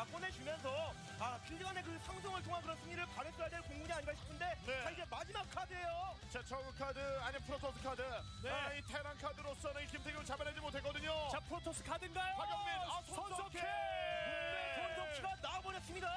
꺼내주면서 필드간의 그 상승을 통한 그런 승리를 바랬어야 될 공군이 아닌가 싶은데 자, 이제 마지막 카드예요. 자, 저그 카드 아니 프로토스 카드. 이 테란 카드로서는 이 김태균을 잡아내지 못했거든요. 자, 프로토스 카드인가요? 박영민, 손석희! 손석희가 나와버렸습니다.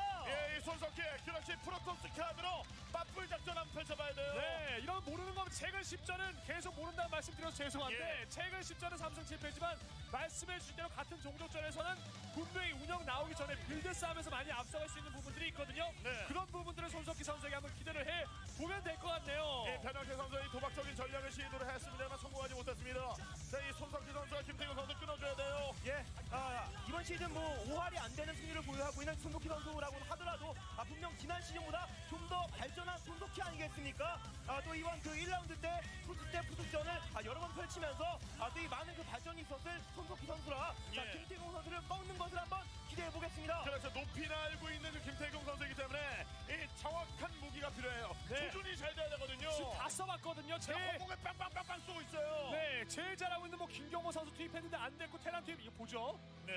이 손석희 그렇지 프로토스 카드로 맞불 작전 한번 펼쳐봐야 돼요. 네, 이런 모르는 건 최근 10전은 계속 모른다는 말씀 드려서 죄송한데 최근 10전은 삼성 7패지만 말씀해 주신 대로 같은 종족전에서는 분명히 운영 나오기 전에 빌드 싸움에서 많이 앞서갈 수 있는 부분들이 있거든요. 그런 부분들을 손석희 선수에게 한번 기대를 해 보면 될 것 같네요. 변혁태 선수의 도박적인 전략을 시도를 했습니다만 성공하지 못했습니다. 자, 이 손석희 선수와 김태균 선수 끊어줘야 돼요. 이번 시즌 뭐 5할이 안 되는 승리를 보유하고 있는 손석희 선수라고 하더라도 분명 지난 시즌보다 좀 더 발전한 손석희 아니겠습니까? 또 이번 그 1라운드 때 푸드 때 푸드전을 여러 번 펼치면서 또 이 많은 그 발전이 있었을 손석희 선수라 자, 김태경 선수를 꺾는 것을 한번 기대해 보겠습니다. 그래서 높이나 알고 있는 그 김태경 선수이기 때문에 이 정확한 무기가 필요해요. 조준이 잘 돼야 되거든요. 지금 다 써봤거든요. 공에 빵빵빵빵 쏘고 있어요. 네, 제일 잘하고 있는 뭐 김경호 선수 투입했는데 안 됐고 테란 투입 이거 보죠. 네.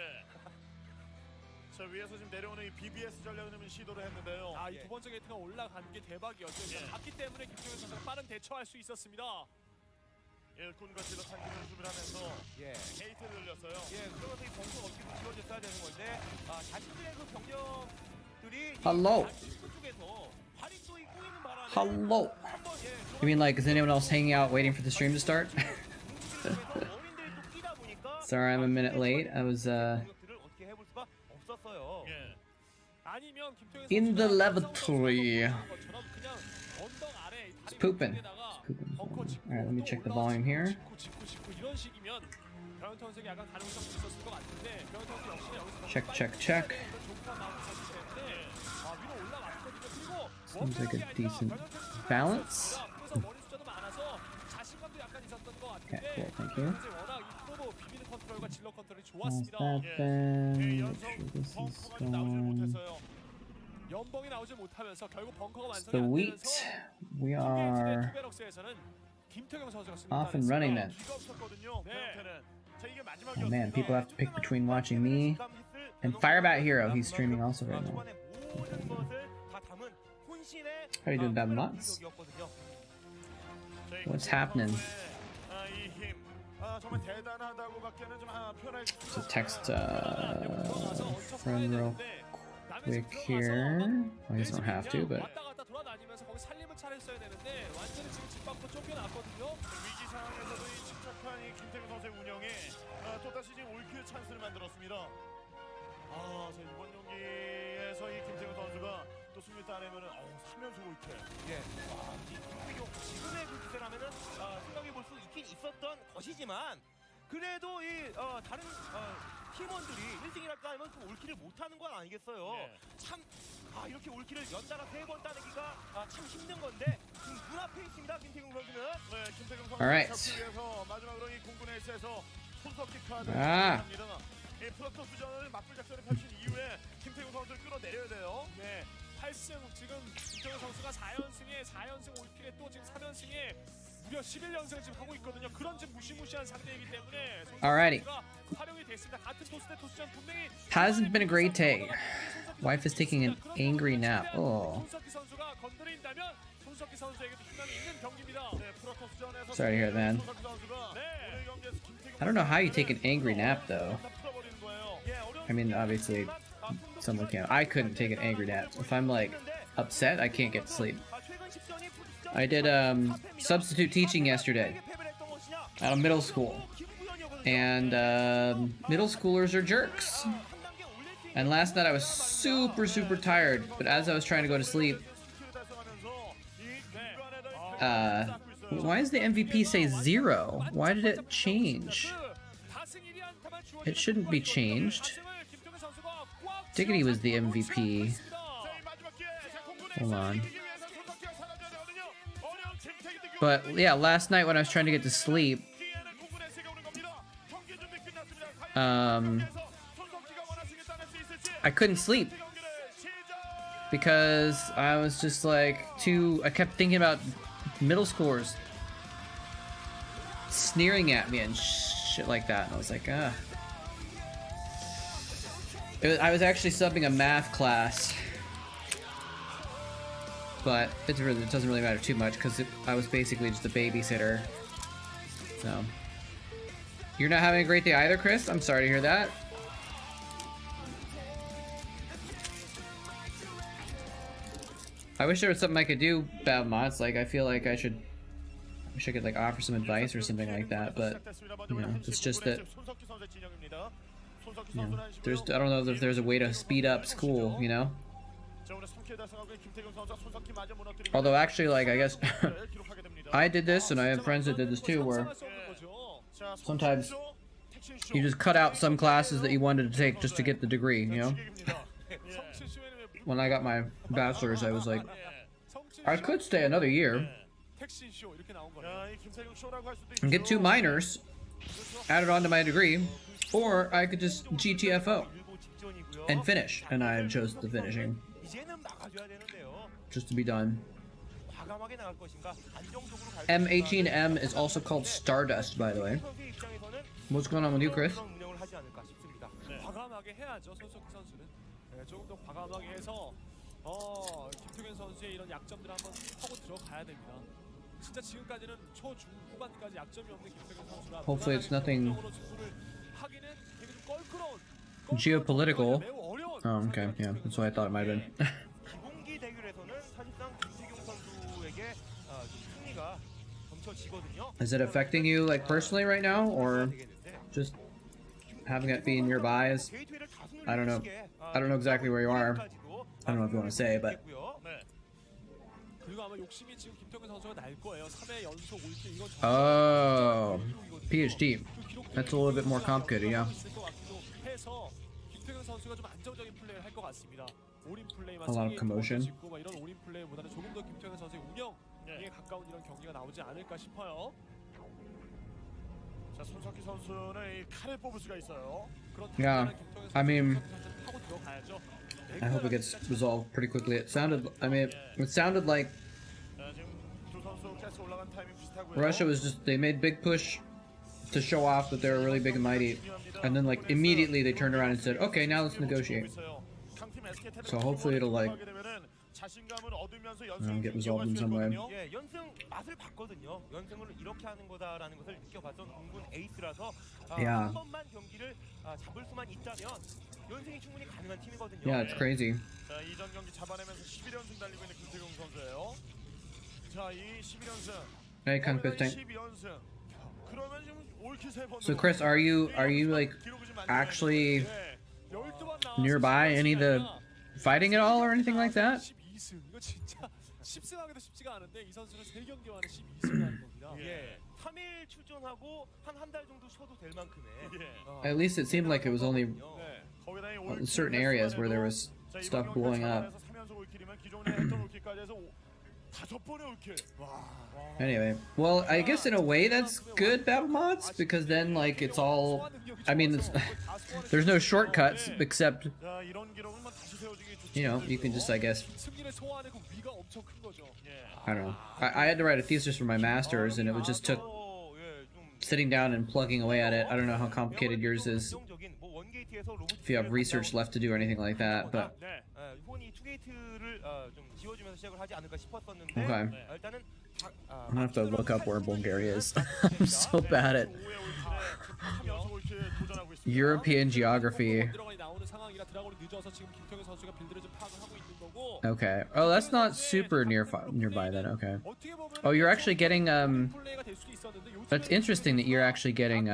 자, 위에서 지금 내려오는 이 BBS 전략을 시도를 했는데요. 이 두 번째 게이트가 올라간 게 대박이었죠. 봤기 때문에 김경호 선수가 빠른 대처할 수 있었습니다. 일꾼과 질러 tan기를 준비하면서 게이트를 늘렸어요. 그러면서 이 벙커가 어떻게 지워졌어야 되는 건데 자신들의 그 병력들이 Hello. 쪽에서 발이 또 꼬이는 바람에 Hello. 한번 You mean like, is anyone else hanging out waiting for the stream to start? 어린들이 또 끼다 보니까 Sorry, I'm a minute late. I was 공격들을 어떻게 해볼 수가 없었어요. 아니면 김태경 in the lavatory. 그냥 언덕 아래 It's pooping. Alright, let me check the volume here. 이런 식이면 변현태 선수에게 약간 가능성이 있었을 것 같은데 변현태 선수 역시 여기서 Check, check, check. 좋다 나오고 있었기 때문에 위로 올라왔거든요. 그리고 Seems like a decent balance. 그래서 머리 숫자도 많아서 자신감도 약간 있었던 것 같은데 Okay, cool, thank you. 이제 워낙 이 프로도 비비는 컨트롤과 질러 컨트롤이 How's 좋았습니다. that then? Make sure this is 벙커가 나오질 gone. 못했어요. 연봉이 나오지 못하면서 결국 벙커가 완성이 The 안 wheat. 되면서 We are 투베럭스에서는 김태경 선수가 off and running then. 기가 없었거든요. 변형태는. 자, 이게 마지막이었습니다. Oh man, people have to pick between watching me and Firebat Hero. He's streaming also right now. How you doing, Bad Mots? What's happening? 정말 대단하다고밖에는 좀 표현할 수 So text friend real quick here. Well, he doesn't have to, but 왔다 갔다 돌아다니면서 거기 살림을 차렸어야 되는데 완전히 지금 집 밖으로 쫓겨났거든요. 위기 상황에서도 이 침착한 이 김태균 선수의 운영에 또다시 지금 올킬 찬스를 만들었습니다. 자, 이번 경기에서 이 김태균 선수가 또 승리 따내면은 3연속 올킬. 지금의 그 기세라면은 생각해 볼 수 있긴 있었던 것이지만 그래도 이 다른 팀원들이 1승이랄까 하면 그 올킬을 못하는 건 아니겠어요. 참 이렇게 올킬을 연달아 3번 따내기가 참 힘든 건데 지금 눈앞에 있습니다. 김태경 선수는. 네, 김태균 선수 Alright. 잡기 위해서 마지막으로 이 공군 에이스에서 손석희 카드 아. 합니다. 이 프로토스전을 맞불 작전을 펼친 이후에 김태균 선수를 끌어내려야 돼요. 네, 8승 지금 김태경 선수가 4연승에 4연승 올킬에 또 지금 3연승에 무려 11연승을 지금 하고 있거든요. 그런 지금 무시무시한 상대이기 때문에 Alrighty. 활용이 됐습니다. 같은 토스 대 토스전 분명히 hasn't been a great day. Wife is taking an angry nap. Oh, 손석희 선수가 건드린다면 손석희 선수에게도 희망이 있는 경기입니다. 네, 프로토스전에서 sorry to hear that. 손석희 선수가 오늘 경기에서 김태균 I don't know how you take an angry nap though. 다 풀어버리는 거예요. I mean, obviously, someone can. I couldn't take an angry nap. If I'm like upset, I can't get to sleep. I did substitute teaching yesterday at a middle school, and middle schoolers are jerks. And last night I was super tired, but as I was trying to go to sleep, why does the MVP say 0? Why did it change? It shouldn't be changed. Diggity was the MVP. Hold on. But yeah, last night when I was trying to get to sleep, I couldn't sleep because I was just like I kept thinking about middle schoolers sneering at me and shit like that, and I was like, I was actually subbing a math class, but it doesn't really matter too much because I was basically just a babysitter. So you're not having a great day either, Chris. I'm sorry to hear that. I wish there was something I could do about mods. Like I feel like I wish I could like offer some advice or something like that, but you know, it's just that. You know, I don't know if there's a way to speed up school, you know? Although actually, like, I guess I did this and I have friends that did this too, where sometimes you just cut out some classes that you wanted to take just to get the degree, you know? When I got my bachelor's, I was like, I could stay another year and get 2 minors added on to my degree, or I could just GTFO and finish, and I chose the finishing just to be done. M18M is also called Stardust, by the way. What's going on with you, Chris? 과감하게 해야죠. 손석희 선수는 조금 더 과감하게 해서 김태균 선수의 이런 약점들을 한번 하고 들어가야 됩니다. 진짜 지금까지는 초중후반까지 약점이 없는 김태균 선수라. Hopefully it's nothing geopolitical. Oh, okay, yeah, that's what I thought it might have been. 기본기 대결에서는 사실상 김태균 선수에게 승리가 점쳐지거든요. Is it affecting you like personally right now, or just having it being nearby is, I don't know exactly where you are. I don't know if you want to say, but oh, PhD. That's a little bit more complicated, yeah. A lot of commotion. Yeah, I mean, I hope it gets resolved pretty quickly. It sounded like Russia was just, they made big push to show off that they were really big and mighty, and then like immediately they turned around and said, okay, now let's negotiate. So hopefully it'll like get resolved in some way. Yeah. Yeah, it's crazy. Hey, Confisting. So Chris, are you like actually nearby any of the fighting at all or anything like that? At least it seemed like it was only in certain areas where there was stuff blowing up. Anyway, well, I guess in a way that's good, battle mods, because then like it's all, I mean, there's no shortcuts except, you know, you can just, I guess, I don't know. I had to write a thesis for my master's, and it just took sitting down and plugging away at it. I don't know how complicated yours is, if you have research left to do or anything like that, but okay. I'm gonna have to look up where Bulgaria is. I'm so bad at European geography. Okay. Oh, that's not super nearby then. Okay. Oh, you're actually getting that's interesting that you're actually getting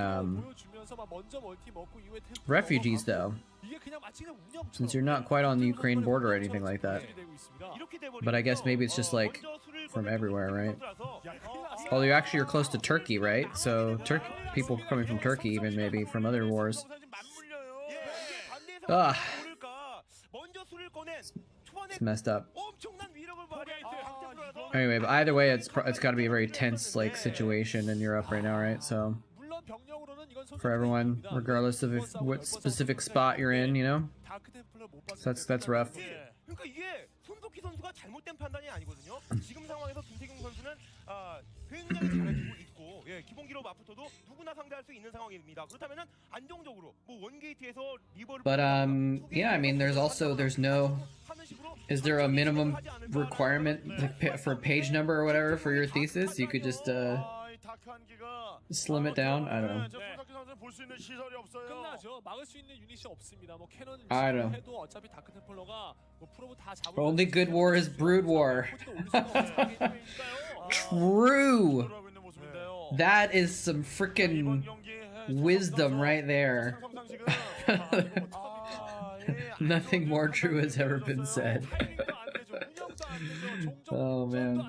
refugees though, since you're not quite on the Ukraine border or anything like that. But I guess maybe it's just like from everywhere, right? Oh, you're close to Turkey, right? So people coming from Turkey, even maybe from other wars. Ah, it's messed up. Anyway, but either way, it's got to be a very tense like situation in Europe right now, right? So for everyone, regardless of what specific spot you're in, you know? So that's rough. 예. 그러니까 이게 손석희 선수가 잘못된 판단이 아니거든요. 지금 상황에서 김태경 선수는 굉장히 잘해주고 있고, 예, 기본기로 맞붙어도 누구나 상대할 수 있는 상황입니다. 그렇다면은 안정적으로 뭐 원게이트에서 리버를 But yeah, I mean, there's no. Is there a minimum requirement like, for page number or whatever for your thesis? You could just 이 다크한기가 slim it down. I don't know. 손석희 선수는 볼 수 있는 시설이 없어요. 끝나죠. 막을 수 있는 유닛이 없습니다. 뭐 캐논 I know. 해도 어차피 다크 템플러가 뭐 프로브 다 잡을 Only good war is brood war. True. 돌아오고 있는 모습인데요. That is some freaking 이번 경기에 wisdom right there. 성상식은 Nothing more true has ever been said. Oh, man.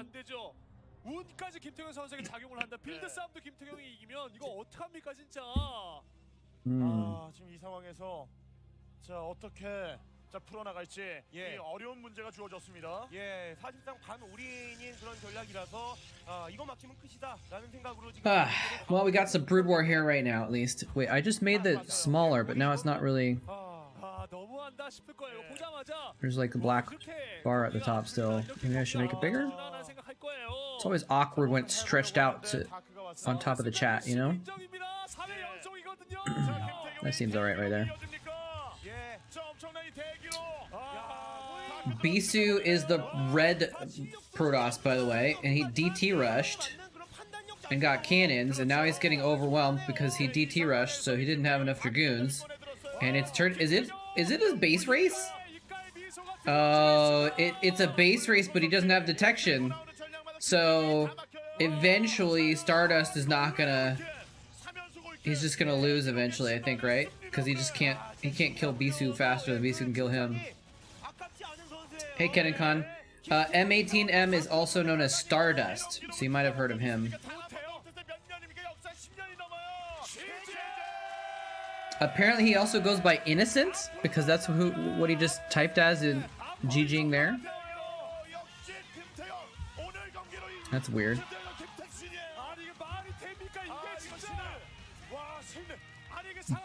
운까지 김태경 선수에게 작용을 한다. 빌드 싸움도 김태경이 이기면 이거 어떡합니까 진짜. 지금 이 상황에서 자 어떻게 자 풀어나갈지 예. 이 어려운 문제가 주어졌습니다. 예, 사실상 반올인인 그런 전략이라서 이거 막히면 끝이다라는 생각으로 지금. Well, we got some brood war here right now, at least. Wait, I just made the smaller, but now it's not really. 너무한다 싶을 거예요. 보자마자 There's like a black bar at the top still. Maybe I should make it bigger. It's always awkward when it's stretched out to on top of the chat, you know? That seems alright right there. Bisu is the red Protoss, by the way, and he DT rushed and got cannons, and now he's getting overwhelmed because he DT rushed, so he didn't have enough Dragoons. And it's turned. Is it a base race? Oh, it's a base race, but he doesn't have detection. So eventually, Stardust is not gonna. He's just gonna lose eventually, I think, right? Because he just can't. He can't kill Bisu faster than Bisu can kill him. Hey, Kenan Khan. M18M is also known as Stardust, so you might have heard of him. Apparently, he also goes by Innocent because that's what he just typed as in GGing there. That's weird.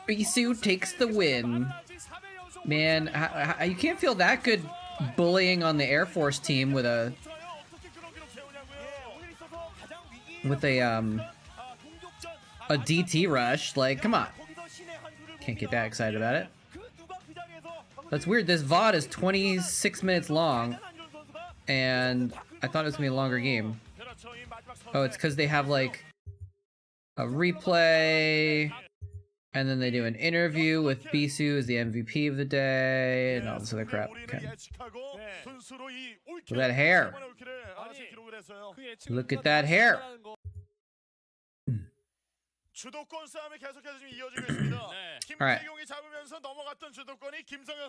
Bisu takes the win. Man, you can't feel that good bullying on the Air Force team with a DT rush. Like, come on. Can't get that excited about it. That's weird. This VOD is 26 minutes long, and I thought it was gonna be a longer game. Oh, it's because they have like a replay, and then they do an interview with Bisu as the MVP of the day, and all this other crap. Okay. Look at that hair. Look at that hair. Alright.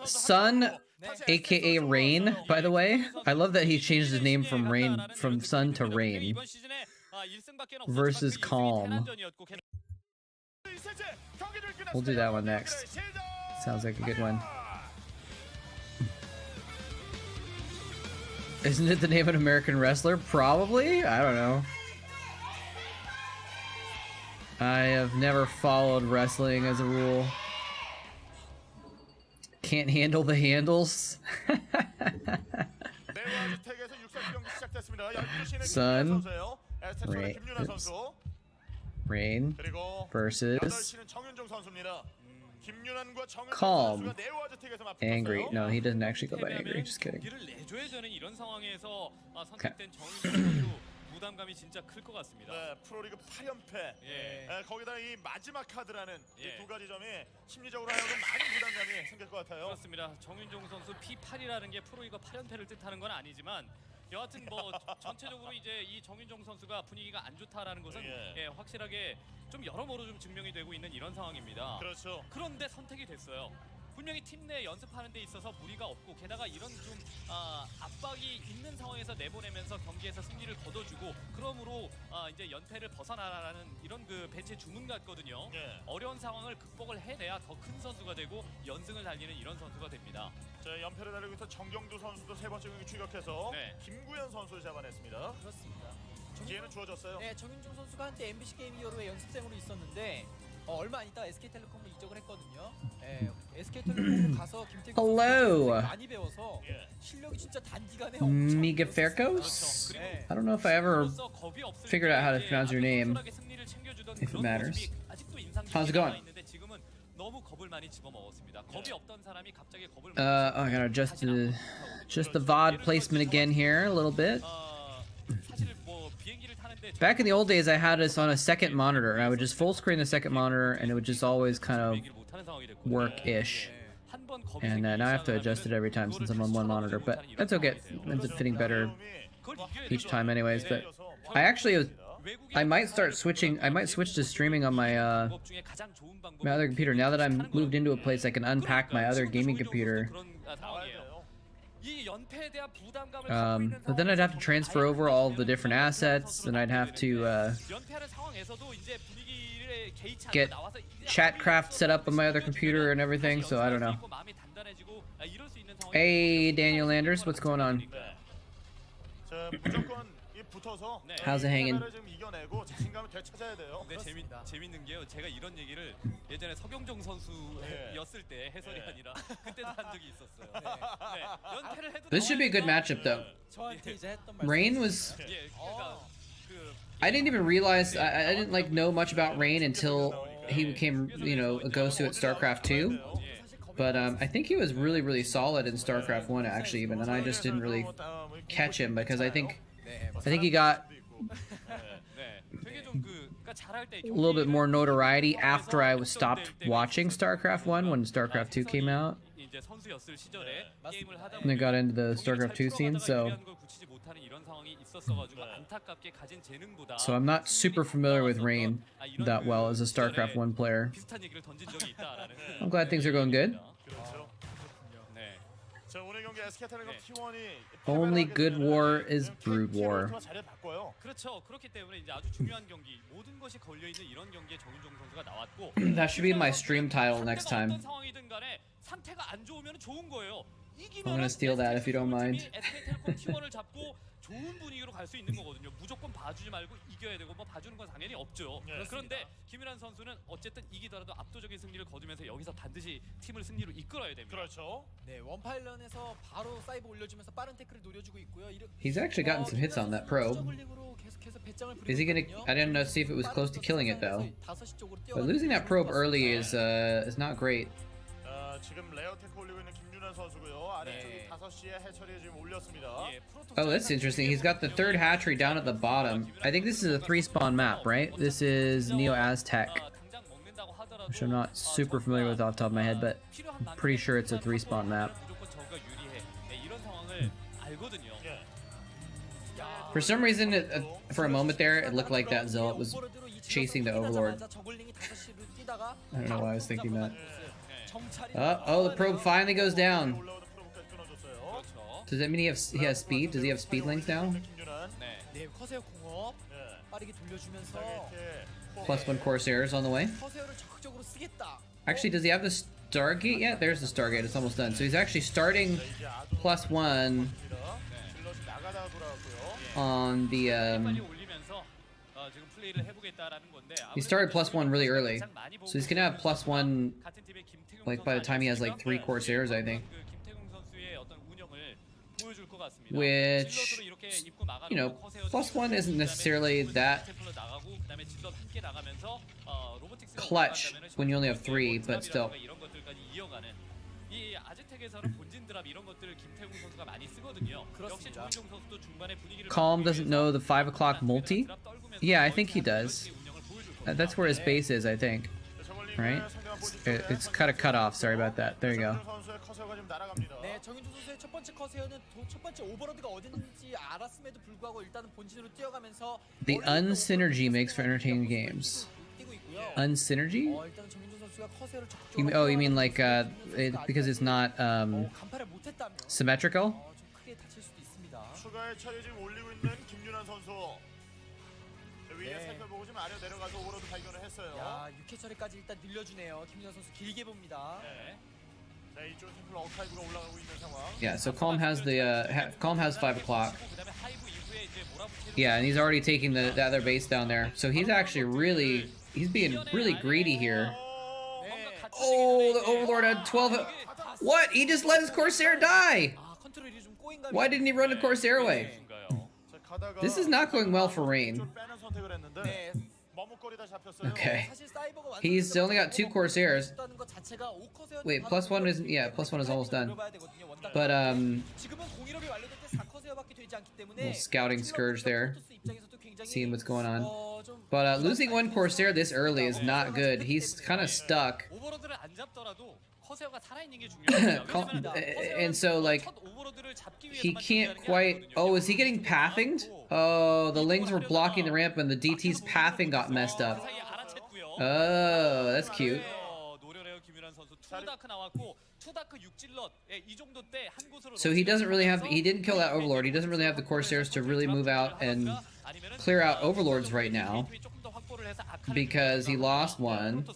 Sun, aka Rain, by the way. I love that he changed his name from Rain, from Sun to Rain. Versus Calm. We'll do that one next. Sounds like a good one. Isn't it the name of an American wrestler? Probably? I don't know. I have never followed wrestling as a rule. Can't handle the handles. Sun, Rain versus Calm. Angry. No, he doesn't actually go by Angry. Just kidding. Okay. 부담감이 진짜 클 것 같습니다. 네, 프로리그 8연패. 예. 거기다 이 마지막 카드라는 이 두 가지 점이 심리적으로 하여금 많은 부담감이 생길 것 같아요. 그렇습니다. 정윤종 선수 P8이라는 게 프로리그 8연패를 뜻하는 건 아니지만 여하튼 뭐 전체적으로 이제 이 정윤종 선수가 분위기가 안 좋다라는 것은 예, 확실하게 좀 여러모로 좀 증명이 되고 있는 이런 상황입니다. 그렇죠. 그런데 선택이 됐어요. 분명히 팀 내 연습하는 데 있어서 무리가 없고 게다가 이런 좀 압박이 있는 상황에서 내보내면서 경기에서 승리를 거둬주고 그러므로 이제 연패를 벗어나라는 이런 그 배치의 주문 같거든요. 예. 어려운 상황을 극복을 해내야 더 큰 선수가 되고 연승을 달리는 이런 선수가 됩니다. 자, 연패를 달리고 있던 정경두 선수도 세 번째 경기 추격해서 네. 김구현 선수를 잡아냈습니다. 그렇습니다. 기회는 주어졌어요. 네, 정윤종 선수가 한때 MBC 게임 히어로의 연습생으로 있었는데 얼마 안 있다가 SK텔레콤으로 이적을 했거든요. 예, SK텔레콤으로 가서 김태균 Hello. 선수가 많이 배워서 실력이 진짜 단기간에 Miga Ferkos? 네. I don't know if I ever figured out how to pronounce your name, if it matters. How's it going? I gotta adjust the VOD placement again here a little bit. Back in the old days, I had this on a second monitor, and I would just full screen the second monitor, and it would just always kind of work-ish. And now I have to adjust it every time since I'm on one monitor, but that's okay. It ends up fitting better each time anyways. But I might start switching. I might switch to streaming on my my other computer now that I'm moved into a place I can unpack my other gaming computer. But then I'd have to transfer over all the different assets, and I'd have to get Chatcraft set up on my other computer and everything. So I don't know. Hey, Daniel Landers, what's going on? How's it hanging? 재밌는 게요. 제가 이런 얘기를 예전에 서경정 선수였을 때 해설이 아니라 그때도 한 적이 있었어요. 네. 연패를 해도 This should be a good matchup, though. 저한테 이제 했던 말씀. Rain was. 예, 그러니까 I didn't even realize. I didn't like know much about Rain until he became, you know, a Gosu at Starcraft 2. But I think he was really solid in Starcraft 1 actually, even, and I just didn't really catch him because I think he got a little bit more notoriety after I was stopped watching Starcraft 1 when Starcraft 2 came out. And I got into the Starcraft 2 scene, so I'm not super familiar with Rain that well as a Starcraft 1 player. I'm glad things are going good. Only good war is brood war. That should be my stream title next time. I'm gonna steal that if you don't mind. 좋은 분위기로 갈 수 있는 거거든요. 무조건 봐주지 말고 이겨야 되고 뭐 봐주는 건 당연히 없죠. 그런데 김일환 선수는 어쨌든 이기더라도 압도적인 승리를 거두면서 여기서 반드시 팀을 승리로 이끌어야 됩니다. 그렇죠. 네, 원파일런에서 바로 사이버 올려주면서 빠른 태클을 노려주고 있고요. He's actually gotten some hits on that probe. Is he gonna? I didn't know see if it was close to killing it though. But losing that probe early is not great. 지금 레어 테크 올리고 있는 김윤환 선수고요. 아래쪽이 5시에 해처리에 지금 올렸습니다. Oh, that's interesting. He's got the third hatchery down at the bottom. I think this is a 3-spawn map, right? This is Neo-Aztec, which I'm not super familiar with off the top of my head, but I'm pretty sure it's a 3-spawn map. For some reason, for a moment there, it looked like that Zealot was chasing the Overlord. I don't know why I was thinking that. Oh, the probe finally goes down. Does that mean he has speed? Does he have speed links now? +1 Corsairs on the way. Actually, does he have the Stargate yet? There's the Stargate. It's almost done. So he's actually starting +1 on the he started +1 really early, so he's gonna have +1 like by the time he has like 3 Corsairs, I think. Which, you know, +1 isn't necessarily that clutch when you only have 3, but still. Calm doesn't know the 5 o'clock multi? Yeah, I think he does. That's where his base is, I think. Right? It's kind of cut off. Sorry about that. There you go. 네, 정윤주 선수의 첫 번째 커세어는 첫 번째 오버로드가 어딘지 알았음에도 불구하고 일단은 본진으로 뛰어가면서 The unsynergy makes for entertaining games. Unsynergy? 일단 정윤주 선수가 커세어를 You mean like because it's not 간파를 못했다면 symmetrical? 좀 크게 다칠 수도 있습니다. 추가의 처리 지금 올리고 있는 김윤환 선수. 위에 살펴보고 지금 아래 내려가서 오버로드 발견을 했어요. 야, 6회 처리까지 일단 늘려주네요. 김윤환 선수 길게 봅니다. 네. 자, 이쪽 템플 어카이브가 올라가고 있는 상황. Yeah, so Calm has the Calm has 5 o'clock. Yeah, and he's already taking the other base down there. So he's actually really He's being really greedy here. 뭔가 Oh, the Overlord had 12. What? He just let his Corsair die. 아, 컨트롤이 좀 꼬인 감이 Why didn't he run the Corsair away? 건가요? 자, 가다가 This is not going well for Rain. 좀 빼는 선택을 했는데 네. 머뭇거리다 잡혔어요. Okay. 사실 사이버가 He's only got 2 Corsairs. 있다는 것 자체가 5커세어 Wait, +1 isn't. Yeah, +1 is almost done. 노려봐야 되거든요, 원단. But 지금은 공일업이 완료될 때 4커세어밖에 되지 않기 때문에 little scouting scourge there. 프로토스 입장에서도 굉장히, seeing what's going on. 좀 But losing 1 Corsair this early is not good. He's kind of stuck. 오버로드를 안 잡더라도 커세어가 살아있는 게 중요해요. And so like he can't quite. Oh, is he getting pathinged? Oh, the Lings were blocking the ramp and the DT's pathing got messed up. Oh, that's cute. So he doesn't really have. He didn't kill that Overlord. He doesn't really have the Corsairs to really move out and clear out Overlords right now because he lost one,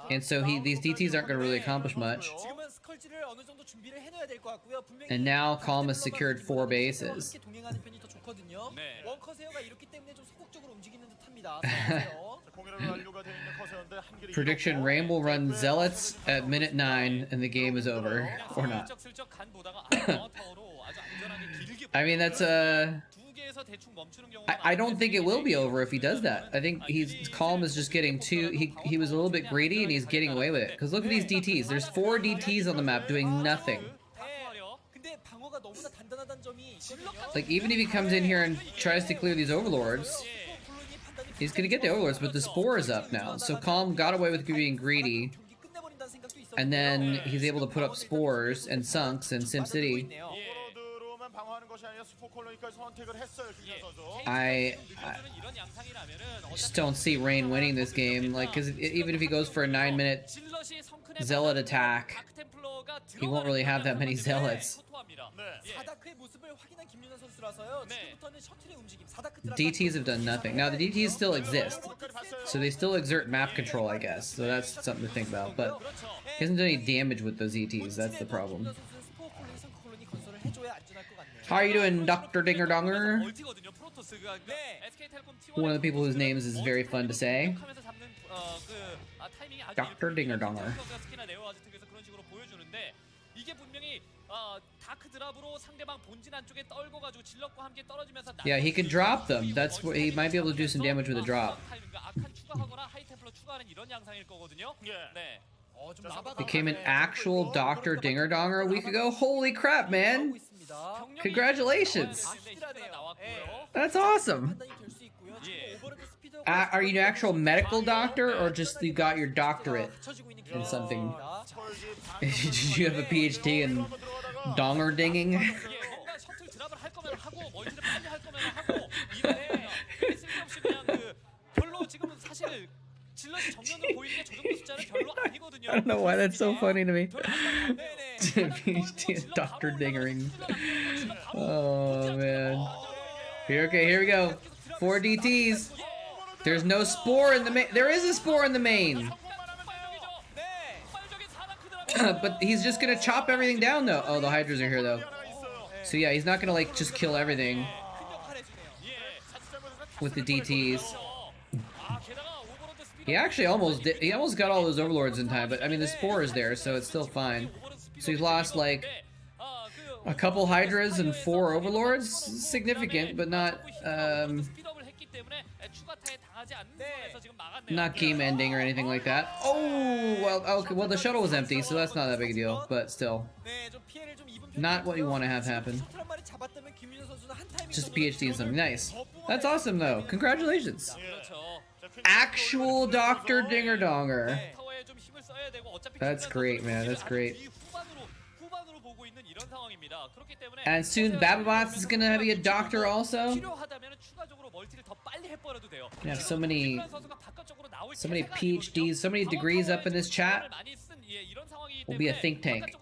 and so these DTs aren't going to really accomplish much. 지금은 스컬지를 어느 정도 준비를 해놔야 될 것 같고요. 분명히 And now Calm has secured 4 bases. 함께 동행하는 편이 더 좋거든요. 네. 원커세어가 이렇기 때문에 좀 소극적으로 움직이는 듯합니다. Prediction: Rain will run Zealots at minute 9 and the game is over, or not. I mean, that's I don't think it will be over if he does that. I think Calm is just getting too. He was a little bit greedy and he's getting away with it. Because look at these DTs. There's 4 DTs on the map doing nothing. 근데 방어가 너무나 단단하다는 점이 있거든요. Like even if he comes in here and tries to clear these Overlords, he's gonna get the Overlords, but the Spore is up now. So Calm got away with being greedy, and then he's able to put up Spores and Sunks in SimCity. I just don't see Rain winning this game. Like, because even if he goes for a 9-minute Zealot attack, he won't really have that many Zealots. DTs have done nothing. Now the DTs still exist, so they still exert map control, I guess. So that's something to think about. But he hasn't done any damage with those ETs. That's the problem. How are you doing, Dr. Dinger Donger? One of the people whose names is very fun to say. Dr. Dinger Donger. Yeah, he can drop them. That's what he might be able to do some damage with a drop. Became an actual Dr. Dinger Donger a week ago? Holy crap, man! Congratulations! That's awesome! Are you an actual medical doctor, or just you got your doctorate in something? Did you have a PhD in donger dinging? I don't know why that's so funny to me. PhD in Dr. Dingering. Oh man. Okay, here we go. 4 DTs. There's no Spore in the main. There is a Spore in the main. But he's just gonna chop everything down though. Oh, the Hydras are here though. So yeah, he's not gonna like just kill everything with the DTs. He actually almost did. He almost got all those Overlords in time, but I mean the Spore is there, so it's still fine. So he's lost like a couple Hydras and 4 Overlords. Significant, but not not game ending or anything like that. Oh well, okay. Well, the shuttle was empty, so that's not that big a deal. But still, not what you want to have happen. Just PhD in something nice. That's awesome though. Congratulations. Actual Dr. Dinger Donger. That's great, man. That's great. And soon Bababots is gonna be a doctor also. We have so many PhDs, so many degrees up in this chat. We'll be a think tank.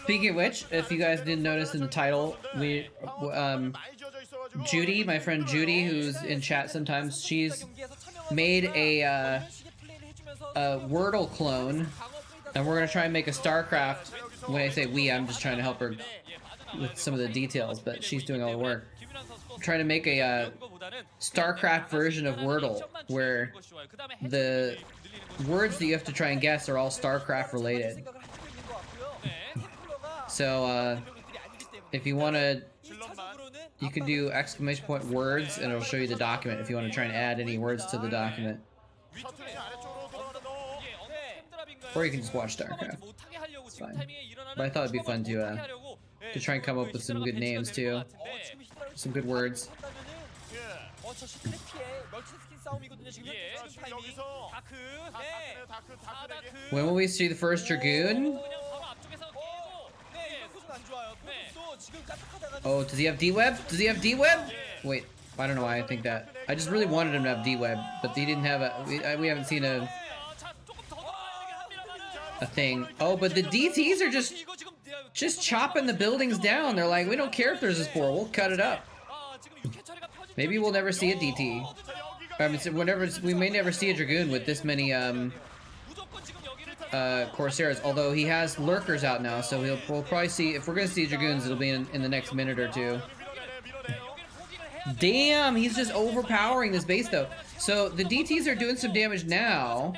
Speaking of which, if you guys didn't notice in the title, we Judy, my friend Judy, who's in chat sometimes, she's made a a Wordle clone, and we're gonna try and make a Starcraft. When I say we, I'm just trying to help her with some of the details, but she's doing all the work. I'm trying to make a Starcraft version of Wordle, where the words that you have to try and guess are all Starcraft related. So, if you want to, you can do exclamation point words, and it'll show you the document if you want to try and add any words to the document. Or you can just watch Starcraft. It's fine. But I thought it'd be fun to try and come up with some good names too. Some good words. When will we see the first Dragoon? Oh, does he have D-Web? Does he have D-Web? Wait, I don't know why I think that. I just really wanted him to have D-Web, but he didn't have a... We haven't seen a thing. Oh, but the DTs are just chopping the buildings down. They're like, we don't care if there's a spore, we'll cut it up. Maybe we'll never see a DT. I mean, we may never see a Dragoon with this many Corsairs, although he has lurkers out now, so we'll probably see, if we're gonna see Dragoons, it'll be in the next minute or two. Damn, he's just overpowering this base though. So the DTs are doing some damage now.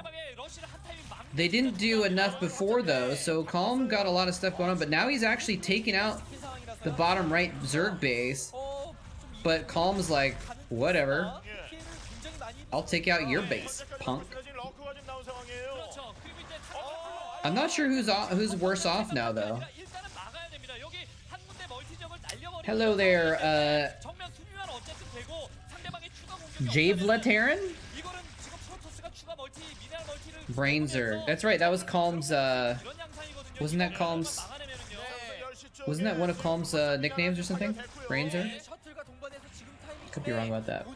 They didn't do enough before though, so Calm got a lot of stuff going on, but now he's actually taking out the bottom right Zerg base. But Calm's like, whatever. I'll take out your base, punk. I'm not sure who's worse off now though. Hello there, Javela Terran? Brainzer. That's right, that was Calm's, wasn't that Calm's, wasn't that one of Calm's nicknames or something? Brainzer? Could be wrong about that.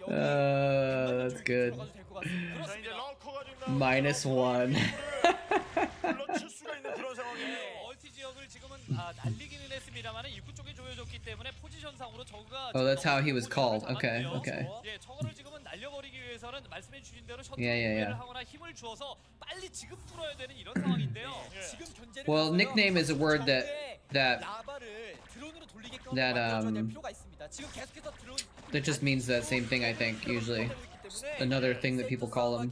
That's good. -1. Oh, that's how he was called. Okay, okay. Yeah. Well, nickname is a word that just means that same thing, I think, usually. Just another thing that people call them.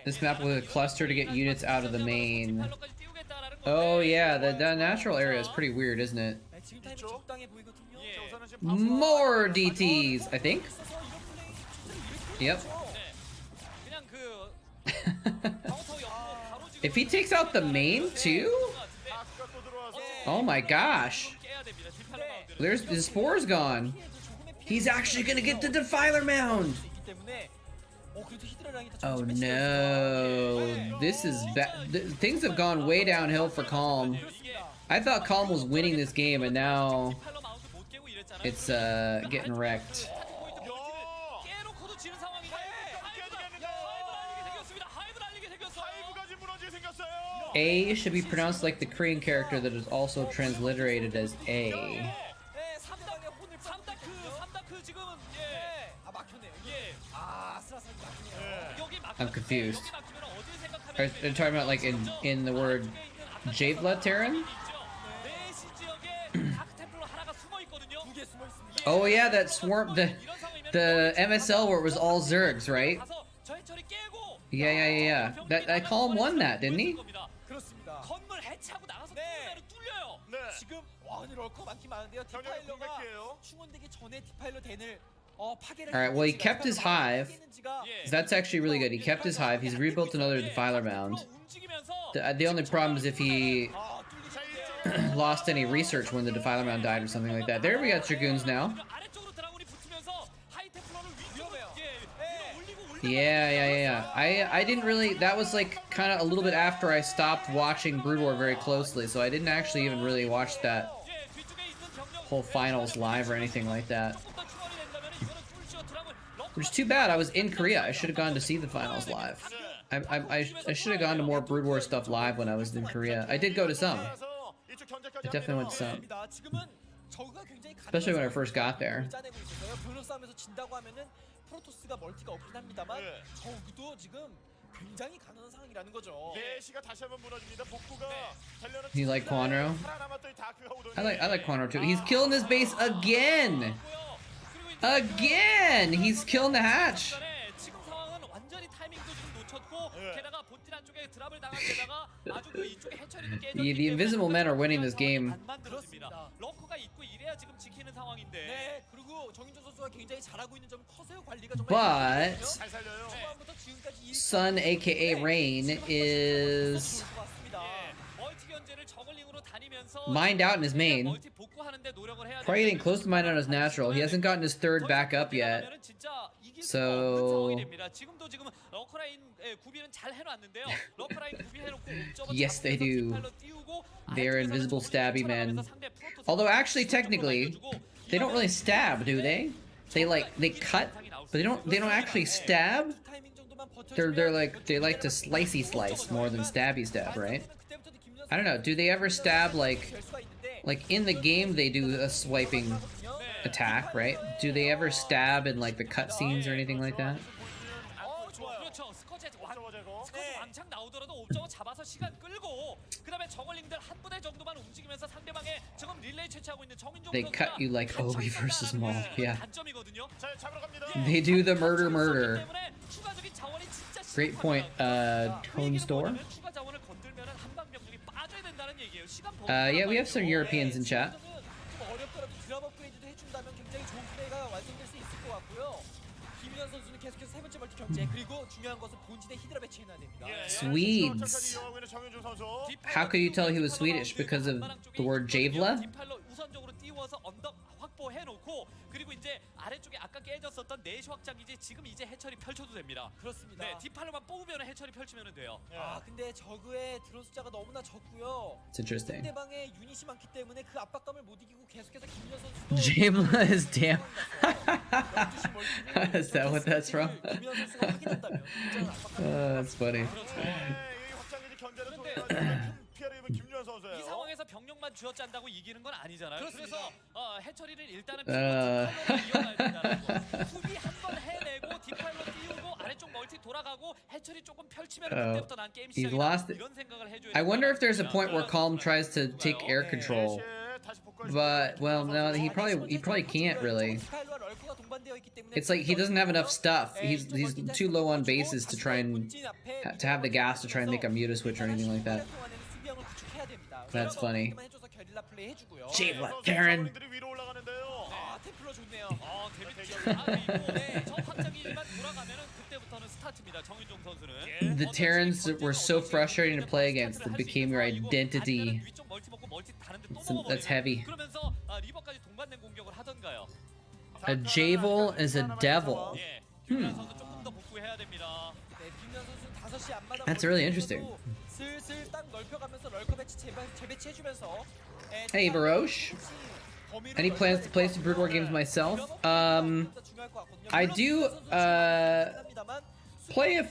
This map with a cluster to get units out of the main. Oh yeah, the natural area is pretty weird, isn't it? More DTs, I think. Yep. If he takes out the main too? Oh my gosh. There's the spore's gone. He's actually gonna get the Defiler Mound! Oh no. This is bad. Things have gone way downhill for Calm. I thought Calm was winning this game, and now it's getting wrecked. A should be pronounced like the Korean character that is also transliterated as A. I'm confused. Are you talking about like in the word Javela Terran? Oh yeah, that swarm, the MSL where it was all Zergs, right? Yeah. That Calm won that, didn't he? Alright, well he kept his hive. That's actually really good. He kept his hive. He's rebuilt another Defiler Mound. The only problem is if he lost any research when the Defiler Mound died or something like that. There we got Dragoons now. Yeah. I didn't really. That was like kind of a little bit after I stopped watching Brood War very closely, so I didn't actually even really watch that whole finals live or anything like that. Which is too bad. I was in Korea. I should have gone to see the finals live. I should have gone to more Brood War stuff live when I was in Korea. I did go to some. I definitely went to some. Especially when I first got there. 프로토스가 멀티가 없긴 합니다만 적어도 지금 굉장히 가난한 상황이라는 거죠. 내시가 다시 한번 무너집니다. 복구가 달려는 You like Quanro? 살아남았더니 다크가 오더니 I like Quanro too. He's killing his base again. Again, he's killing the hatch. 지금 상황은 완전히 타이밍도 지금 놓쳤고 게다가 본진 안쪽에 드랍을 당한 데다가 아주 그 이쪽에 해처리도 깨졌기 때문에 The Invisible Men are winning this game. 안 만들어집니다. 러커가 있고 이래야 지금 지키는 상황인데. 네, 그리고 정인조 선수가 굉장히 잘하고 있는 점 커세어 관리가 정말 But 잘 살려요. 초반부터 지금까지 Sun, aka Rain, is 멀티 견제를 저글링으로 다니면서 mined out in his main. 멀티 복구하는데 노력을 해야 Probably getting close to mine out as natural. He hasn't gotten his third back up yet. So 지금도 지금 러커라인 구비는 잘 해놨는데요. 러커라인 구비해놓고 yes, they do. They're invisible stabby men. Although actually, technically, they don't really stab, do they? They cut, but they don't actually stab. They like to slicey slice more than stabby stab, right? I don't know. Do they ever stab like in the game they do a swiping attack, right? Do they ever stab in like the cutscenes or anything like that? 왕창 나오더라도 옵저버 잡아서 시간 끌고 그다음에 저글링들 한 부대 정도만 움직이면서 상대방의 지금 릴레이 채취하고 있는 정인종 They cut you like Obi versus Maul. Yeah. 단점이거든요. 자, 잡으러 갑니다. They do the murder. Great point, Tone Store. 추가 자원을 건들면은 한방 병력이 빠져야 된다는 얘기예요. 시간 Yeah, we have some Europeans in chat. 좀 어렵더라도 드랍 업그레이드도 해준다면 굉장히 좋은 플레이가 완성될 수 있을 것 같고요. 김윤환 선수는 계속해서 세 번째 멀티 경제 그리고 중요한 것은 본진에 히드라 배치해놔야 됩니다. Swedes. How could you tell he was Swedish? Because of the word Javla? 디팔로 우선적으로 띄워서 언덕 확보해놓고 그리고 이제 아래쪽에 아까 깨졌었던 내시 확장기지 지금 이제 해처리 펼쳐도 됩니다. 그렇습니다. 네, 디팔로만 뽑으면 해처리 펼치면 돼요. 아 근데 저그의 드론 숫자가 너무나 적고요. It's interesting. 상대방의 유닛이 많기 때문에 그 압박감을 못 이기고 계속해서 김윤환 선수도 Javla is damn. Is that what that's from? 김윤환 선수가 확인한다면 굉장한 압박감. That's funny. 이 상황에서 병력만 쥐어짠다고 이기는 건 아니잖아요. 그렇습니다. 그래서 해처리를 일단은 이어가야 된다는 거. 수비 한 번 해내고 디팔로 띄우고 아래쪽 멀티 돌아가고 해처리 조금 펼치면 그때부터 난 게임 He's 시작이다. lost it. 이런 생각을 해줘야 I wonder if there's a point where Calm tries to take air control. But well, no, he probably can't really. It's like he doesn't have enough stuff. He's too low on bases to try and to have the gas to try and make a muta switch or anything like that. That's funny. Javla, Terran. 테플러 좋네요. 저 확장기지만 돌아가면은 그때부터는 스타트입니다. 정윤종 선수는. The Terrans were so frustrating to play against. They became your identity. That's heavy. 그러면서 리버까지 동반된 공격을 하던가요. A Javel is a devil. 조금 더 복구해야 됩니다. That's really interesting. 슬슬 땅 넓혀가면서 럴커 배치 재배치해주면서. Hey, Baroche. Any plans to play some Brood War games myself? I do play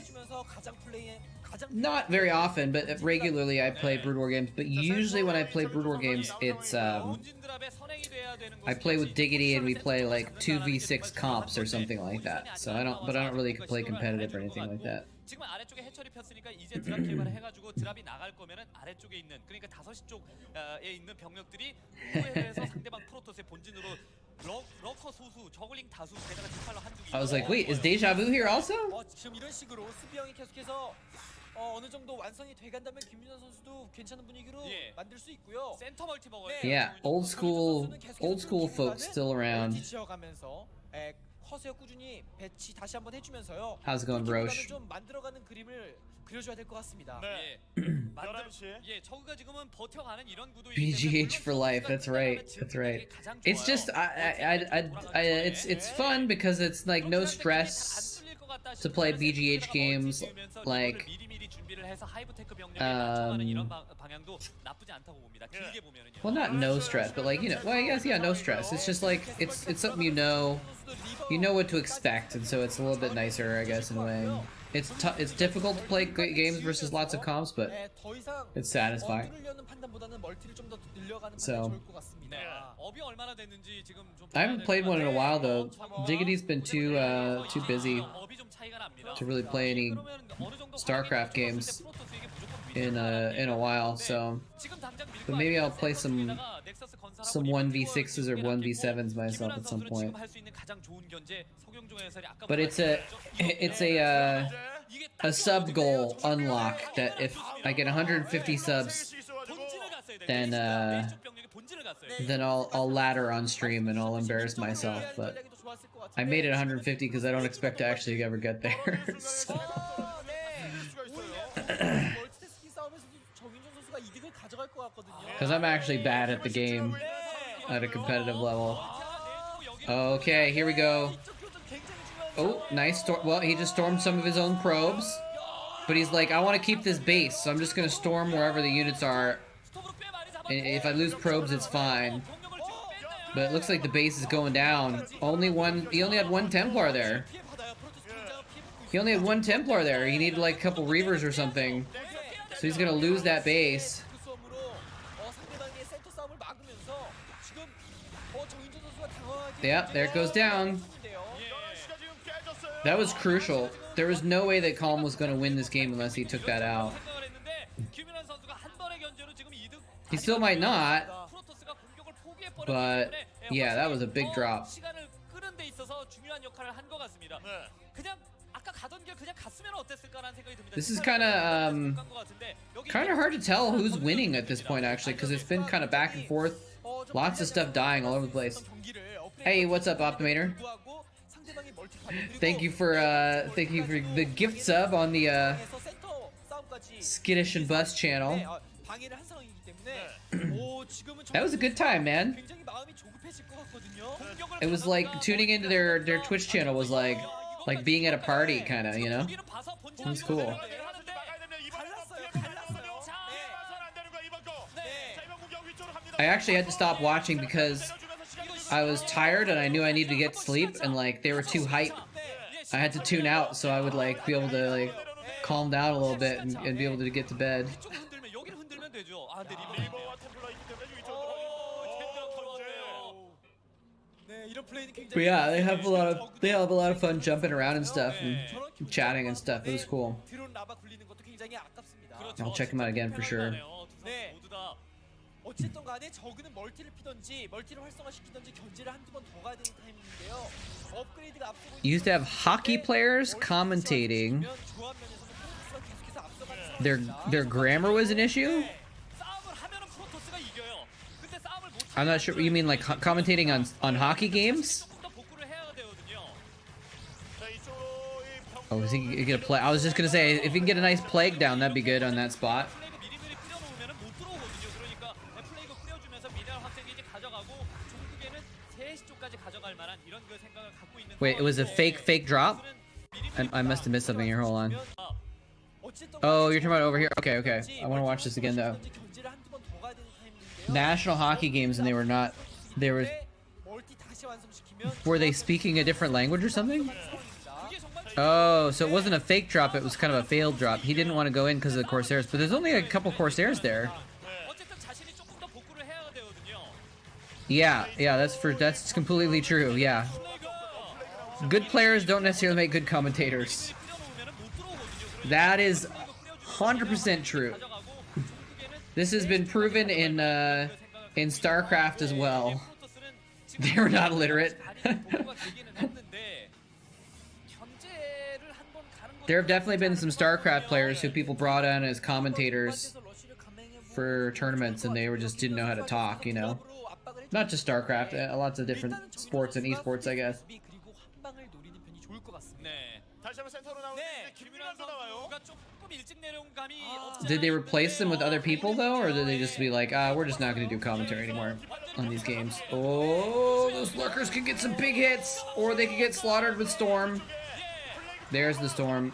not very often, but regularly I play Brood War games. But usually when I play Brood War games, it's I play with Diggity and we play like 2v6 comps or something like that. So I don't really play competitive or anything like that. 지금 아래쪽에 해처리 폈으니까 이제 드랍 개발을 해가지고 드랍이 나갈 거면은 아래쪽에 있는 그러니까 5시 쪽에 있는 병력들이 후회해서 상대방 프로토스의 본진으로 러커 소수, 저글링 다수, 게다가 디팔로 한두 개. I was like, wait, is Deja Vu here also? 지금 이런 식으로 수비형이 계속해서 어느 정도 완성이 돼간다면 김윤환 선수도 괜찮은 분위기로 만들 수 있고요. 센터 멀티 먹어요. Yeah, old school folks still around. 지어가면서 커세어 꾸준히 배치 다시 한번 해주면서요. How's it going, Roche? 좀 만들어가는 그림을 그려줘야 될 것 같습니다. 네. 예. 11시에. 예, 저그가 지금은 버텨가는 이런 구도이기 BGH for life. That's right. That's right. It's just it's fun because it's like no stress to play BGH games. Like well, not no stress, but like, you know, well, I guess, yeah, no stress. It's just like it's something you know what to expect, and so it's a little bit nicer, I guess, in a way. It's difficult to play great games versus lots of comps, but it's satisfying. So I haven't played one in a while though. Diggity's been too busy to really play any Starcraft games in a while, so but maybe I'll play some 1v6s or 1v7s myself at some point. But it's a sub goal unlock that if I get 150 subs, then I'll ladder on stream and I'll embarrass myself. But I made it 150 because I don't expect to actually ever get there. So. Because I'm actually bad at the game at a competitive level. Okay, here we go. Oh, nice storm. Well, he just stormed some of his own probes. But he's like, I want to keep this base, so I'm just going to storm wherever the units are. And if I lose probes, it's fine. But it looks like the base is going down. He only had one Templar there. He only had one Templar there. He needed like a couple Reavers or something. So he's going to lose that base. Yeah, there it goes down. That was crucial. There was no way that Calm was going to win this game unless he took that out. He still might not. But, yeah, that was a big drop. This is kind of hard to tell who's winning at this point, actually, because it's been kind of back and forth. Lots of stuff dying all over the place. Hey, what's up, Optimator? Thank you for the gift sub on the Skittish and Bus channel. That was a good time, man. It was like tuning into their Twitch channel was like being at a party, kind of, you know. It was cool. I actually had to stop watching because I was tired and I knew I needed to get sleep, and like they were too hype. I had to tune out so I would like be able to like calm down a little bit and be able to get to bed. But yeah, they have a lot of fun jumping around and stuff and chatting and stuff. It was cool. I'll check them out again for sure. 어쨌든 간에 저그는 멀티를 피던지 멀티를 활성화시키던지 견제를 한두 번 더 가야 되는 타이밍인데요. 업그레이드가 앞서고 You used to have hockey players commentating. Their grammar was an issue? I'm not sure. You mean like commentating on hockey games? Oh, is he gonna play? I was just gonna say, if he can get a nice plague down, that'd be good on that spot. Wait, it was a fake drop? I must have missed something here. Hold on. Oh, you're talking about over here? Okay. I want to watch this again, though. National hockey games, and were they speaking a different language or something? Oh, so it wasn't a fake drop, it was kind of a failed drop. He didn't want to go in because of the Corsairs, but there's only a couple Corsairs there. Yeah, that's completely true, yeah. Good players don't necessarily make good commentators. That is 100% true. This has been proven in StarCraft as well. They're not illiterate. There have definitely been some StarCraft players who people brought on as commentators for tournaments, and they just didn't know how to talk, you know? Not just StarCraft, lots of different sports and esports, I guess. 같습니다. 네. 다시 한번 센터로 나오는데 네. 이제 김민환도 나와요. 선수가 조금 일찍 내려온 감이 없지 Did they 않아 replace them with other 있는데요. people though, or did they just be like, ah, we're just not gonna do commentary anymore on these games? Oh, those lurkers could get some big hits, or they could get slaughtered with Storm. There's the Storm.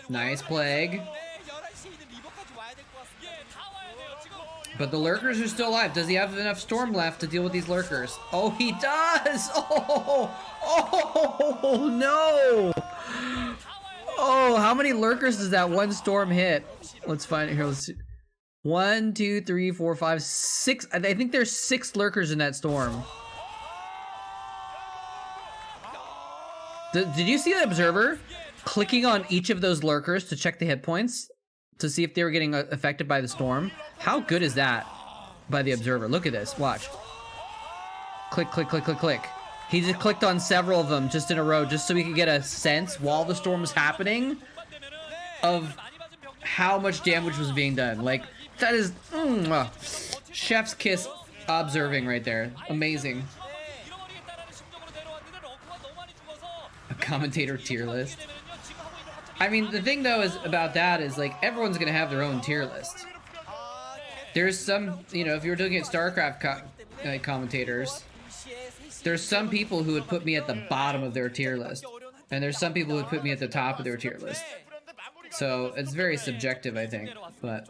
Nice plague. 네, 11시에 있는 리버까지 와야 될 것 같습니다. 예, 다 와야 돼요. 지금 But the lurkers are still alive. Does he have enough Storm left to deal with these lurkers? Oh, he does! Oh no! Oh, how many lurkers does that one Storm hit? Let's find it here. Let's see. 1, 2, 3, 4, 5, 6. I think there's 6 lurkers in that Storm. Did you see the observer clicking on each of those lurkers to check the hit points to see if they were getting affected by the storm? How good is that by the observer? Look at this. Watch. Click, click, click, click, click. He just clicked on several of them just in a row just so we could get a sense while the storm was happening of how much damage was being done. Like, that is chef's kiss observing right there. Amazing. A commentator tier list. I mean, the thing though is about that is like everyone's gonna have their own tier list. There's some, you know, if you were looking at Starcraft commentators, there's some people who would put me at the bottom of their tier list, and there's some people who would put me at the top of their tier list. So it's very subjective, I think, but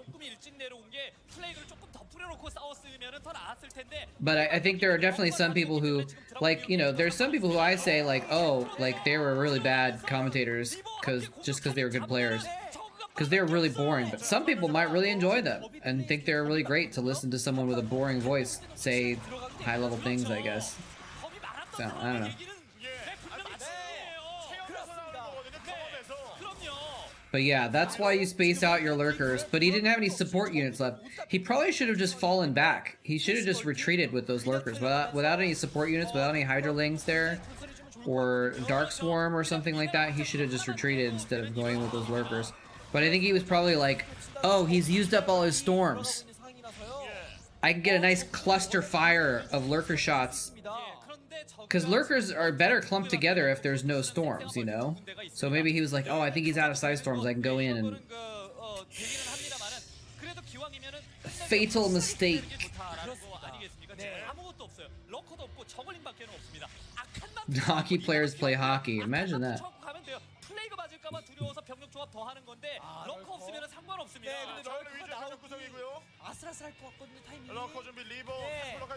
I think there are definitely some people who, like, you know, there's some people who I say, like, oh, like, they were really bad commentators just because they were good players. Because they were really boring. But some people might really enjoy them and think they're really great to listen to someone with a boring voice say high-level things, I guess. So, I don't know. But yeah, that's why you space out your lurkers. But he didn't have any support units left. He probably should have just fallen back. He should have just retreated with those lurkers. Without any support units, without any Hydralings there, or Dark Swarm or something like that, he should have just retreated instead of going with those lurkers. But I think he was probably like, oh, he's used up all his storms. I can get a nice cluster fire of lurker shots. Because lurkers are better clumped together if there's no storms, you know? So maybe he was like, oh, I think he's out of size storms. I can go in and... Fatal mistake. Hockey players play hockey. Imagine that.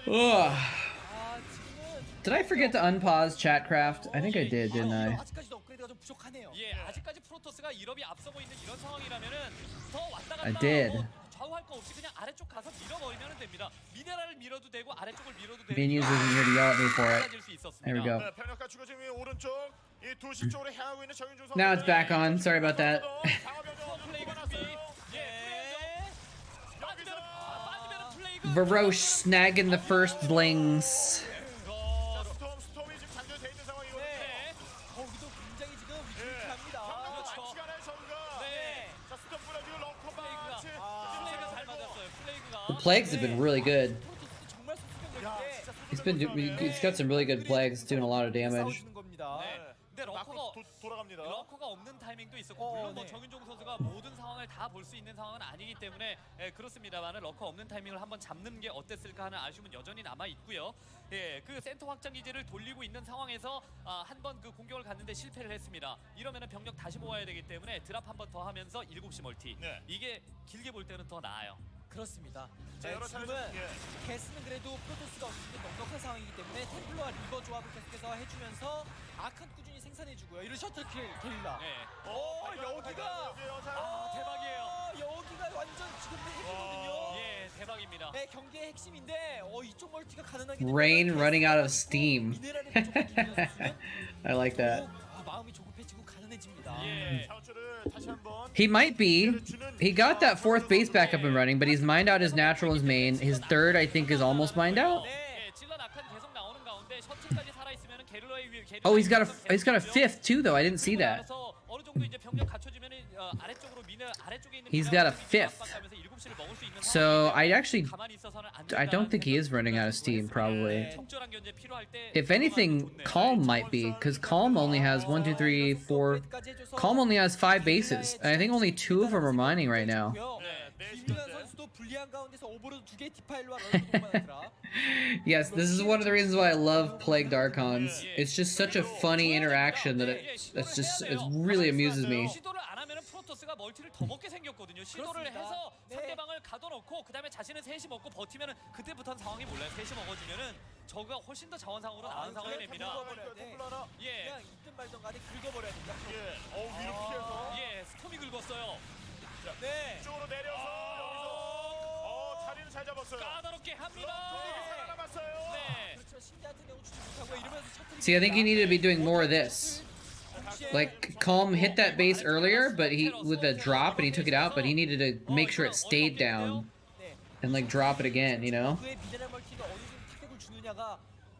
Ugh. Did I forget to unpause Chatcraft? I think I did, didn't I? I did. Minions isn't here to yell at me for it. There we go. Now it's back on. Sorry about that. Varosh snagging the first blings. The plagues have been really good. He's got some really good plagues, doing a lot of damage. 러커가 없는 타이밍도 있었고 물론 뭐 정윤종 선수가 모든 상황을 다 볼 수 있는 상황은 아니기 때문에 그렇습니다만 러커 없는 타이밍을 한번 잡는 게 어땠을까 하는 아쉬움은 여전히 남아 있고요. 예, 그 센터 확장 기지를 돌리고 있는 상황에서 한 번 그 공격을 갔는데 실패를 했습니다. 이러면은 병력 다시 모아야 되기 때문에 드랍 한 번 더 하면서 7시 멀티. 네. 이게 길게 볼 때는 더 나아요. 그렇습니다. 자, 네, 여러 지금은 게스는 그래도 프로토스가 어느 정도 넉넉한 상황이기 때문에 템플러와 리버 조합을 계속해서 해주면서 아칸 꾸준히 생산해주고요. 이런 셔틀 게릴라. 네. 여기가 대박이에요. 여기가 완전 지금 핵이거든요. 예, 대박입니다. 네, 경기의 핵심인데 이쪽 멀티가 가능하게 Rain running out of steam. I like that. 마음이 조급해지고 가난해집니다. 예. He might be. He got that fourth base back up and running, but he's mined out his natural as main. His third, I think, is almost mined out. Oh, he's got a fifth too, though. I didn't see that. 정도 이제 병력 갖춰지면은 아래쪽으로 미는 아래쪽에 있는 He's got a fifth. 압박하면서 7시를 먹을 수 있는 So I actually, 가만히 있어서는 안 I don't think he is running out of steam. Probably. 적절한 견제 필요할 때 If anything, Calm might be, because Calm only has 1, 2, 3, 4. Calm only has 5 bases. And I think only 2 of them are mining right now. 김윤환 선수도 불리한 가운데서 오버로드 2개 디파일러와 런을 Yes, this is one of the reasons why I love Plagued Archons. It's just such a funny interaction that it really amuses me. 시도를 안 하면은 프로토스가 멀티를 더 먹게 생겼거든요. 시도를 그렇습니다. 해서 네. 상대방을 가둬놓고 그다음에 자신은 셋이 먹고 버티면은 그때부터는 상황이 몰라요. 셋이 먹어주면은 저가 훨씬 더 자원상으로 나은 상황이 됩니다. 예, 그냥 있든 말든 간에 긁어버려야 됩니다. 예. 위로 피해서. 예, 스톰이 긁었어요. 네. 쪽으로 내려서. 여기서. 자리를 잘 잡았어요. 까다롭게 합니다. 살아남았어요. 네. 그렇죠. 신기 같은 경우 주지 못하고 이러면서 셔틀이 See, I think he needed to be doing more of this. Like, Calm hit that base earlier, but he with the drop and he took it out, but he needed to make sure it stayed down 네. and like drop it again, you know? 그의 미네랄 멀티가 어느 정도 타격을 주느냐가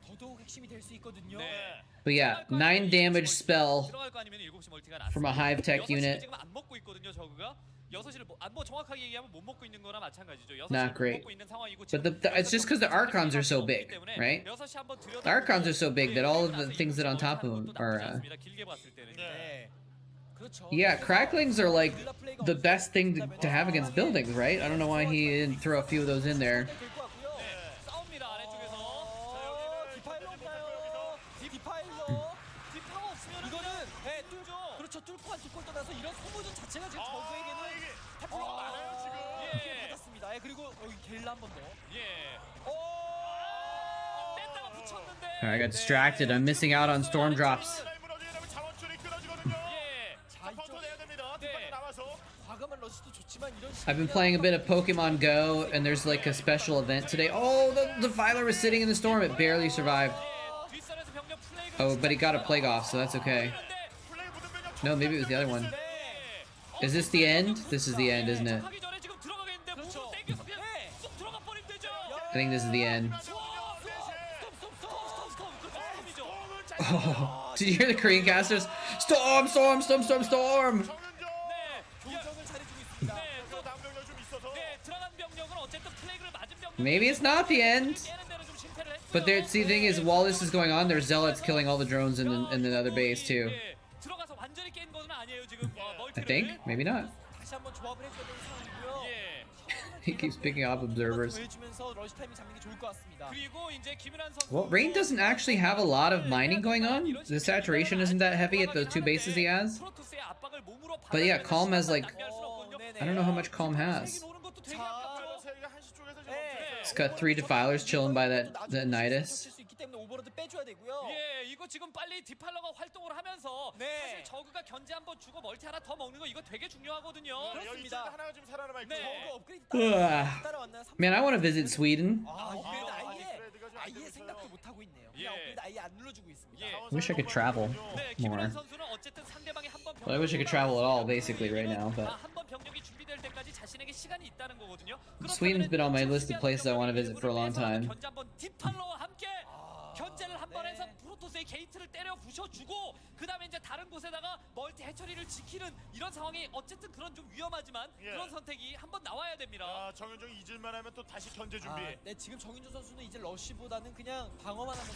더더욱 핵심이 될 수 있거든요. 네. But yeah, 9 damage spell 들어갈 거 아니면 7시 멀티가 from a hive tech 6시를 unit. 지금 안 먹고 있거든요, 저그가. 6시를 뭐 정확하게 얘기하면 못 먹고 있는 거나 마찬가지죠. 6시를 Not 못 great. 먹고 있는 상황이고 But it's just because the Archons are so big, right? 6시 한번 The Archons are so big that all of the things that are on top of them are. 길게 봤을 때는. 네. 그렇죠. Yeah, cracklings are like the best thing to have against buildings, right? I don't know why he didn't throw a few of those in there. 네, 싸웁니다 아래쪽에서. 디파일러 없나요? 디파일러. 디파가 없으면 이거는 네, 그렇죠. 뚫고 한 두 골 떠나서 이런 소모전 자체가 지금 저그에게는 태풍이 많아요 지금. 예. 받았습니다. 그리고 여기 게릴라 한 번 더. 예. 뺐다가 붙였는데. I got distracted. I'm missing out on storm drops. 자원줄이 끊어지거든요. 예. 자, 버텨내야 됩니다. 뒷발로 나와서. 과감한 러시도 좋지만 이런 I've been playing a bit of Pokemon Go, and there's like a special event today. Oh, the Filer was sitting in the storm. It barely survived. 예. 뒷선에서 병력 플레이가 Oh, but he got a plague off, so that's okay. 플레이 묻은 변형 No, maybe it was the other one. 네. Is this the end? This is the end, isn't it? 하기 전에 지금 들어가겠는데 그렇죠. 몸으로 당겨서 그냥 네. 쏙 들어가 버리면 되죠. I think this is the end. Oh, did you hear the Korean casters? Storm, storm, storm, storm, storm! 조정을 잘해주고 있습니다. 남병력 좀 있어서. Maybe it's not the end. But there, see, the thing is, while this is going on, there's zealots killing all the drones in the other base too. I think, maybe not. 다시 한번 조합을 해줘야 되는 상황이고요. He keeps picking up observers. 해주면서 러시 타이밍 잡는 게 좋을 것 같습니다. Well, Rain doesn't actually have a lot of mining going on. The saturation isn't that heavy at the 2 bases he has. But yeah, Calm has like, I don't know how much Calm has. It's got 3 defilers chilling by that Nidus. 오버로드 빼줘야 되고요. 예, 이거 지금 빨리 디팔러가 활동을 하면서 네. 사실 저그가 견제 한번 주고 멀티 하나 더 먹는 거 이거 되게 중요하거든요. 그렇습니다. 하나가 지금 살아남아 있고. 네. 저거 업그레이드 Ugh. 따라왔나요? Man, I want to visit Sweden. 업그레이드 업그레이드가 좀안 아예 되고 생각도 있어요. 못 하고 있네요. 예. 업그레이드 아예 안 눌러주고 있습니다. 예. Wish I could travel 네, more. 김윤환 선수는 어쨌든 상대방이 한번 Well, I wish I could travel at all, basically, right now. But 한번 병력이 준비될 때까지 자신에게 시간이 있다는 거거든요. Sweden's been on my list of places I want to visit for a long time. 견제 한번 디팔러와 함께 견제를 한번 해서 프로토스의 게이트를 때려 부셔주고 그다음에 이제 다른 곳에다가 멀티 해처리를 지키는 이런 상황이 어쨌든 그런 좀 위험하지만 그런 선택이 한번 나와야 됩니다. 정윤종이 잊을만 하면 또 다시 견제 준비. 네, 지금 정윤준 선수는 이제 러쉬보다는 그냥 방어만 하면서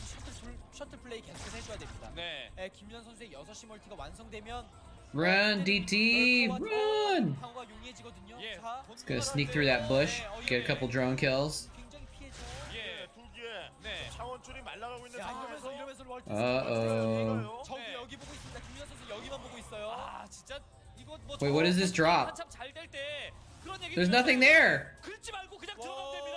셔틀 플레이 계속해서 해줘야 됩니다. 네. 김윤환 선수의 6시 멀티가 완성되면 run, DT, run! 방어가 용이해지거든요. 예. 자, Gonna sneak through that bush, get a couple drone kills. 굉장히 피해죠. 예. 두 개의 네. 차원줄이 말라가고 있는 야, 상황에서 이러면서 멀티. Uh-oh. 저기 네. 여기 보고 있습니다. 김윤환 선수 여기만 보고 있어요. 아 진짜 이거 뭐 Wait, what is this drop? 한참 잘될 때 그런 얘기 There's nothing there! 긁지 말고 그냥 들어가면 됩니다.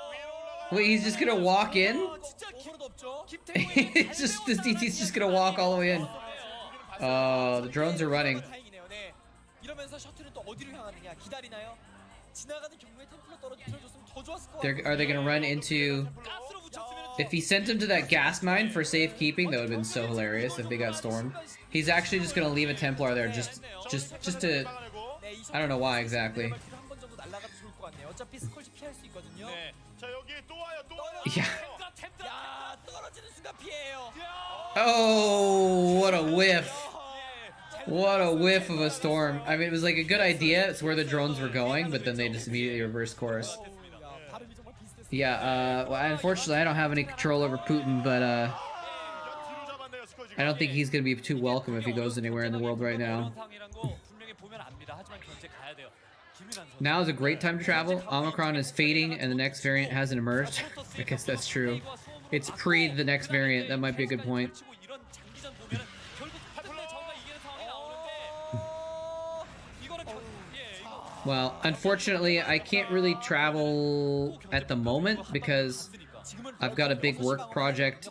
Wait, he's just gonna walk in? 진짜 오버로드 없죠? It's just, this DT's just gonna walk all the way in. The drones are running. 다행이네요. 네. 이러면서 셔틀은 또 어디로 향하느냐? 기다리나요? 지나가는 경로에 템플러 떨어졌으면 더 좋았을 것 같아요. Are they gonna run into... 가스로 붙였으면 If he sent him to that gas mine for safekeeping, that would have been so hilarious if they got stormed. He's actually just gonna leave a Templar there just to... I don't know why exactly. 한번 정도 날아가도 좋을 것 같네요. 어차피 스콜지 피할 수 있거든요. 네. 자 여기 또 와요 또 와요. Yeah. 야, 떨어지는 순간 피해요. Oh, what a whiff. What a whiff of a storm. I mean, it was like a good idea. It's where the drones were going, but then they just immediately reversed course. Yeah, well, unfortunately, I don't have any control over Putin, but, I don't think he's gonna be too welcome if he goes anywhere in the world right now. Now is a great time to travel. Omicron is fading, and the next variant hasn't emerged. I guess that's true. It's pre the next variant. That might be a good point. Well, unfortunately, I can't really travel at the moment because I've got a big work project.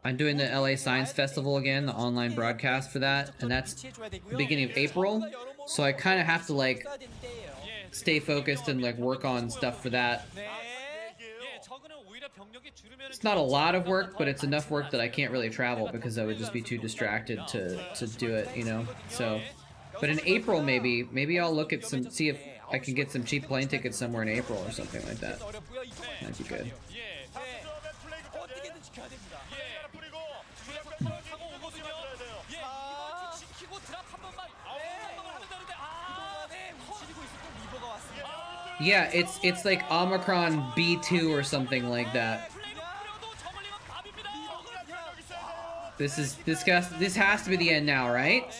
I'm doing the LA Science Festival again, the online broadcast for that, and that's the beginning of April. So I kind of have to like stay focused and like work on stuff for that. It's not a lot of work, but it's enough work that I can't really travel because I would just be too distracted to do it, you know? So, but in April maybe I'll look at some, see if I can get some cheap plane tickets somewhere in April or something like that. That'd be good. Yeah, it's like Omicron B2 or something like that. This has to be the end now, right?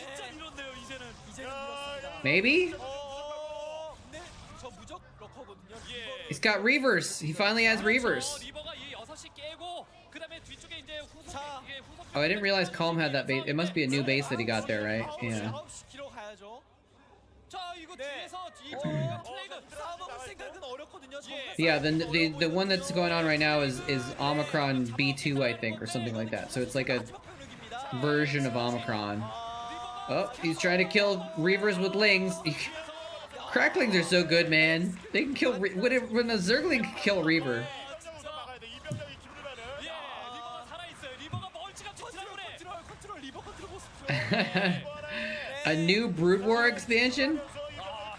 Maybe? He's got Reavers. He finally has Reavers. Oh, I didn't realize Calm had that base. It must be a new base that he got there, right? Yeah. Yeah, the one that's going on right now is Omicron B2, I think, or something like that. So it's like a version of Omicron. Oh, he's trying to kill Reavers with Lings. Cracklings are so good, man. They can kill when a Zergling can kill a Reaver. A new Brood War expansion?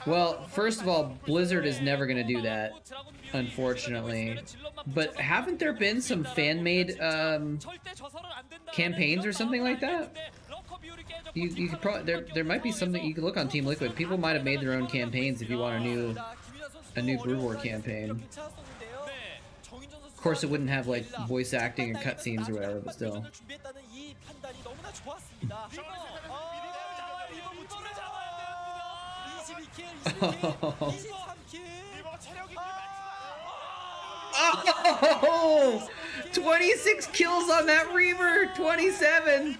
Well, first of all, Blizzard is never gonna do that, unfortunately. But haven't there been some fan-made campaigns or something like that? You could probably there might be something you could look on Team Liquid. People might have made their own campaigns if you want a new Brood War campaign. Of course, it wouldn't have like voice acting and cutscenes or whatever, but still. Oh, 26 kills on that Reaver, 27.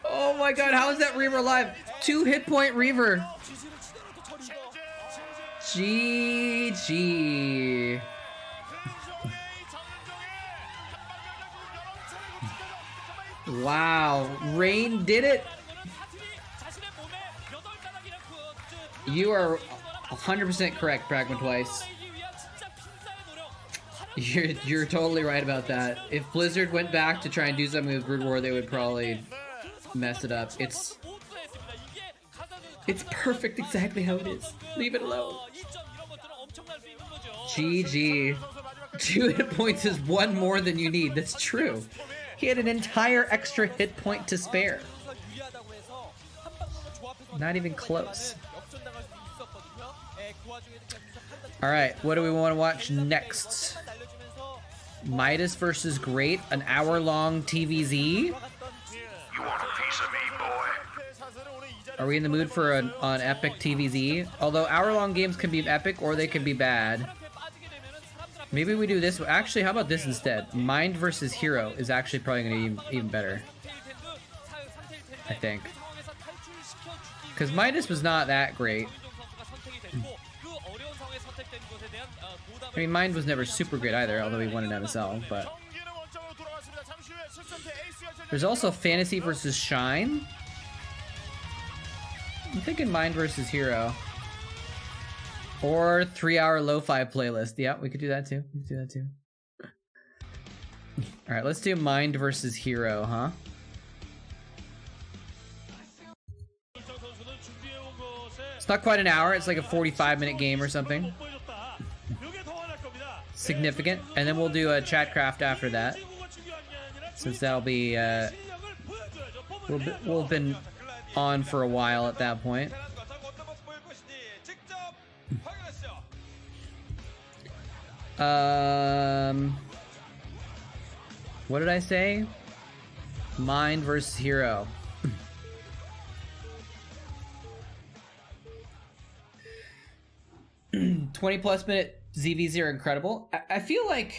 Oh my god, how is that Reaver alive? 2 hit point Reaver. GG. Wow, Rain did it. You are 100% correct, Pragma Twice. You're totally right about that. If Blizzard went back to try and do something with Brood War, they would probably mess it up. It's perfect exactly how it is. Leave it alone. GG. 2 hit points is 1 more than you need. That's true. He had an entire extra hit point to spare. Not even close. Alright, what do we want to watch next? Midas versus Great, an hour-long TVZ? You want a piece of me, boy? Are we in the mood for an epic TVZ? Although hour-long games can be epic or they can be bad. Maybe we do this. Actually, how about this instead? Mind versus Hero is actually probably going to be even better. I think. Because Midas was not that great. I mean, Mind was never super great either, although he won an MSL, but... There's also Fantasy versus Shine. I'm thinking Mind versus Hero. Or 3-hour lo-fi playlist. Yeah, we could do that too. We could do that too. Alright, let's do Mind versus Hero, huh? It's not quite an hour, it's like a 45-minute game or something. Significant. And then we'll do a Chatcraft after that. Since that'll be We'll have been on for a while at that point. What did I say? Mind versus hero. 20+ minute ZVs are incredible. I feel like,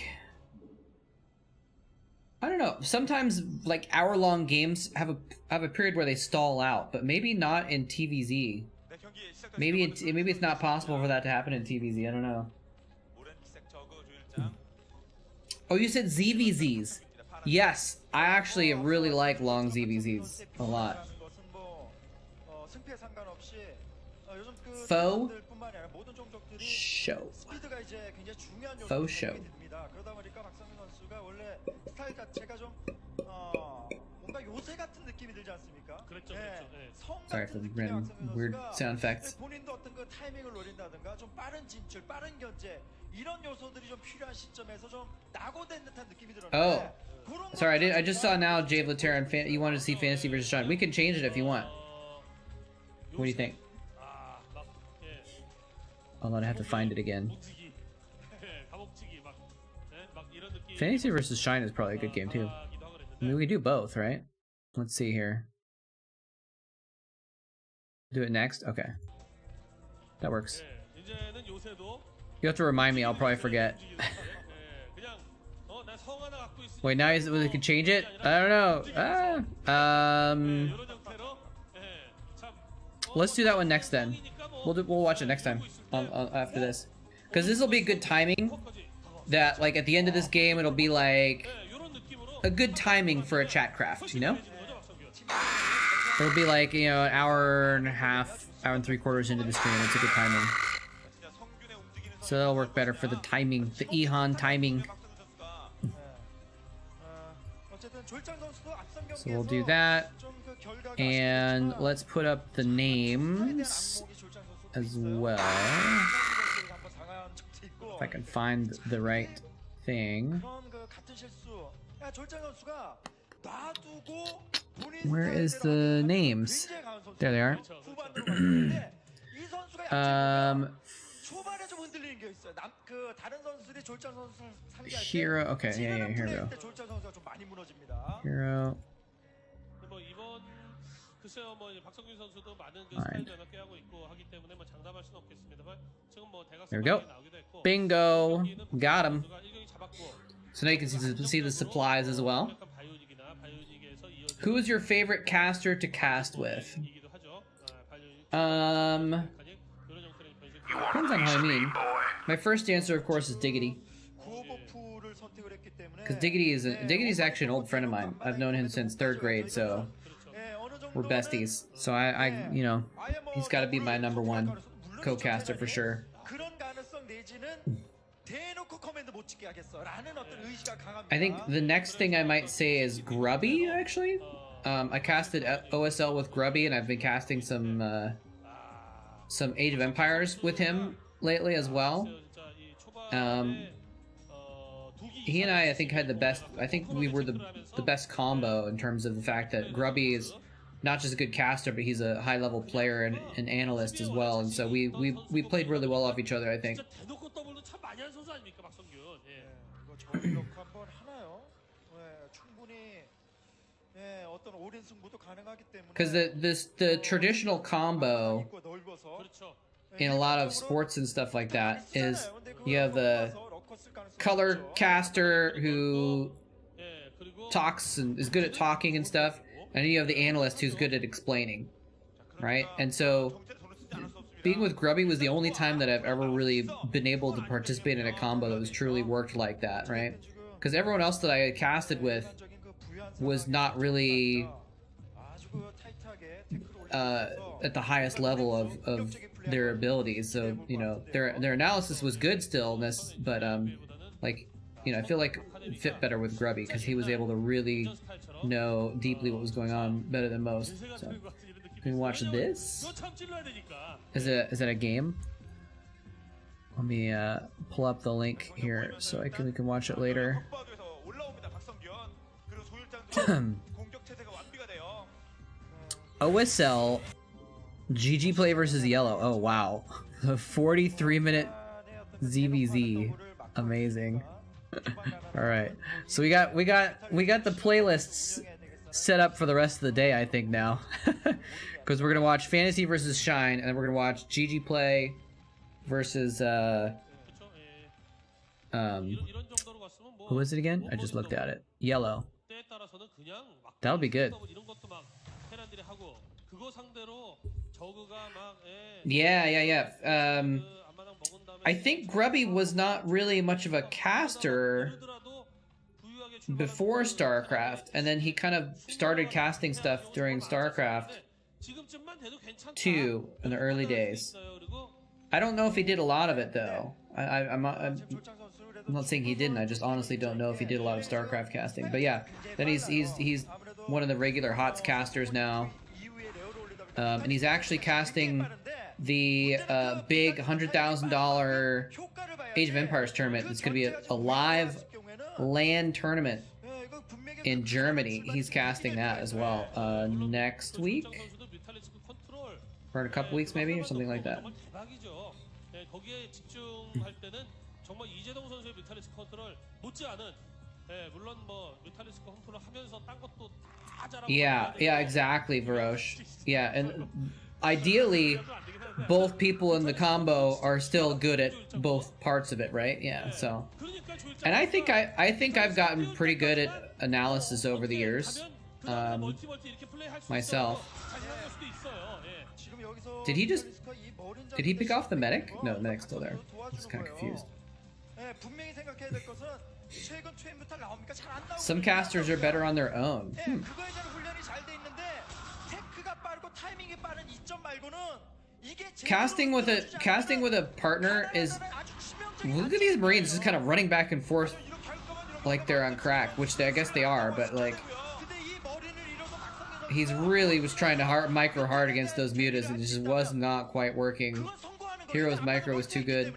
I don't know, sometimes like hour-long games have a period where they stall out, but maybe not in TVZ. Maybe it's not possible for that to happen in TVZ. I don't know. Oh, you said ZVZs. Yes, I actually really like long ZVZs a lot. Faux show. Faux show. Sorry for the random weird sound effects. Oh, sorry, I just saw now Jave Terran fan. You wanted to see Fantasy versus Shine. We can change it if you want. What do you think? Hold on, I have to find it again. Fantasy versus Shine is probably a good game too. I mean, we can do both, right? Let's see here. Do it next? Okay. That works. You have to remind me, I'll probably forget. Wait, now we can change it? I don't know. Let's do that one next then. We'll watch it next time after this. Because this will be good timing. That, like, at the end of this game, it'll be like a good timing for a Chatcraft, you know? It'll be like, you know, an hour and a half, hour and 3/4 into the stream. It's a good timing. So that'll work better for the timing, the Ehan timing. So we'll do that. And let's put up the names as well. If I can find the right thing. Where is the names? There they are. Hero. Okay, yeah, here we go. Hero. Alright. There we go. Bingo. Got him. So now you can see the supplies as well. Who is your favorite caster to cast with? Depends on how I mean. My first answer, of course, is Diggity. Because Diggity is actually an old friend of mine. I've known him since 3rd grade, so we're besties. So I you know, he's got to be my #1 co-caster for sure. I think the next thing I might say is Grubby, actually. I casted OSL with Grubby, and I've been casting some Age of Empires with him lately as well. He and I think, had the best. I think we were the best combo in terms of the fact that Grubby is not just a good caster, but he's a high-level player and an analyst as well. And so we played really well off each other, I think. Because the traditional combo in a lot of sports and stuff like that is you have the color caster who talks and is good at talking and stuff, and then you have the analyst who's good at explaining, right? And so being with Grubby was the only time that I've ever really been able to participate in a combo that was truly worked like that, right? Because everyone else that I had casted with was not really at the highest level of their abilities. So, you know, their analysis was good still, but like, you know, I feel like it fit better with Grubby because he was able to really know deeply what was going on better than most. So you can watch this. Is that a game? Let me pull up the link here so we can watch it later. OSL GG play versus yellow. Oh wow. The 43-minute ZVZ. Amazing. All right. So we got the playlists set up for the rest of the day, I think now. Cuz we're going to watch Fantasy versus Shine, and then we're going to watch GG play versus who was it again? I just looked at it. Yellow. That'll be good. Yeah. I think Grubby was not really much of a caster before Starcraft, and then he kind of started casting stuff during Starcraft 2 in the early days. I don't know if he did a lot of it though. I'm not saying he didn't. I just honestly don't know if he did a lot of Starcraft casting. But yeah, then he's one of the regular HOTS casters now, and he's actually casting the big $100,000 Age of Empires tournament. It's going to be a live LAN tournament in Germany. He's casting that as well next week, or in a couple weeks maybe, or something like that. Yeah, exactly, Varosh. Yeah, and ideally, both people in the combo are still good at both parts of it, right? Yeah, so. And I think I've gotten pretty good at analysis over the years, myself. Did he pick off the medic? No, the medic's still there. I'm just kind of confused. Some casters are better on their own. Casting with a partner is, look at these Marines just kind of running back and forth like they're on crack, which I guess they are, but like he's really was trying to micro hard against those mutas, and it just was not quite working. Hero's micro was too good.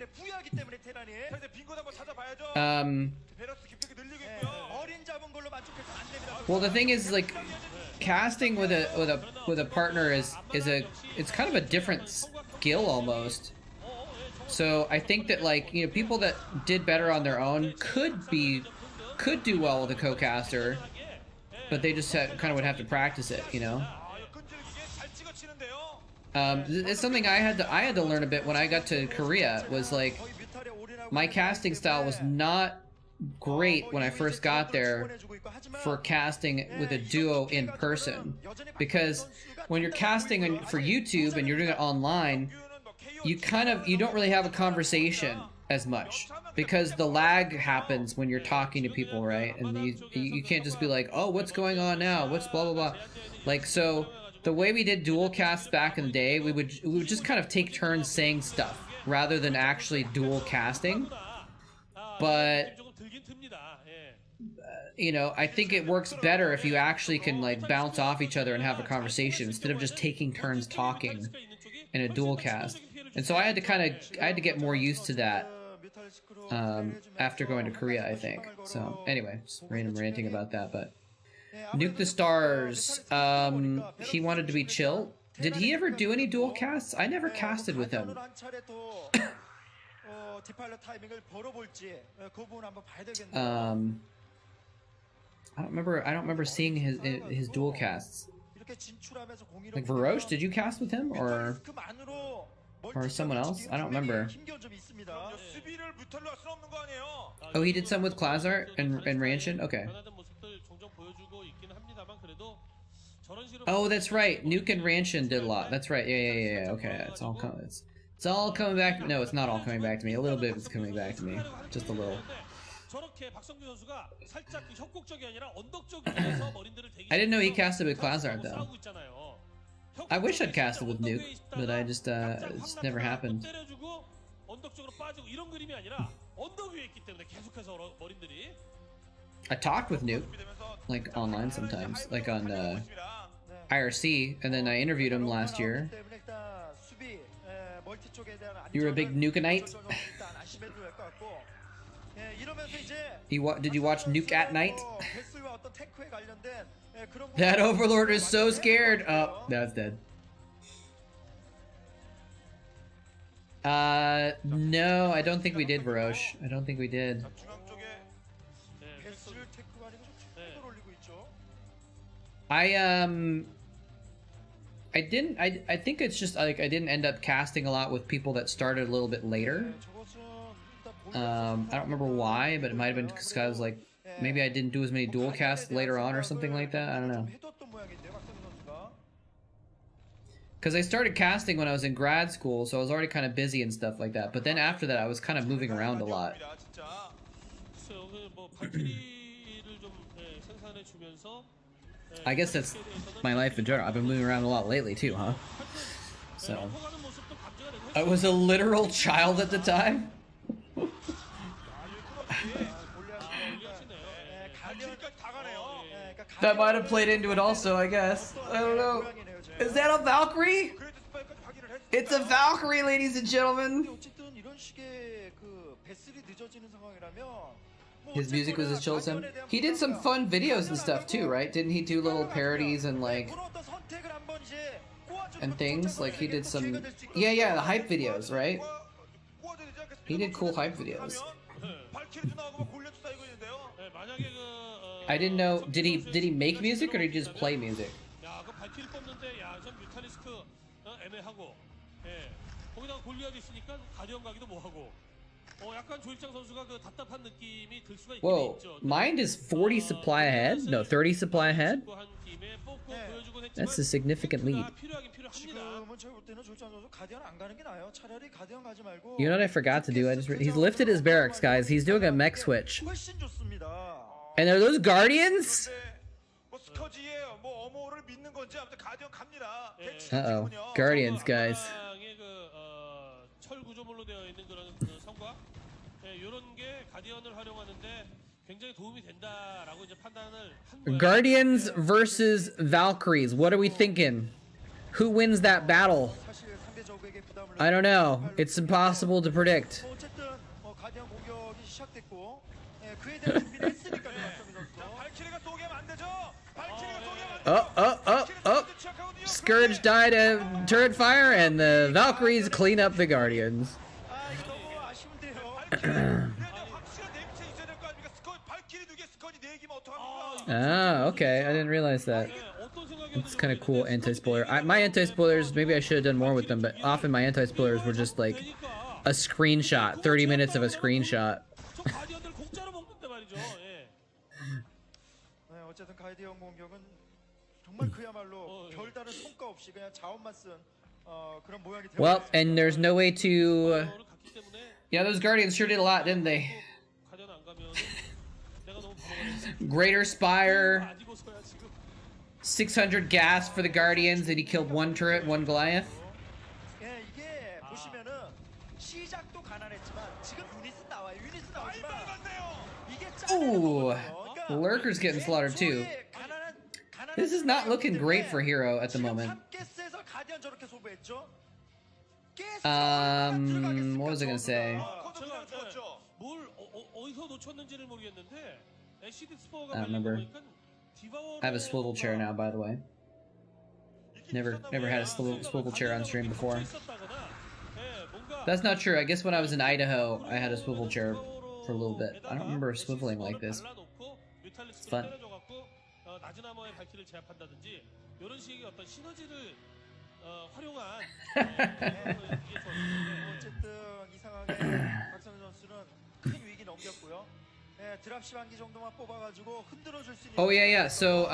Well, the thing is, like, casting with a partner is it's kind of a different skill almost. So I think that, like, you know, people that did better on their own could do well with a co-caster, but they just kind of would have to practice it, you know. It's something I had to learn a bit when I got to Korea. Was like, my casting style was not great when I first got there for casting with a duo in person, because when you're casting for YouTube and you're doing it online, you don't really have a conversation as much, because the lag happens when you're talking to people, right? And you can't just be like, oh, what's going on now? What's blah blah blah. Like, so the way we did dual casts back in the day, we would just kind of take turns saying stuff rather than actually dual casting. But you know, I think it works better if you actually can, like, bounce off each other and have a conversation instead of just taking turns talking in a dual cast. And so I had to get more used to that after going to Korea, I think. So anyway, just random ranting about that. But Nuke the Stars, he wanted to be chill. Did he ever do any dual casts? I never casted with him. I don't remember seeing his dual casts. Like, Varosh, did you cast with him or someone else? I don't remember. Oh, he did some with Klazar and Ranshin? Okay. Oh, that's right. Nuke and Ranshin did a lot. That's right. Yeah. Okay, it's all coming back. No, it's not all coming back to me. A little bit is coming back to me. Just a little. I didn't know he casted with Klazar though. I wish I'd casted with Nuke, but I just it's never happened. I talked with Nuke, like, online sometimes, like on IRC, and then I interviewed him last year. You were a big Nuke-a-night? Did you watch Nuke at Night? That Overlord is so scared. Oh, that's dead. No, I don't think we did, Varosh. I don't think we did. 중앙 쪽에 베스를 테크가 아니고 좀 충격을 올리고 있죠. I think it's just like I didn't end up casting a lot with people that started a little bit later. I don't remember why, but it might have been because I was like, maybe I didn't do as many dual casts later on or something like that. I don't know. Because I started casting when I was in grad school, so I was already kind of busy and stuff like that. But then after that, I was kind of moving around a lot. I guess that's my life in general. I've been moving around a lot lately too, huh? So I was a literal child at the time. That might have played into it also, I guess. I don't know. Is that a Valkyrie? It's a Valkyrie, ladies and gentlemen. His music was as chill as him. He did some fun videos and stuff too, right? Didn't he do little parodies and like and things? Like he did some the hype videos, right? He did cool hype videos. I didn't know. Did he make music or did he just play music? Whoa, Mind is 40 supply ahead? No, 30 supply ahead? That's a significant lead. You know what I forgot to do? He's lifted his barracks, guys. He's doing a mech switch. And are those Guardians? Uh-oh. Guardians, guys. Guardians versus Valkyries. What are we thinking? Who wins that battle? I don't know. It's impossible to predict. Oh. Scourge died of turret fire, and the Valkyries clean up the Guardians. Ah, okay. I didn't realize that. It's kind of cool anti-spoiler. My anti-spoilers, maybe I should have done more with them, but often my anti-spoilers were just like a screenshot, 30 minutes of a screenshot. Well, and there's no way to... Yeah, those Guardians sure did a lot, didn't they? Greater Spire, 600 gas for the Guardians, and he killed one turret, one Goliath. Ooh, Lurker's getting slaughtered too. This is not looking great for Hero at the moment. What was I gonna say? I don't remember. I have a swivel chair now, by the way. Never had a swivel chair on stream before. That's not true. I guess when I was in Idaho, I had a swivel chair for a little bit. I don't remember swiveling like this. It's fun. Oh yeah. So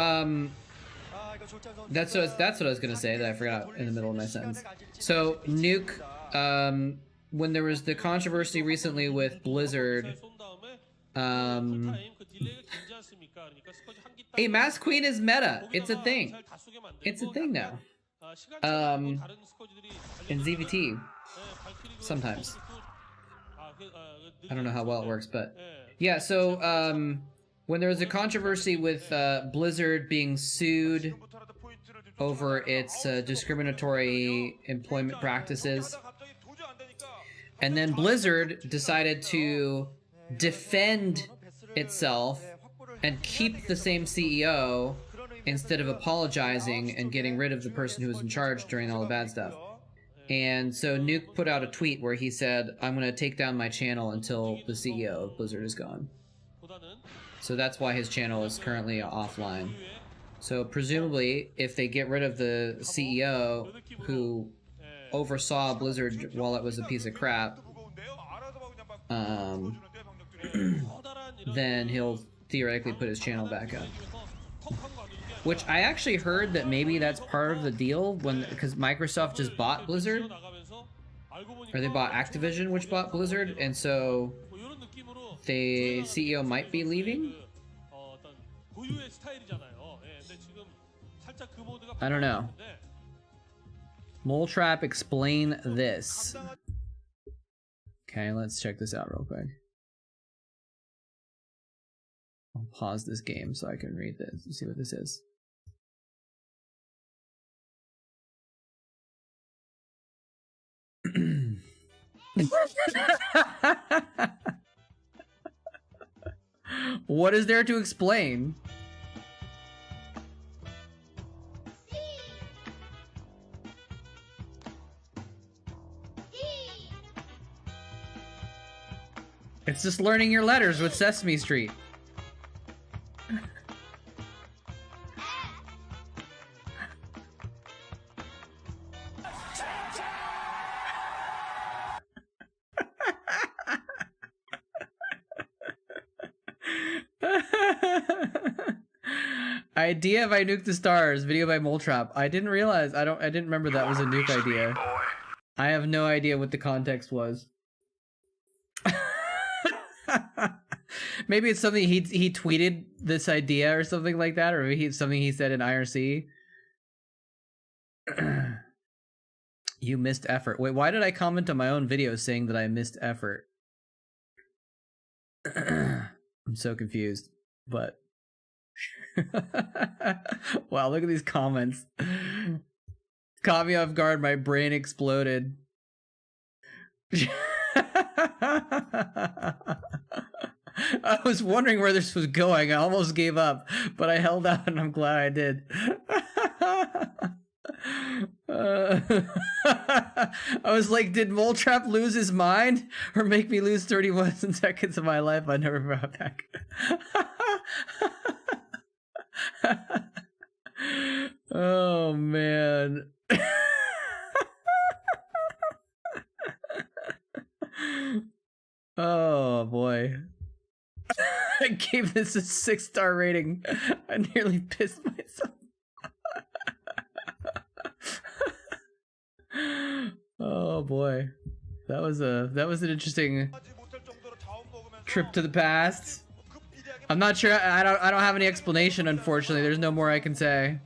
that's what I was gonna say that I forgot in the middle of my sentence. So Nuke, when there was the controversy recently with Blizzard, hey, Mass Queen is meta. It's a thing. It's a thing now. In ZVT, sometimes. I don't know how well it works, but yeah. So when there was a controversy with Blizzard being sued over its discriminatory employment practices, and then Blizzard decided to defend itself and keep the same CEO instead of apologizing and getting rid of the person who was in charge during all the bad stuff. And so Nuke put out a tweet where he said, I'm going to take down my channel until the CEO of Blizzard is gone. So that's why his channel is currently offline. So presumably, if they get rid of the CEO who oversaw Blizzard while it was a piece of crap, then he'll theoretically put his channel back up. Which I actually heard that maybe that's part of the deal because Microsoft just bought Blizzard, or they bought Activision, which bought Blizzard, and so the CEO might be leaving. I don't know. Moletrap, explain this. Okay, let's check this out real quick. I'll pause this game so I can read this and see what this is. What is there to explain? It's just learning your letters with Sesame Street. Idea if I nuke the stars. Video by Moletrap. I didn't realize. I didn't remember that was a nuke idea. I have no idea what the context was. Maybe it's something he tweeted this idea or something like that, or maybe it's something he said in IRC. You missed effort. Wait, why did I comment on my own video saying that I missed effort? I'm so confused, but wow, look at these comments. Caught me off guard, my brain exploded. I was wondering where this was going. I almost gave up, but I held out and I'm glad I did. I was like, did Moletrap lose his mind or make me lose 31 seconds of my life I never brought back? Oh, man. Oh, boy. I gave this a 6-star rating. I nearly pissed myself. Oh boy, that was an interesting trip to the past. I'm not sure. I don't have any explanation. Unfortunately, there's no more I can say.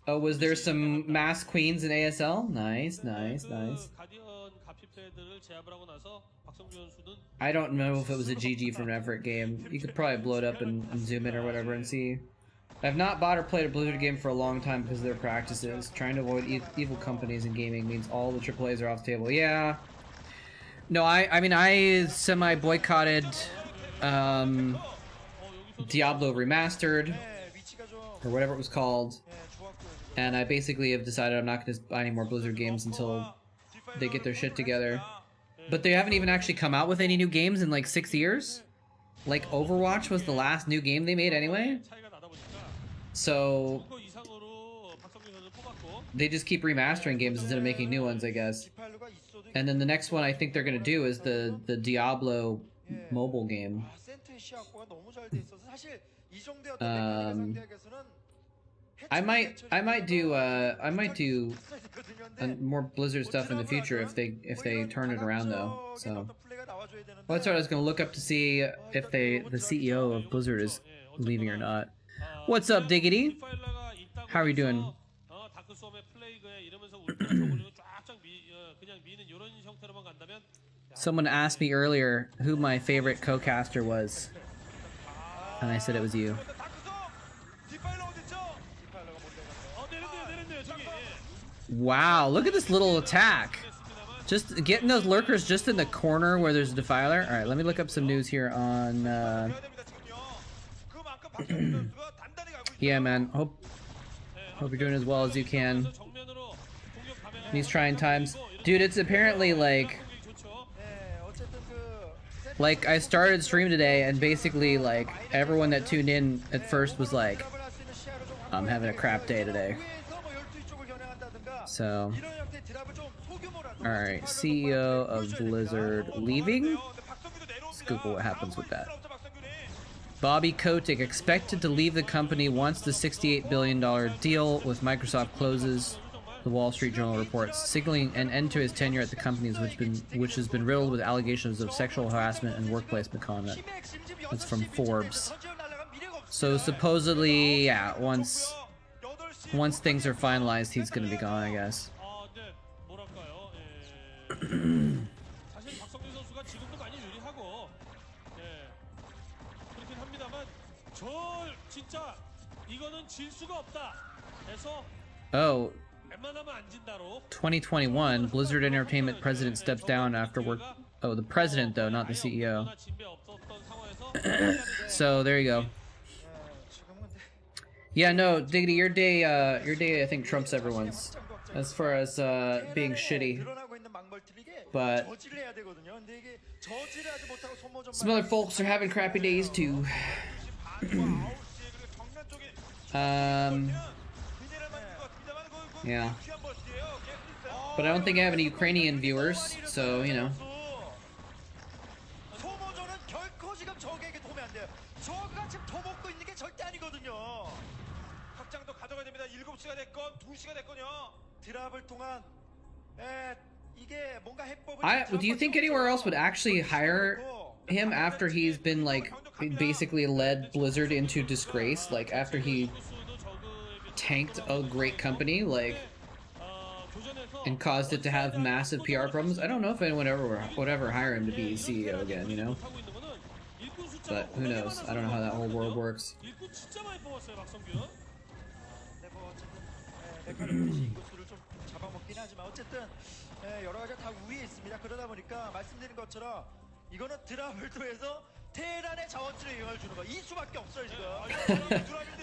Oh, was there some mass queens in ASL? Nice, nice, nice. I don't know if it was a GG from an effort game. You could probably blow it up and zoom in or whatever and see. I've not bought or played a Blizzard game for a long time because of their practices. Trying to avoid evil companies in gaming means all the AAAs are off the table. Yeah. No, I mean, I semi-boycotted Diablo Remastered, or whatever it was called. And I basically have decided I'm not going to buy any more Blizzard games until they get their shit together. But they haven't even actually come out with any new games in like 6 years. Like Overwatch was the last new game they made anyway. So they just keep remastering games instead of making new ones, I guess. And then the next one I think they're going to do is the Diablo mobile game. I might do more Blizzard stuff in the future if they turn it around though. So well, that's what I was gonna look up to see if the CEO of Blizzard is leaving or not. What's up, Diggity? How are you doing? Someone asked me earlier who my favorite co-caster was, and I said it was you. 뒷발로 어딨죠? 내렸네요 저기. Wow, look at this little attack. Just getting those lurkers just in the corner where there's a defiler. All right, let me look up some news here on. Yeah, man. Hope you're doing as well as you can. These trying times, dude. It's apparently like I started stream today, and basically like everyone that tuned in at first was like, "I'm having a crap day today." So, all right, CEO of Blizzard leaving. Let's Google what happens with that. Bobby Kotick expected to leave the company once the $68 billion deal with Microsoft closes, the Wall Street Journal reports, signaling an end to his tenure at the company, which has been riddled with allegations of sexual harassment and workplace misconduct. That's from Forbes. So supposedly, yeah, once things are finalized, he's gonna be gone, I guess. Oh, 2021, Blizzard Entertainment president steps down after work. Oh, the president though, not the CEO. So there you go. Yeah, no, Diggity, your day I think trumps everyone's as far as being shitty. But some other folks are having crappy days too. Yeah. But I don't think I have any Ukrainian viewers, so, you know. Do you think anywhere else would actually hire him after he's been, like, basically led Blizzard into disgrace? Like, after he tanked a great company, like, and caused it to have massive PR problems? I don't know if anyone would ever hire him to be CEO again, you know? But who knows? I don't know how that whole world works.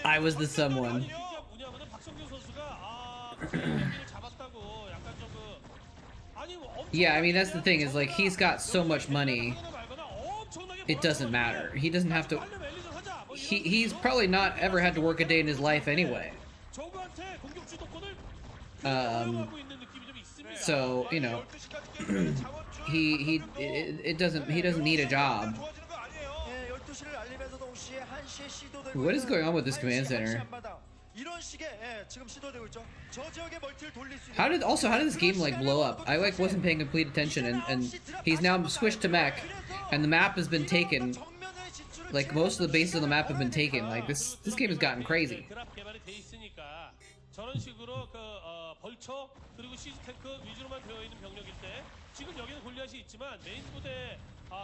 I was the someone. Yeah, I mean, that's the thing, is like, he's got so much money, it doesn't matter. He doesn't have to... He's probably not ever had to work a day in his life anyway. So, you know, he doesn't need a job. What is going on with this command center? How did this game like blow up? I like wasn't paying complete attention, and he's now switched to mech, and the map has been taken. Like, most of the bases on the map have been taken. Like, this game has gotten crazy. 저런 식으로 그 벌처 그리고 시즈 탱크 위주로만 되어 있는 병력일 때 지금 여기는 골리앗이 있지만 메인 부대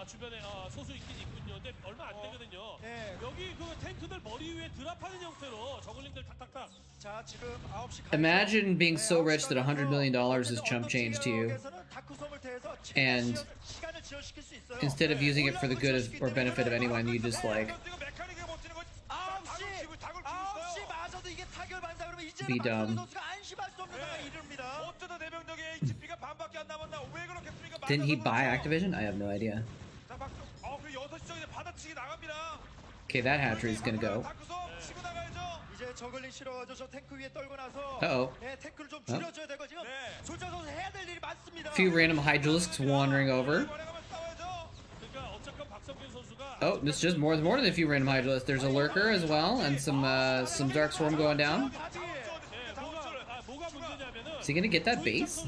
주변에 소수 있긴 있군요. 근데 얼마 안 되거든요. 여기 그 탱크들 머리 위에 드랍하는 형태로 저글링들 탁탁탁. 자, 지금 9시 Imagine being so rich that $100 million is chump change to you, and instead of using it for the good or benefit of anyone, you just like be dumb. Didn't he buy Activision? I have no idea. Okay, that hatchery is gonna go. Uh-oh. A few random Hydralisks wandering over. Oh, this is just more than a few random Hydralisks. There's a lurker as well, and some Dark Swarm going down. Is he gonna get that base?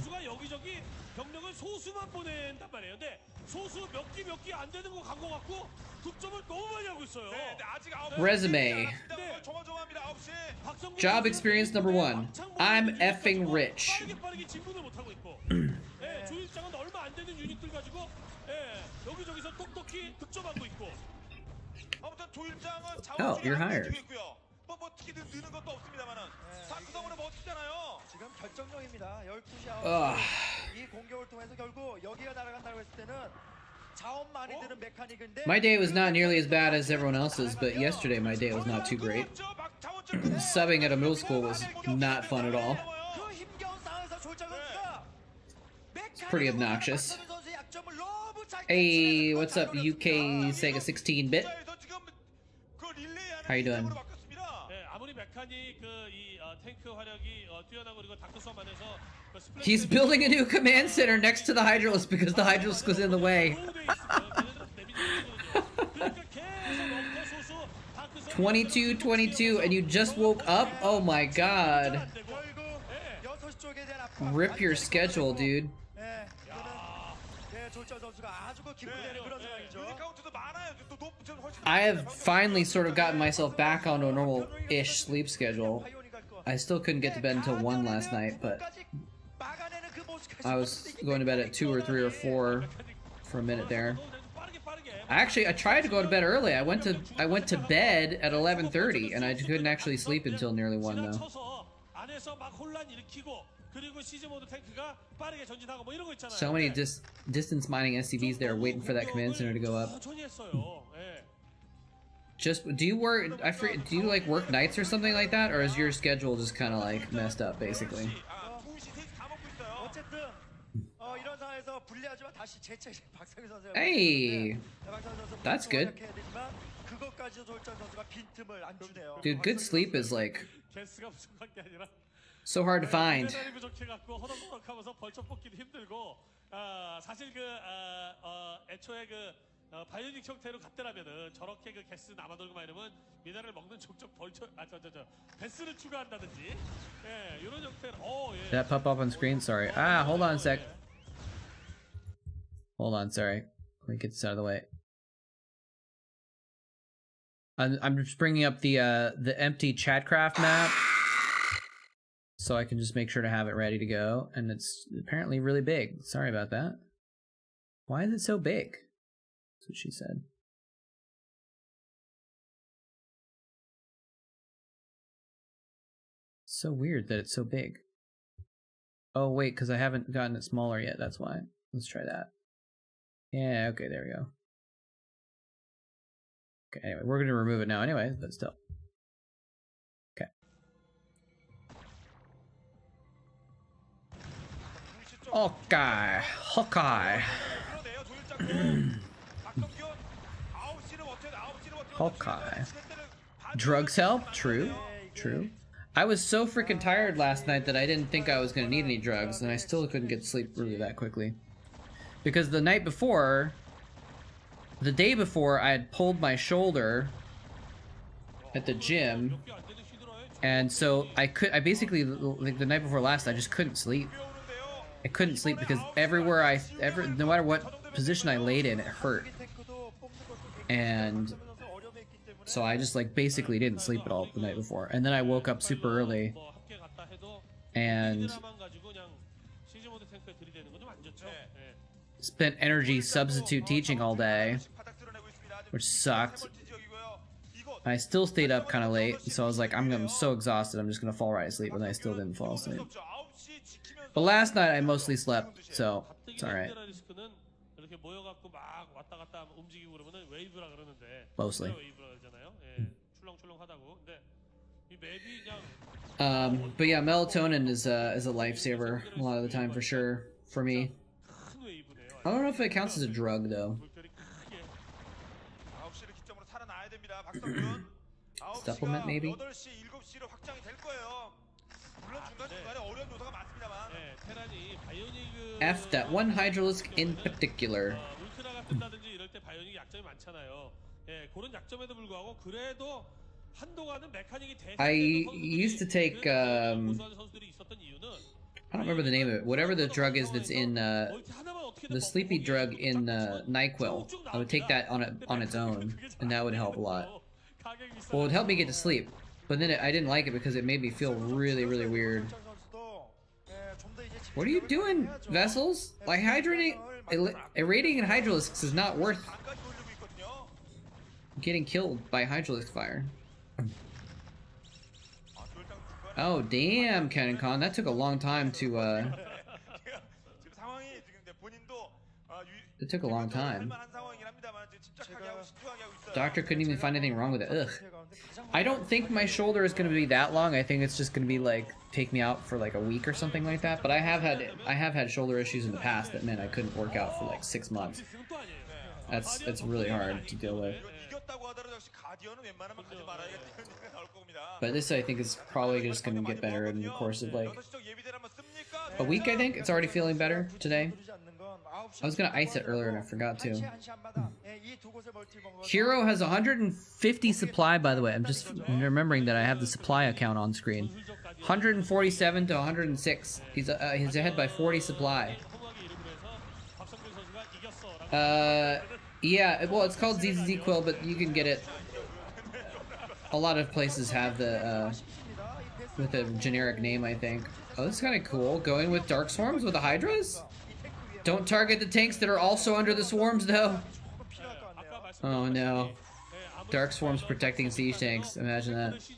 Resume. Job experience number 1. I'm effing rich. Oh, you're hired. 뭐 특히 느는 것도 없습니다만은 사크성으로 버티잖아요. 지금 결정적입니다. 12시 Ugh. 9시 이 공격을 통해서 결국 여기가 날아간다고 했을 때는 자원 많이 드는 메카닉인데 My day was not nearly as bad as everyone else's, but yesterday my day was not too great. Subbing at a middle school was not fun at all. 그 힘겨운 상황에서 졸장 선수가 It's pretty obnoxious. 선수의 약점을 너무 잘 Hey, what's up, UK Sega 16-bit? How you doing? 예, 아무리 메카닉 이 탱크 화력이 뛰어나고 그리고 다크 수업 안에서 He's building a new command center next to the Hydralisk because the Hydralisk was in the way. 22, and you just woke up? Oh my god. 결국 6시 쪽에 대한 압박. Rip your schedule, dude. 예, 이거는 예, 졸장 선수가 아주 그 기쁘게 그런 상황이죠. 카운트도 많아요. 또 높은 훨씬 I have finally sort of gotten myself back onto a normal-ish sleep schedule. I still couldn't get to bed until 1 last night, but I was going to bed at 2 or 3 or 4 for a minute there. Actually, I tried to go to bed early. I went to bed at 11:30, and I couldn't actually sleep until nearly 1 though. So many distance mining SCVs there waiting for that command center to go up. Just do you work? Do you like work nights or something like that, or is your schedule just kind of like messed up basically? 어쨌든 이런 상황에서 불리하지만 다시 재체 박상희 선수가 Hey, 박상희 선수 that's good. 노력해야 되지만 그것까지도 졸장 선수가 빈틈을 안 주네요. Dude, good sleep is like 개수가 부족한 게 아니라 so hard to find. 미네랄이 부족해갖고 허덕허덕하면서 벌쳐 뽑기도 힘들고 사실 애초에 바이오닉 형태로 갔더라면은 저렇게 개스 남아돌고 막 이러면 미네랄을 먹는 족족 벌쳐 베스를 추가한다든지 예 이런 형태로 예. Did that pop up on screen? Sorry. Ah, hold on a sec. Hold on, sorry. Let me get this out of the way. I'm just bringing up the empty Chatcraft map, so I can just make sure to have it ready to go. And it's apparently really big. Sorry about that. Why is it so big? That's what she said. So weird that it's so big. Oh wait, because I haven't gotten it smaller yet, that's why. Let's try that. Yeah, okay, there we go. Okay, anyway, we're gonna remove it now anyway, but still. Okay. Okay, Hawkeye. Hawkeye. Drugs help? True. True. I was so freaking tired last night that I didn't think I was going to need any drugs, and I still couldn't get to sleep really that quickly. Because the night before, the day before, I had pulled my shoulder at the gym, and so I basically, like the night before last, I just couldn't sleep. I couldn't sleep because everywhere no matter what position I laid in, it hurt. And so I just like basically didn't sleep at all the night before. And then I woke up super early and spent energy substitute teaching all day, which sucked. I still stayed up kind of late, so I was like, I'm so exhausted, I'm just gonna fall right asleep, and I still didn't fall asleep. But last night I mostly slept, so it's alright. Mostly. But yeah, melatonin is a lifesaver a lot of the time for sure, for me. I don't know if it counts as a drug though. Supplement maybe? F that one Hydralisk in particular. I used to take I don't remember the name of it. Whatever the drug is that's in the sleepy drug in NyQuil. I would take that on its own, and that would help a lot. Well, it would help me get to sleep, but then I didn't like it because it made me feel really, really weird. What are you doing, Vessels? Like irradiating Hydralisks is not worth getting killed by Hydralisk fire. Oh damn, Cannon Con, that took a long time to 지금 상황이 지금 이제 본인도 it took a long time. 한 상황이긴 합니다만 지금 침착하게 하고 신중하게 하고 있어요. Doctor couldn't even find anything wrong with it. Ugh. I don't think my shoulder is gonna be that long. I think it's just gonna be like take me out for like a week or something like that. But I have had shoulder issues in the past that meant I couldn't work out for like 6 months. It's really hard to deal with. 이겼다고 하더라도 역시 가디언은 웬만하면 가지 말아야겠다는 얘기가 나올 겁니다. But this I think is probably just gonna get better in the course of like 6시적 예비대를 한번 씁니까? a week. I think it's already feeling better today. I was gonna ice it earlier and I forgot to. Hero has 150 supply, by the way. I'm just remembering that I have the supply account on screen. 147 to 106. He's ahead by 40 supply. Yeah, well, it's called ZZZ Quill, but you can get it. A lot of places have the with a generic name, I think. Oh, this is kind of cool. Going with Dark Swarms with the Hydras? Don't target the tanks that are also under the swarms, though. Oh no. Dark Swarms protecting siege tanks. Imagine that.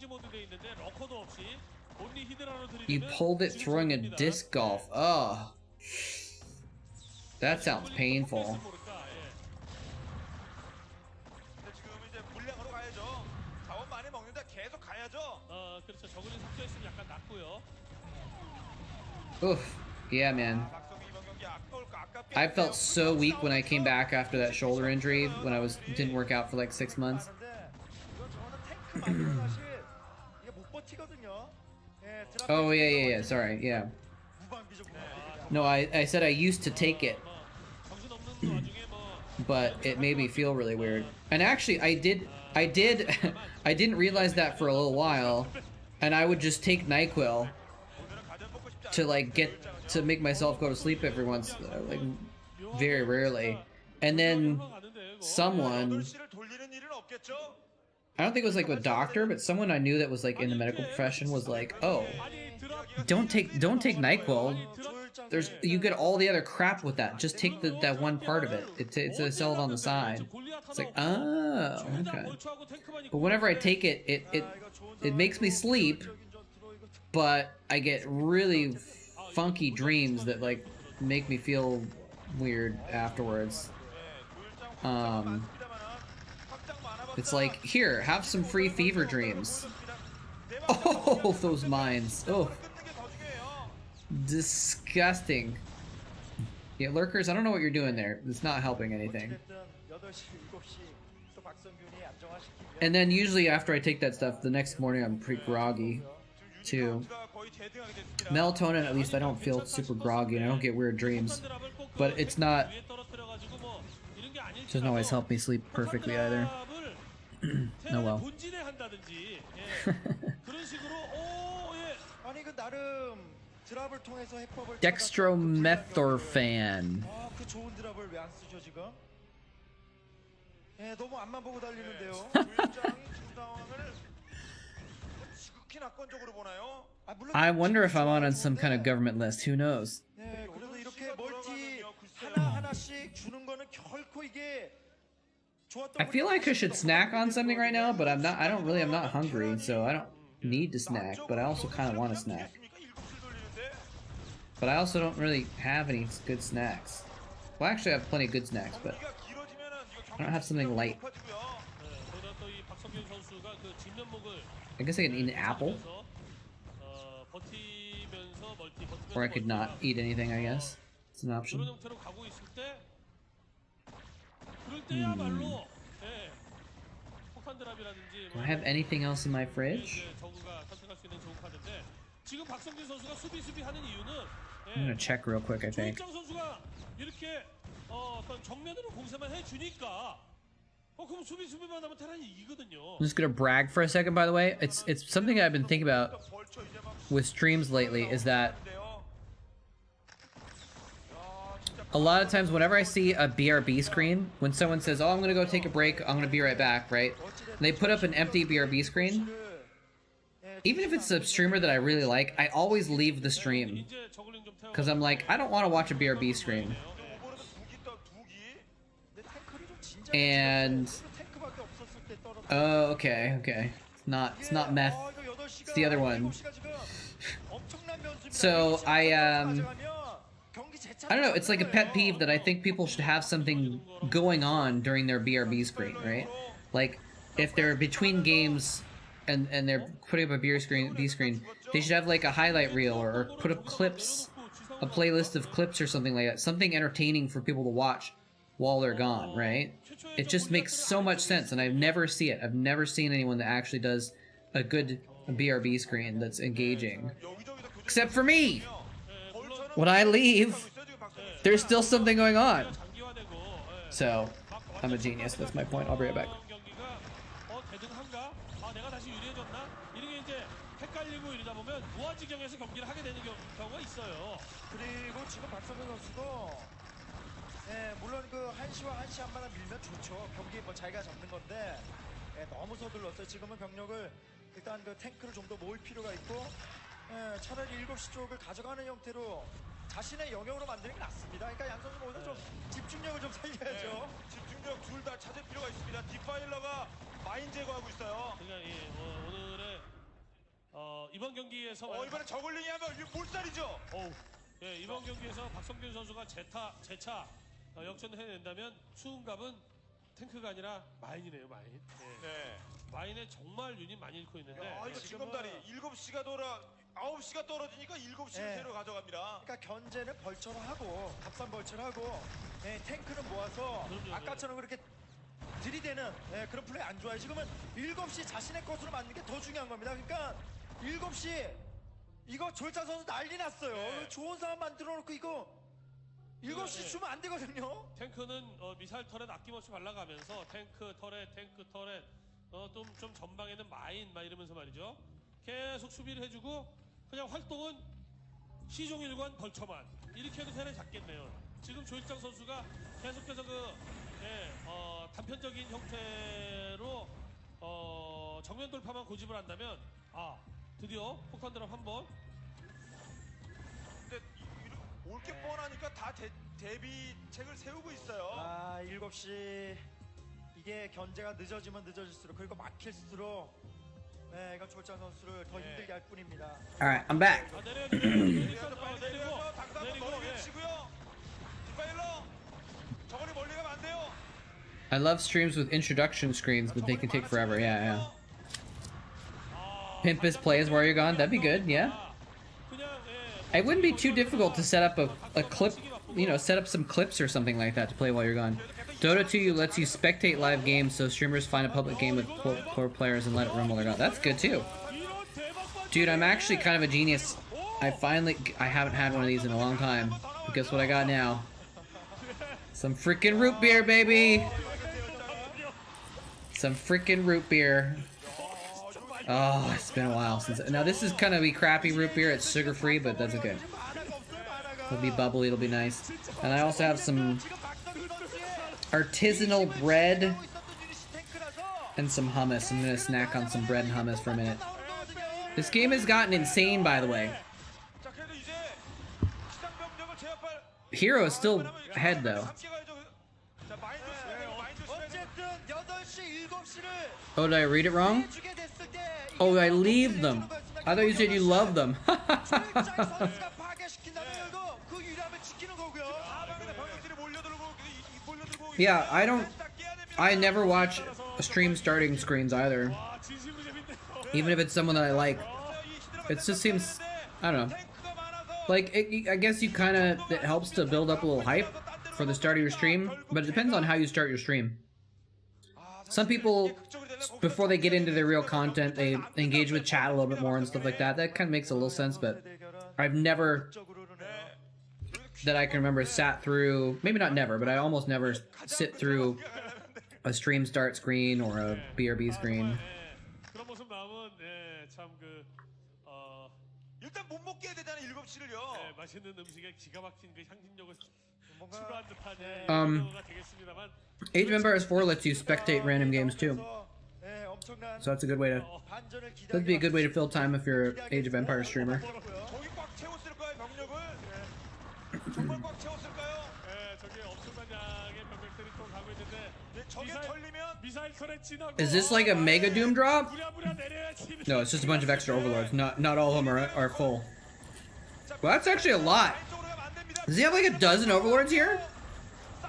You pulled it throwing a disc golf. Oh. That sounds painful. 지금은 이제 물량으로 가야죠. 자원 많이 먹는데 계속 가야죠. 그렇죠. 저글링 섞여 있으면 약간 낫고요. Oof. Yeah, man. I felt so weak when I came back after that shoulder injury when I didn't work out for like 6 months. Oh yeah. Sorry, yeah. No, I said I used to take it, but it made me feel really weird. And actually, I didn't realize that for a little while, and I would just take NyQuil to like to make myself go to sleep every once, like very rarely. And then someone, I don't think it was like a doctor, but someone I knew that was like in the medical profession was like, "Oh, don't take NyQuil. You get all the other crap with that. Just take that one part of it. It's a sell it on the side." It's like, oh, okay. But whenever I take it, it makes me sleep, but I get really funky dreams that like make me feel weird afterwards. It's like, here, have some free fever dreams. Oh, those mines. Oh, disgusting. Yeah, lurkers, I don't know what you're doing there. It's not helping anything. And then usually after I take that stuff, the next morning I'm pretty groggy too. Melatonin, at least I don't feel super groggy and I don't get weird dreams. But it's not, doesn't always help me sleep perfectly either. Oh well. Dextromethorphan. I wonder if I'm on some kind of government list. Who knows? I feel like I should snack on something right now, but I'm not hungry, so I don't need to snack, but I also kind of want to snack. But I also don't really have any good snacks. Well, actually I have plenty of good snacks, but I don't have something light. I guess I can eat an apple. Or I could not eat anything, I guess. It's an option. Do I have anything else in my fridge? I'm gonna check real quick, I think. I'm just gonna brag for a second, by the way. It's something I've been thinking about with streams lately, is that a lot of times whenever I see a BRB screen, when someone says, "Oh, I'm gonna go take a break, I'm gonna be right back," right? And they put up an empty BRB screen. Even if it's a streamer that I really like, I always leave the stream. Because I'm like, I don't want to watch a BRB screen. And... oh, okay. It's not meth. 8시가 the other one. 7시가 지금 엄청난 변수입니다. So, 7시 I, 가져가면 경기 재차 I don't know, it's like a pet 거예요. peeve that I think people should have something going on during their BRB screen, right? Like, if they're between games and they're putting up a B screen, they should have like a highlight reel or put up clips, a playlist of clips or something like that. Something entertaining for people to watch while they're gone, right? It just makes so much sense, and I never see it. I've never seen anyone that actually does a good BRB screen that's engaging. Except for me! When I leave, there's still something going on. So, I'm a genius. That's my point. I'll be right back. 대등한가? 내가 다시 유리해졌나? 이렇게 이제 헷갈리고 이러다 보면 무아지경에서 경기를 하게 되는 경우가 있어요. 그리고 지금 박성현 선수도 물론 그 1시와 1시 한마다 밀면 좋죠. 경기 뭐 자기가 잡는 건데 너무 서둘렀어요. 지금은 병력을 일단 그 탱크를 좀 더 모을 필요가 있고 차라리 7시 쪽을 가져가는 형태로 자신의 영역으로 만드는 게 낫습니다. 그러니까 양 선수 오늘 좀 집중력을 좀 살려야죠. 집중력 둘 다 찾을 필요가 있습니다. 디파일러가 마인 제거하고 있어요. 그러니까 오늘의 이번 경기에서 이번에 저글링이 하면 몰살이죠. 예, 이번 경기에서 박성균 선수가 재차 역전을 해낸다면 수은갑은 탱크가 아니라 마인이네요, 마인. 예. 네. 마인에 정말 유닛 많이 잃고 있는데 이거 지금다리 7시가 돌아 9시가 떨어지니까 7시를 새로 가져갑니다. 그러니까 견제는 벌처로 하고 값싼 벌처를 하고 탱크는 모아서 아까처럼 그렇게 들이대는 그런 플레이 안 좋아요. 지금은 7시 자신의 것으로 만드는 게 더 중요한 겁니다. 그러니까 7시 이거 졸자 선수 난리 났어요. 좋은 상황 만들어 놓고 이거 7시 주면 안 되거든요. 탱크는 미사일 터렛 아낌없이 발라가면서 탱크 터렛 좀 전방에는 마인 막 이러면서 말이죠. 계속 수비를 해주고 그냥 활동은 시종일관 벌처만 이렇게 해도 테란이 잡겠네요. 지금 조일장 선수가 계속해서 단편적인 형태로 정면 돌파만 고집을 한다면 드디어 폭탄 드랍 한번. 근데 올게 뻔하니까 다 대비책을 세우고 있어요. 7시 이게 견제가 늦어지면 늦어질수록 그리고 막힐수록 이건 졸장 선수를 더 힘들게 할 뿐입니다. Alright, I'm back. 내려서 당당한 머리 위치고요. 디파일러 저거리 멀리 가면 안 돼요. I love streams with introduction screens, but they can take forever. Yeah. Pimp his plays while you're gone. That'd be good. Yeah. It wouldn't be too difficult to set up a clip, you know, set up some clips or something like that to play while you're gone. Dota 2 lets you spectate live games, so streamers find a public game with core players and let it run while they're gone. That's good too. Dude, I'm actually kind of a genius. I haven't had one of these in a long time. But guess what I got now? Some freaking root beer, baby! Some freaking root beer. Oh, it's been a while since. Now this is kind of be crappy root beer. It's sugar-free, but that's okay. It'll be bubbly. It'll be nice. And I also have some artisanal bread and some hummus. I'm gonna snack on some bread and hummus for a minute. This game has gotten insane, by the way. Hero is still ahead, though. Oh, did I read it wrong? Oh, I leave them. I thought you said you love them. Yeah, I never watch stream starting screens either. Even if it's someone that I like. It just seems, I don't know. Like, I guess you kind of, it helps to build up a little hype for the start of your stream, but it depends on how you start your stream. Some people, before they get into their real content, they engage with chat a little bit more and stuff like that. That kind of makes a little sense, but I've never, that I can remember, sat through, maybe not never, but I almost never sit through a stream start screen or a BRB screen. 일단 못 먹게 해야 되잖아 7시를요. 맛있는 음식에 기가 막힌 그 향신료를 추가한 듯한 경우가 되겠습니다만. Age of Empires 4 lets you spectate random games too, so that's a good way to. That'd be a good way to fill time if you're an Age of Empires streamer. 거기 꽉 채웠을까요 병력을? 정말 꽉 채웠을까요? 저게 엄청난 양의 병력들이 또 가고 있는데 저게 털리면 미사일 턴에 지나고 Is this like a Mega Doom drop? 부랴부랴 내려야지. No, it's just a bunch of extra overlords. Not all of them are full. Well, that's actually a lot. 쪽으로 가면 안 됩니다. Does he have like a dozen overlords here?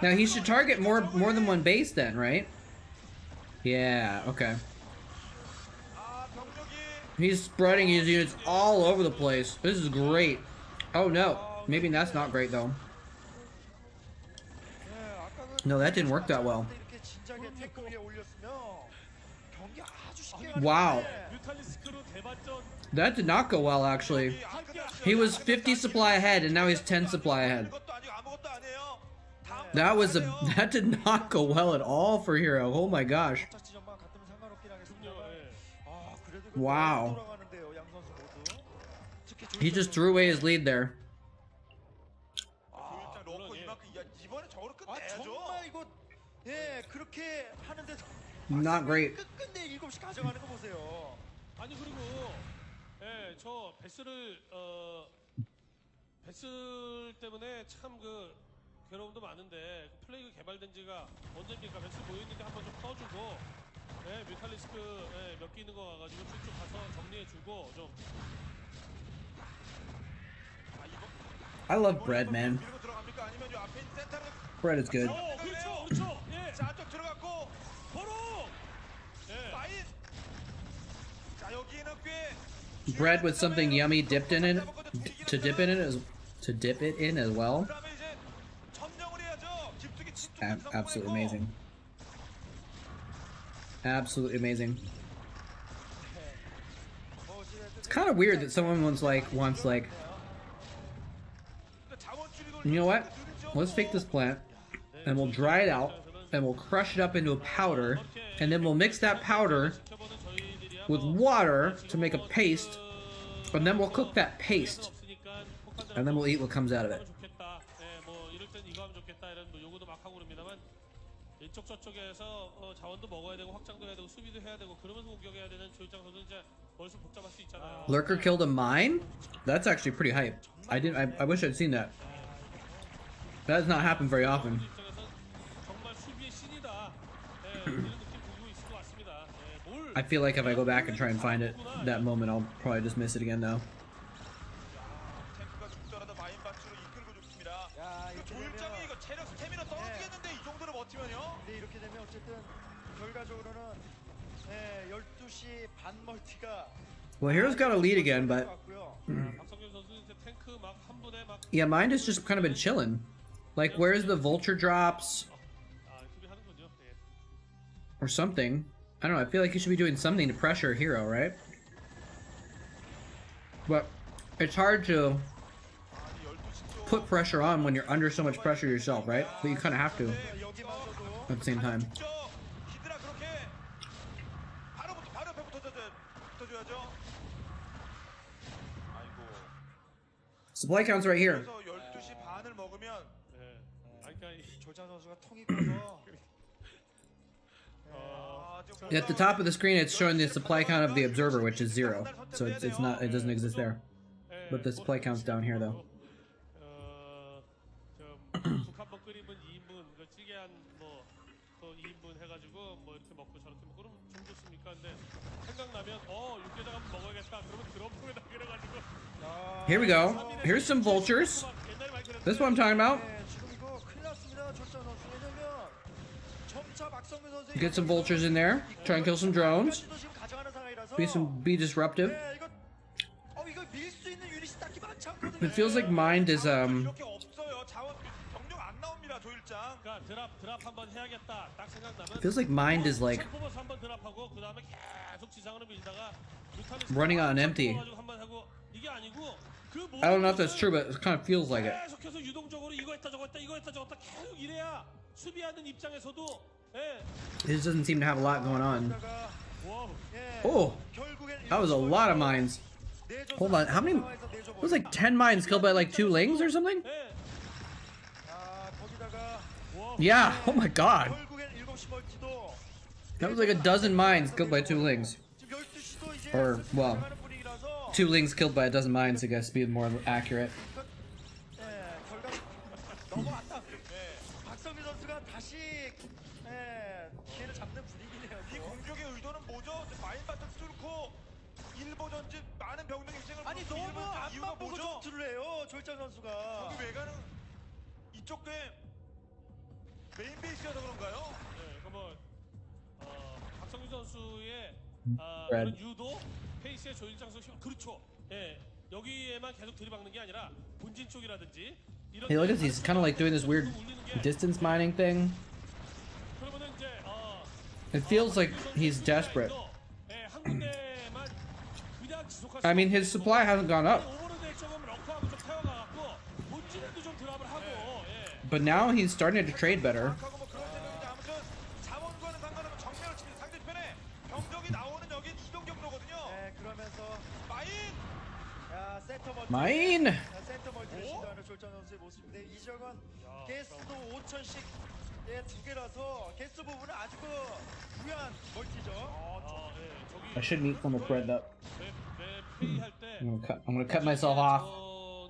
Now he should target more than one base then, right? Yeah, okay. 아, 병력이 He's spreading his units all over the place. This is great. Oh no, maybe that's not great though. No, that didn't work that well. 이렇게 진작에 탱크 위에 올렸으면 경기 아주 쉽게 Wow. 가는데 뮤탈리스크로 대반전. That did not go well actually. He was 50 supply ahead and now he's 10 supply ahead. 이것도 아니고 아무것도 아니에요. That did not go well at all for Hero. Oh my gosh. 지점만 같으면 상관없긴 하겠습니다. 예. 아, 그래도 이거 Wow. 돌아가는데요, 양 선수 모두. 특히 He just threw away his lead there. 조일장 넣고 이만큼 이번에 저거로 아, 끝내야죠. 정말 이거 예, 그렇게 하는데 Not great. 끝내 7시 가져가는 거 보세요. 아니 그리고 저 베슬 때문에 참 그 괴로움도 많은데 그 플레이가 개발된 지가 언제입니까? 베슬 모여 있는 게 한번 좀 퍼주고 뮤탈리스크 몇 개 있는 거 가가지고 쭉쭉 가서 정리해주고 좀. I love bread, man. 밀고 들어갑니까? 아니면 요 앞에 있는 센터로 Bread is good. 그렇죠. 예. 자, 안쪽 들어갔고 바로. 예. 파인. 자, 여기는 꽤 Bread with something yummy dipped in it to dip it in as well. 그다음에 이제 점령을 해야죠. 집중이 Absolutely amazing. Absolutely amazing. It's kind of weird that someone wants like, you know what? Let's take this plant and we'll dry it out and we'll crush it up into a powder and then we'll mix that powder with water to make a paste and then we'll cook that paste and then we'll eat what comes out of it. 뭐 이럴 땐 이거 하면 좋겠다 이런 뭐 요구도 막 하고 그럽니다만 이쪽 저쪽에서 자원도 먹어야 되고 확장도 해야 되고 수비도 해야 되고 그러면서 공격해야 되는 조일장 선수 이제 머릿속 복잡할 수 있잖아요. Lurker killed a mine? That's actually pretty hype. I wish I'd seen that. That does not happen very often. 정말 수비의 신이다. 이런 느낌 들고 있을 것 같습니다. I feel like if I go back and try and find it, that moment, I'll probably just miss it again though. 탱크가 죽더라도 마인 밭으로 이끌고 죽습니다. 야, 그 이렇게 조일장이 되면 이거 체력 스태미나 떨어지겠는데 이 정도로 버티면요. 근데 이렇게 되면 어쨌든 결과적으로는 12시 반 멀티가 Well, Hero's got a lead again, but 박성균 선수 이제 탱크 막 한 분에 막 yeah, mine has just kind of been chilling. Like, where's the Vulture drops 수비하는군요. 예. or something? I don't know. I feel like you should be doing something to pressure Hero, right? But it's hard to put pressure on when you're under so much pressure yourself, right? But you kind of have to 여기만서도 at the same time. 히드라 그렇게 바로 옆에 붙어줘야죠. 아이고. Supply count's right here. 그래서 12시 반을 먹으면 예. 그러니까 조장 선수가 통이 커서 At the top of the screen, it's showing the supply count of the observer, which is 0. So it's not. It doesn't exist there. But the supply count's down here, though. 국한번 끓이면 2인분, 그 찌개 한뭐또 2인분 해가지고 뭐 이렇게 먹고 저렇게 먹고 그럼 좀 좋습니까? 근데 생각나면 육개장 한번 먹어야겠다. 그러면 드럼통에다 끓여가지고. Here we go. Here's some vultures. This is what I'm talking about. 지금 이거 큰일 났습니다. 조장 선수. 왜냐면 점차 박성민 선수 Get some vultures in there. Try and kill some drones. 지금 가져가는 상황이라서 Be disruptive. 이거 밀 수 있는 유닛이 딱히 많지 않거든요. It feels like Mind is 이렇게 없어요. 자원 병력 안 나옵니다. 조일장. 그러니까 드랍 한번 해야겠다. 딱 생각나면. feels like Mind is like 뽑아서 한번 드랍하고 그 다음에 계속 지상으로 밀다가 running on empty. 한번 하고 이게 아니고 그 I don't know if that's true, but it kind of feels like it. 계속해서 유동적으로 이거 했다 저거 했다 이거 했다 저거 했다 계속 이래야 수비하는 입장에서도 It just doesn't seem to have a lot going on. 와우. Oh, that was a lot of mines. Hold on, how many? It was like 10 mines killed by like 2 lings or something? Yeah, oh my god. That was like a dozen mines killed by 2 lings. Or, well, 2 lings killed by a dozen mines, I guess, to be more accurate. 선수가 다시 기회를 잡는 분위기네요. 이 공격의 의도는 뭐죠? 마인바터 뚫고 일보 전진 많은 병력 희생을 아니 거두고 너무 일본 전 이유가 앞만 보고 뭐죠? 전투를 해요. 조일장 선수가. 저기 외가는 이쪽 꽤 메인 베이스여서 그런가요? 네, 그러면 박성규 선수의 Red. 그런 유도, 페이스의 조일장 선수 그렇죠. 예, 여기에만 계속 들이박는 게 아니라 본진 쪽이라든지 이런. Hey, look at he's kind of like doing this weird distance mining thing. 그러면은 이제 It feels like he's desperate. 예, 한 군데만 그냥 지속할 수 I mean, his 없는 supply hasn't gone up, 오버로드의 쪽은 럭커하고 좀 태워가갖고 본진도 좀 드랍을 하고. 예. but now he's starting to trade better. 하고 뭐 그런 생각인데 아무튼 자원과는 상관없는 정면을 치는 상대편에 병력이 나오는 여긴 이동 경로거든요. 네, 그러면서 마인 야, 센터 멀티. Mine. 센터 멀티를 시도하는 조일장 선수의 모습인데 이 지역은 개수도 5천씩 두 개라서 개수 부분은 아주 중요한 멀티죠. I shouldn't eat when we're bread up. 회의할 때 I'm gonna cut myself off.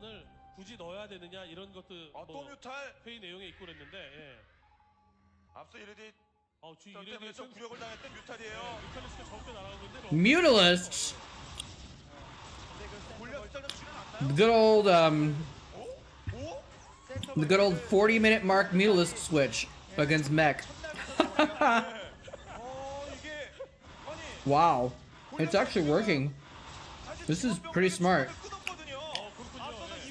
전을 굳이 넣어야 되느냐 이런 것도 또 뭐 뮤탈 회의 내용에 있고 그랬는데. 예. 앞서 이르디 주 때문에 이래에 좀 굴욕을 당했던 뮤탈이에요. 뮤탈리스트 적게 나가는데 Mutalisks. 골리앗 숫자는 줄은 The 않나요? good old 오? the good old 40-minute mark Mutalisk switch against mech. 이게 아니 Wow, it's actually working. This is pretty smart.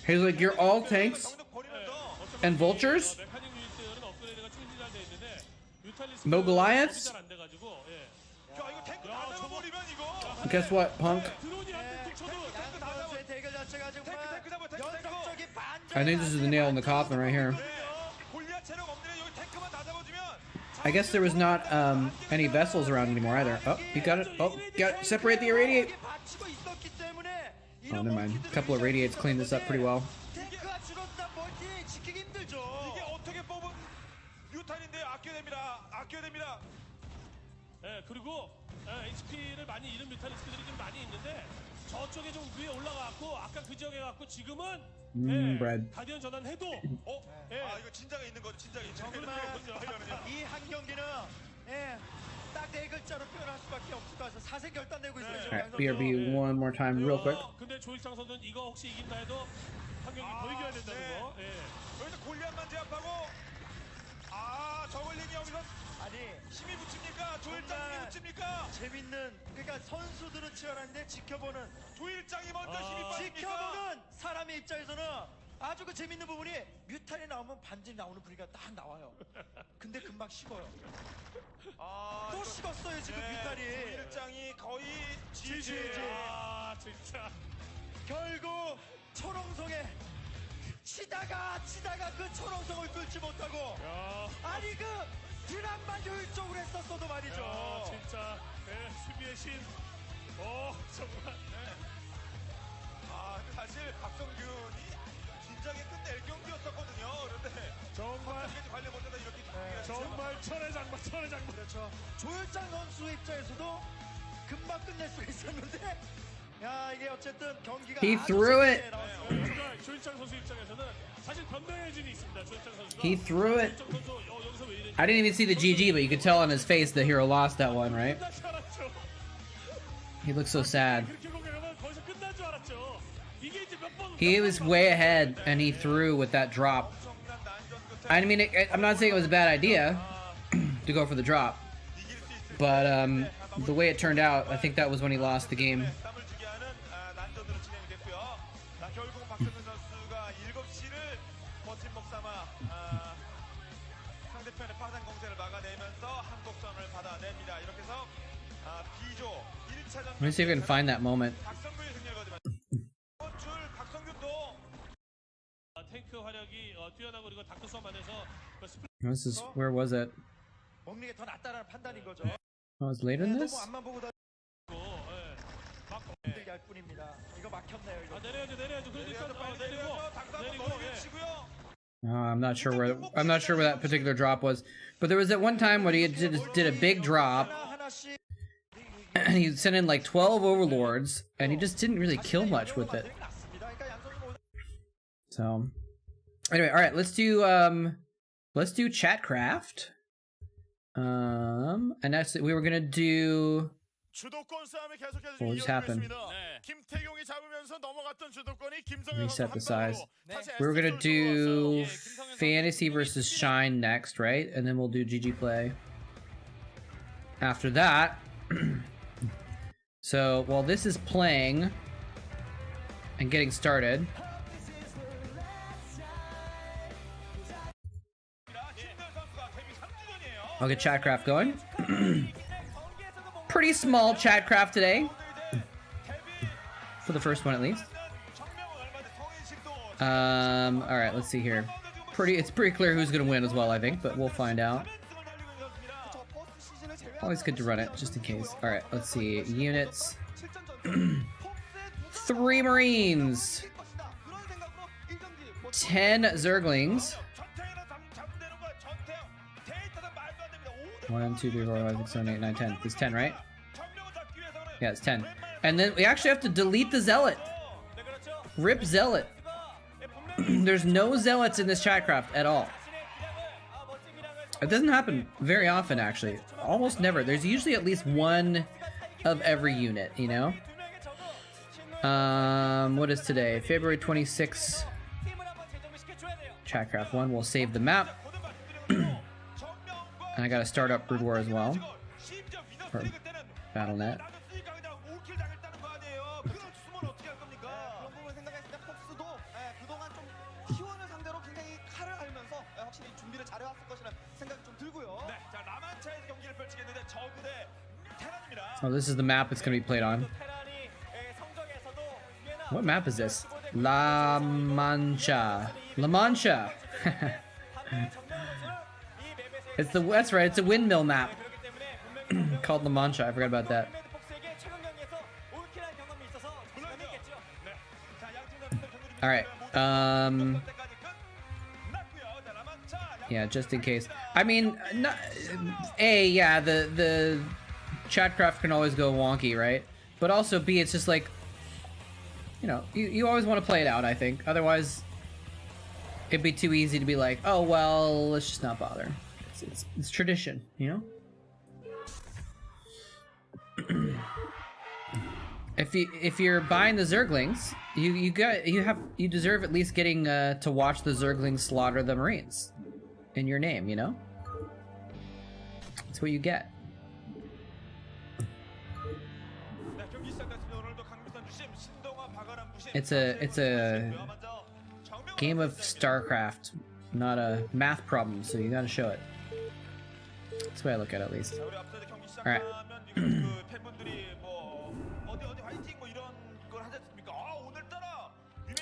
He's like, you're all tanks and vultures, 메카닉 유닛들은 업그레이드가 충분히 잘 돼 있는데 뮤탈리스트 no Goliaths. 잘안 돼가지고. 예. 야 이거 탱크 다 잡아버리면 이거 Guess what, punk? 드론이 한대 툭 쳐도 양 선수의 대결 자체가 정말 탱크 잡아 탱크 연속적인 반전. I think this is the nail in the coffin right here. 골리앗 체력 없는 애 여기 탱크만 다 잡아주면 I guess there was not any vessels around anymore either. Oh, you got it. Oh, got it. Separate the irradiate. 받치고 있었기 때문에 Oh, never mind. A couple of radiates cleaned this up pretty well. 탱크가 줄었다 멀티 지키기 힘들죠. 이게 어떻게 뽑은 뮤탈인데 아껴야 됩니다. 아껴야 됩니다. 예, 그리고 HP를 많이 잃은 뮤탈리스트들이 좀 많이 있는데 저쪽에 좀 위에 올라가고 아까 그 지역에 갖고 지금은 bread. 가디언 전환해도 예. 이거 진짜가 있는 거죠. 진짜가 있는 정말 이 한 경기는 딱 네 글자로 표현할 수밖에 없을 것 같아서 사세 결단 내고 있어요. 지금 양 Alright, 선수. BRB one more time, real quick. 근데 조일장 선수는 이거 혹시 이긴다 해도 한 경기 더 이겨야 된다는 네. 거. 예. 여기서 골리앗만 제압하고 저글링이 여기서 아니 힘이 붙입니까? 조일장이 정말 붙입니까? 재밌는 그러니까 선수들은 치열한데 지켜보는 조일장이 먼저 힘이 빠집니까? 지켜보는 사람의 입장에서는 아주 그 재밌는 부분이 뮤탈이 나오면 반전이 나오는 분위기가 딱 나와요. 근데 금방 식어요. 또 식었어요 지금 뮤탈이. 조일장이 거의 지지. 진짜. 결국 초롱성에 치다가 그 초롱성을 뚫지 못하고 아니 그 드랍만 효율적으로 했었어도 말이죠. 진짜 수비의 신. 정말. 사실 박성균이 진작에 끝낼 경기였었거든요. 그런데 정말 관련 못하다 이렇게 정말 천의 장마. 그렇죠. 조일장 선수 입장에서도 금방 끝낼 수 있었는데 야 이게 어쨌든 경기가 He 아주 threw it. 재밌게 나왔어요. 조일장 선수 입장에서는 사실 변명의 진이 있습니다. 조일장 선수가. He threw it. 조일장 선수 여기서 왜 이래? I didn't even see the GG, but you could tell on his face the hero lost that one, right? 끝날 줄 알았죠. He looked so sad. 그렇게 공격하면 거기서 끝날 줄 알았죠. 이게 이제 몇 번. He was way ahead, and he threw with that drop. I mean, I'm not saying it was a bad idea to go for the drop, but the way it turned out, I think that was when he lost the game. 땀을 주게 하는 난전으로 진행이 됐고요. 결국은 박성균 선수가 7시를 버팀목 삼아 상대편의 파산 공세를 막아내면서 한국선을 받아냅니다. 이렇게 해서 B조 1차전 Let me see if I can find that moment. 박성균이 승리를 거두면 이번 줄 박성균도 탱크 화력이 뛰어나고 그리고 다크 수업 안에서 This is where was it? 먹는 게 더 낫다라는 판단인 거죠. Oh, it's later than 너무 this. 앞만 보고 막 힘들게 할 뿐입니다. 이거 막혔네요. 이거. 내려야죠. 그러니까 내려서 내리고 당구 내리고 한번 예. 치고요. I'm not sure where that particular drop was, but there was that one time when he did a big drop, 하나씩 and he sent in like 12 overlords, and he just didn't really kill much with it. 낫습니다. 그러니까 양 선수 So, anyway, all right, let's do let's do Chatcraft. And that's we were gonna do. 주도권 싸움이 계속해서 What just happened? 이어지고 있습니다. 네. 김태경이 잡으면서 넘어갔던 주도권이 김성현 Reset the 선수 size. 한 방으로 다시 We were gonna ST 선수로 do 왔어요. Fantasy versus Shine next, right? And then we'll do GG play. After that, so while this is playing and getting started, I'll get Chatcraft going. Pretty small Chatcraft today. For the first one at least. Alright, let's see here. It's pretty clear who's gonna win as well, I think, but we'll find out. Always good to run it, just in case. Alright, let's see. Units. 3 Marines. 10 Zerglings. 1, 2, 3, 4, 5, 6, 7, 8, 9, 10. It's 10, right? Yeah, it's 10. And then we actually have to delete the Zealot. Rip Zealot. There's no Zealots in this Chatcraft at all. It doesn't happen very often, actually. Almost never. There's usually at least one of every unit, you know? What is today? February 26th. Chatcraft 1. We'll save the map. And I gotta start up Brood War as well. Or Battle.net. Oh, this is the map it's gonna be played on. What map is this? La Mancha. La Mancha. That's right, it's a windmill map. Called La Mancha, I forgot about that. Alright, yeah, just in case. I mean, yeah, the Chatcraft can always go wonky, right? But also, B, it's just like, you know, you always want to play it out, I think. Otherwise, it'd be too easy to be like, oh, well, let's just not bother. It's tradition, you know? If you're buying the Zerglings, you deserve at least getting to watch the Zerglings slaughter the Marines in your name, you know? That's what you get. It's a game of Starcraft, not a math problem, so you gotta show it. That's the way I look at it, at least. Alright.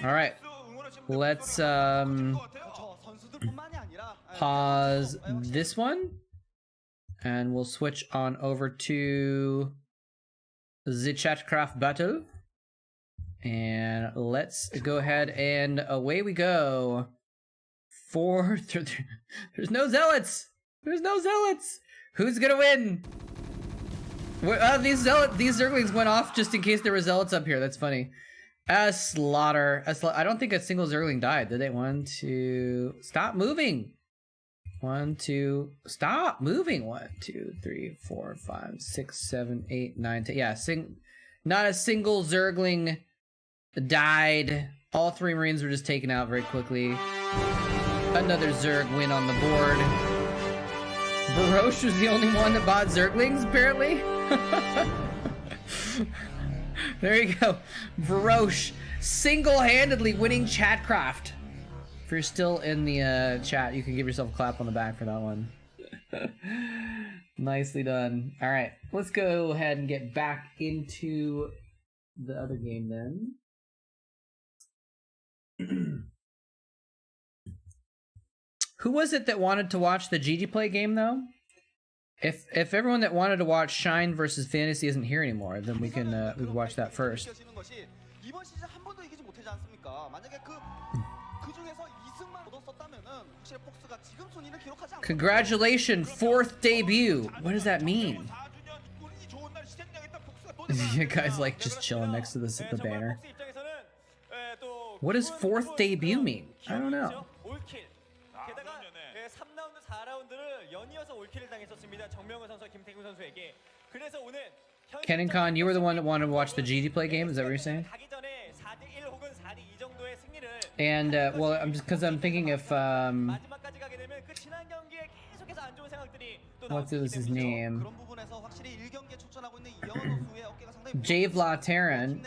Alright. Let's pause this one. And we'll switch on over to the Chatcraft battle. And let's go ahead and away we go. There's no Zealots! There's no Zealots! Who's gonna win? These Zerglings went off just in case there were Zealots up here. That's funny. Slaughter. I don't think a single Zergling died, did they? 1, 2... Stop moving! 1, 2... Stop moving! 1, 2, 3, 4, 5, 6, 7, 8, 9, 10... Yeah, not a single Zergling died. All 3 Marines were just taken out very quickly. Another Zerg win on the board. Baroche was the only one that bought Zerglings, apparently. There you go. Baroche single-handedly winning Chatcraft. If you're still in the chat, you can give yourself a clap on the back for that one. Nicely done. All right, let's go ahead and get back into the other game then. Who was it that wanted to watch the GG Play game, though? If everyone that wanted to watch Shine versus Fantasy isn't here anymore, then we can watch that first. Congratulations, 4th debut. What does that mean? You guys like just chilling next to the banner. What does 4th debut mean? I don't know. 게다가 그럼요, 네. 3라운드, 4라운드를 연이어서 올킬을 당했었습니다. 정명훈 선수와 김태균 선수에게. 그래서 오늘 Cannon Con, you were the one that wanted to watch the GG play game. Is that what you're saying? 가기 전에 4대1 혹은 4대2 정도의 승리를 And well, I'm just because I'm thinking if 마지막까지 가게 되면 그 지난 경기에 계속해서 안 좋은 생각들이 또 나올 what 수 있기 was his 때문이죠. name? 그런 부분에서 확실히 1경기에 출전하고 있는 이영호 선수의 어깨가 상당히 Javla Terran.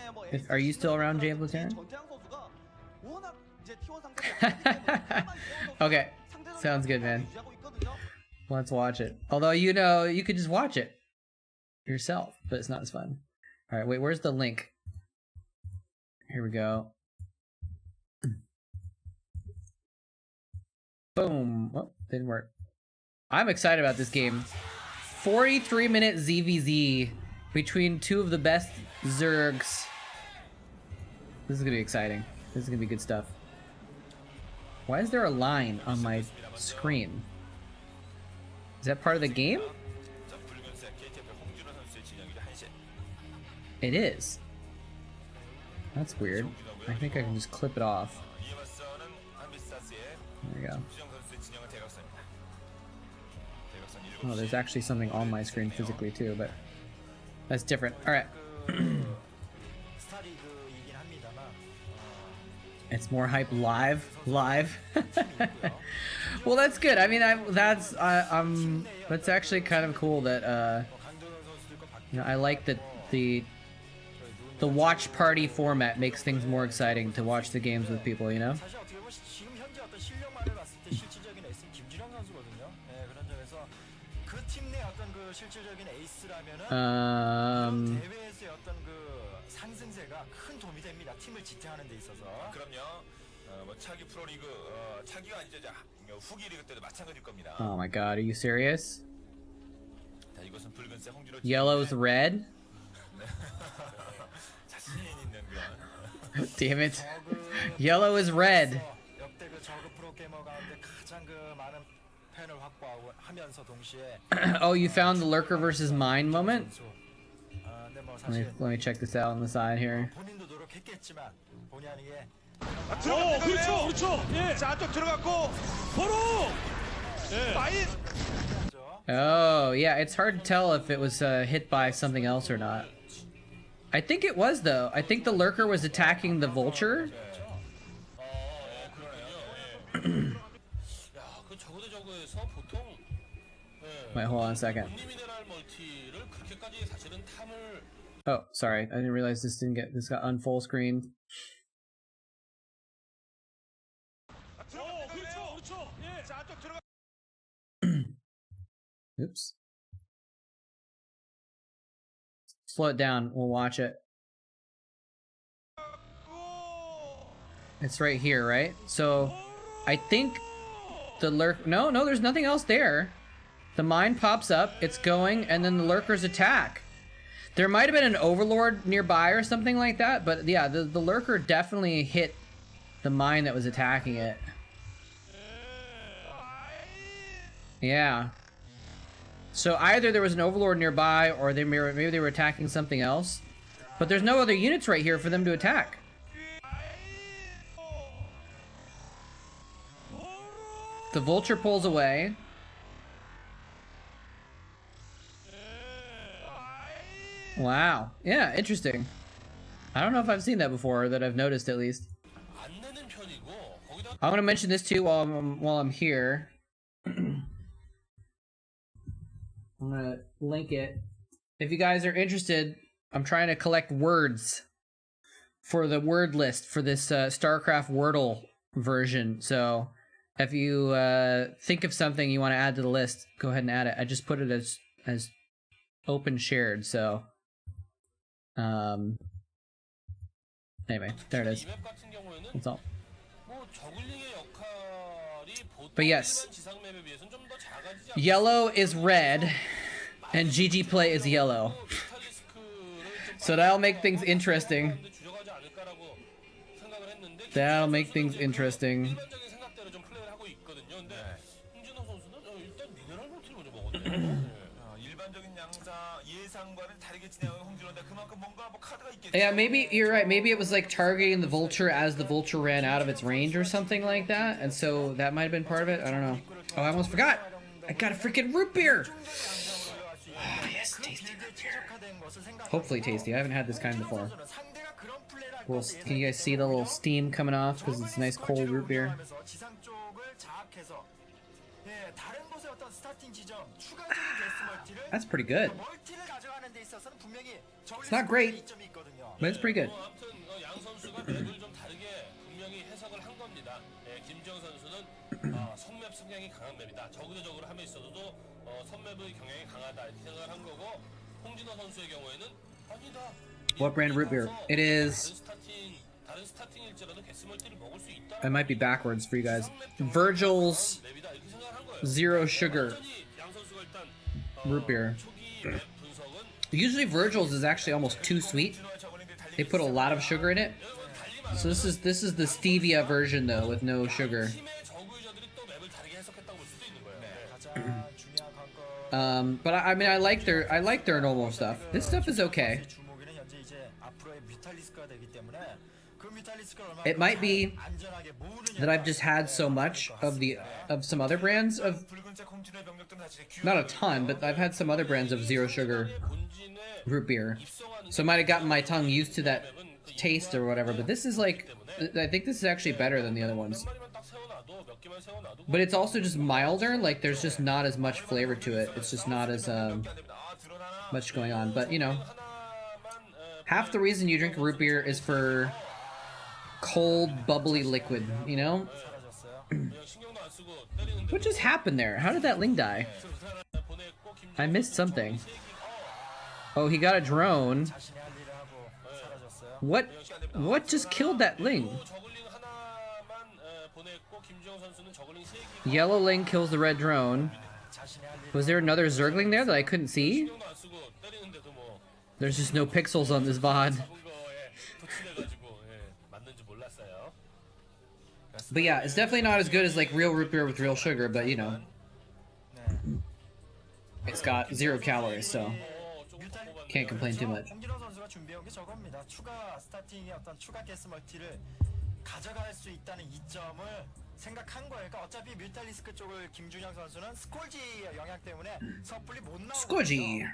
Are you still around, Javla Terran? 전태양 선수가 워낙 이제 T1 상대로 Okay, sounds good, man. Let's watch it. Although you know you could just watch it yourself, but it's not as fun. All right, wait, where's the link? Here we go. Boom. Oh, didn't work. I'm excited about this game. 43-minute ZVZ between two of the best Zergs. This is gonna be exciting. This is gonna be good stuff. Why is there a line on my screen? Is that part of the game? It is. That's weird. I think I can just clip it off. There we go. Oh, there's actually something on my screen physically too, but that's different. All right. It's more hype live. Well, that's good. I mean, that's actually kind of cool that you know, I like that the watch party format makes things more exciting to watch the games with people, you know? 사실 어떻게 보면 지금 현재 어떤 실력만을 봤을 때 실질적인 에이스는 김준영 선수거든요. 네, 그런 점에서 그 팀 내 어떤 그 실질적인 에이스라면은 이런 대회에서의 어떤 그 상승세가 큰 도움이 됩니다. 팀을 지탱하는 데 있어서. 그럼요. 뭐 차기 프로리그 차기가 이제 후기 리그 때도 마찬가지일 겁니다. Oh my god, are you serious? 자, 이것은 붉은색 홍주로 Yellow's red? 자신 있는 그런 Damn it. Yellow is red. 역대 그 저그 프로 게이머 가운데 가장 그 많은 팬을 확보하고 하면서 동시에 Oh, you found the lurker versus mine moment? 선수. 근데 뭐 Let me, 사실 let me check this out on the side here. 본인도 노력했겠지만 본의 아니게 그렇죠. 예. 자, 안쪽 들어갔고 바로 마인 Oh, yeah, it's hard to tell if it was hit by something else or not. I think it was, though. I think the lurker was attacking the vulture. 그러네요. 야, 그 저거대 저거에서 보통 Wait, hold on a second. 미네랄 멀티를 그렇게까지 사실은 탐을 Oh, sorry. I didn't realize this got unfull screened. 그렇죠. 예. 자, 안쪽 들어가 Oops. Slow it down. We'll watch it. It's right here, right? So, I think the lurk... No, there's nothing else there. The mine pops up, it's going, and then the lurkers attack. There might have been an overlord nearby or something like that, but yeah, the lurker definitely hit the mine that was attacking it. Yeah. So either there was an overlord nearby, or maybe they were attacking something else. But there's no other units right here for them to attack. The vulture pulls away. Wow. Yeah, interesting. I don't know if I've seen that before, or that I've noticed at least. I want to mention this too while I'm here. I'm gonna link it. If you guys are interested, I'm trying to collect words for the word list for this Starcraft Wordle version. So if you think of something you want to add to the list, go ahead and add it. I just put it as open shared. So anyway, there it is. That's all. But yes, yellow is red, and GG play is yellow. So that'll make things interesting. That'll make things interesting. Yeah, maybe you're right. Maybe it was like targeting the Vulture as the Vulture ran out of its range or something like that, and so that might have been part of it. I don't know. Oh, I almost forgot. I got a freaking root beer. Oh, yes, tasty root beer. Hopefully tasty. I haven't had this kind before. Well, can you guys see the little steam coming off because it's nice cold root beer? That's pretty good. It's not great, but it's pretty good. What brand root beer? It is... I might be backwards for you guys. Virgil's Zero Sugar root beer. Usually Virgil's is actually almost too sweet. They put a lot of sugar in it. So this is the stevia version though, with no sugar. But I mean I like their normal stuff. This stuff is okay. It might be that I've just had so much of some other brands of, not a ton, but I've had some other brands of zero sugar root beer, so I might have gotten my tongue used to that taste or whatever. But this is like, I think this is actually better than the other ones. But it's also just milder. Like there's just not as much flavor to it. It's just not as much going on. But you know, half the reason you drink root beer is for cold, bubbly liquid, you know? What just happened there? How did that Ling die? I missed something. Oh, he got a drone. What just killed that Ling? Yellow Ling kills the red drone. Was there another Zergling there that I couldn't see? There's just no pixels on this VOD. But yeah, it's definitely not as good as like real root beer with real sugar, but you know, it's got 0 calories, so can't complain too much. Squidgy.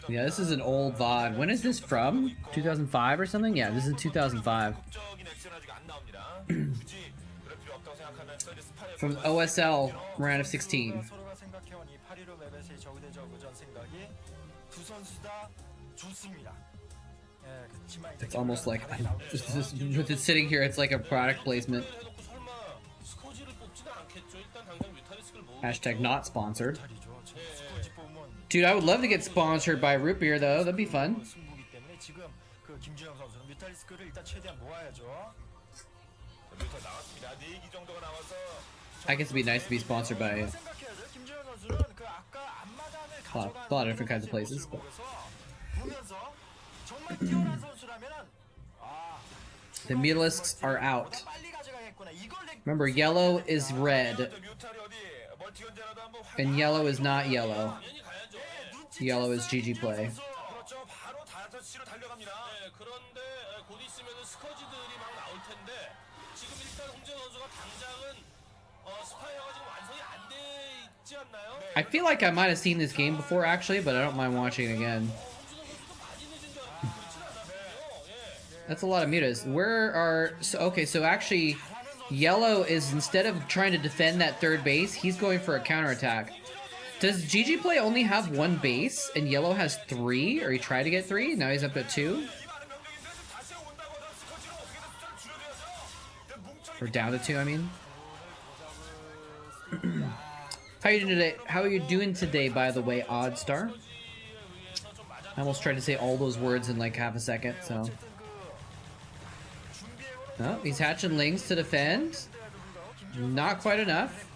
Yeah, this is an old VOD. When is this from? 2005 or something? Yeah, this is 2005. From OSL round of 16. It's almost like with it sitting here, it's like a product placement. Hashtag not sponsored. Dude, I would love to get sponsored by root beer though. That'd be fun. I guess it'd be nice to be sponsored by a lot of different kinds of places. But. The Mutalisks are out. Remember, yellow is red. And yellow is not yellow. Yellow is GG play. I feel like I might have seen this game before actually, but I don't mind watching it again. That's a lot of mutas. Where are... So, okay, so actually, yellow is, instead of trying to defend that third base, he's going for a counterattack. Does GG Play only have 1 base, and yellow has 3? Or he tried to get 3, now he's up at 2? Or down to 2, I mean. How are you doing today? How are you doing today, by the way, Oddstar? I almost tried to say all those words in like half a second, so... Oh, he's hatching Lings to defend. Not quite enough.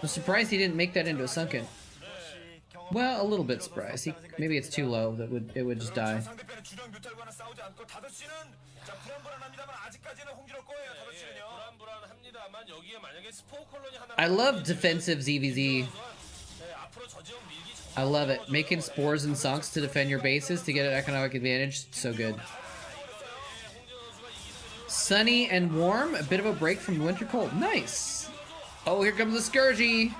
I'm surprised he didn't make that into a sunken. Well, a little bit surprised. Maybe it's too low that it would just die. I love defensive ZVZ I love it. Making spores and sunks to defend your bases to get an economic advantage. So good. Sunny and warm. A bit of a break from the winter cold. Nice. Oh, here comes the Scourgy.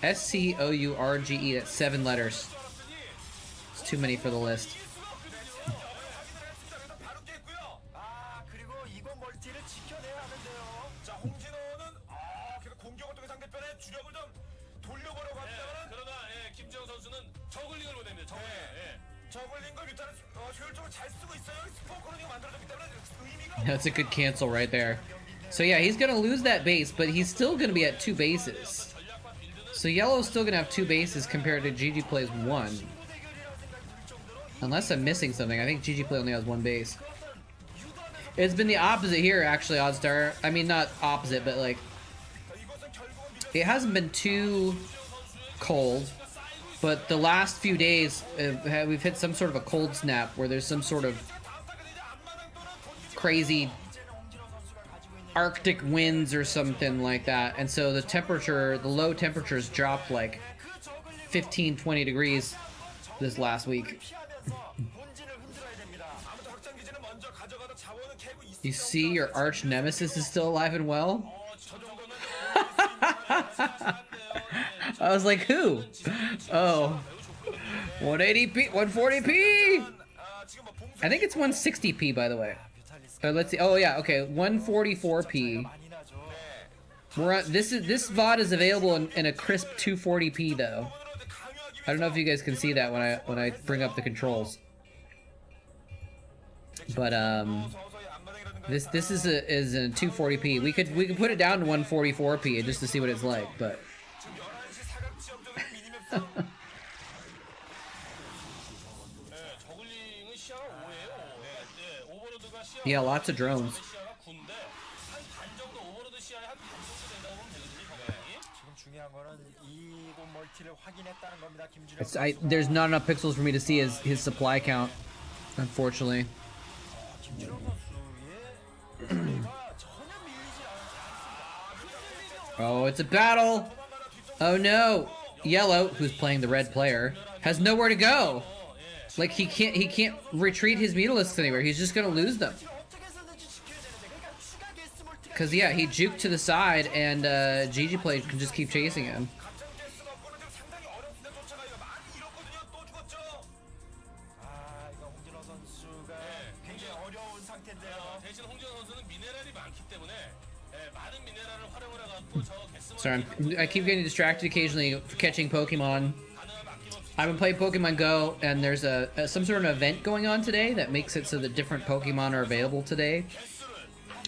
S-C-O-U-R-G-E. That's 7 letters. It's too many for the list. 아, 그리고 이번 멀티를 지켜내야 하는데요. 자, 홍진호는 계속 공격을 통해 상대편의 주력을 좀 돌려보려고 합니다만 그러나 김지영 선수는 저글링을 보냅니다. 저글링. 저글링과 뮤탈을 효율적으로 잘 쓰고 있어요. 스포커링이 만들어졌기 때문에 의미가 That's a good cancel right there. So yeah, he's gonna lose that base, but he's still gonna be at 2 bases. So yellow's still gonna have 2 bases compared to GG Play's 1. Unless I'm missing something. I think GG Play only has 1 base. It's been the opposite here, actually, Oddstar. I mean, not opposite, but like... It hasn't been too cold, but the last few days, we've hit some sort of a cold snap where there's some sort of crazy Arctic winds or something like that. And so the temperature, the low temperatures dropped like 15, 20 degrees this last week. You see your arch nemesis is still alive and well? I was like, who? Oh. 180p, 140p! I think it's 160p, by the way. Let's see. Oh yeah, okay. 144p. We're on, this VOD is available in a crisp 240p though. I don't know if you guys can see that when I bring up the controls. But this is a 240p. We could put it down to 144p just to see what it's like, but yeah, lots of drones. There's not enough pixels for me to see his supply count, unfortunately. Oh, it's a battle! Oh no! Yellow, who's playing the red player, has nowhere to go. Like he can't retreat his Mutalisks anywhere. He's just gonna lose them. Cause yeah, he juked to the side, and GG Play can just keep chasing him. Sorry, I keep getting distracted occasionally catching Pokemon. I've been playing Pokemon Go, and there's some sort of event going on today that makes it so that different Pokemon are available today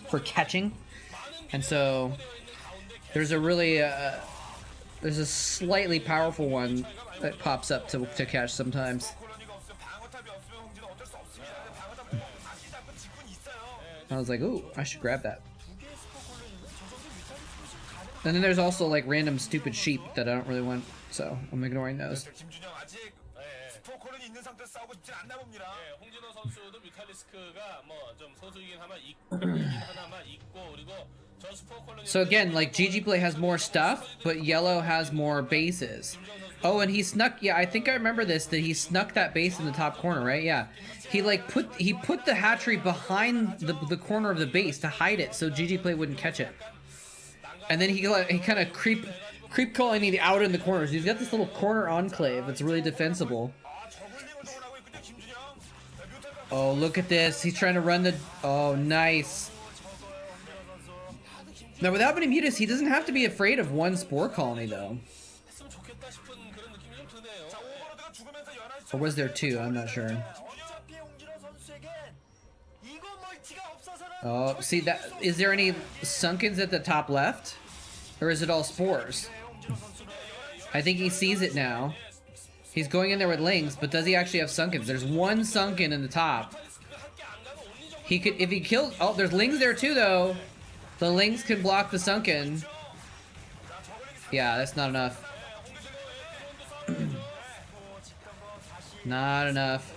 for catching. And so there's there's a slightly powerful one that pops up to catch sometimes. I was like, ooh, I should grab that. And then there's also like random stupid sheep that I don't really want, so I'm ignoring those. So again, like GG Play has more stuff, but Yellow has more bases. Oh, and he snuck, yeah, I think I remember this, that he snuck that base in the top corner, right? Yeah. He like put the hatchery behind the corner of the base to hide it so GG Play wouldn't catch it. And then he kind of creep calling out in the corners. He's got this little corner enclave that's really defensible. Oh, look at this. He's trying to run the... Oh, nice. Now, without many mutas, he doesn't have to be afraid of one spore colony, though. Or was there 2? I'm not sure. Oh, see that? Is there any sunkens at the top left? Or is it all spores? I think he sees it now. He's going in there with lings, but does he actually have sunkens? There's 1 sunken in the top. He could, if he kills... Oh, there's lings there too, though. The lings can block the sunken. Yeah, that's not enough. Not enough.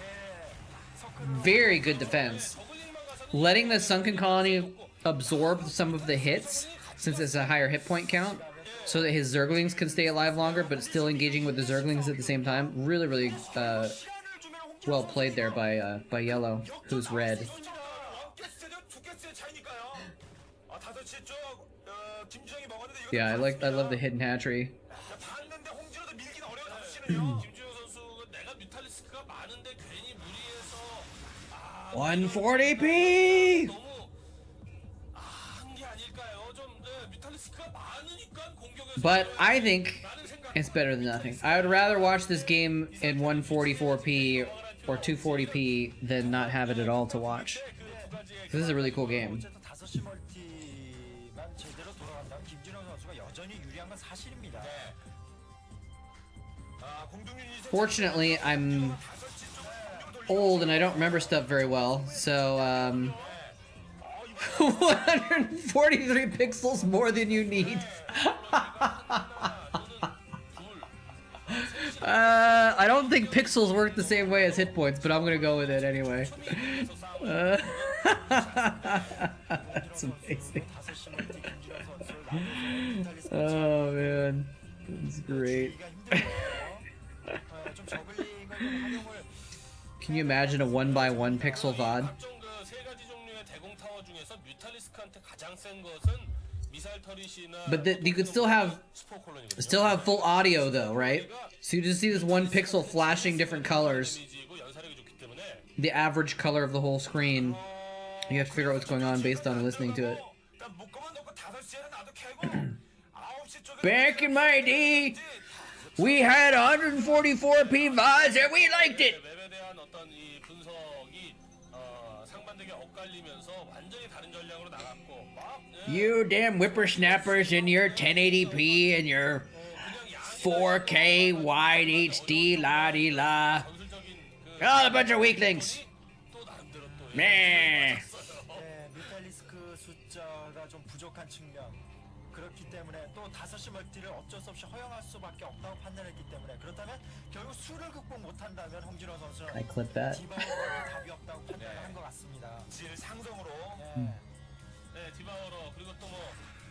Very good defense. Letting the sunken colony absorb some of the hits since it's a higher hit point count, so that his Zerglings can stay alive longer, but still engaging with the Zerglings at the same time. Really, really well played there by Yellow, who's red. Yeah, I love the hidden hatchery. 140p. But I think it's better than nothing. I would rather watch this game in 144p or 240p than not have it at all to watch. This is a really cool game. Fortunately, I'm old and I don't remember stuff very well, so 143 pixels more than you need. I don't think pixels work the same way as hit points, but I'm gonna go with it anyway. That's amazing. Oh man, that's great. Can you imagine a 1x1 pixel VOD? But you could still have full audio though, right? So you just see this one pixel flashing different colors. The average color of the whole screen. You have to figure out what's going on based on listening to it. Back in my day, we had 144p VODs and we liked it. You damn whippersnappers in your 1080p and your 4K wide HD la-di-la. Oh, a bunch of weaklings. Meh. 뮤탈리스크 숫자가 좀 부족한 측면. 그렇기 때문에 또 5시 멀티를 어쩔 수 없이 허용할 수밖에 없다고 판단했기 때문에 그렇다면 결국 수를 극복 못한다면 홍진호 선수는 I clip that. 디바우러가 답이 없다고 판단한 것 같습니다. 질 상성으로 네, 디바우러 그리고 또 뭐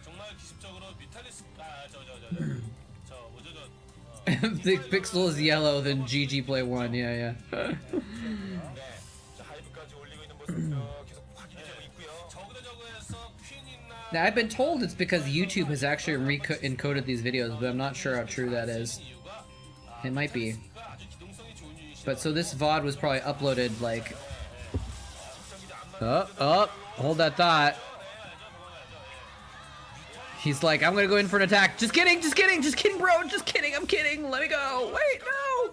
정말 기습적으로 뮤탈리스크 The pixel is yellow, then GG play 1. Yeah, yeah. 하이브까지 올리고 있는 모습 계속 확인되고 있고요. 저그에서 퀸이나 Now, I've been told it's because YouTube has actually encoded these videos, but I'm not sure how true that is. It might be. But so this VOD was probably uploaded like... hold that thought. He's like, I'm gonna go in for an attack. Just kidding, bro. Just kidding, I'm kidding. Let me go. Wait, no.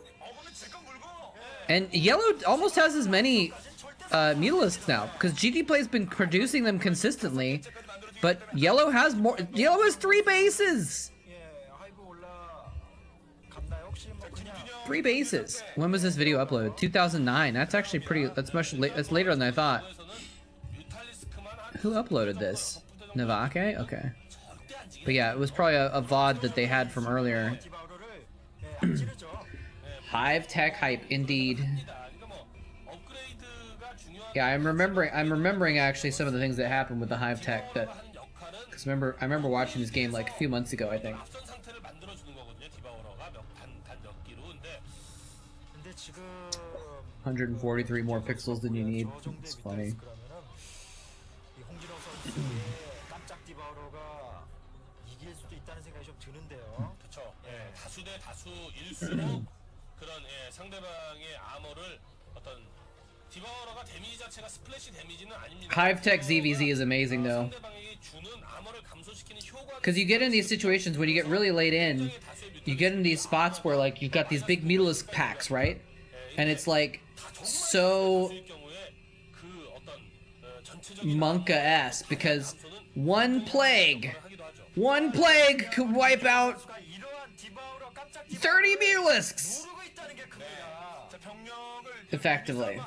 And Yellow almost has as many Mutalisks now, because GT Play's been producing them consistently, but Yellow has more. Yellow has 3 bases. 3 bases. When was this video uploaded? 2009. That's actually pretty. That's much. That's later than I thought. Who uploaded this? Navake? Okay. But yeah, it was probably a VOD that they had from earlier. Hive tech hype, indeed. Yeah, I'm remembering actually some of the things that happened with the Hive tech. That, because I remember watching this game like a few months ago, I think. 143 more pixels than you need. It's funny. 그렇죠. 예, 다수 대 다수일수록 그런 상대방의 아머를 어떤 디바우러가 데미지 자체가 스플래시 데미지는 아닙니다. Hive Tech ZVZ is amazing though. Because you get in these situations when you get really late in, you get in these spots where like you've got these big Mutalisk packs, right? And it's like so Monka-esque because one plague could wipe out 30 Mutalisks effectively.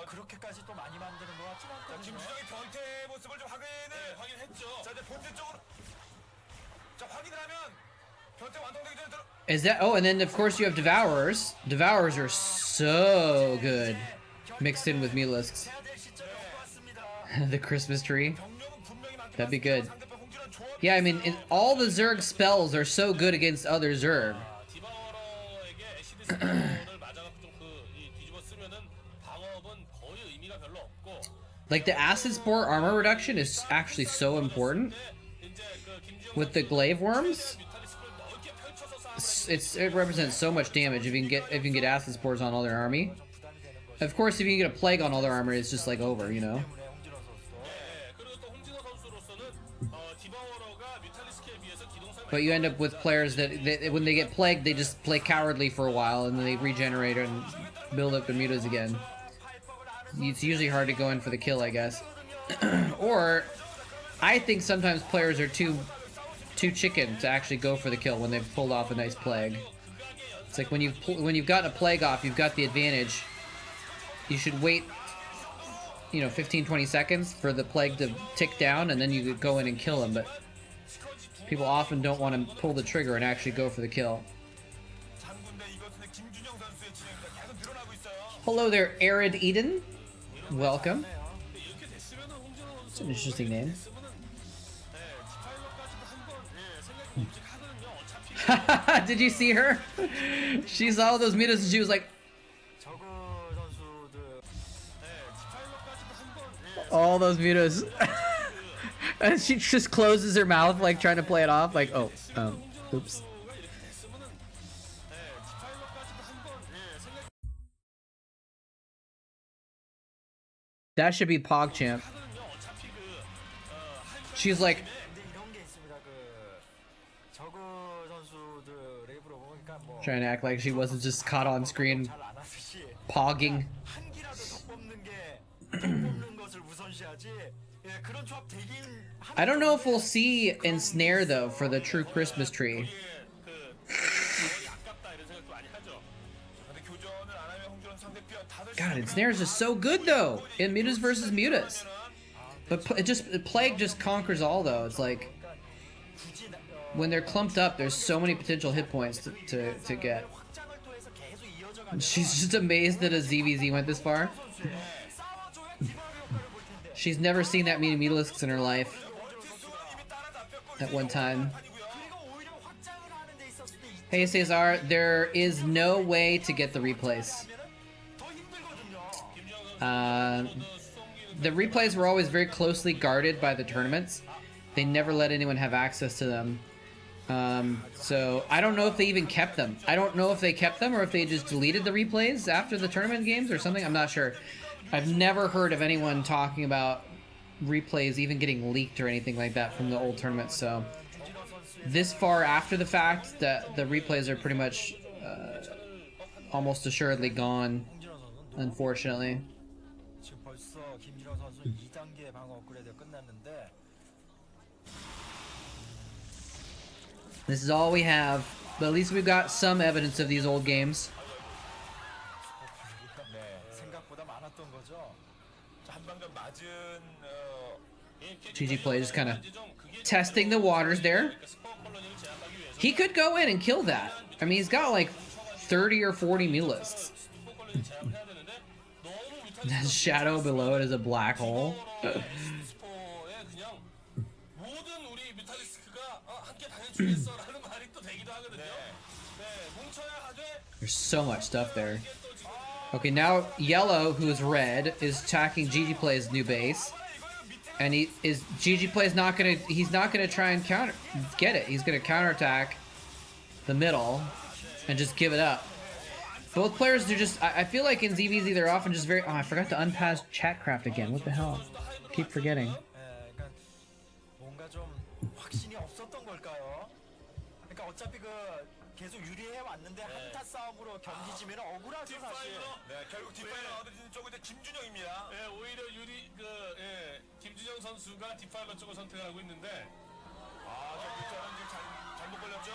그렇게까지 또 많이 만드는 것 같진 않거든요. 김주정의 변태 모습을 좀 확인했죠. 자, 이제 본질적으로 자, 확인을 하면 변태 완성되기 전에 들어. Is that? Oh, and then of course you have Devourers. Devourers are so good mixed in with Mulisks. The Christmas tree. 병력은 분명히 많긴 That'd be 하지만 good. 상대편 홍진호는 조합이 Yeah, I mean, all the Zerg spells are so good against other Zerg. 디바워러에게 애시드 스톤을 맞아갖고 좀이 뒤집어 쓰면은 방어업은 거의 의미가 별로 없고. Like the acid spore armor reduction is actually so important 이제 그 김지영 with the glaive worms. 뮤탈리스크를 넓게 펼쳐서 It represents so much damage if you can get acid spores on all their army. Of course, if you can get a plague on all their armor, it's just like over, you know. 그리고 또 홍진호 선수로서는 디바워러가 뮤탈리스크에 비해서 기동성이 But you end up with players that when they get plagued, they just play cowardly for a while and then they regenerate and build up their mutas again. It's usually hard to go in for the kill, I guess. Or I think sometimes players are too chicken to actually go for the kill when they've pulled off a nice plague. It's like when you've gotten a plague off, you've got the advantage. You should wait, 15-20 seconds for the plague to tick down, and then you could go in and kill him. But people often don't want to pull the trigger and actually go for the kill. 장군대 이것은 김준영 선수의 진행입니다. 계속 늘어나고 있어요. Hello there, Arid Eden. Welcome. It's an interesting name. Did you see her? She saw all those mutas and she was like, all those mutas. And she just closes her mouth like trying to play it off like, oh, oops. That should be PogChamp. She's like, trying to act like she wasn't just caught on screen pogging. I don't know if we'll see Ensnare though for the true Christmas tree. God, Ensnare is just so good though in mutas versus mutas. But Plague just conquers all though. It's like when they're clumped up, there's so many potential hit points to get. She's just amazed that a ZVZ went this far. She's never seen that many Mutalisks in her life. At one time. Hey Cesar, there is no way to get the replays. The replays were always very closely guarded by the tournaments. They never let anyone have access to them. So I don't know if they even kept them. I don't know if they kept them or if they just deleted the replays after the tournament games or something. I'm not sure. I've never heard of anyone talking about replays even getting leaked or anything like that from the old tournaments. So this far after the fact, that the replays are pretty much almost assuredly gone, unfortunately. This is all we have, but at least we've got some evidence of these old games. GG Play just kind of testing the waters there. He could go in and kill that. I mean, he's got like 30 or 40 Mutalisks. The shadow below it is a black hole. There's so much stuff there. Okay, now Yellow, who's red, is attacking GG Play's new base. And GG Play's not gonna, he's not gonna try and get it. He's gonna counterattack the middle and just give it up. Both players are just, I feel like in ZVZ they're often just very, oh, I forgot to unpass Chatcraft again. What the hell? Keep forgetting. 계속 유리해 왔는데 한타 싸움으로 경기지면 억울하죠 사실. 네, 결국 뒷파일러 얻어지는 쪽은 이제 김준영입니다. 예, 오히려 김준영 선수가 뒷파일러 쪽을 선택하고 있는데 저 뮤탈은 지금 잘못 걸렸죠?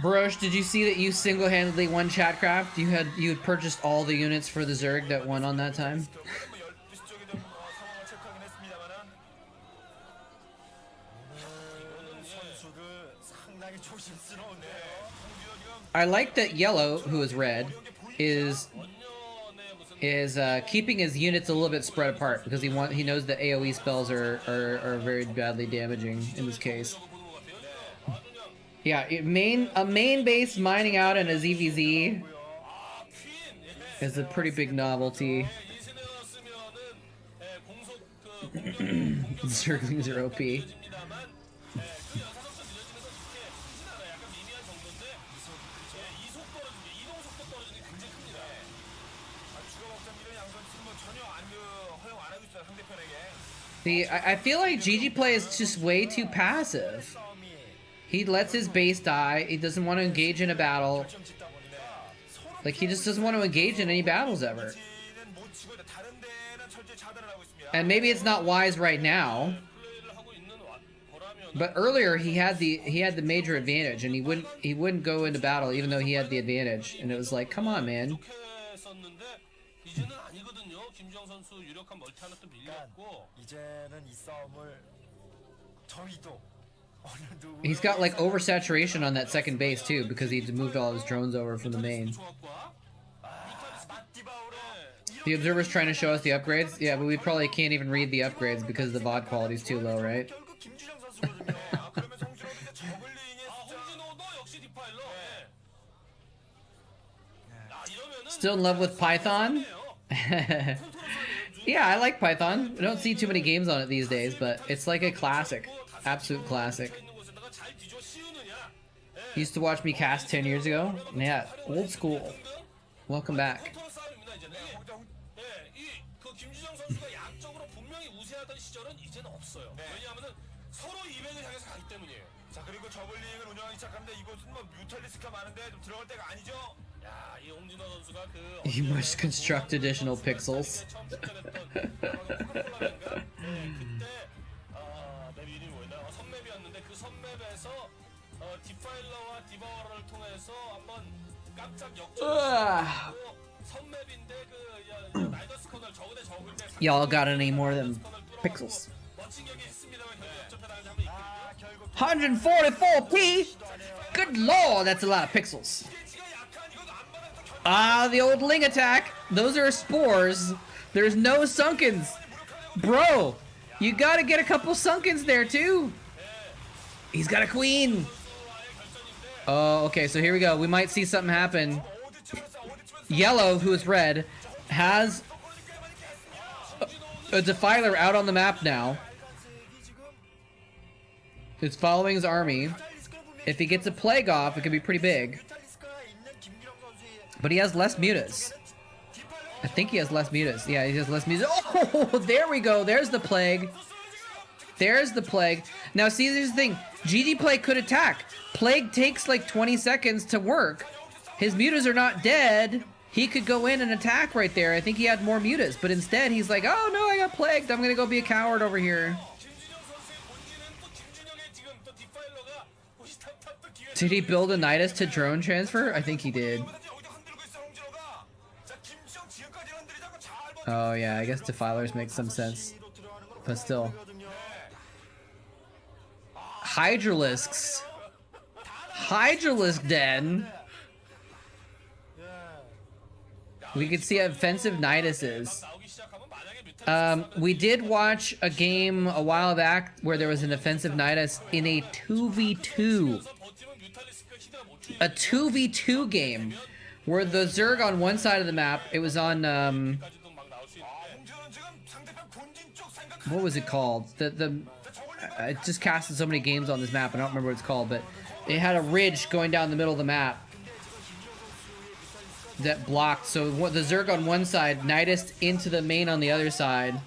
Barosh, did you see that you single-handedly won Chatcraft? You had purchased all the units for the Zerg that won on that time? 12시 쪽에 좀 상황을 체크하긴 했습니다만은 선수들 상당히 조심스러운데요. I like that Yellow, who is red, is keeping his units a little bit spread apart because he knows that AoE spells are very badly damaging in this case. Yeah, a main base mining out in a ZVZ is a pretty big novelty. Zerglings are OP. I feel like GG play is just way too passive. He lets his base die. He doesn't want to engage in a battle. Like, he just doesn't want to engage in any battles ever. And maybe it's not wise right now. But earlier he had the major advantage, and he wouldn't go into battle even though he had the advantage. And it was like, come on, man. He's got like oversaturation on that second base too because he moved all his drones over from the main. The observer's trying to show us the upgrades. Yeah, but we probably can't even read the upgrades because the VOD quality's too low, right? Still in love with Python? Yeah, I like Python. I don't see too many games on it these days, but it's like a classic. Absolute classic. Used to watch me cast 10 years ago. Yeah, old school. Welcome back. You must construct additional pixels. Y'all got any more of them pixels? 144p? Good lord, that's a lot of pixels. Ah, the old Ling attack. Those are spores. There's no sunkens. Bro, you gotta get a couple sunkens there too. He's got a queen. Oh, okay, so here we go. We might see something happen. Yellow, who is red, has a Defiler out on the map now. He's following his army. If he gets a plague off, it could be pretty big. But he has less mutas. I think he has less mutas. Yeah, he has less mutas. Oh, there we go. There's the plague. There's the plague. Now, see, here's the thing. GG play could attack. Plague takes like 20 seconds to work. His mutas are not dead. He could go in and attack right there. I think he had more mutas. But instead, he's like, oh, no, I got plagued. I'm going to go be a coward over here. Did he build a Nidus to drone transfer? I think he did. Oh, yeah, I guess Defilers make some sense. But still. Hydralisks. Hydralisk den. We could see offensive Niduses. We did watch a game a while back where there was an offensive Nidus in a 2v2. A 2v2 game where the Zerg on one side of the map, it was on what was it called? I just casted so many games on this map, I don't remember what it's called, but it had a ridge going down the middle of the map that blocked. So the Zerg on one side Nidus into the main on the other side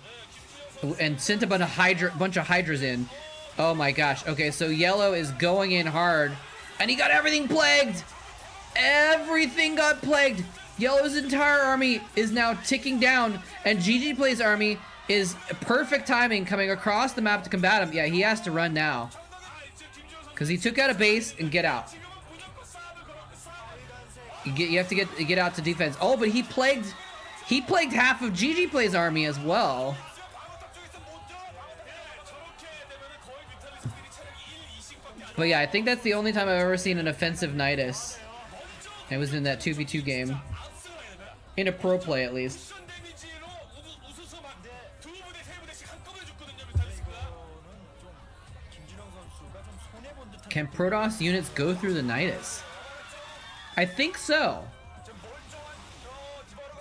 and sent a bunch of Hydras in. Oh my gosh. Okay, so Yellow is going in hard and he got everything plagued. Everything got plagued. Yellow's entire army is now ticking down, and GG Play's army is perfect timing coming across the map to combat him. Yeah, he has to run now because he took out a base and get out. You have to get out to defense. Oh, but he plagued half of GG Play's army as well. But yeah, I think that's the only time I've ever seen an offensive Nidus. It was in that 2v2 game. In a pro play, at least. Can Protoss units go through the Nidus? I think so.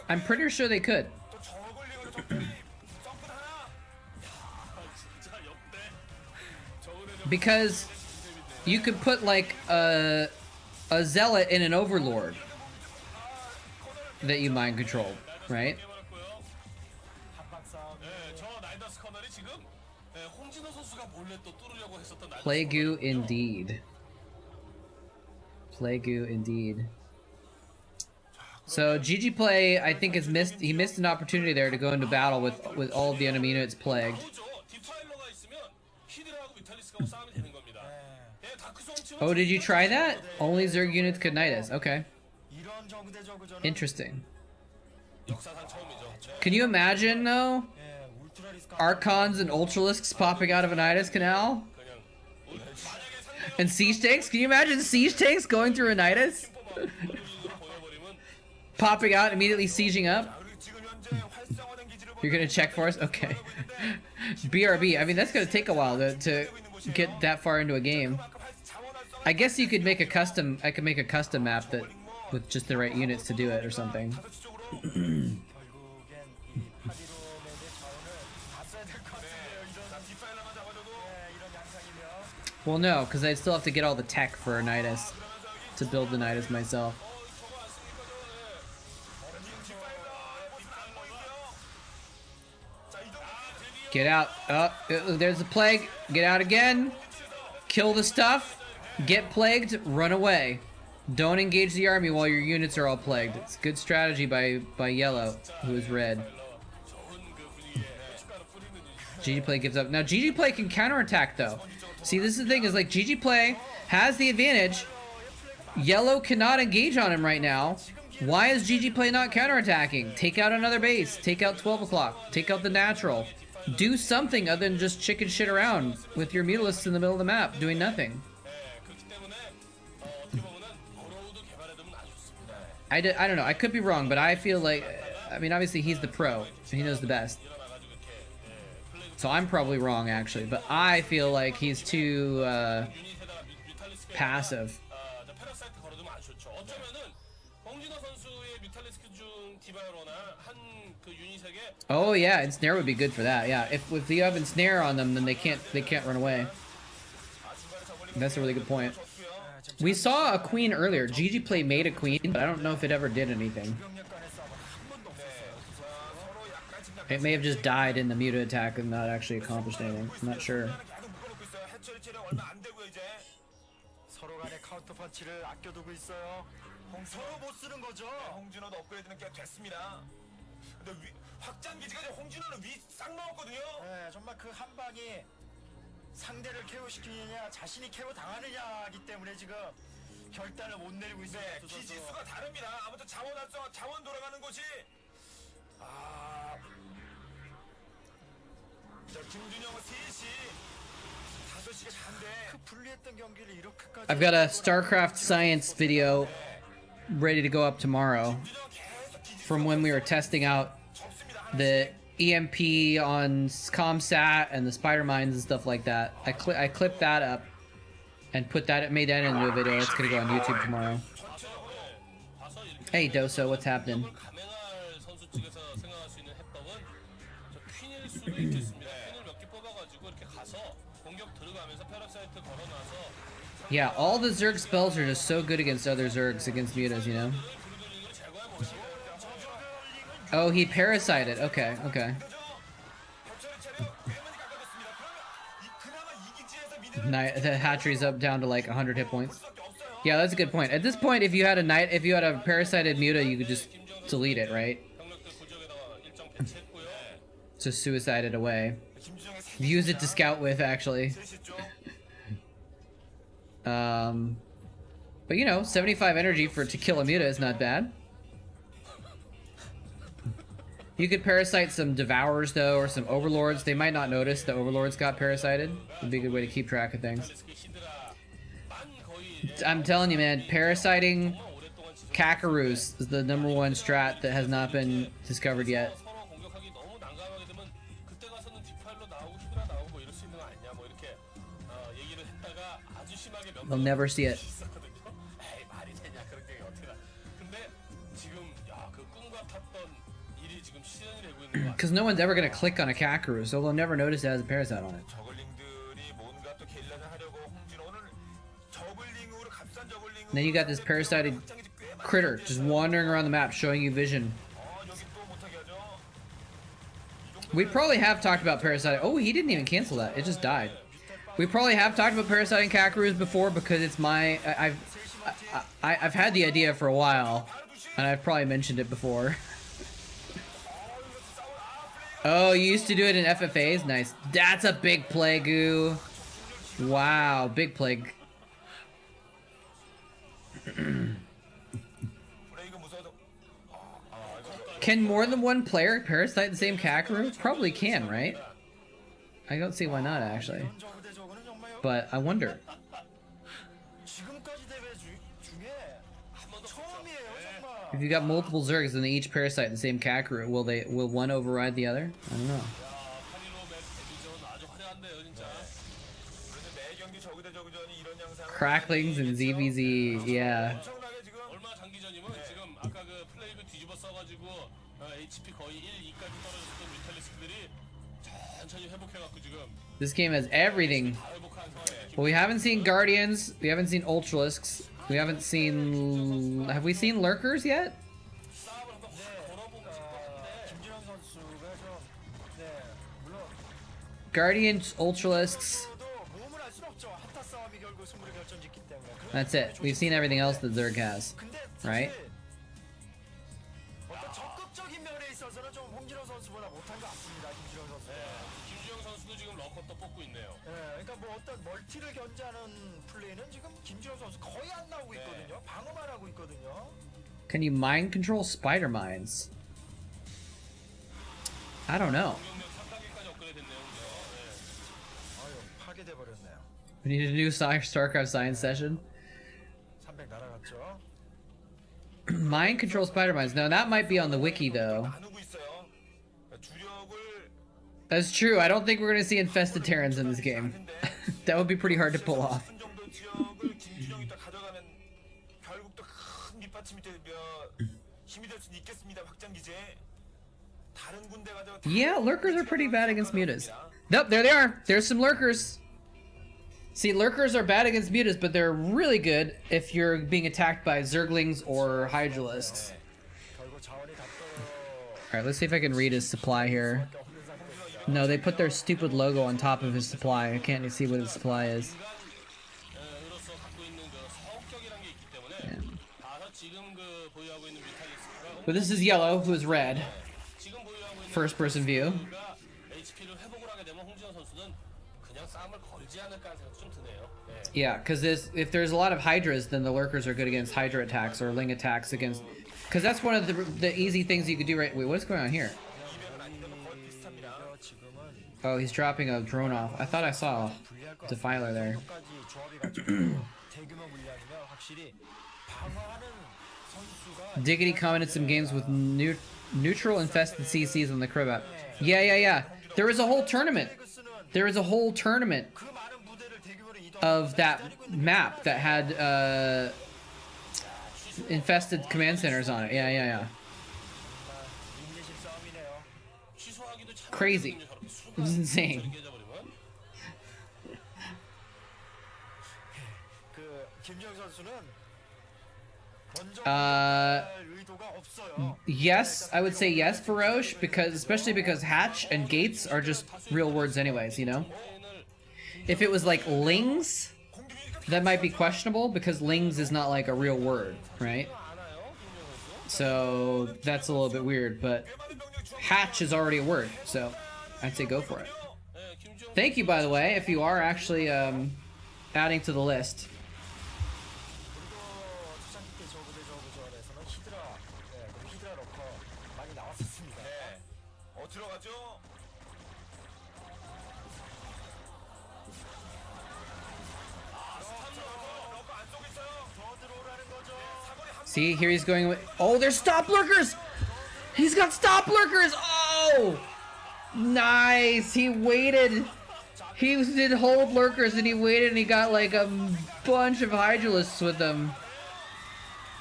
I'm pretty sure they could. Because you could put like a zealot in an overlord that you mind control, right? Plague indeed. Plague indeed. So GG Play, I think he missed an opportunity there to go into battle with all of the enemy units plagued. Oh, did you try that? Only Zerg units could Nidus. Okay. Interesting. Can you imagine, though? Archons and Ultralisks popping out of a Nidus canal? And siege tanks? Can you imagine siege tanks going through a Nidus? Popping out, immediately sieging up? You're gonna check for us? Okay. BRB. I mean, that's gonna take a while to get that far into a game. I guess you could make a custom. I could make a custom map that with just the right units to do it or something. Well, no, because I'd still have to get all the tech for a Nidus to build the Nidus myself. Get out. Oh, there's a plague. Get out again. Kill the stuff. Get plagued. Run away. Don't engage the army while your units are all plagued. It's good strategy by Yellow, who is red. GG Play gives up. Now, GG Play can counterattack, though. See, this is the thing, is like GG Play has the advantage. Yellow cannot engage on him right now. Why is GG Play not counterattacking? Take out another base. Take out 12 o'clock. Take out the natural. Do something other than just chicken shit around with your mutalisks in the middle of the map doing nothing. I don't know. I could be wrong, but I feel like, I mean, obviously he's the pro. He knows the best. So I'm probably wrong, actually. But I feel like he's too passive. Oh yeah, ensnare would be good for that. Yeah, if you have ensnare on them, then they can't run away. That's a really good point. We saw a queen earlier. GG Play made a queen, but I don't know if it ever did anything. It may have just died in the muta attack and not actually accomplished anything. I'm not sure. 정말 그 한 방이 상대를 KO시키느냐 자신이 KO 당하느냐이기 때문에 지금 결단을 못 내리고 있어요. 네, 기지수가 다릅니다. 아무튼 자원 돌아가는 곳이 자, 김준영은 3시 5시가 잔데 그 불리했던 경기를 이렇게까지 I've got a Starcraft science video ready to go up tomorrow from when we were testing out the EMP on ComSat and the spider mines and stuff like that. I clipped that up and made that into a video. It's gonna go on YouTube tomorrow. Hey Doso, what's happening? Yeah, all the Zerg spells are just so good against other Zergs, against mutas, you know? Oh, he parasited. Okay, okay. The hatchery's up down to like 100 hit points. Yeah, that's a good point. At this point, if you had a parasited muta, you could just delete it, right? Just suicide it away. Use it to scout with, actually. But you know, 75 energy to kill a muta is not bad. You could parasite some Devourers, though, or some Overlords. They might not notice the Overlords got parasited. Would be a good way to keep track of things. I'm telling you, man, parasiting Kakaroos is the #1 strat that has not been discovered yet. 서로 공격하기 너무 난감하게 되면 그때 가서는 디파일러 나오고 히드라 나오고 뭐 이럴 수 있는 거 아니냐 뭐 이렇게 얘기를 했다가 아주 심하게 They'll never see it. 있었거든요. 에이 말이 되냐 그런 게 어떻게 근데 지금 그 꿈 같았던 일이 지금 실현이 되고 있는 거 Because no one's ever gonna click on a Kakaroo, so they'll never notice it has a parasite on it. 저글링들이 뭔가 또 게릴라를 하려고 홍진호는 저글링으로 값싼 저글링으로 Then you got this parasited critter just wandering around the map showing you vision. 여기 또 못하게 하죠. We probably have talked about parasiting. Oh, he didn't even cancel that. It just died. We probably have talked about parasiting Kakaroos before because it's my I've had the idea for a while, and I've probably mentioned it before. Oh, you used to do it in FFAs? Nice. That's a big play, Goo. Wow, big plague. Can more than one player parasite the same Kakaroo? Probably can, right? I don't see why not, actually. But I wonder. 지금까지 대회 중에 처음이에요, 정말. If you got multiple Zergs and they each parasite the same Kakaroo, will one override the other? I don't know. Cracklings and ZVZ, yeah. 얼마 장기전이면 지금 아까 그 플레이그 뒤집어 써가지고 HP 거의 1, 2까지 떨어졌던 뮤탈리스크들이 천천히 회복해갖고 지금 This game has everything. 다 회복한 상황에 But we haven't seen Guardians, we haven't seen Ultralisks, we haven't seen... Have we seen Lurkers yet? 싸움을 한번 확 걸어보고 싶었는데 김준영 선수가 좀 물론 Guardians, Ultralisks. 모험을 할 수는 없죠. 한타 싸움이 결국 승부를 결정짓기 때문에. That's it. We've seen everything else that Zerg has. 근데 Right? 어떤 적극적인 면에 있어서는 좀 홍진호 선수보다 못한 것 같습니다. 김준영 선수. 김주영 선수도 지금 러커도 뽑고 있네요. 그러니까 뭐 어떤 멀티를 견제하는 플레이는 지금 김준영 선수 거의 안 나오고 있거든요. 방어만 하고 있거든요. Can you mind control spider mines? I don't know. 공격력 3단계까지 업그레이드했네요. 아유 파괴돼 버렸네요. We need a new Starcraft science session. 300 날아갔죠. Mind control spider mines. No, that might be on the wiki though. 나누고 있어요. 주력을 That's true. I don't think we're gonna see infested Terrans in this game. That would be pretty hard to pull off. 정도 지역을 김준영이 또 가져가면 결국 또 큰 밑받침이 힘이 될 수 있겠습니다. 확장 기제. 다른 군대 가져. Yeah, lurkers are pretty bad against mutas. Nope, there they are. There's some lurkers. See, lurkers are bad against mutas, but they're really good if you're being attacked by Zerglings or Hydralisks. 결국 자원이 다 떨어. Alright, let's see if I can read his supply here. No, they put their stupid logo on top of his supply. I can't see what his supply is. 으로서 갖고 있는 그 성격이란 게 있기 때문에 봐서 지금 그 보유하고 있는 뮤탈리스크가 But this is yellow, who is red. 지금 보유하고 있는 First person view. HP를 회복을 하게 되면 홍진호 선수는 그냥 싸움을 걸지 않을까 하는 생각도 좀 드네요. Yeah, because if there's a lot of Hydras, then the lurkers are good against Hydra attacks or Ling attacks against... Because that's one of the easy things you could do right... Wait, what's going on here? Oh, he's dropping a drone off. I thought I saw a Defiler there. Diggity commented some games with neutral infested CCs on the crib app. Yeah. There was a whole tournament. There was a whole tournament of that map that had infested command centers on it. Yeah. Crazy. It was insane. Yes, I would say yes, Faroche, especially because Hatch and Gates are just real words anyways, you know? If it was like Lings, that might be questionable because Lings is not like a real word, right? So that's a little bit weird, but Hatch is already a word, so I'd say go for it. Thank you, by the way, if you are actually adding to the list. 들어가죠. See, here he's going with. Oh, there's stop lurkers! He's got stop lurkers! Oh! Nice! He waited. He did hold lurkers and he waited and he got like a bunch of Hydralisks with them.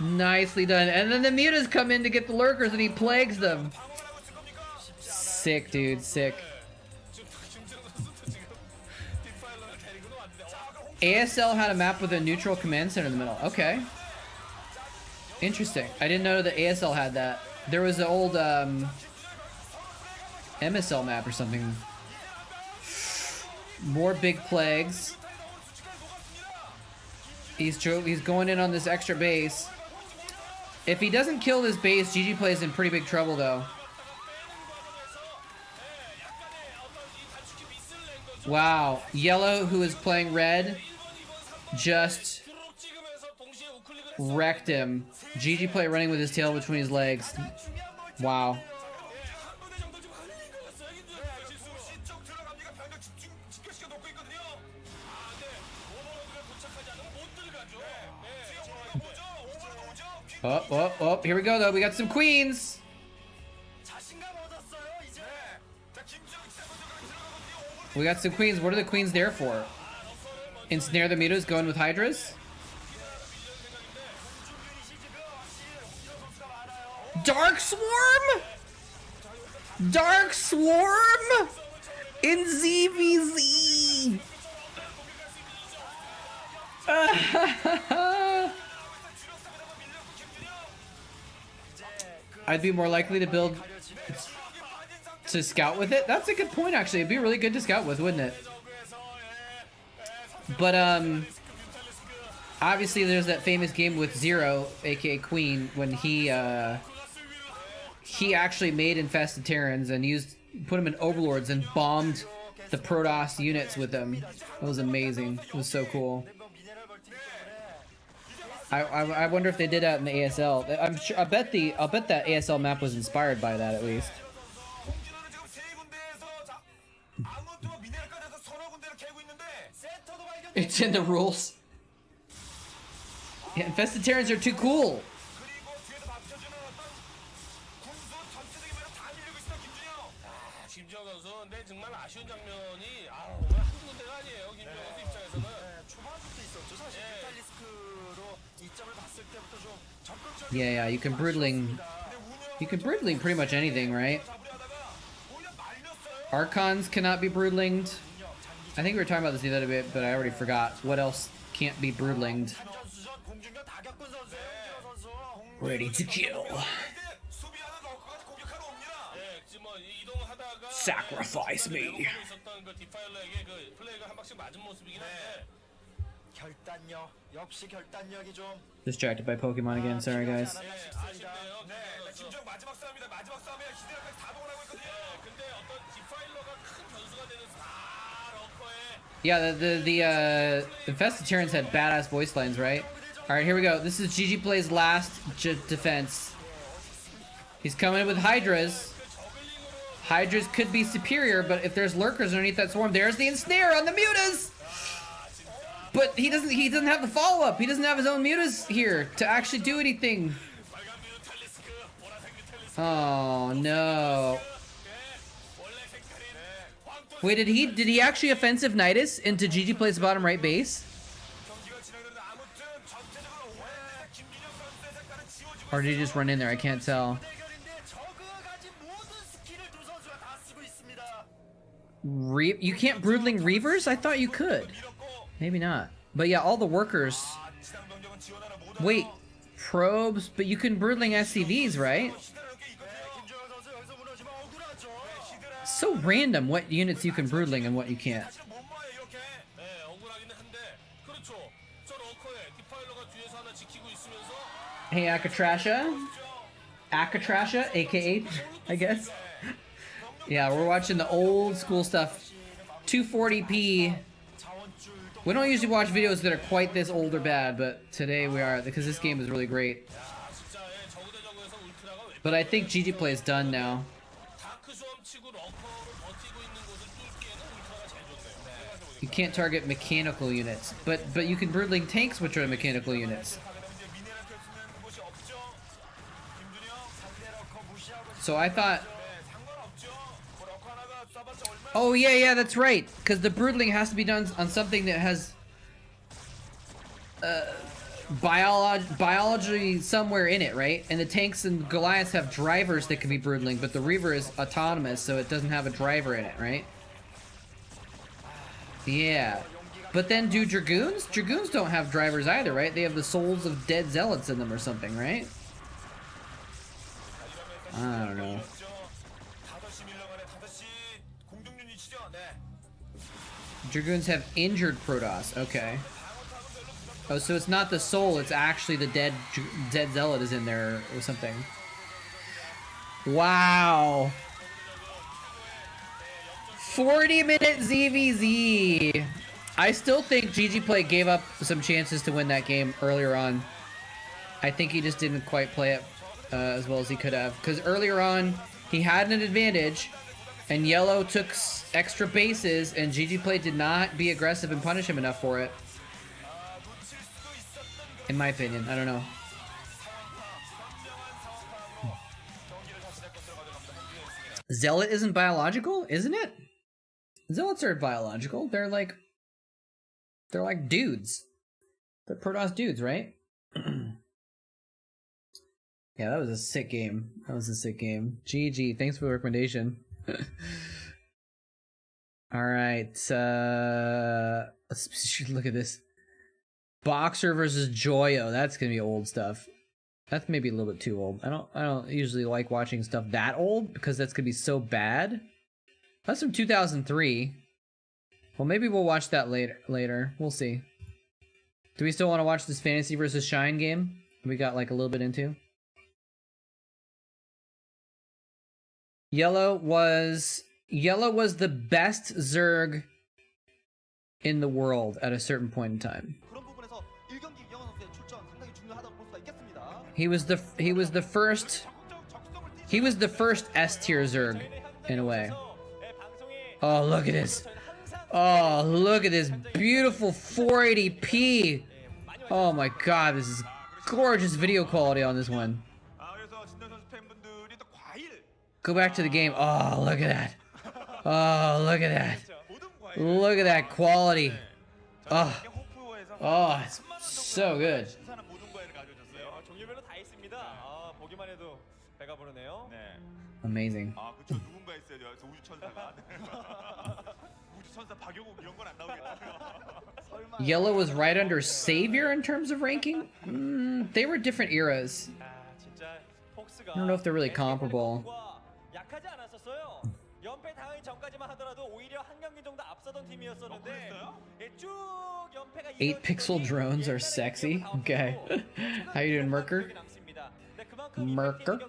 Nicely done. And then the mutas come in to get the lurkers and he plagues them. Sick, dude. Sick. ASL had a map with a neutral command center in the middle. Okay. Interesting. I didn't know that ASL had that. There was an old MSL map or something. More big plagues. He's going in on this extra base. If he doesn't kill this base, GG plays in pretty big trouble though. Wow, yellow, who is playing red, just wrecked him. GG play running with his tail between his legs. Wow. Oh, here we go though. We got some queens. We got some queens. What are the queens there for? Ensnare the mutas going with Hydras? Dark Swarm? Dark Swarm? In ZVZ? I'd be more likely to build to scout with it. That's a good point, actually. It'd be really good to scout with, wouldn't it? But obviously there's that famous game with Zero, aka Queen, when he actually made infested Terrans and put them in overlords and bombed the Protoss units with them. That was amazing. It was so cool. I wonder if they did that in the ASL. I'm sure. I'll bet that ASL map was inspired by that at least. It's in the rules. Yeah, infested Terrans are too cool. Yeah, you can brutling pretty much anything, right? Archons cannot be brutling. I think we were talking about this the other bit, but I already forgot. What else can't be brutling? Ready to kill. Sacrifice me. Distracted by Pokemon again, sorry guys. Yeah, the infested Terrans had badass voice lines, right? Alright, here we go. This is GG Play's last defense. He's coming in with Hydras. Hydras could be superior, but if there's lurkers underneath that swarm, there's the ensnare on the mutas! But he doesn't have the follow-up. He doesn't have his own mutas here to actually do anything. Oh no. Wait, did he actually offensive Nidus into GG Play's bottom right base? Or did he just run in there? I can't tell. You can't Broodling Reavers? I thought you could. Maybe not. But yeah, all the workers. Wait, probes? But you can Broodling SCVs, right? So random what units you can Broodling and what you can't. Hey, Akatrasha, aka, I guess. Yeah, we're watching the old school stuff. 240p. We don't usually watch videos that are quite this old or bad, but today we are, because this game is really great. But I think GG Play is done now. You can't target mechanical units, but you can broodling tanks, which are mechanical units. So I thought, oh yeah, that's right, because the broodling has to be done on something that has biology somewhere in it, right? And the tanks and Goliaths have drivers that can be broodling, but the Reaver is autonomous, so it doesn't have a driver in it, right? Yeah. But then do Dragoons? Dragoons don't have drivers either, right? They have the souls of dead zealots in them or something, right? I don't know. Dragoons have injured Protoss. Okay. Oh, so it's not the soul, it's actually the dead zealot is in there or something. Wow. 40-minute ZVZ. I still think GG Play gave up some chances to win that game earlier on. I think he just didn't quite play it as well as he could have. Because earlier on, he had an advantage, and Yellow took extra bases, and GG Play did not be aggressive and punish him enough for it. In my opinion, I don't know. Zealot isn't biological, isn't it? Zealots are biological. They're like dudes. They're Protoss dudes, right? Yeah, that was a sick game. GG, thanks for the recommendation. Alright, let's look at this. Boxer versus Joyo. That's gonna be old stuff. That's maybe a little bit too old. I don't usually like watching stuff that old because that's gonna be so bad. That's from 2003. Well, maybe we'll watch that later. We'll see. Do we still want to watch this Fantasy versus Shine game we got like a little bit into? Yellow was the best Zerg in the world at a certain point in time. He was the first S tier Zerg in a way. Oh, look at this. Oh, look at this beautiful 480p. Oh my god, this is gorgeous video quality on this one. Go back to the game. Oh, look at that. Oh, look at that. Look at that quality. Oh, it's so good. Amazing. Yellow was right under Savior in terms of ranking? They were different eras. I don't know if they're really comparable. 8-pixel drones are sexy. Okay. How you doing, Merker? Merker?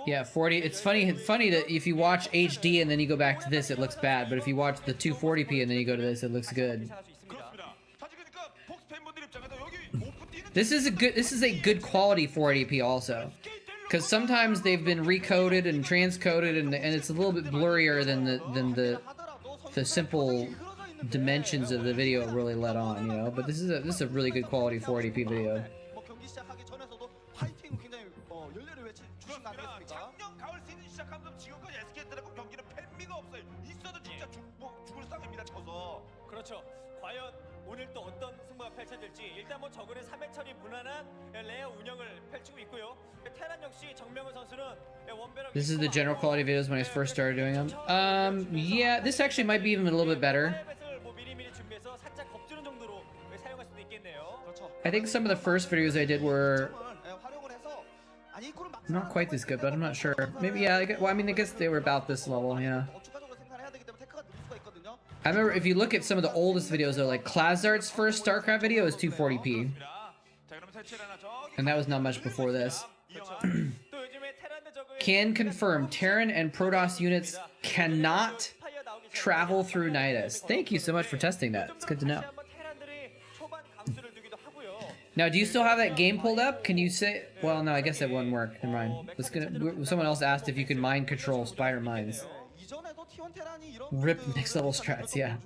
Yeah, 40. It's funny that if you watch HD and then you go back to this, it looks bad. But if you watch the 240p and then you go to this, it looks good. This is a good quality 480p also, because sometimes they've been recoded and transcoded and it's a little bit blurrier than the simple dimensions of the video really let on, you know. But this is a really good quality 480p video. This is the general quality videos when I first started doing them. Yeah, this actually might be even a little bit better. I think some of the first videos I did were not quite this good, but I'm not sure. Maybe, yeah, well, I mean, I guess they were about this level, yeah. I remember if you look at some of the oldest videos, though, like Klazart's first Starcraft video is 240p. And that was not much before this. Can confirm, Terran and Protoss units cannot travel through Nidus. Thank you so much for testing that. It's good to know. Now, do you still have that game pulled up? Can you say... Well, no, I guess that wouldn't work. Never mind. Someone else asked if you could mind control spider mines. Rip next level strats, yeah.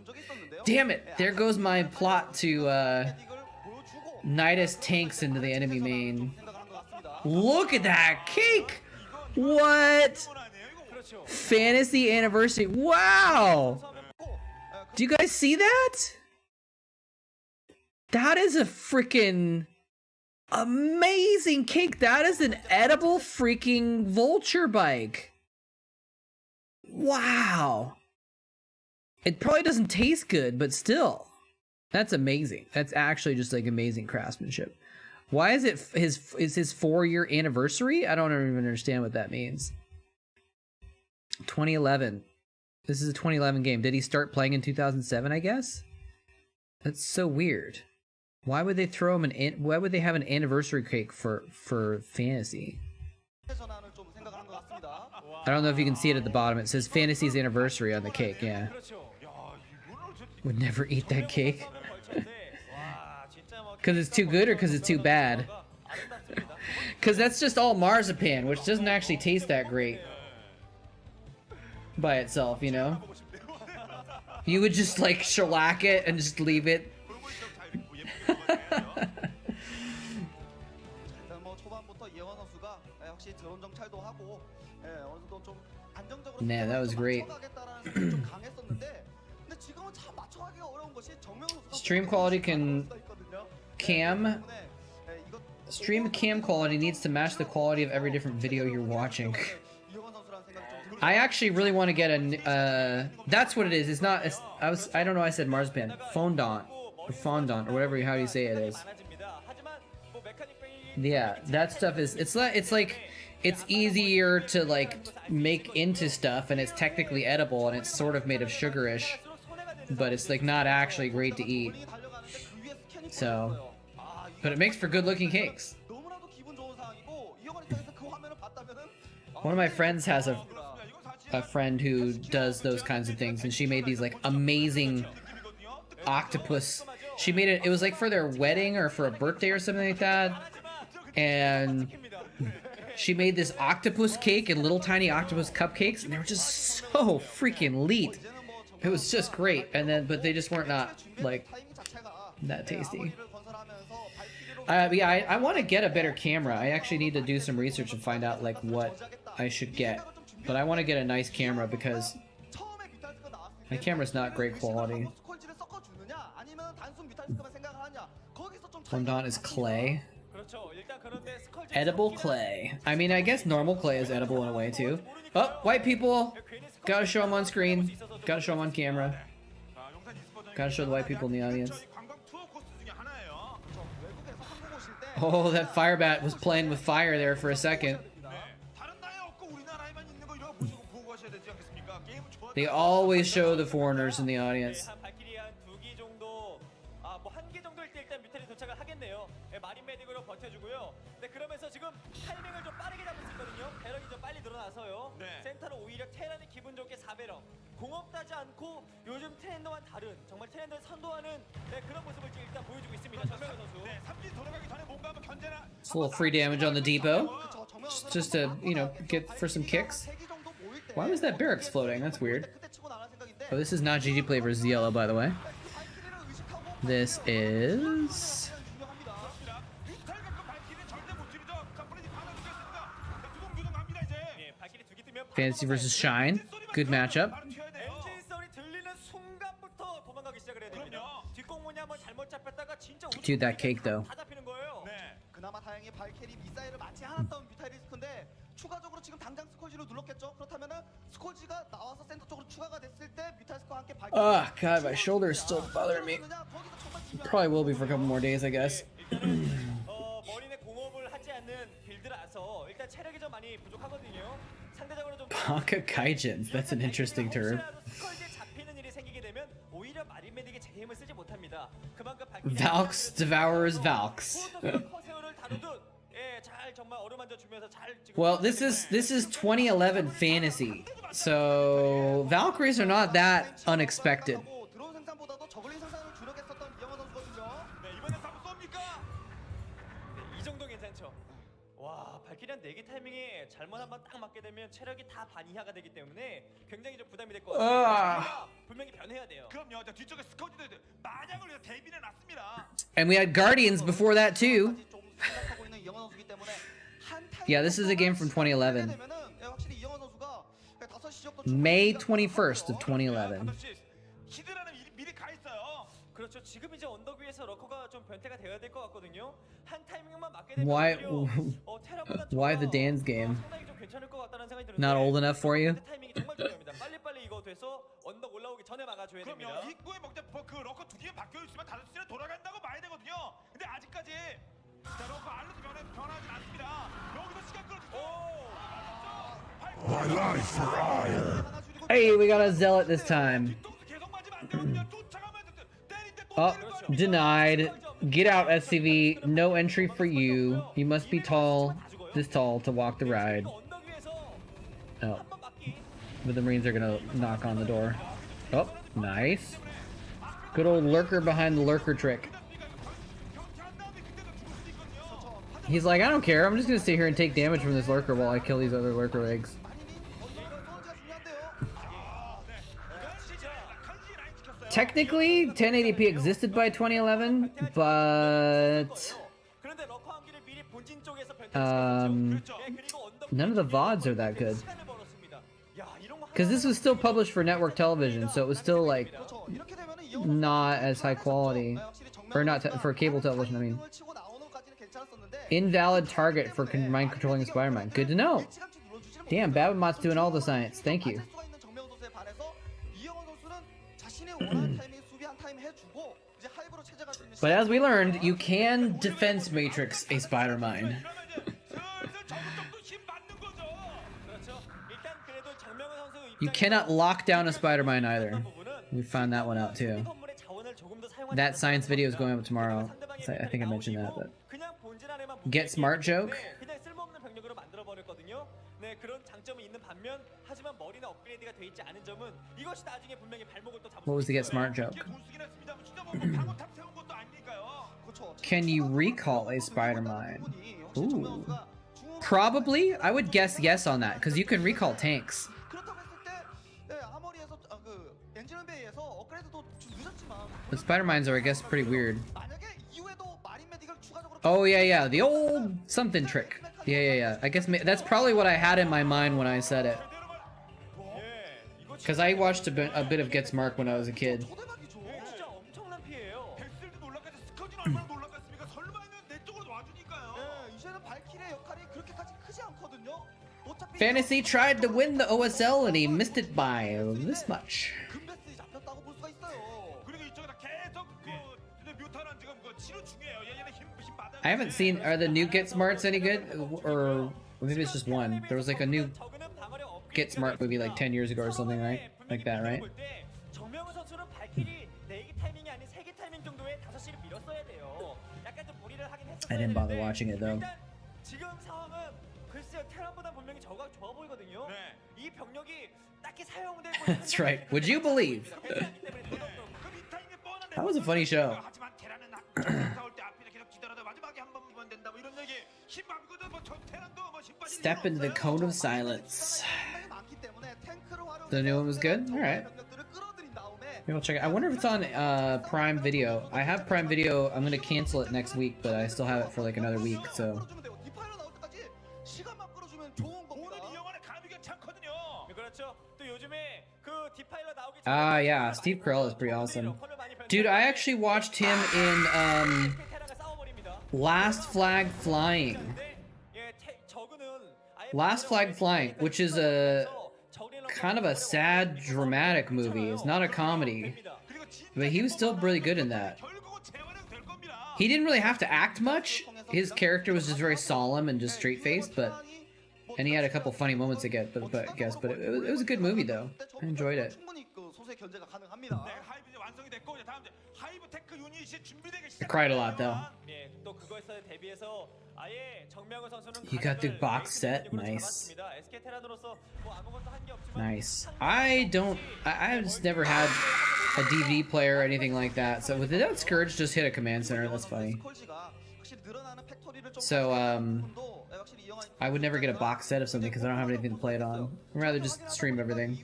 Damn it! There goes my plot to Nidus tanks into the enemy main. Look at that cake! What? Fantasy anniversary. Wow! Do you guys see that? That is a freaking amazing cake. That is an edible freaking Vulture bike. Wow. It probably doesn't taste good, but still. That's amazing. That's actually just like amazing craftsmanship. Why is it his 4-year anniversary? I don't even understand what that means. 2011. This is a 2011 game. Did he start playing in 2007, I guess? That's so weird. Why would they throw him why would they have an anniversary cake for fantasy? I don't know if you can see it at the bottom. It says Fantasy's anniversary on the cake, yeah. Would never eat that cake. Because it's too good or because it's too bad? Because that's just all marzipan, which doesn't actually taste that great by itself, you know? You would just like shellac it and just leave it. Nah, that was great. Stream quality stream cam quality needs to match the quality of every different video you're watching. I actually really want to get a that's what it is. It's not I don't know, I said marzipan. Fondant or whatever, how you say it is. Yeah, that stuff is it's like it's easier to like make into stuff, and it's technically edible, and it's sort of made of sugarish, but it's like not actually great to eat. So, but it makes for good looking cakes. One of my friends has a friend who does those kinds of things, and she made these like amazing octopus. She made it was like for their wedding or for a birthday or something like that, and she made this octopus cake and little tiny octopus cupcakes, and they were just so freaking elite. It was just great, and then but they just weren't not like that tasty. Yeah, I want to get a better camera. I actually need to do some research and find out like what I should get, but I want to get a nice camera because my camera's not great quality. Fondant is clay. Edible clay. I mean, I guess normal clay is edible in a way too. Oh, white people! Gotta show them on screen. Gotta show them on camera. Gotta show the white people in the audience. Oh, that fire bat was playing with fire there for a second. They always show the foreigners in the audience. 센터로 오히려 테란이 기분 좋게 4배럭 공업하지 않고 요즘 트렌드와는 다른 정말 트렌드를 선도하는 그런 모습을 일단 보여주고 있습니다. 정명훈 선수. 삼진 돌아가기 전에 뭔가 한번 견제나. It's a little free damage on the depot, just to get for some kicks. Why was that barracks floating? That's weird. Oh, this is not GG Play versus Yellow, by the way. This is Fantasy versus Shine. Good matchup. Dude, that cake though. 그나마 다행히 발캐리 미사일을 맞지 않았던 뮤탈리스크인데 추가적으로 지금 당장 스콜지로 눌렀겠죠. 그렇다면은 스콜지가 나와서 센터 쪽으로 추가가 됐을 때 뮤탈리스크와 함께 발캐리. Oh god, my shoulder is still bothering me. Probably will be for a couple more days, I guess. 머리내 공업을 하지 않는 빌드라서 일단 체력이 좀 많이 부족하거든요. 상대적으로 좀 Baka Kaijins, that's an interesting term. Valks devours Valks. Well, this is 2011 fantasy, so Valkyries are not that unexpected. 와, 발키리 한 4개 타이밍에 잘못 한번 딱 맞게 되면 체력이 다 반 이하가 되기 때문에 굉장히 좀 부담이 될 것 같아요. 분명히 변해야 돼요. 그럼요. 뒤쪽에 스커지도 마장을 위해서 대비해 놨습니다. And we had Guardians before that too. 좀 생각하고 있는 이영환 선수기 때문에 한 타임 Yeah, this is a game from 2011. 되면은 확실히 이영환 선수가 5시 지역도 May 21st of 2011. 히드라는 미리 가 있어요. 그렇죠. 지금 이제 언덕 위에서 러커가 좀 변태가 되어야 될 것 같거든요. 한 타이밍만 맞게 되면 Why- 테라보다 why the dance game? 상당히 좀 괜찮을 것 같다는 생각이 드는데 Not old enough for you? 타이밍이 정말 중요합니다. 빨리빨리 이거 돼서 언덕 올라오기 전에 막아줘야 됩니다. 그럼요. 입구에 먹자 그 러커 2개 바뀌어 있으면 5시에 돌아간다고 봐야 되거든요. 근데 아직까지 자 러커 알로도 변하지 않습니다. 여기서 시간 끌어주죠. Hey, we got a zealot this time. 뒤통수 계속 맞으면 안 되거든요. 쫓아가면 때리는데 또 Oh, 때리는 거죠. denied. Get out, SCV. No entry for you. You must be tall, this tall, to walk the ride. 언덕 위에서 Oh, 한번 맞기. but the Marines are gonna knock on the door. Oh, nice. Good old lurker behind the lurker trick. 경찰한 다음에 그때도 죽을 수도 있거든요. He's like, I don't care. I'm just gonna sit here and take damage from this lurker while I kill these other lurker eggs. Technically, 1080p existed by 2011, but 그런데 러커 한 개를 미리 본진 쪽에서 um, 그리고 언덕 none of the VODs are that good. 시간을 벌었습니다. 야, 이런 거 Because this was still published for network television, so it was still like 그렇죠. 이렇게 되면은 이영환 not as high quality, or not for cable television. I mean, 타이밍을 치고 나오는 것까지는 괜찮았었는데 invalid target for mind controlling Spider-Man. Good to know. 일찌감치 눌러주지를 Damn, Babamot's doing all the science. Thank you. 맞을 수가 있는 정명훈 선수에 반해서 이영환 선수는 자신의 원하는 타이밍에 수비 한 타임 해주고 이제 하이브로 체제할 수 있는 But as we learned, you can defense matrix a Spider-Mine. 그러면 이제 슬슬 저그 쪽도 힘 받는 거죠. 그렇죠. 일단 그래도 정명훈 선수 You cannot lock down a Spider-Mine either. We found that one out too. 건물의 자원을 조금 더 사용하지 That science video is going up tomorrow. 상대방의 So I think I mentioned that, but 그냥 본진 안에만 Get smart joke? 그냥 쓸모없는 병력으로 만들어 버렸거든요. 네, 그런 장점이 있는 반면 하지만 머리나 업그레이드가 돼 있지 않은 점은 이것이 나중에 분명히 발목을 또 잡을 what was 수 the get 있어요. smart joke? 이게 돈쓰긴 했습니다만 진짜 뭐 방어탑 세운 것도 아니니까요. 그렇죠. Can you recall a Spider-Mine? 역시 Ooh. 정명훈 선수가 중앙 Probably. I would guess yes on that because you can recall tanks. 그렇다고 했을 때 아머리에서 그 엔지니어 베이에서 업그레이드도 좀 늦었지만 The Spider-Mines are, I guess, pretty weird. 만약에 이후에도 마린 메딕을 추가적으로 Oh yeah, yeah, the old something trick. Yeah. I guess that's probably what I had in my mind when I said it. Because I watched a bit of Get Smart when I was a kid. 초대박이죠. 진짜 엄청난 피해예요. 백슬도 놀랐겠지. 스커지는 얼마나 놀랐겠습니까? 설마는 내 쪽으로 와주니까요. 네, 이제는 발키리의 역할이 그렇게까지 크지 않거든요. 어차피 Fantasy tried to win the OSL and he missed it by this much. 금베스에 잡혔다고 볼 수가 있어요. 그리고 이쪽에다 계속 그 뮤탄은 지금 그 치료 중이에요. 얘는 힘 받아. I haven't seen. Are the new Get Smarts any good? Or maybe it's just one. There was like a new 저그는 방어력 업그레이드가 Get Smart movie like 10 years ago or something, right? Like that, right? 정명훈 선수는 발키리 4개 타이밍이 아닌 3개 타이밍 정도의 5시를 밀었어야 돼요. 약간 좀 무리를 하긴 했었어요. I didn't bother watching it though. 일단 지금 상황은 글쎄요, 테란보다 분명히 저가 좋아 보이거든요. 네. 이 병력이 딱히 사용되고 That's right. Would you believe? That was a funny show. 하지만 테란은 싸울 때 앞에 계속 기다려도 마지막에 한 번만 된다. 뭐 이런 얘기. 힘 받고도 뭐저 테란도 뭐 힘 빠지는 Step into the cone of silence. 상당히 많기 때문에 탱크를 활용해서 The new one was good? Alright. 병력들을 끌어들인 다음에 Maybe I'll check it. I wonder if it's on Prime Video. I have Prime Video. I'm gonna cancel it next week, but I still have it for like another week. So 끌어주면 돼요. 디파일러 나올 때까지 시간만 끌어주면 좋은 겁니다. 오늘 이 영화는 감이 괜찮거든요. 그렇죠. 또 요즘에 그 디파일러 나오기 전에 ah yeah, Steve Carell is pretty awesome. Dude, I actually watched him in 테란과 싸워버립니다. Last Flag Flying. 근데 저그는 아예 Last Flag Flying, which is a kind of a sad, dramatic movie. It's not a comedy, 그리고 진짜 but he was still really good in that. 결국은 재활용 될 겁니다. He didn't really have to act much. His character was just very solemn and just straight-faced, but and he had a couple funny moments but it was a good movie though. I enjoyed it. 충분히 그 소수의 견제가 가능합니다. 네, 하이브 이제 완성이 됐고 이제 다음 이제 하이브 테크 유닛이 준비되기 I cried a lot though. 예, 또 그거에 대비해서 아예 정명훈 선수는 You got the box set? Nice. SK 테란으로서 뭐 아무것도 한 게 없지만 Nice. I've just never had a DVD player or anything like that. So with that Scourge just hit a command center. That's funny. 스콜지가 확실히 So, I would never get a box set of something because I don't have anything to play it on. I'd rather just stream everything.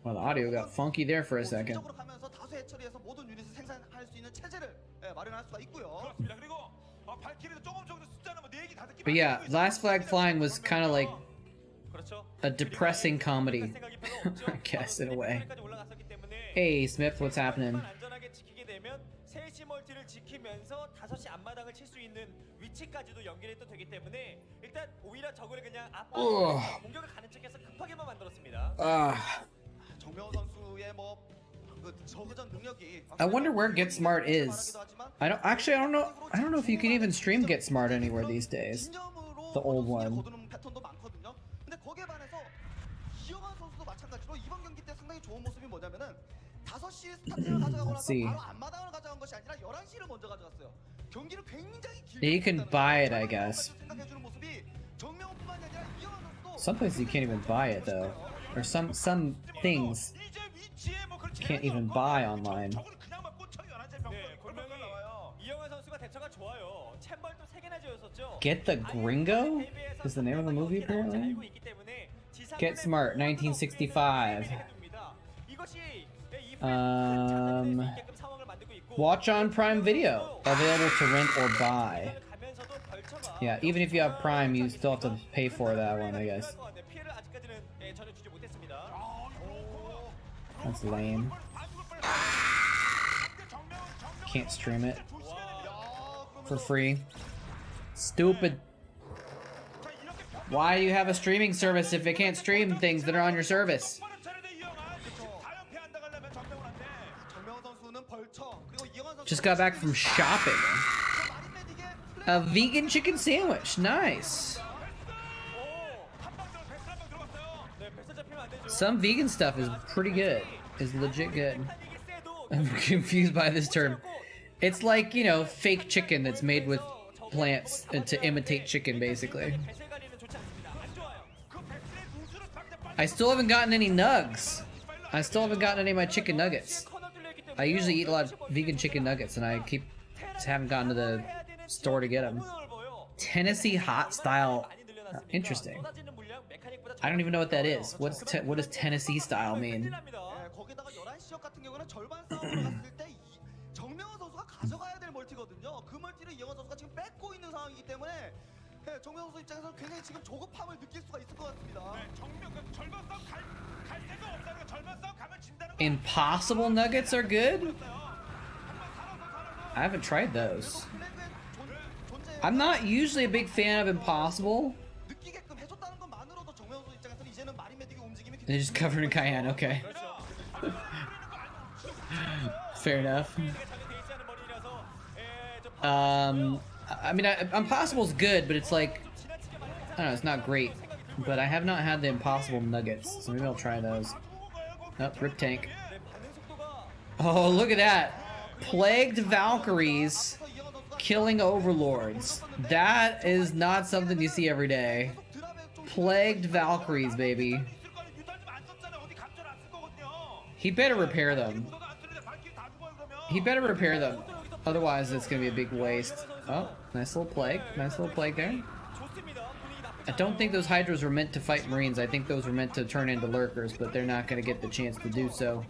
Well, the audio got funky there for a second. But yeah, Last Flag Flying was kind of like a depressing comedy, I guess, in a way. Hey, Smith, what's happening? 세시 멀티를 지키면서 5시 앞마당을 칠 수 있는 위치까지도 연결이 또 되기 때문에 일단 오히려 적을 그냥 앞으로 공격을 가는 쪽에서 급하게만 만들었습니다. 정명호 선수의 뭐 저그전 능력이 I wonder where Get Smart is. I don't know if you can even stream Get Smart anywhere these days. The old one. 패턴도 많거든요. 근데 거기에 반해서 이영환 선수도 마찬가지로 이번 경기 때 상당히 좋은 모습이 뭐냐면은 5시 스타트를 가져가고 나서 바로 앞마당을 가져간 것이 아니라 11시를 먼저 가져갔어요. 경기를 굉장히 길게 You can buy it, I guess. 생각해주는 모습이 정명호뿐만이 아니라 이영환 선수도 Some places you can't even buy it though, or some things can't even buy online. 이영환 선수가 대처가 좋아요. 챔벌도 3개나 지었었죠. Get the Gringo is the name of the movie apparently. Get Smart, 1965. Watch on Prime Video, available to rent or buy. Yeah, even if you have Prime, you still have to pay for that one, I guess. That's lame. Can't stream it for free. Stupid. Why do you have a streaming service if it can't stream things that are on your service? Just got back from shopping. A vegan chicken sandwich. Nice. Some vegan stuff is pretty good. Is legit good. I'm confused by this term. It's like, you know, fake chicken that's made with plants to imitate chicken, basically. I still haven't gotten any nugs. I still haven't gotten any of my chicken nuggets. I usually eat a lot of vegan chicken nuggets, and I just haven't gotten to the store to get them. Tennessee hot style. Interesting. I don't even know what that is. What does Tennessee style mean? 정명호 선수 입장에서 굉장히 지금 조급함을 느낄 수가 있을 것 같습니다. 절반 싸움 갈 생각 없다는 절반 싸움 가면 진다는 거. Impossible nuggets are good? I haven't tried those. I'm not usually a big fan of Impossible. They're just covered in cayenne, okay. Fair enough. I mean, Impossible's good, but it's like, I don't know, it's not great. But I have not had the Impossible nuggets, so maybe I'll try those. Oh, Rip Tank. Oh, look at that! Plagued Valkyries killing Overlords. That is not something you see every day. Plagued Valkyries, baby. He better repair them. He better repair them. Otherwise, it's gonna be a big waste. Oh, nice little plague. Nice little plague there. I don't think those Hydras were meant to fight Marines. I think those were meant to turn into lurkers, but they're not gonna get the chance to do so.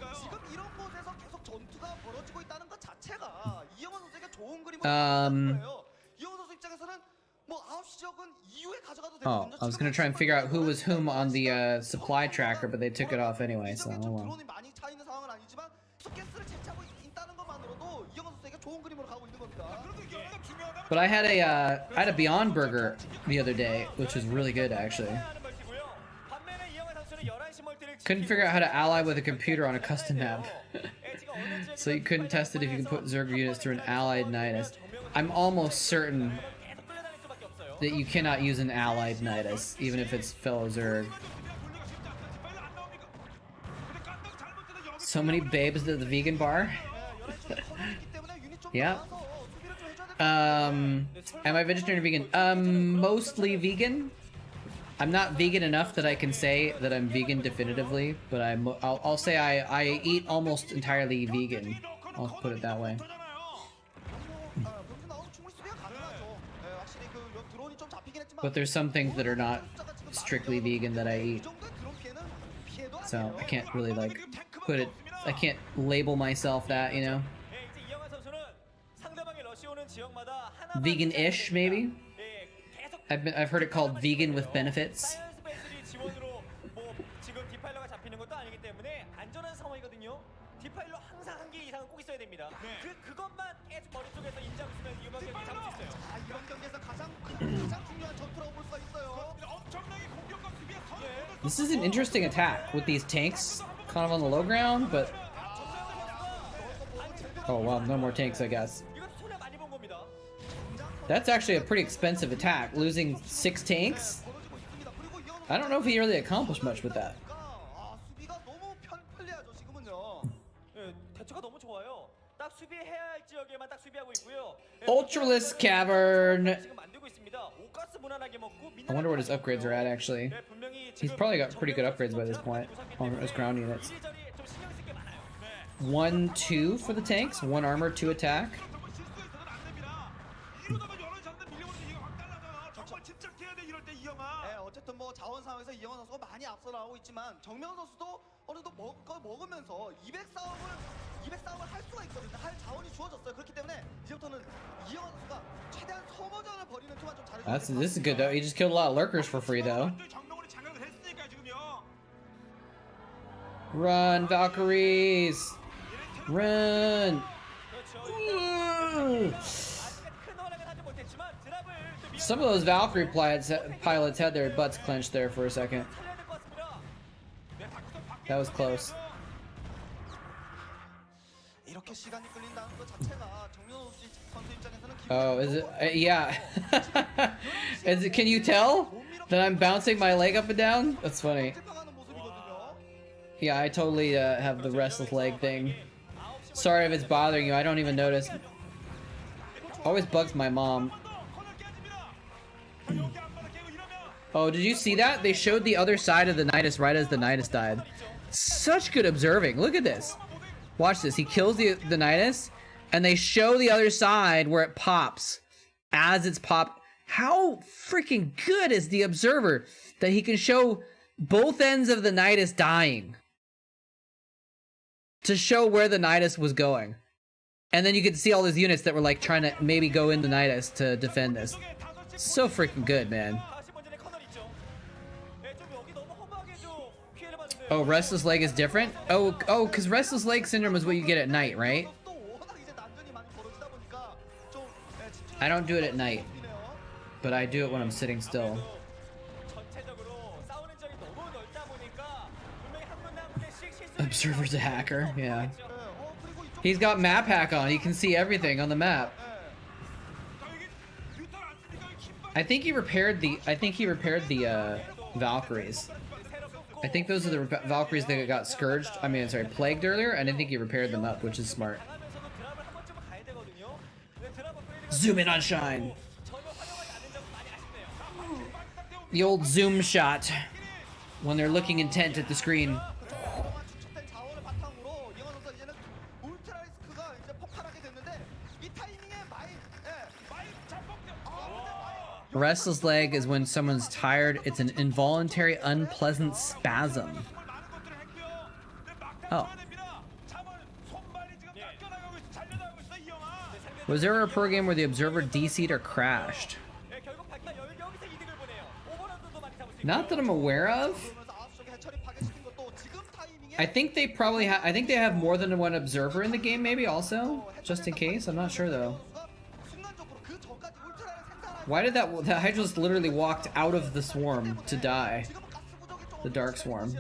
Oh, I was gonna try and figure out who was whom on the supply tracker, but they took it off anyway, so oh well. But I had a Beyond Burger the other day, which was really good actually. Couldn't figure out how to ally with a computer on a custom map. So you couldn't test it if you can put Zerg units through an allied Nidus. I'm almost certain that you cannot use an allied Nidus, even if it's fellow Zerg. So many babes at the vegan bar. Yeah. Am I vegetarian or vegan? Mostly vegan. I'm not vegan enough that I can say that I'm vegan definitively, but I'll say I eat almost entirely vegan. I'll put it that way. But there's some things that are not strictly vegan that I eat. So I can't really like put it, I can't label myself that, you know? Vegan-ish, maybe? I've heard it called vegan with benefits. 디파일러 항상 한 개 이상은 꼭 있어야 됩니다. 그것만 계속 머릿속에서 인장 쓰면 이번 경기 잡을 수 있어요. 아, 이번 경기에서 가장 중요한 전투라고 볼 수가 있어요. 엄청나게 공격과 수비에 선. This is an interesting attack with these tanks kind of on the low ground, but... Oh wow, no more tanks, I guess. That's actually a pretty expensive attack, losing 6 tanks? I don't know if he really accomplished much with that. Ultralisk Cavern. I wonder what his upgrades are at, actually. He's probably got pretty good upgrades by this point on his ground units. 1, 2 for the tanks, 1 armor, 2 attack. 어쨌든 뭐 자원 상황에서 이영환 선수가 많이 앞서 나오고 있지만 정명 선수도 어느 정도 먹으면서 200 싸움을 할 수가 있거든요. 할 자원이 주어졌어요. 그렇기 때문에 이제부터는 이영환 선수가 최대한 소모전을 벌이는 투만 좀 잘해줘야 돼요. This is good though. He just killed a lot of lurkers for free though. Run, Valkyries! Run! Ooh. Some of those Valkyrie pilots had their butts clenched there for a second. That was close. Oh, is it? Yeah. Is it? Can you tell that I'm bouncing my leg up and down? That's funny. Yeah, I totally have the restless leg thing. Sorry if it's bothering you. I don't even notice. Always bugs my mom. Oh, did you see that? They showed the other side of the Nidus right as the Nidus died. Such good observing. Look at this. Watch this. He kills the Nidus, and they show the other side where it pops as it's popped. How freaking good is the observer that he can show both ends of the Nidus dying to show where the Nidus was going. And then you could see all those units that were like trying to maybe go into Nidus to defend this. So freaking good, man. Oh, restless leg is different? Oh, because restless leg syndrome is what you get at night, right? I don't do it at night, but I do it when I'm sitting still. Observer's a hacker, yeah. He's got map hack on. He can see everything on the map. I think he repaired the Valkyries. I think those are the Valkyries that got scourged. I mean, sorry, plagued earlier, and I think he repaired them up, which is smart. Zoom in on Shine. The old zoom shot when they're looking intent at the screen. Restless leg is when someone's tired. It's an involuntary, unpleasant spasm. Oh. Was there a pro game where the observer DC'd or crashed? Not that I'm aware of. I think they probably have. I think they have more than one observer in the game, maybe also, just in case. I'm not sure though. Why did that Hydralisk literally walked out of the swarm to die? The Dark Swarm.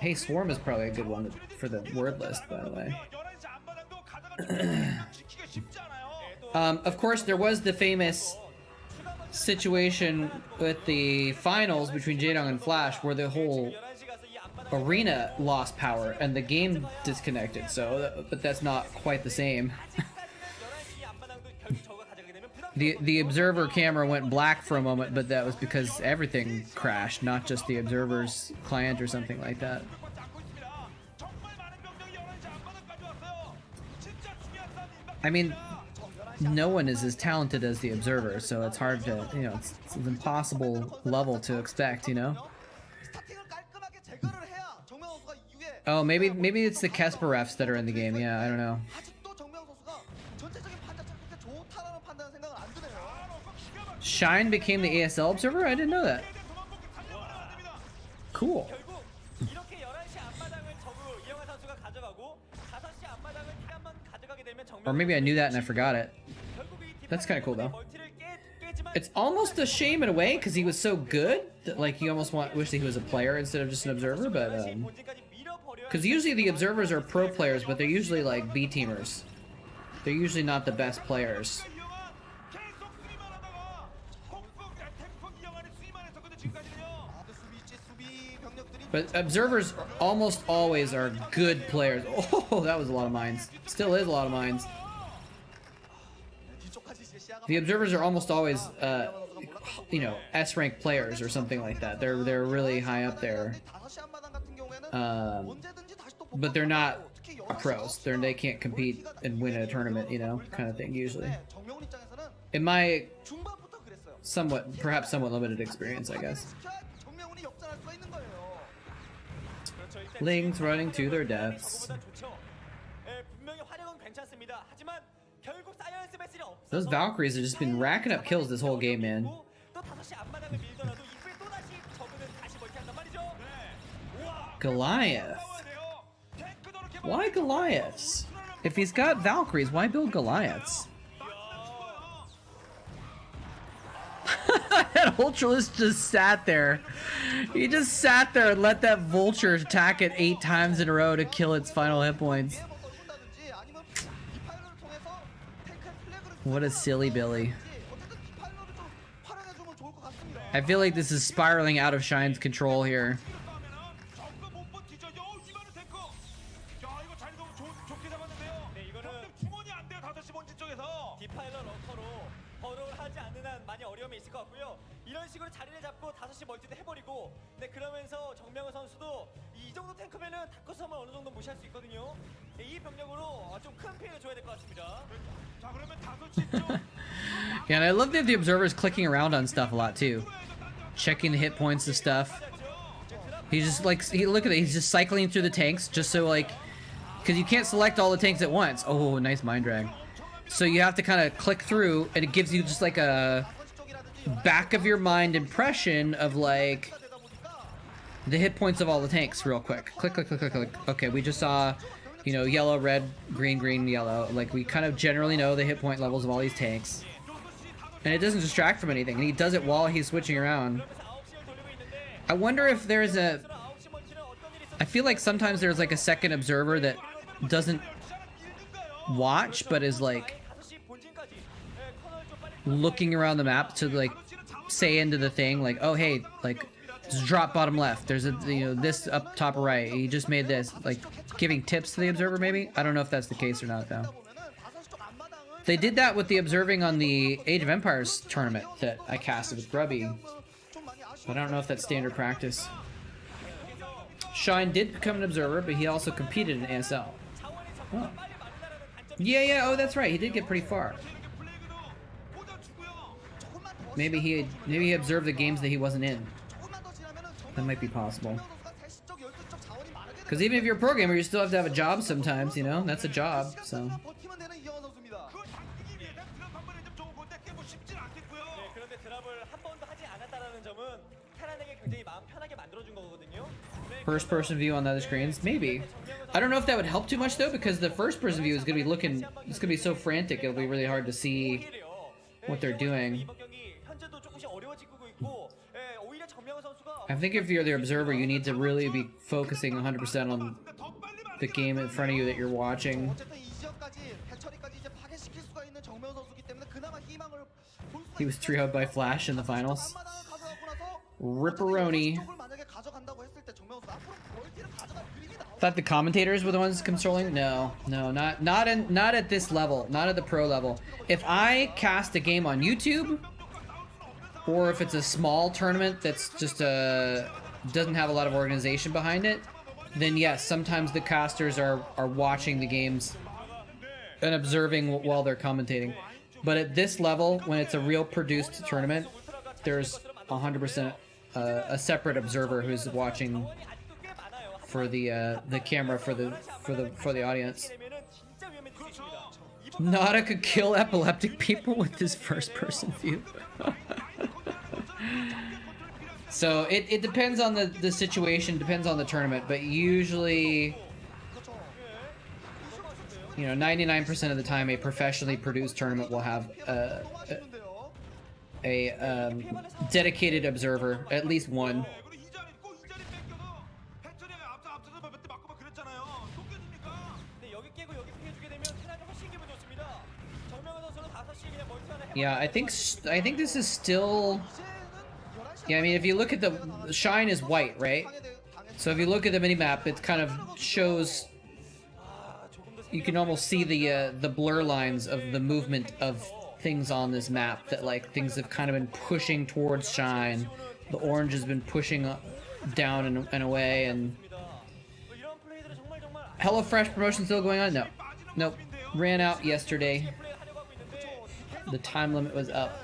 Hey, Swarm is probably a good one for the word list, by the way. Of course, there was the famous situation with the finals between Jaedong and Flash where the whole arena lost power and the game disconnected, so but that's not quite the same. The observer camera went black for a moment, but that was because everything crashed, not just the observer's client or something like that. I mean, no one is as talented as the Observer, so it's hard to, you know, it's an impossible level to expect, you know? 스타팅을 깔끔하게 제거를 해야 정명 선수가 이후에 Oh, maybe it's the Kesperefs that are in the game. Yeah, I don't know. 아직도 정명 선수가 전체적인 판단 착각에 좋다라는 판단 생각은 안 드네요. Shine became the ASL Observer? I didn't know that. Cool. 결국 이렇게 11시 앞마당을 적으로 이영하 선수가 가져가고 5시 앞마당을 티란만 가져가게 되면 정명 Or maybe I knew that and I forgot it. 결국 이 That's kinda cool, though. 멀티를 깨지만 It's almost a shame in a way because he was so good that like you almost wish that he was a player instead of just an observer. But 본진까지 밀어버려야 because usually the observers are pro players, but they're usually like B teamers. They're usually not the best players. 계속 수비만 하다가 폭풍 탱크 이영환이 수비만 했었거든 지금까지는요. 수비 병력들이 But observers almost always are good players. Oh, that was a lot of mines. Still is a lot of mines. 뒤쪽까지 이제 시야가 The observers are almost always, you know, S-rank players or something like that. They're really high up there. 5시 앞마당 같은 경우에는 Um, 언제든지 다시 또 but they're not 특히 pros. They can't compete and win a tournament, you know, kind of thing usually. 정명훈 입장에서는 In my 중반부터 그랬어요. perhaps somewhat limited experience, I guess. 정명훈이 역전할 수가 있는 거예요. Lings running to their deaths. 저거보다 좋죠. 예, 분명히 화력은 괜찮습니다. 하지만 결국 사이언스 배슬이 없어서 Those Valkyries have just been racking up kills this whole game, man. 또 5시 앞마당을 밀더라도 이후에 또 다시 저그는 다시 멀티한단 말이죠. Goliath. Why Goliaths? If he's got Valkyries, why build Goliaths? That Ultralisk just sat there. He just sat there and let that Vulture attack it 8 times in a row to kill its final hit points. 준다든지 아니면 디파일러를 통해서 탱크의 플래그를 What a silly Billy. 어쨌든 디파일러를 좀 활용해주면 좋을 것 같습니다. I feel like this is spiraling out of Shine's control here. 적과 못 버티죠. 이번은 탱크. 야 이거 자리도 좋게 잡았는데요. 네, 이거는 충원이 안 돼요. 5시 본진 쪽에서. 디파일러 러커로 버로를 하지 않는 한 많이 어려움이 있을 것 같고요. 이런 식으로 자리를 잡고 5시 멀티도 해버리고 네, 그러면서 정명훈 선수도 이 정도 탱크면은 다크섬을 어느 정도 무시할 수 있거든요. 네, 이 병력으로 좀 큰 피해를 줘야 될 것 같습니다. 자 그러면 5시 쪽. Yeah, and I love that the observer's clicking around on stuff a lot too. Checking the hit points of stuff. He's just like, look at it, he's just cycling through the tanks just so like, because you can't select all the tanks at once. Oh, nice mind drag. So you have to kind of click through and it gives you just like a back of your mind impression of like the hit points of all the tanks real quick. Click, click, click, click, click. Okay, we just saw, you know, yellow, red, green, green, yellow. Like we kind of generally know the hit point levels of all these tanks. And it doesn't distract from anything. And he does it while he's switching around. I wonder if there's a... I feel like sometimes there's like a second observer that doesn't watch, but is like looking around the map to like say into the thing like, oh hey, like just drop bottom left. There's a, you know, this up top right. He just made this, like giving tips to the observer maybe. I don't know if that's the case or not though. They did that with the observing on the Age of Empires tournament that I casted with Grubby, but I don't know if that's standard practice. Shine did become an observer, but he also competed in ASL. Oh. Yeah, oh, that's right. He did get pretty far. Maybe he observed the games that he wasn't in. That might be possible. Because even if you're a programmer, you still have to have a job sometimes, you know? That's a job, so... 버티면 되는 이영하 선수입니다. 네, 그런데 드랍을 한 번도 하지 않았다라는 점은 테란에게 굉장히 마음 편하게 만들어준 거거든요. 네, First person view on the other screens? Maybe. I don't know if that would help too much though, because the first person view is going to be looking, it's going to be so frantic, it'll be really hard to see what they're doing. 이번 경기 현재도 조금씩 어려워지고 있고 예, 오히려 정명훈 선수가 I think if you're the observer, you need to really be focusing 100% on the game in front of you that you're watching. 어쨌든 이 지역까지 해처리까지 이제 파괴시킬 수가 있는 정명 선수기 때문에 그나마 희망을 볼 수가 He was 3-0'd by Flash in the finals. Ripperoni. 만약에 가져간다고 했을 때 정명 선수 앞으로 멀티를 가져갈 그림이 나오죠. Thought the commentators were the ones controlling? No, not at this level, not at the pro level. If I cast a game on YouTube, or if it's a small tournament that's just doesn't have a lot of organization behind it, then yes, sometimes the casters are watching the games and observing while they're commentating. But at this level, when it's a real produced tournament, there's 100% a separate observer who's watching for the camera for the audience. Nada could kill epileptic people with his first-person view. So it depends on the situation, depends on the tournament, but usually, you know, 99% of the time, a professionally produced tournament will have a dedicated observer, at least one. Yeah, I think this is still. Yeah, I mean, if you look at the shine is white, right? So if you look at the minimap, it kind of shows. You can almost see the blur lines of the movement of things on this map. That like things have kind of been pushing towards shine. The orange has been pushing down and away. And HelloFresh promotion still going on? No, nope. Ran out yesterday. The time limit was up.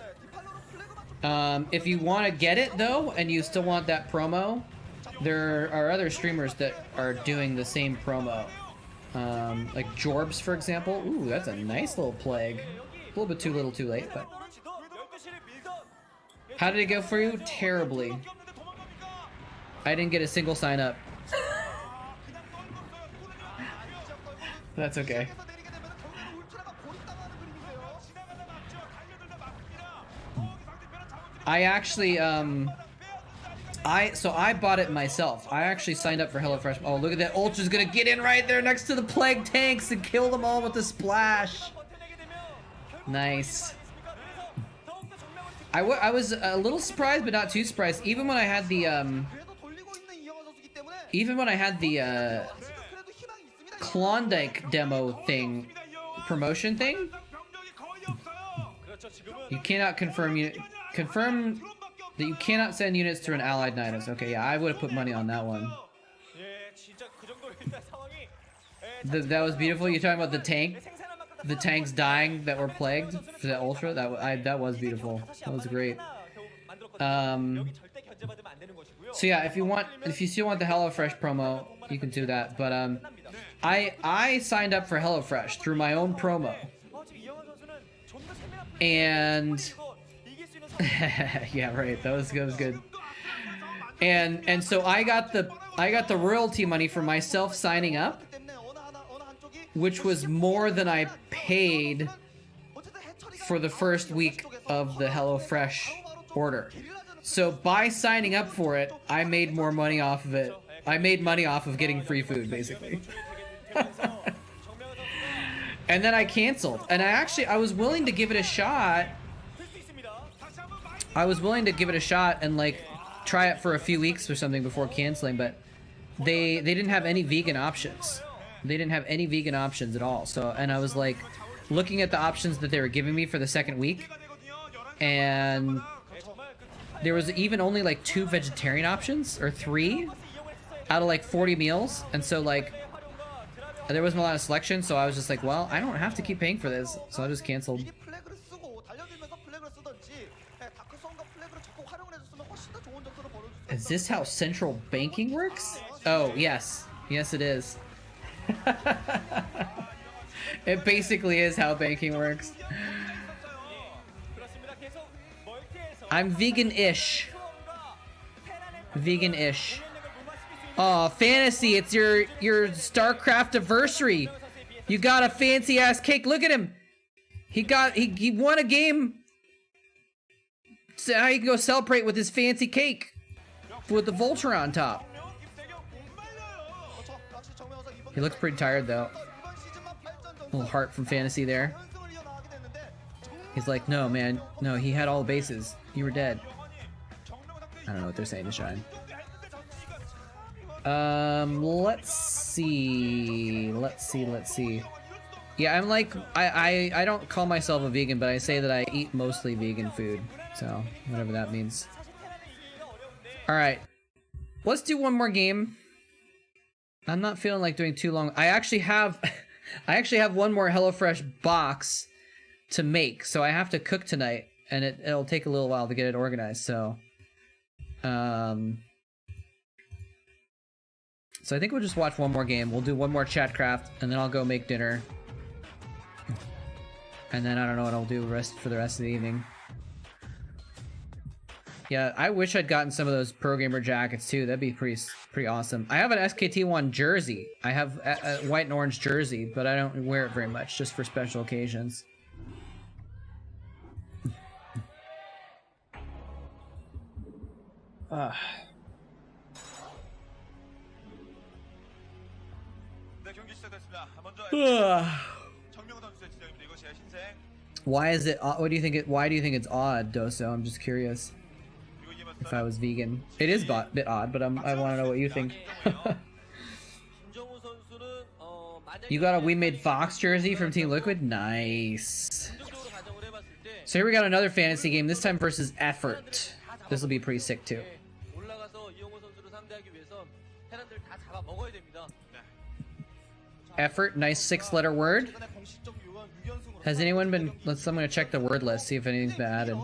If you want to get it though, and you still want that promo, there are other streamers that are doing the same promo. Like Jorbs, for example. Ooh, that's a nice little plague. A little bit too little, too late, but. How did it go for you? Terribly. I didn't get a single sign up. That's okay. I actually, I bought it myself. I actually signed up for HelloFresh. Oh, look at that. Ultra's gonna get in right there next to the plague tanks and kill them all with a splash. Nice. I was a little surprised, but not too surprised. Even when I had the, Klondike demo thing, promotion thing, you cannot confirm that you cannot send units to an allied nidus. Okay, yeah, I would have put money on that one. That was beautiful. You're talking about the tanks dying that were plagued for the Ultra. That was beautiful. That was great. So yeah, if you still want the HelloFresh promo, you can do that. But I signed up for HelloFresh through my own promo. And yeah, right. That was good. And so I got the royalty money for myself signing up, which was more than I paid for the first week of the HelloFresh order. So by signing up for it, I made more money off of it. I made money off of getting free food, basically. And then I canceled. And I was willing to give it a shot. I was willing to give it a shot and like try it for a few weeks or something before canceling, but they didn't have any vegan options. They didn't have any vegan options at all. So, and I was like looking at the options that they were giving me for the second week, and there was even only like 2 vegetarian options or 3 out of like 40 meals. And so like there wasn't a lot of selection, so I was just like, well, I don't have to keep paying for this, so I just canceled. Is this how central banking works? Oh, yes. Yes, it is. It basically is how banking works. I'm vegan-ish. Vegan-ish. Oh, fantasy, it's your Starcraft anniversary. You got a fancy ass cake. Look at him. He won a game. So now you can go celebrate with his fancy cake with the Vulture on top. He looks pretty tired though. Little heart from fantasy there. He's like, no man, no, he had all the bases. You were dead. I don't know what they're saying to Shine. Let's see. Yeah, I'm like, I don't call myself a vegan, but I say that I eat mostly vegan food. So, whatever that means. Alright. Let's do one more game. I'm not feeling like doing too long. I actually have I actually have one more HelloFresh box to make, so I have to cook tonight, and it'll take a little while to get it organized. So I think we'll just watch one more game. We'll do one more Chatcraft, and then I'll go make dinner. And then I don't know what I'll do for the rest of the evening. Yeah, I wish I'd gotten some of those Pro Gamer jackets too. That'd be pretty awesome. I have an SKT1 jersey. I have a white and orange jersey, but I don't wear it very much, just for special occasions. Why is it? What do you think? Why do you think it's odd, Doso? I'm just curious. If I was vegan, it is a bit odd, but I want to know what you think. You got a We Made Fox jersey from Team Liquid? Nice. So here we got another fantasy game. This time versus Effort. This will be pretty sick too. Effort, nice 6-letter word. Has anyone been... I'm gonna check the word list, see if anything's been added.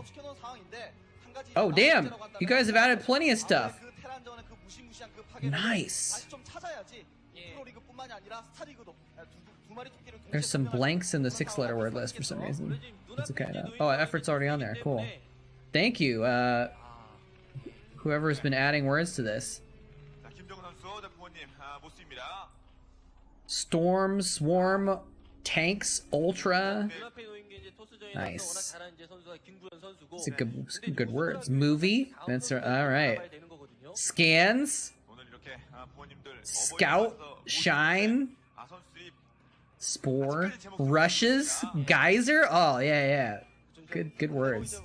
Oh, damn! You guys have added plenty of stuff. Nice. There's some blanks in the 6-letter word list for some reason. That's okay though. Oh, Effort's already on there. Cool. Thank you, whoever's been adding words to this. Storm, Swarm, Tanks, Ultra. Nice. It's a good words. Movie. That's all right. Scans. Scout. Shine. Spore. Rushes. Geyser. Oh yeah. Good words.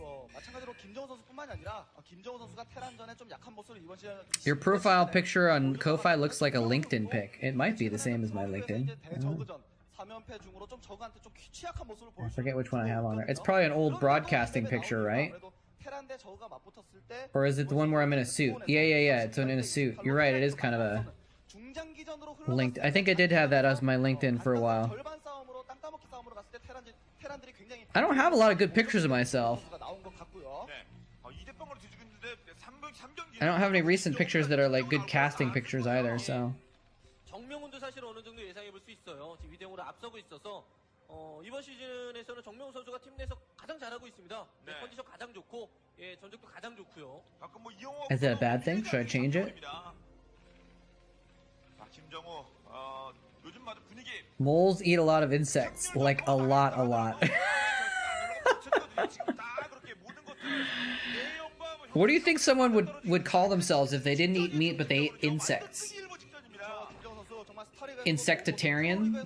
Your profile picture on Ko-Fi looks like a LinkedIn pic. It might be the same as my LinkedIn. I forget which one I have on there. It's probably an old broadcasting picture, right? Or is it the one where I'm in a suit? Yeah. It's in a suit. You're right. It is kind of a linked. I think I did have that as my LinkedIn for a while. I don't have a lot of good pictures of myself. I don't have any recent pictures that are like good casting pictures either, so. 정명훈도 사실 어느 정도 예상해 볼 수 있어요. 지금 2대0으로 앞서고 있어서 이번 시즌에서는 정명훈 선수가 팀 내에서 가장 잘하고 있습니다. 컨디션 가장 좋고 전적도 가장 좋고요. Is that a bad thing? Should I change it? Moles eat a lot of insects, like a lot. What do you think someone would call themselves if they didn't eat meat but they ate insects? Insectitarian?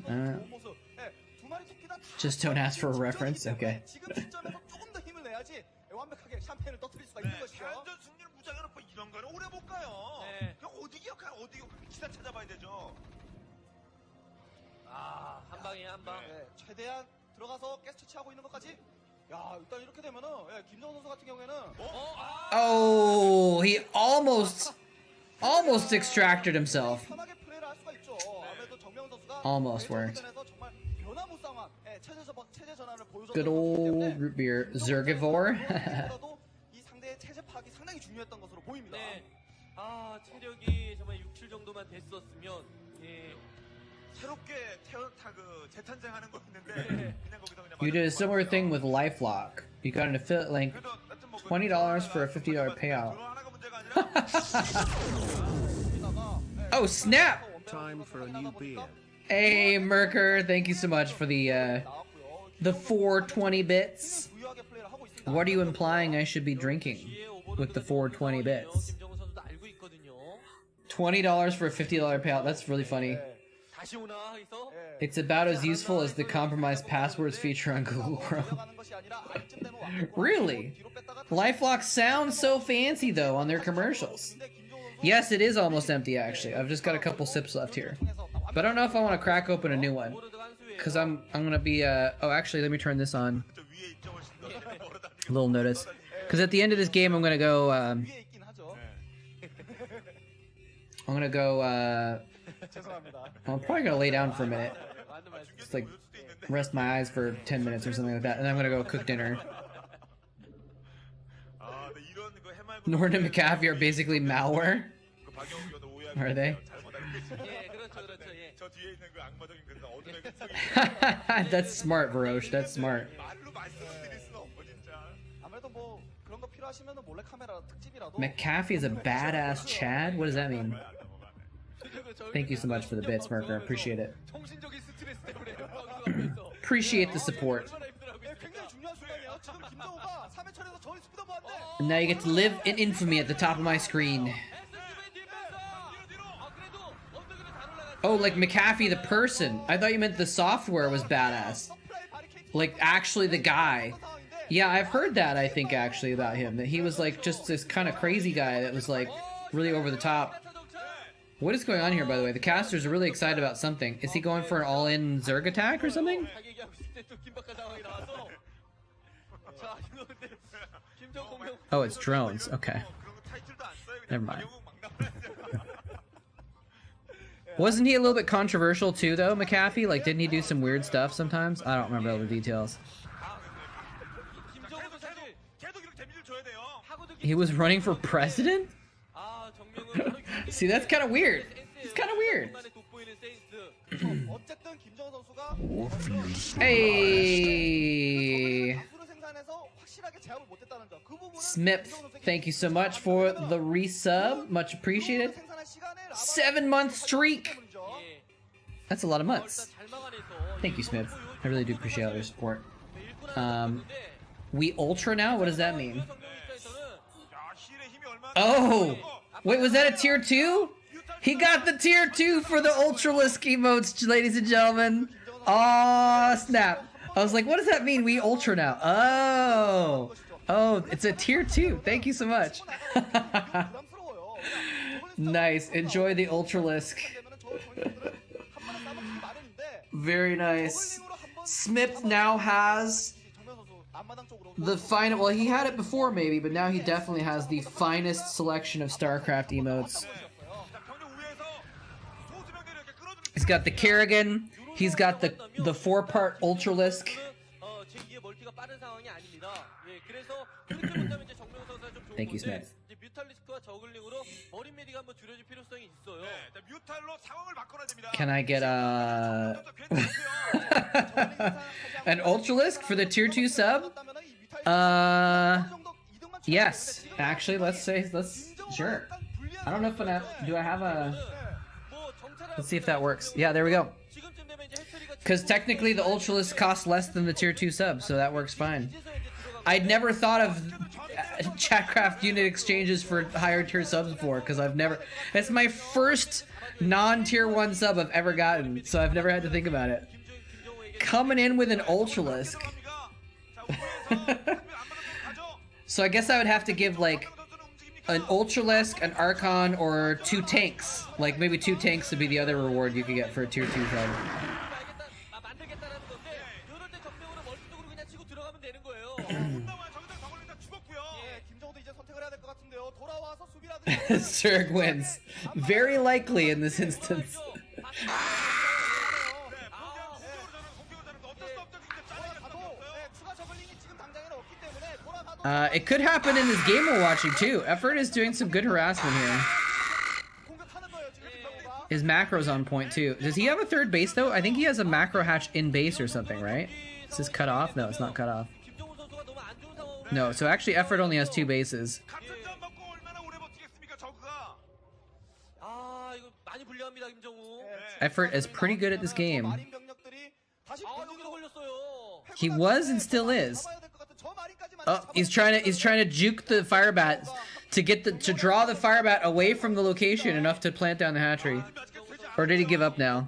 Just don't ask for a reference? Okay. 한 방에 한 방. 최대한 들어가서 가스 채취하고 있는 것까지. 야, 일단 이렇게 되면은 김정은 선수 같은 경우에는 Oh, he almost extracted himself. 편하게 플레이를 할 수가 있죠. 아무래도 정명훈 선수가 Almost worked. 정말 변화무 상황, 체제 전환을 보여줬던 Good old root beer. Zergivore. 이 상대의 체제 파악이 상당히 중요했던 것으로 보입니다. 네. 체력이 정말 6, 7 정도만 됐었으면 새롭게 재탄생하는 거였는데 그냥 거기서 그냥 You did a similar thing with LifeLock. You got an affiliate link, $20 for a $50 payout. Oh snap! Time for a new beer. Hey Merker, thank you so much for the 420 bits. What are you implying I should be drinking with the 420 bits? $20 for a $50 payout. That's really funny. It's about as useful as the compromised passwords feature on Google Chrome. Really? LifeLock sounds so fancy though on their commercials. Yes, it is almost empty actually. I've just got a couple sips left here. But I don't know if I want to crack open a new one. Cause I'm gonna be oh actually let me turn this on. A little notice. Cause at the end of this game I'm gonna go I'm probably gonna lay down for a minute. Just like rest my eyes for 10 minutes or something like that, and then I'm gonna go cook dinner. Norton and McAfee are basically malware. Are they? That's smart, Varosh. That's smart. McAfee is a badass Chad? What does that mean? Thank you so much for the bits, Merker. Appreciate it. Appreciate the support. And now you get to live in infamy at the top of my screen. Oh, like McAfee the person. I thought you meant the software was badass. Like, actually the guy. Yeah, I've heard that, I think, actually, about him. That he was, like, just this kind of crazy guy that was, like, really over the top. What is going on here, by the way? The casters are really excited about something. Is he going for an all-in Zerg attack or something? Oh, it's drones. Okay. Never mind. Wasn't he a little bit controversial too, though, McAfee? Like, didn't he do some weird stuff sometimes? I don't remember all the details. He was running for president? See, that's kind of weird. It's kind of weird. Hey! Smip, thank you so much for the resub. Much appreciated. 7-month streak! That's a lot of months. Thank you, Smith. I really do appreciate all your support. We Ultra now? What does that mean? Oh! Wait, was that a tier 2? He got the tier 2 for the Ultralisk emotes, ladies and gentlemen. Aw, snap. I was like, what does that mean? We Ultra now. Oh. Oh, it's a tier 2. Thank you so much. Nice. Enjoy the Ultralisk. Very nice. Smith now has the final. Well, he had it before maybe, but now he definitely has the finest selection of Starcraft emotes. He's got the Kerrigan. He's got the 4-part Ultralisk. Thank you, Smith. Can I get an Ultralisk for the tier 2 sub? Yes. Actually, let's sure. I don't know if do I have a. Let's see if that works. Yeah, there we go. Because technically the Ultralisk costs less than the tier 2 sub, so that works fine. I'd never thought of Chatcraft unit exchanges for higher tier subs before, because I've never. It's my first non-tier 1 sub I've ever gotten, so I've never had to think about it. Coming in with an Ultralisk. So I guess I would have to give, like, an Ultralisk, an Archon, or 2 tanks. Like, maybe 2 tanks would be the other reward you could get for a tier 2 sub. Zerg wins. Very likely in this instance. It could happen in this game we're watching too. Effort is doing some good harassment here. His macro's on point too. Does he have a 3rd base though? I think he has a macro hatch in base or something, right? Is this cut off? No, it's not cut off. No, so actually Effort only has 2 bases. Effort is pretty good at this game. He was and still is. Oh, he's trying to juke the Firebat to draw the Firebat away from the location enough to plant down the hatchery. Or did he give up now?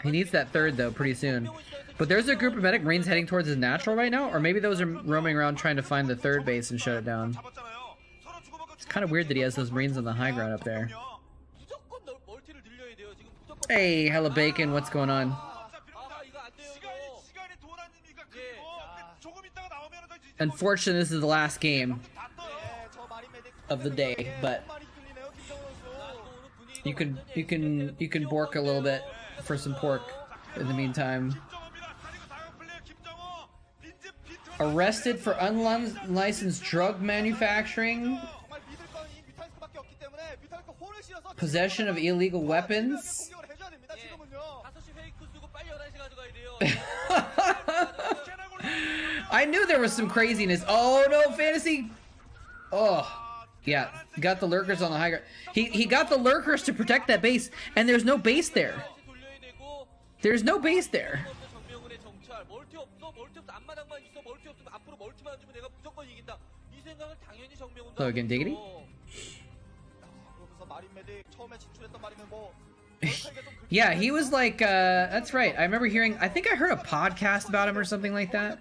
He needs that 3rd though pretty soon. But there's a group of medic marines heading towards his natural right now, or maybe those are roaming around trying to find the 3rd base and shut it down. It's kind of weird that he has those marines on the high ground up there. Hey, hella bacon, what's going on? Unfortunately, this is the last game of the day, but You can bork a little bit for some pork in the meantime. Arrested for unlicensed drug manufacturing. 정말 믿을 건 이 뮤탈리스크밖에 없기 때문에 뮤탈리스크 홀을 씌워서 Possession of illegal weapons. 공격을 해줘야 됩니다. 지금은요. 5시 페이크 쓰고 빨리 11시 가져가야 돼요. I knew there was some craziness. Oh no, fantasy. Oh, yeah. Got the lurkers on the high ground. He got the lurkers to protect that base, and there's no base there. 돌려야 되고 There's no base there. 정명훈의 정찰. 멀티 없어. 앞마당만 있어. 멀티 없으면 앞으로 멀티만 주면 내가 무조건 이긴다. 이 생각을 당연히 정명훈도 So again, diggity. 그러면서 마린 메딕 처음에 진출했던 마린은 뭐 Yeah, he was like, that's right. I remember hearing, I think I heard a podcast about him or something like that.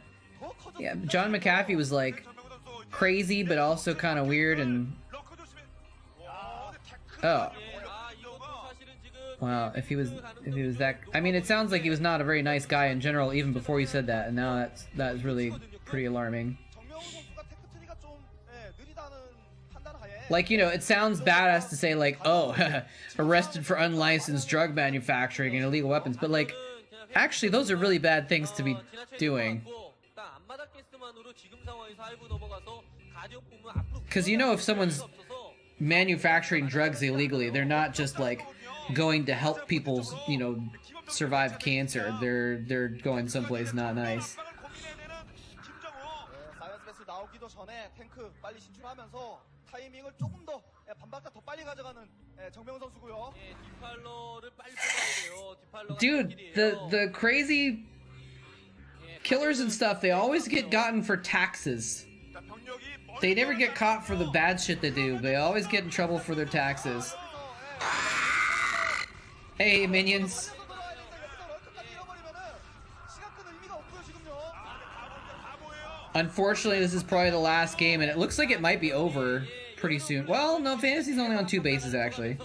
Yeah, John McAfee was like crazy, but also kind of weird and... Oh. Wow, if he was that... I mean, it sounds like he was not a very nice guy in general, even before you said that, and now that's really pretty alarming. Like, you know, it sounds badass to say, like, oh, arrested for unlicensed drug manufacturing and illegal weapons, but, like, actually, those are really bad things to be doing. Because, you know, if someone's manufacturing drugs illegally, they're not just, like, going to help people, you know, survive cancer. They're going someplace not nice. 사이언스 베슬 나오기도 전에 탱크 빨리 진출하면서 타이밍을 조금 더 반박자 더 빨리 가져가는 정명훈 선수고요. 디팔러를 빨리 뽑아야 돼요. 디팔러가 Dude, the crazy killers and stuff, they always get gotten for taxes. They never get caught for the bad shit they do. They always get in trouble for their taxes. Hey, minions. Unfortunately, this is probably the last game, and it looks like it might be over pretty soon. Well, no, Fantasy's only on 2 bases, actually.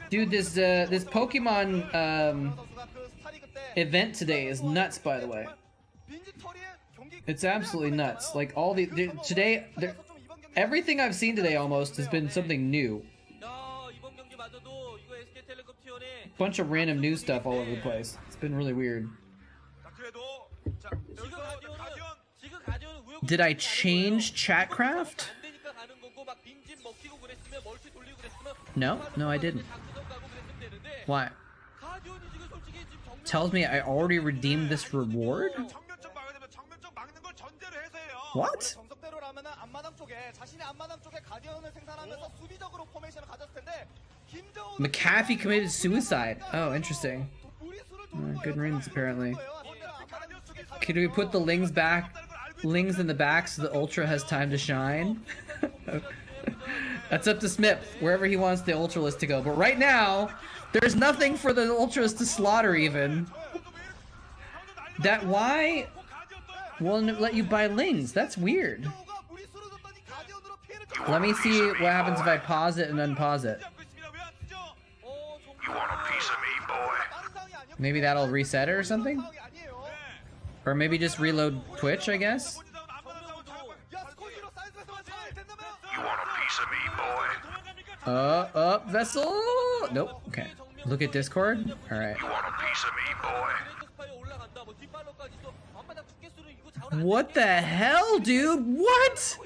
Dude, this Pokemon event today is nuts, by the way. It's absolutely nuts. Like, all today, everything I've seen today almost has been something new. Bunch of random new stuff all over the place. It's been really weird. Did I change Chatcraft? No, I didn't. Why? Tells me I already redeemed this reward? What? McAfee committed suicide. Oh, interesting. Good riddance, apparently. Could we put the lings in the back so the Ultra has time to shine? That's up to Smith, wherever he wants the Ultralisk to go. But right now, there's nothing for the Ultras to slaughter even. Why won't let you buy lings? That's weird. Let me see what happens if I pause it and unpause it. You want a piece of me, boy? Maybe that'll reset it or something? Or maybe just reload Twitch, I guess? You want a piece of me, boy? Vessel? Nope, okay. Look at Discord? Alright. You want a piece of me, boy? What the hell, dude? What?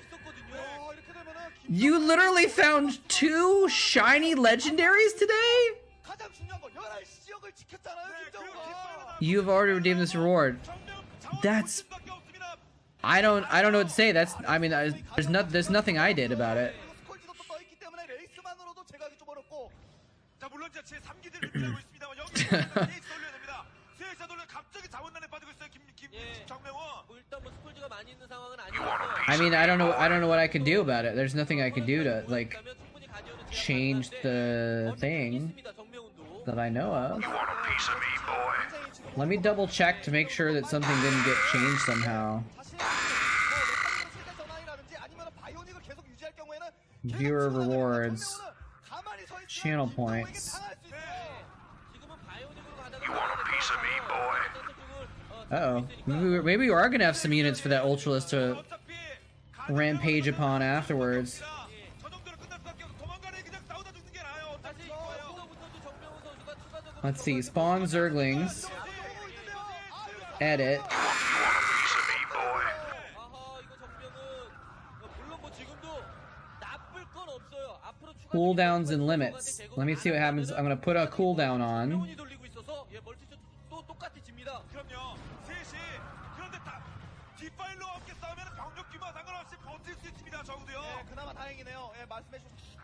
You literally found 2 shiny legendaries today? You've already redeemed this reward. That's... I don't know what to say. That's... I mean, there's nothing I did about it. I mean, I don't know what I can do about it. There's nothing I can do to, like, change the thing that I know of. You want a piece of me, boy? Let me double check to make sure that something didn't get changed somehow. Viewer rewards. Channel points. You want a piece of me, boy? Uh-oh. Maybe we are gonna have some units for that Ultralisk to rampage upon afterwards. 저 정도로 끝날 수밖에 없어. 도망가네 그냥 싸우다 죽는 게 나아요. 어차피 사실 이거예요. 여기서부터도 정명훈 선수가 추가적으로 Let's see, spawn Zerglings. Edit. 아하 이거 정명은 물론 뭐 지금도 나쁠 건 없어요. 앞으로 Cooldowns and limits. Let me see what happens. I'm gonna put a cooldown on. 정명훈이 돌리고 있어서 예 멀티쇼 또 똑같이 집니다. 그럼요. 셋이 그런데 다 뒷발로 함께 싸우면 병력 규모와 상관없이 버틸 수 있습니다. 적어도요. 예, 그나마 다행이네요. 예, 말씀해 주신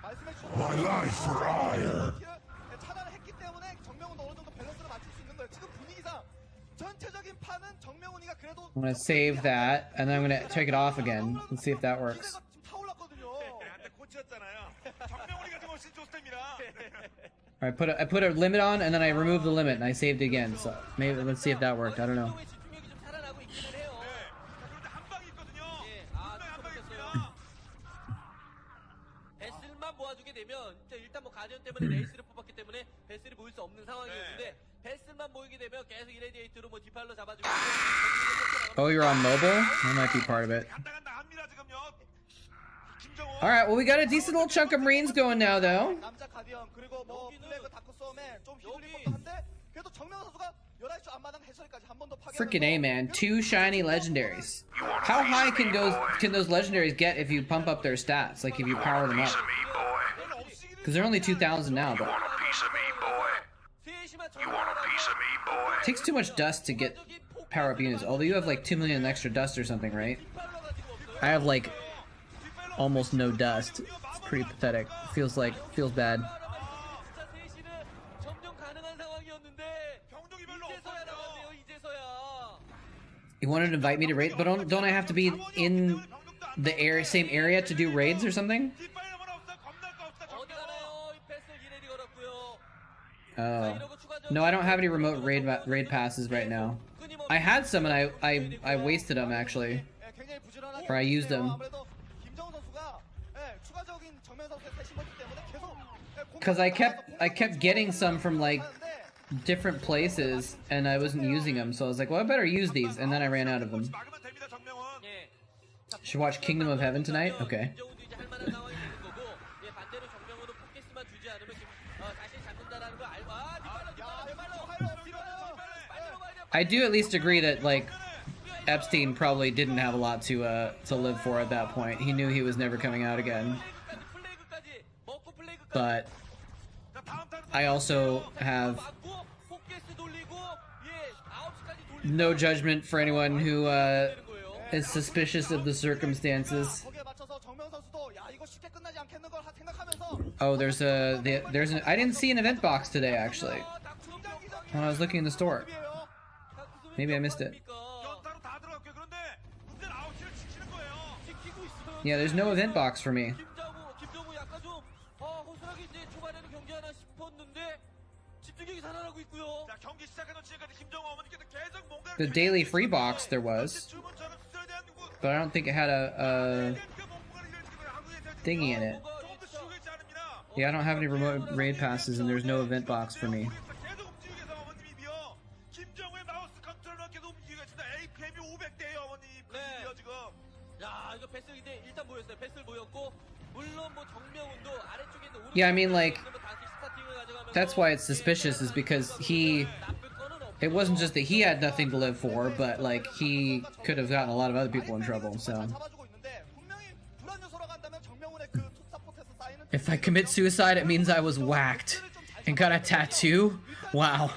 멀티를 차단을 했기 때문에 정명훈도 어느 정도 밸런스를 맞출 수 있는 거예요. 지금 분위기상 전체적인 판은 정명훈이가 그래도 I'm gonna save that, and then I'm gonna take it off again. Let's see if that works. 기세가 지금 타올랐거든요. 한테 꽂혔잖아요. 정명훈이가 지금 훨씬 좋습니다. Alright, I put a limit on, and then I removed the limit, and I saved again. So maybe let's see if that worked. I don't know. 집중력이 좀 살아나고 있기는 해요. 네. 자, 그런데 한 방이 있거든요. 예, 분명히 한 방이 있습니다. 베슬만 모아주게 되면 일단 뭐 가디언 때문에 레이스를 뽑았기 때문에 베슬이 모일 수 없는 상황이었는데 베슬만 모이게 되면 계속 이레디에이트로 뭐 디팔로 잡아주고 Oh, you're on mobile? That might be part of it. 간다 합니다 지금요. 김정호. Alright, well, we got a decent little chunk of Marines going now, though. 남자 가디언 그리고 뭐 여기는- 블랙 다크 썸에 좀 휘둘린 여기- 것도 한데 그래도 정명훈 선수가 11시 앞마당 해설까지 한 번 더 파괴. Freaking A, man. 2 shiny legendaries. How high can those legendaries get if you pump up their stats? Like, if you power them up? Because they're only 2,000 now, but it takes too much dust to get power up units. Although you have like 2 million extra dust or something, right? I have like almost no dust. It's pretty pathetic. Feels bad. 점령 가능한 상황이었는데 병력이 별로 이제서야 없거든요. 나왔네요. 이제서야. You wanted to invite me to raid, but don't I have to be in the same area to do raids or something? 뒷발만 없어. 겁날 거 없어. 어디 가나요? 이 패스 이레디 걸었고요. Oh. No, I don't have any remote raid passes right now. I had some and I wasted them actually. 예, 굉장히 부지런하게 Or I used them. 아무래도 김정훈 선수가 예, 추가적인 정면 선수의 세심머리 때문에 계속 Cause I kept getting some from like different places and I wasn't using them, so I was like, well, I better use these, and then I ran out of them. 막으면 됩니다 정명훈. 예. Should watch Kingdom of Heaven tonight? Okay. 김정훈도 이제 할 만한 상황이 되는 거고, 예, 반대로 정명훈은 포켓스만 주지 않으면 자신이 잡는다라는 걸 알고 I do at least agree that like Epstein probably didn't have a lot to live for at that point. He knew he was never coming out again. But I also have no judgment for anyone who is suspicious of the circumstances. 거기에 맞춰서 정명 선수도 야 이거 쉽게 끝나지 않겠는 걸 생각하면서 Oh, there's an I didn't see an event box today actually when I was looking in the store. Maybe I missed it. 연타로 다 들어갔고요. 그런데 문제는 아웃을 지키는 거예요. Yeah, there's no event box for me. 김정우 약간 좀 호소하게 이제 초반에는 경기하나 싶었는데 집중력이 살아나고 있고요. 자 경기 시작하던 지금까지 김정호 어머니께서 계속 뭔가 The daily free box there was, 주문처럼 써야 되는 거. but I don't think it had a thingy in it. 좀더 쉬우게 있지 않습니다. Yeah, I don't have any remote raid passes and there's no event box for me. 계속 움직이고 계세요 어머님이요. 김정우의 마우스 컨트롤러 계속 움직이고 있습니다. APM이 500대예요 어머님. 그래요 지금. 야 이거 패스 이제 일단 보였어요. 패스를 보였고 물론 뭐 정명훈도 아래쪽에 있는 Yeah, I mean like that's why it's suspicious is because it wasn't just that he had nothing to live for, but like he could have gotten a lot of other people in trouble. So 잡아주고 있는데 분명히 불안 요소로 간다면 정명훈의 그 투사포트에서 쌓이는 if I commit suicide, it means I was whacked and got a tattoo. Wow.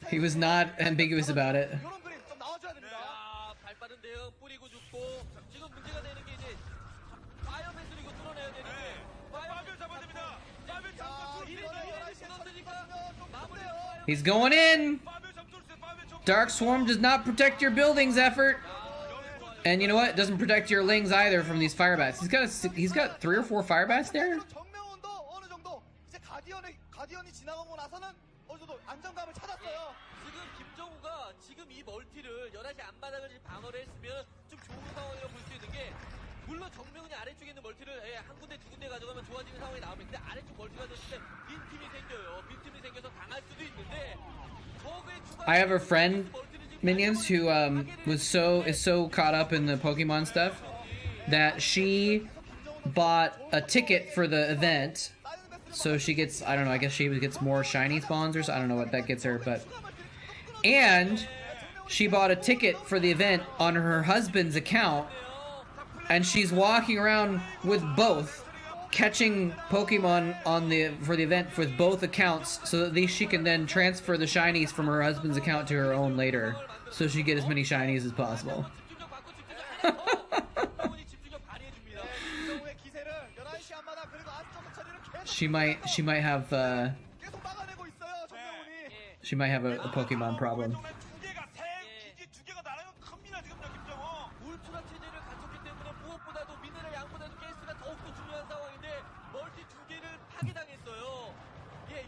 He was not ambiguous about it. 이런 그림 좀 나와줘야 됩니다. 야, 발 빠른 대응 뿌리고 죽고 지금 문제가 되는 게 이제 파이어 패스를 이거 뚫어내야 되는데 파벨 잡아야 됩니다. 파벨 잡고 He's going in. 파벨 잡고 파벨 잡고 Dark Swarm does not protect your buildings effort. And you know what? It doesn't protect your lings either from these fire bats. He's got 3 or 4 fire bats there. 정명훈도 어느 정도 이제 가디언이 지나가고 나서는 어느 정도 안정감을 찾았어요. 지금 김정우가 지금 이 멀티를 11시 앞마당을 방어를 했으면 좀 좋은 상황이라고 볼 수 있는 게 물론 정명훈이 아래쪽에 있는 멀티를 한 군데 두 군데 가져가면 좋아지는 상황이 나오면 근데 아래쪽 멀티가 졌을 때 빈틈이 생겨요. 빈틈이 생겨서 당할 수도 있는데 적의 추가 I have a friend minions who is so caught up in the Pokemon stuff that she bought a ticket for the event, so she gets, I don't know, I guess she gets more shiny spawns or so, I don't know what that gets her, but, and she bought a ticket for the event on her husband's account, and she's walking around with both, catching Pokemon for the event with both accounts, so that she can then transfer the shinies from her husband's account to her own later, so she get as many shinies as possible. She might have a Pokemon problem.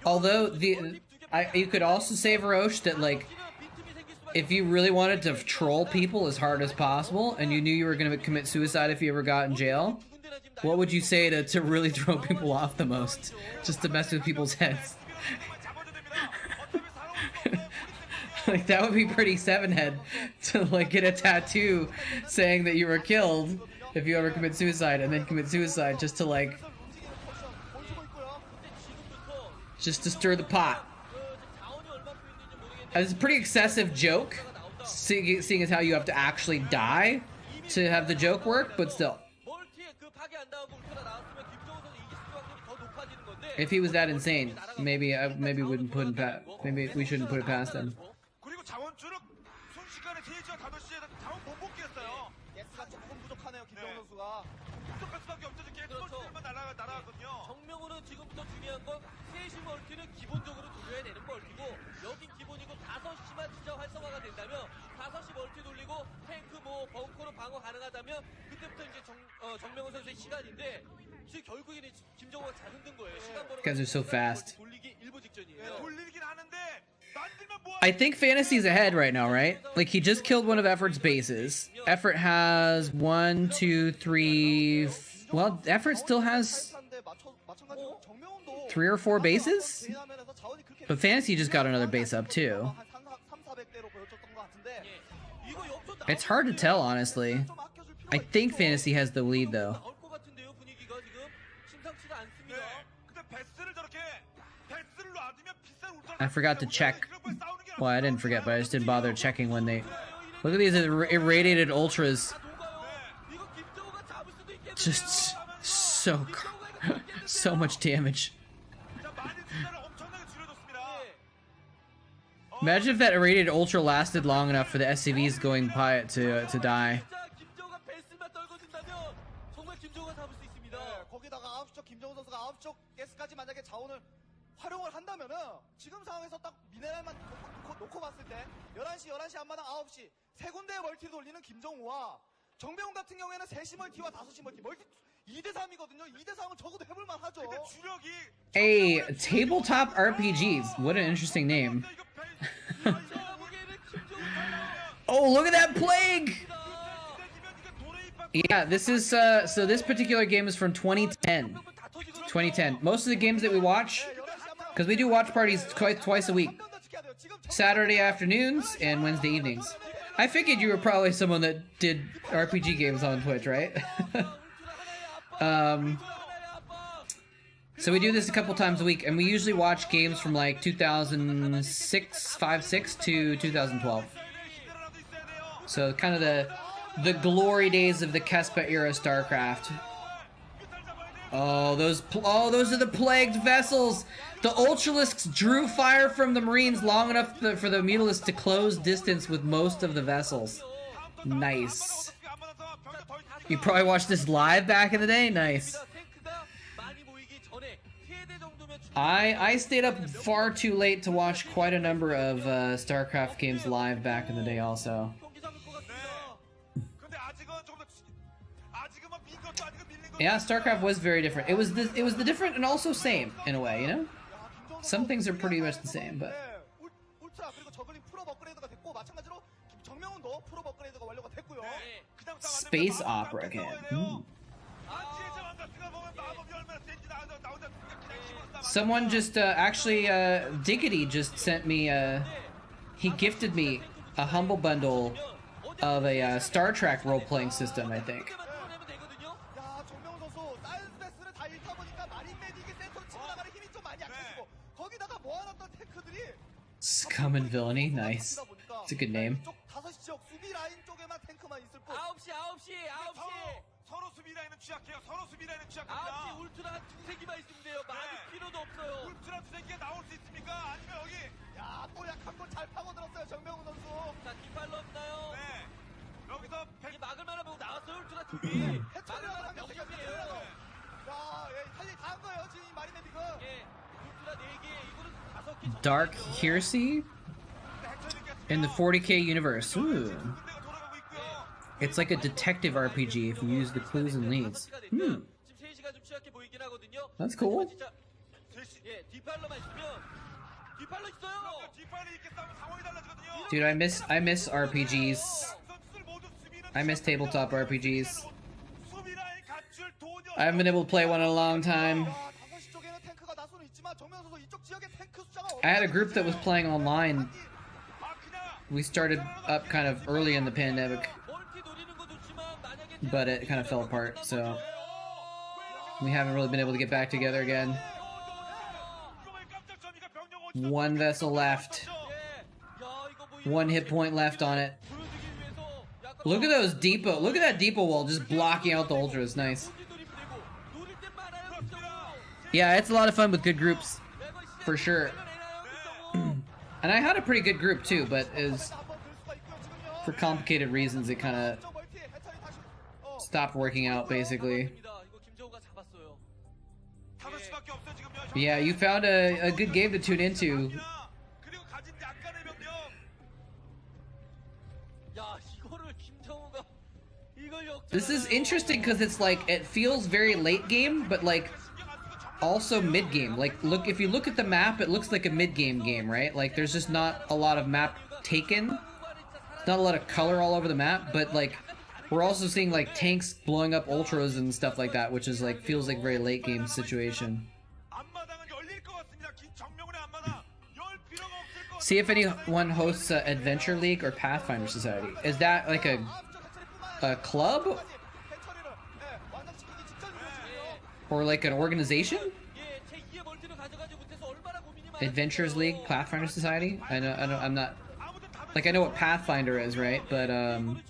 Although you could also say, Varosh, that like if you really wanted to troll people as hard as possible and you knew you were going to commit suicide if you ever got in jail, what would you say to really throw people off the most? Just to mess with people's heads. Like, that would be pretty Sevenhead to like get a tattoo saying that you were killed if you ever commit suicide, and then commit suicide just to like just to stir the pot. It's a pretty excessive joke, seeing as how you have to actually die to have the joke work, but still. If he was that insane, maybe we wouldn't put him maybe we shouldn't put it past him. 정명훈은 지금부터 중요한 건 3시 멀티는 기본적으로 돌려야 되는 멀티고 여긴 기본이고 5시만 진짜 활성화가 된다면 5시 멀티 돌리고 탱크 뭐 벙커로 방어 가능하다면 그때부터 이제 정명훈 선수의 시간인데 지금 결국에는 김정호가 잘 흔든 거예요. 시간 벌어 Guys are so fast. 돌리기 일부 직전이에요. 돌리긴 하는데 만들면 뭐 I think Fantasy's ahead right now, right? Like, he just killed one of Effort's bases. Effort has 1, 2, 3... Well, Effort still has 3 or 4 bases? But Fantasy just got another base up, too. It's hard to tell, honestly. I think Fantasy has the lead, though. I forgot to check. Well, I didn't forget, but I just didn't bother checking when they... Look at these irradiated ultras. Just so much damage. Imagine if that irradiated ultra lasted long enough for the SCVs going by it to die. 활용을 한다면은 지금 상황에서 딱 미네랄만 놓고 봤을 때 11시 앞마당 9시 세 군데의 멀티를 돌리는 김정우와 정배웅 같은 경우에는 3시 멀티와 5시 멀티 2대 3이거든요. 2대 3은 적어도 해볼만 하죠. A tabletop RPGs. What an interesting name. Oh, look at that plague! Yeah, this is so this particular game is from 2010. 2010. Most of the games that we watch, because we do watch parties twice a week. Saturday afternoons and Wednesday evenings. I figured you were probably someone that did RPG games on Twitch, right? So we do this a couple times a week, and we usually watch games from like 2006, 5-6 to 2012. So kind of the glory days of the Kespa era Starcraft. Oh, those are the plagued vessels. The Ultralisks drew fire from the Marines long enough for the Mutalisks to close distance with most of the vessels. Nice. You probably watched this live back in the day? Nice. I stayed up far too late to watch quite a number of StarCraft games live back in the day also. Yeah, StarCraft was very different. It was the different and also same in a way, you know? Some things are pretty much the same, but space opera game. Someone just actually Diggity just sent me he gifted me a humble bundle of a Starcraft role-playing system, I think. 야, 정명훈 선수 사이언스패스를 다 잃다 보니까 마린 메딕이 센터로 치고 나가는 힘이 좀 많이 약해지고 거기다가 모아놨던 탱크들이 Scum and Villainy, nice. It's a good name. 쪽 5시 지역 수비 라인 쪽에만 탱크만 있을 뿐 9시 서로 수비 라인은 취약해요. 서로 수비 라인은 9시 취약합니다. 울트라 한 두세 개만 있으면 돼요. 많을 필요도 없어요. 울트라 두세 개가 나올 수 있습니까? 아니면 여기 야, 또 약한 거 잘 파고들었어요 정명훈 선수. 자, 뒷발로 없나요? 네. 여기서 이게 막을 만한 거 나왔어요. 울트라 둘이. 막을 해처리라도 만한 하면 되겠네요. 병력이에요. 야, 예, 할일 다 한 거예요 지금 이 마린 메딕은. 예, 울트라 4개, 이거는 5개. Dark Heresy in the 40k universe. Ooh. 군대가 돌아가고 있고요. It's like a detective RPG if you use the clues and leads. 지금 3시가 좀 취약해 보이긴 하거든요. That's cool. 진짜 예, 뒷발로만 있으면 뒷발로 있어요. 뒷발이 이렇게 싸우면 상황이 달라지거든요. Dude, I miss RPGs. 선수들 모두 수비는 I miss tabletop RPGs. 수비 라인 갖출 돈이 I haven't been able to play one in a long time. 야, 5시 쪽에는 탱크가 다수는 있지만 정명훈 선수 이쪽 지역에 탱크 숫자가 I had a group that was playing online. 아 그냥 We started up kind of early in the pandemic, 멀티 노리는 거 좋지만 만약에 but it kind of fell apart, so we haven't really been able to get back together again. One vessel left. One hit point left on it. Look at those depot. Look at that depot wall just blocking out the ultras. Nice. Yeah, it's a lot of fun with good groups, for sure. And I had a pretty good group too, but is for complicated reasons it kind of stopped working out basically. Yeah, you found a good game to tune into. 그리고 가진 약간의 병력 야, 이거를 김정우가 이걸 역전. This is interesting because it's like it feels very late game, but like also mid game. Like look, if you look at the map, it looks like a mid game game, right? Like there's just not a lot of map taken, not a lot of color all over the map, but like we're also seeing like tanks blowing up ultras and stuff like that, which is like feels like very late game situation. 앞마당은 열릴 것 같습니다. 정명훈의 앞마당 열 필요가 없을 것 See if anyone hosts Adventure League or Pathfinder Society. Is that like a club or like an organization? 예, 제2의 멀티를 가져가지 못해서 얼마나 고민이 Adventures League, Pathfinder Society. I'm not like I know what Pathfinder is, right? But 지금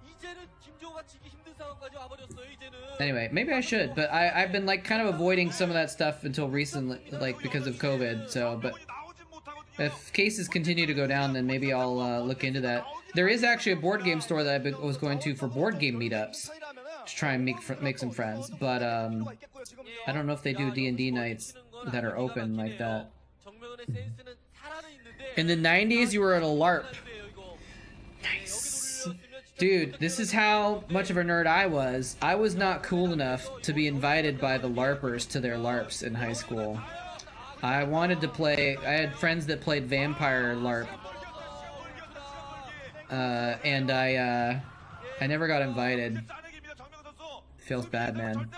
이제는 김정우가 지기 힘든 상황까지 와버렸어요. 이제는. anyway, maybe I should. But I've been like kind of avoiding some of that stuff until recently, like because of COVID. So, but if cases continue to go down, then maybe I'll look into that. There is actually a board game store that I was going to for board game meetups to try and make some friends. But I don't know if they do D&D nights that are open like that. 정명훈의 센스는 살아는 있는데. In the 90s, you were at a LARP. Nice. Dude, this is how much of a nerd I was. I was not cool enough to be invited by the LARPers to their LARPs in high school. I wanted to play, I had friends that played Vampire LARP. And I never got invited. Feels bad, man.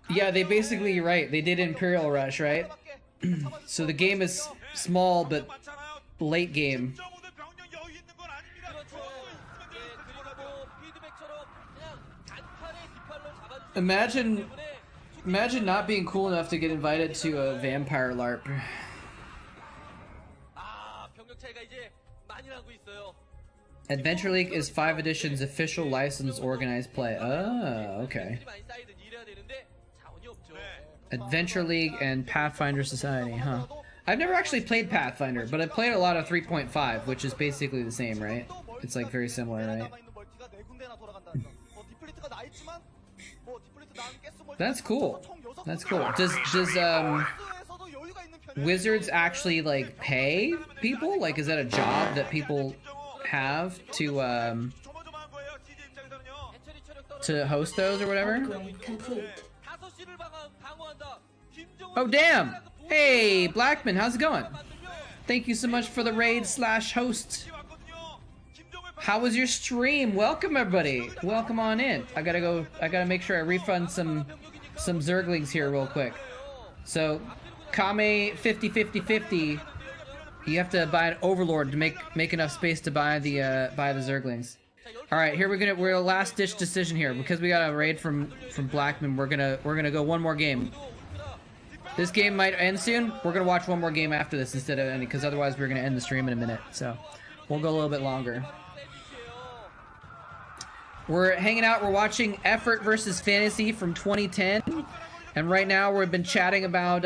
Yeah, they basically, you're right, they did Imperial Rush, right? So the game is small, but late game. Imagine not being cool enough to get invited to a Vampire LARP. 아, 병력 차이가 이제 많이 나고 있어요. Adventure League is 5 edition's official licensed organized play. Oh, okay. 많이 쌓이든 이래야 되는데 자원이 없죠. Adventure League and Pathfinder Society, huh? I've never actually played Pathfinder, but I played a lot of 3.5, which is basically the same, right? It's like very similar, right? That's cool. That's cool. Does Wizards actually like pay people? Like, is that a job that people have to host those or whatever? Oh damn! Hey Blackman, how's it going? Thank you so much for the raid/host. How was your stream? Welcome everybody. Welcome on in. I gotta make sure I refund some Zerglings here real quick. So Kame 50-50-50. You have to buy an Overlord to make enough space to buy the Zerglings. All right, here we're a last ditch decision here because we got a raid from Blackman. We're gonna go one more game. This game might end soon. We're gonna watch one more game after this instead of ending because otherwise we're gonna end the stream in a minute. So we'll go a little bit longer. We're hanging out. We're watching Effort versus Fantasy from 2010, and right now we've been chatting about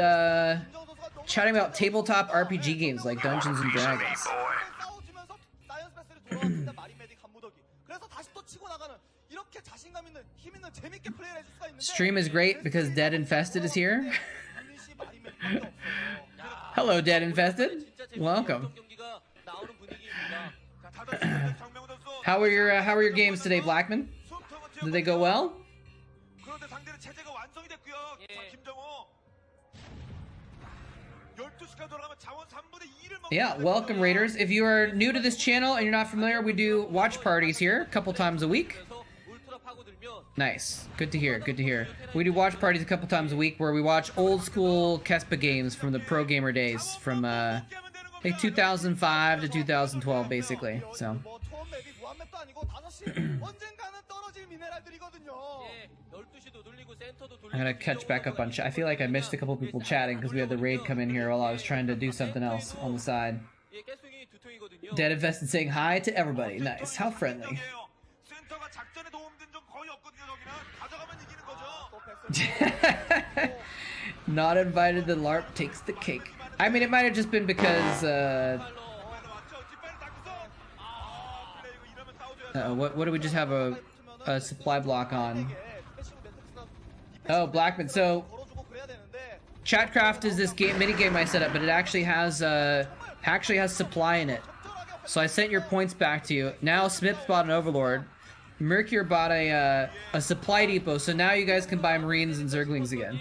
tabletop RPG games like Dungeons and Dragons. Stream is great because Dead Infested is here. Hello, Dead Infested. Welcome. How are your games today, Blackman? Did they go well? Yeah, welcome Raiders. If you are new to this channel and you're not familiar, we do watch parties here a couple times a week. Nice. Good to hear. Good to hear. We do watch parties a couple times a week where we watch old school Kespa games from the pro gamer days from like 2005 to 2012 basically. So I gotta catch back up on chat. I feel like I missed a couple people chatting because we had the raid come in here while I was trying to do something else on the side. Dead Invested saying hi to everybody. Nice. How friendly. Not invited, the LARP takes the cake. I mean, it might have just been because what do we just have a supply block on? Oh, Blackman. So Chatcraft is this mini game I set up, but it actually has supply in it. So I sent your points back to you. Now Smith bought an Overlord. Mercure bought a supply depot, so now you guys can buy Marines and Zerglings again.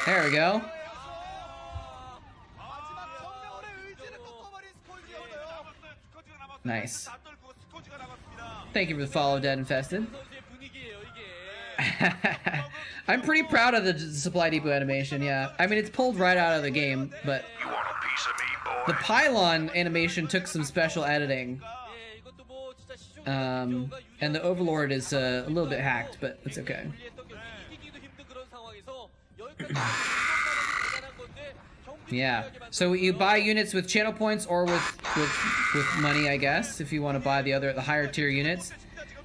There we go. Nice. Thank you for the follow, Dead Infested. I'm pretty proud of the supply depot animation, yeah. I mean, it's pulled right out of the game, but the pylon animation took some special editing. And the Overlord is a little bit hacked, but it's okay. Yeah, so you buy units with channel points or with money, I guess, if you want to buy the higher tier units.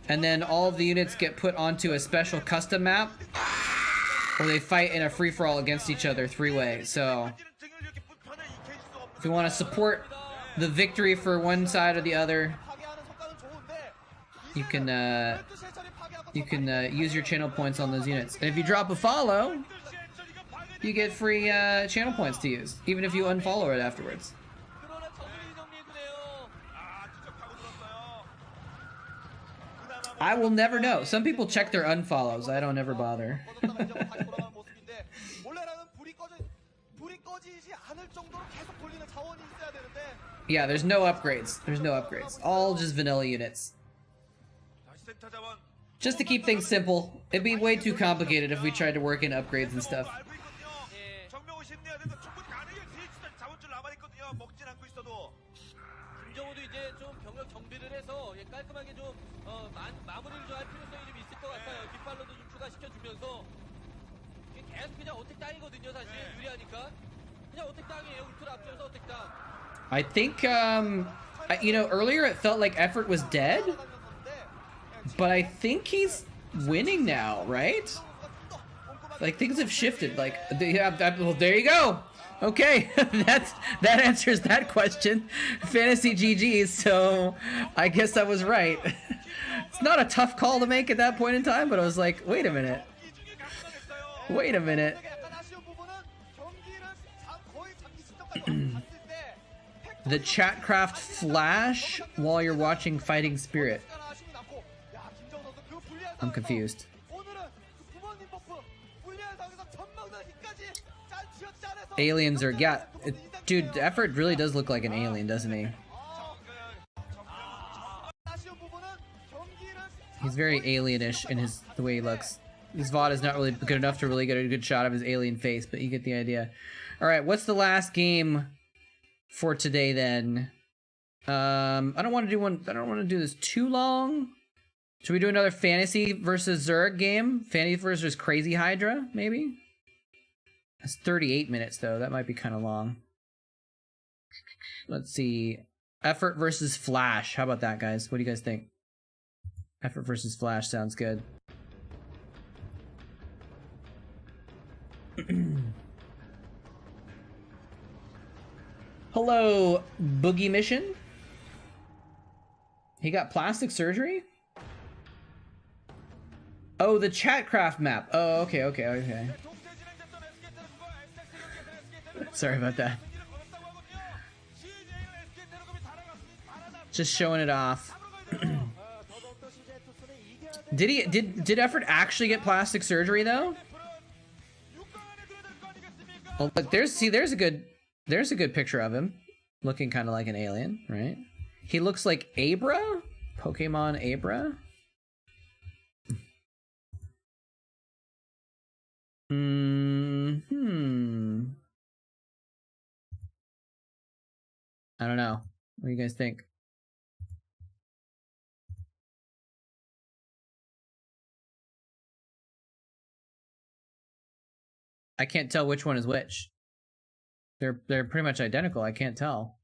And then all of the units get put onto a special custom map where they fight in a free-for-all against each other 3-way. So if you want to support the victory for one side or the other, you can use your channel points on those units. And if you drop a follow, you get free channel points to use, even if you unfollow it afterwards. I will never know. Some people check their unfollows. I don't ever bother. Yeah, there's no upgrades. There's no upgrades. All just vanilla units. Just to keep things simple. It'd be way too complicated if we tried to work in upgrades and stuff. I think, you know, earlier it felt like Effort was dead, but I think he's winning now, right? Like, things have shifted, like, well, there you go! Okay, that answers that question. Fantasy GG's, so I guess I was right. It's not a tough call to make at that point in time, but I was like, wait a minute. Wait a minute. The Chatcraft flash while you're watching Fighting Spirit. I'm confused. Aliens are, yeah, dude, Effort really does look like an alien, doesn't he? He's very alienish in the way he looks. His VOD is not really good enough to really get a good shot of his alien face, but you get the idea. All right, what's the last game for today then? I don't want to do this too long. Should we do another fantasy versus Zerg game? Fantasy versus Crazy Hydra, maybe? That's 38 minutes though. That might be kind of long. Let's see. Effort versus Flash. How about that, guys? What do you guys think? Effort versus Flash sounds good. Hello, Boogie Mission. He got plastic surgery? Oh, the Chatcraft map. Oh, okay. Sorry about that. Just showing it off. Did Effort actually get plastic surgery though? Oh, look, there's a good picture of him looking kind of like an alien, right? He looks like Abra, Pokemon Abra. I don't know. What do you guys think? I can't tell which one is which. They're pretty much identical. I can't tell.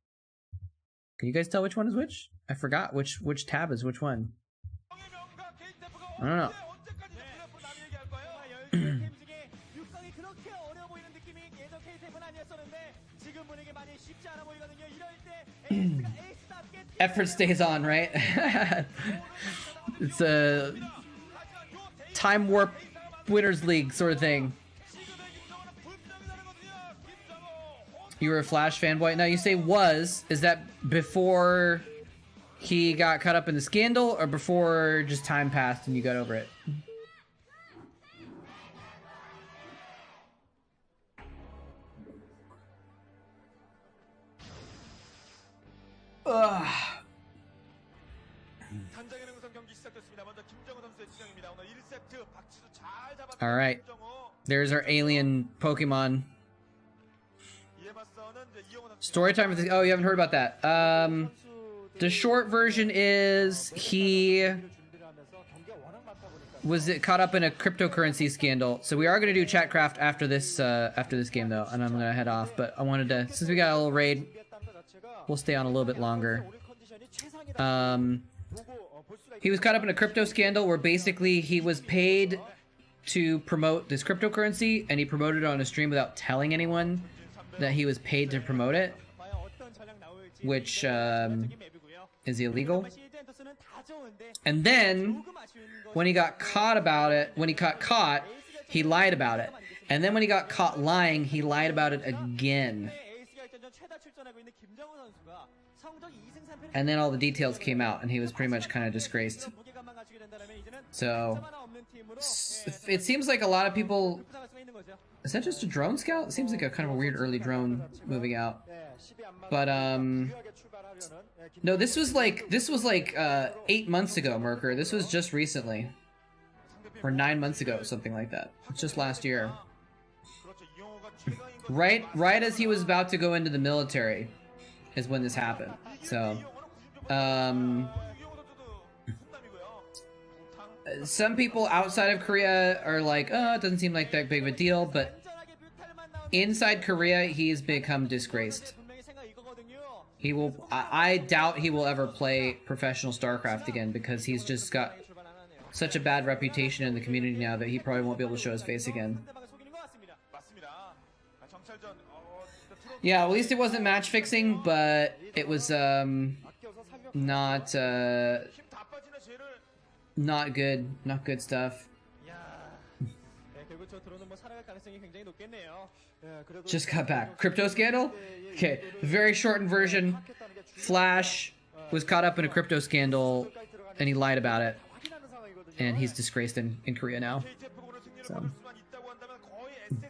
Can you guys tell which one is which? I forgot which tab is which one. I don't know. Effort stays on, right? It's a time warp winners league sort of thing. You were a Flash fanboy? Now you say was. Is that before he got caught up in the scandal or before just time passed and you got over it? Ugh. All right. There's our alien Pokemon. Story time for this. Oh, you haven't heard about that. The short version is he was caught up in a cryptocurrency scandal. So we are going to do Chatcraft after this game though, and I'm going to head off. But I wanted to, since we got a little raid, we'll stay on a little bit longer. He was caught up in a crypto scandal where basically he was paid to promote this cryptocurrency, and he promoted it on a stream without telling anyone that he was paid to promote it, which is illegal. And then when he got caught about it, he lied about it. And then when he got caught lying, he lied about it again. And then all the details came out, and he was pretty much kind of disgraced. So it seems like a lot of people. Is that just a drone scout? It seems like a kind of a weird early drone moving out. But no, this was like 8 months ago, Merker. This was just recently, or 9 months ago, something like that. It's just last year. Right as he was about to go into the military, is when this happened. So, some people outside of Korea are like, oh, it doesn't seem like that big of a deal, but inside Korea, he's become disgraced. He will, I doubt he will ever play professional Starcraft again, because he's just got such a bad reputation in the community now that he probably won't be able to show his face again. Yeah, at least it wasn't match fixing, but it was not good stuff. Just got back. Crypto scandal? Okay, very shortened version. Flash was caught up in a crypto scandal and he lied about it. And he's disgraced in Korea now. So.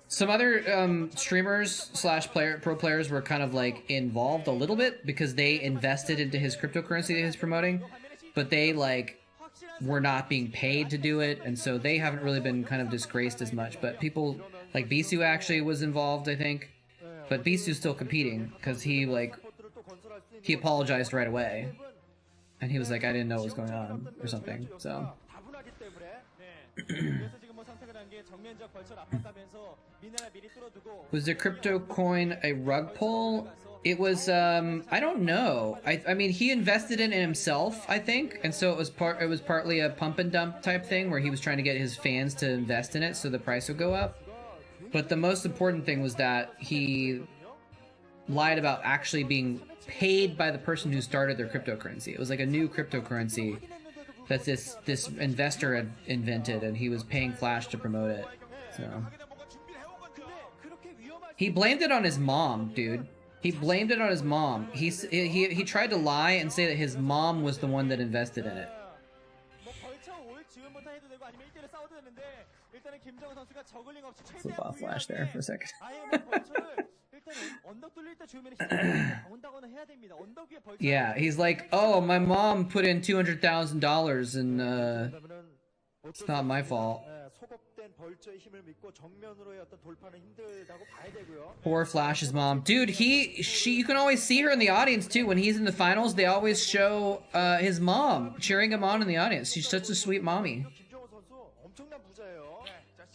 Some other streamers / pro players were kind of like involved a little bit because they invested into his cryptocurrency that he's promoting, but they like were not being paid to do it, and so they haven't really been kind of disgraced as much. But people like Bisu actually was involved, I think. But Bisu's still competing because he apologized right away, and he was like, I didn't know what was going on or something. So. Was the crypto coin a rug pull? It was I don't know. I mean he invested in it himself, I think, and so it was partly a pump and dump type thing where he was trying to get his fans to invest in it so the price would go up. But the most important thing was that he lied about actually being paid by the person who started their cryptocurrency. It was like a new cryptocurrency that this investor had invented, and he was paying Flash to promote it. So he blamed it on his mom, dude. He blamed it on his mom. He tried to lie and say that his mom was the one that invested in it. Flip off Flash there for a second. Yeah, he's like, oh, my mom put in $200,000 and it's not my fault. Poor Flash's mom. Dude, you can always see her in the audience too. When he's in the finals, they always show his mom cheering him on in the audience. She's such a sweet mommy.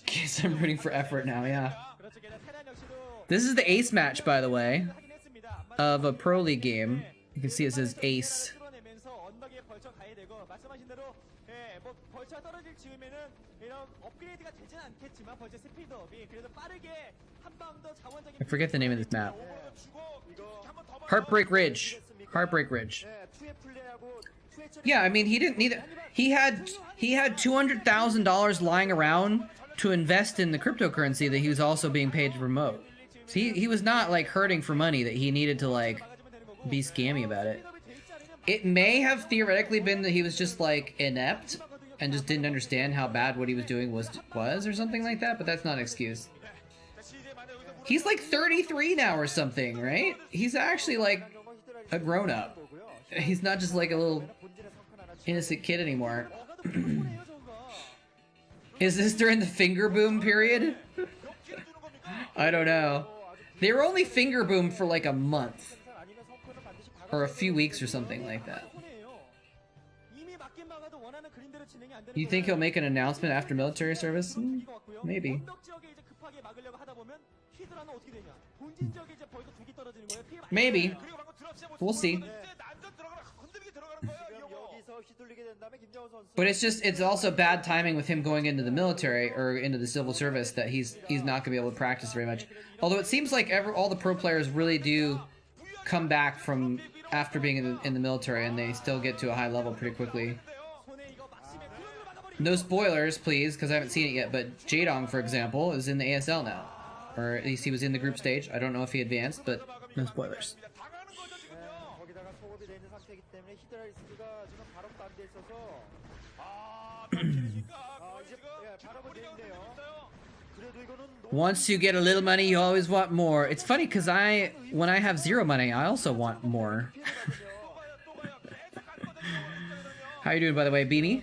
Guess I'm rooting for effort now, yeah. This is the ace match, by the way, of a Pro League game. You can see it says ace. I forget the name of this map. Heartbreak Ridge. Heartbreak Ridge. Yeah, I mean, he didn't need it. He had $200,000 lying around to invest in the cryptocurrency that he was also being paid to promote. So he was not like hurting for money that he needed to like be scammy about it. It may have theoretically been that he was just like inept and just didn't understand how bad what he was doing was or something like that, but that's not an excuse. He's like 33 now or something, right? He's actually like a grown-up. He's not just like a little innocent kid anymore. Is this during the finger boom period? I don't know. They were only finger boom for like a month. Or a few weeks or something like that. You think he'll make an announcement after military service? Maybe. Maybe. We'll see. But it's also bad timing with him going into the military or into the civil service that he's not gonna be able to practice very much. Although it seems like all the pro players really do come back from after being in the military, and they still get to a high level pretty quickly. No spoilers, please, because I haven't seen it yet. But Jadong, for example, is in the ASL now, or at least he was in the group stage. I don't know if he advanced, but no spoilers. Once you get a little money, you always want more. It's funny because when I have zero money, I also want more. How you doing, by the way, Beanie?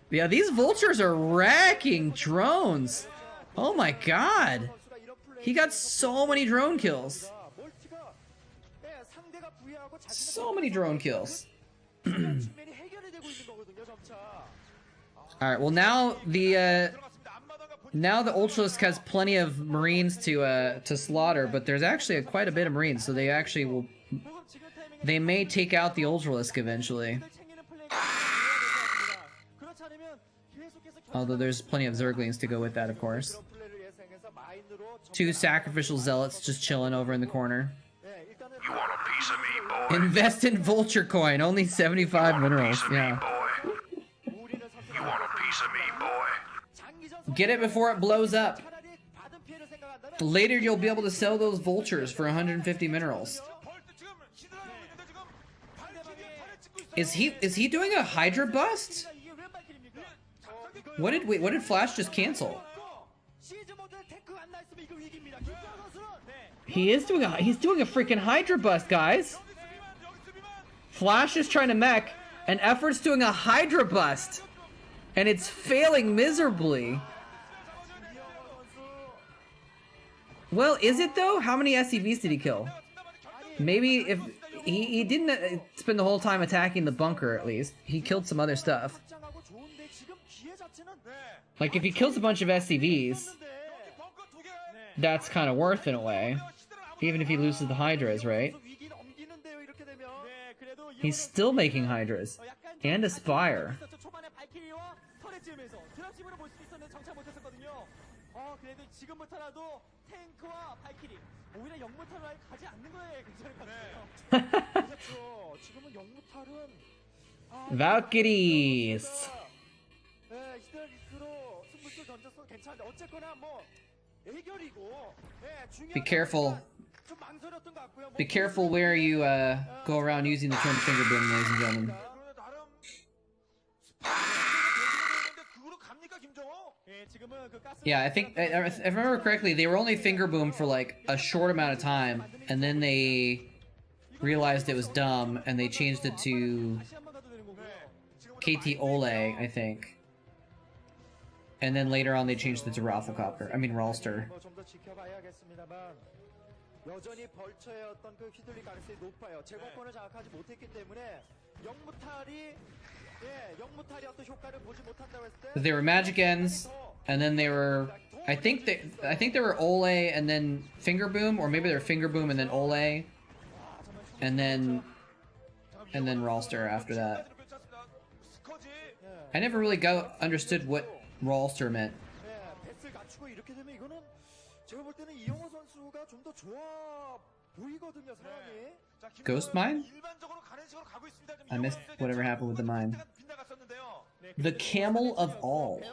Yeah, these vultures are wrecking drones. Oh my god. He got so many drone kills. So many drone kills. Alright, well now the Ultralisk has plenty of Marines to slaughter, but there's actually quite a bit of Marines, so they actually will... They may take out the Ultralisk eventually. Although there's plenty of Zerglings to go with that, of course. 2 sacrificial zealots just chilling over in the corner. You want a piece of me, boy? Invest in Vulture coin, only 75 minerals. Yeah. You want a piece of me, boy? Get it before it blows up. Later you'll be able to sell those vultures for 150 minerals. Is he doing a Hydra bust? What did Flash just cancel? He's doing a freaking Hydra bust, guys. Flash is trying to mech, and Effort's doing a Hydra bust, and it's failing miserably. Well, is it though? How many SCVs did he kill? Maybe if he didn't spend the whole time attacking the bunker, at least he killed some other stuff. Like if he kills a bunch of SCVs, that's kind of worth in a way. Even if he loses the Hydras, right? He's still making Hydras. And a Spire. Valkyries! Be careful. Be careful where you go around using the term finger boom, ladies and gentlemen. Yeah, I think, if I remember correctly, they were only finger boom for like a short amount of time, and then they realized it was dumb, and they changed it to KT Ole, I think. And then later on they changed it to Rafflecopter. I mean, Rolster. 여전히 벌처의 어떤 그 휘둘릴 가능성이 높아요. 제공권을 장악하지 못했기 때문에 영무탈이 어떤 효과를 보지 못한다고 했을 때 They were magic ends, and then they were, I think they were Ole and then finger boom, or maybe they were finger boom and then Ole, and then Rolster after that. I never really understood what Rolster meant. Ghost mine? I missed whatever happened with the mine. The Camel of All.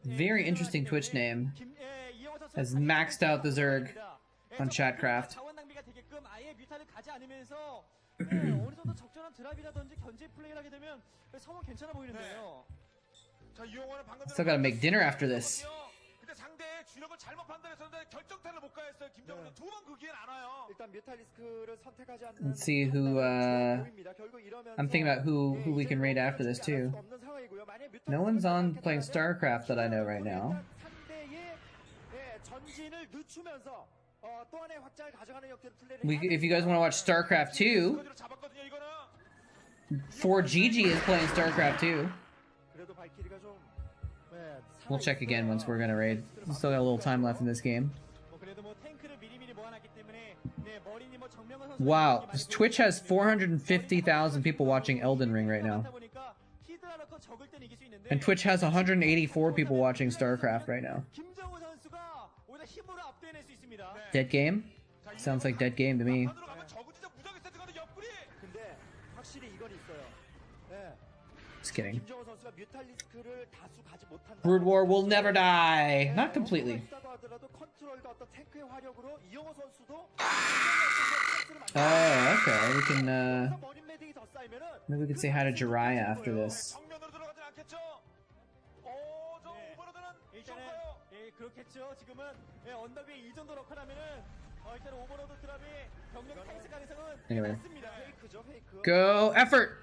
Very interesting Twitch name. Has maxed out the Zerg on Chatcraft. Still gotta make dinner after this. Let's see who, I'm thinking about who we can raid after this too. No one's on playing Starcraft that I know right now. If you guys want to watch Starcraft 2, 4GG is playing Starcraft 2. We'll check again once we're gonna raid. We still got a little time left in this game. Wow, Twitch has 450,000 people watching Elden Ring right now. And Twitch has 184 people watching StarCraft right now. Dead game? Sounds like dead game to me. Just kidding. Brood War will never die. Not completely. Oh, okay. We can, maybe we can say hi to Jiraiya after this. Anyway. Go effort!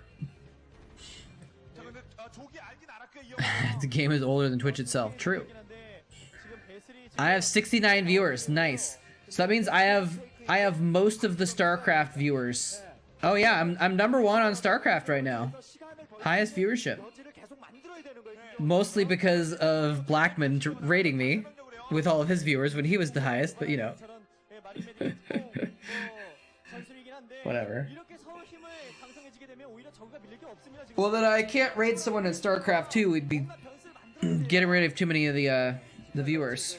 The game is older than Twitch itself. True. I have 69 viewers. Nice. So that means I have most of the StarCraft viewers. Oh yeah, I'm number 1 on StarCraft right now. Highest viewership. Mostly because of Blackman rating me with all of his viewers when he was the highest, but you know. Whatever. Well, then I can't rate someone in StarCraft 2. We'd be getting rid of too many of the viewers.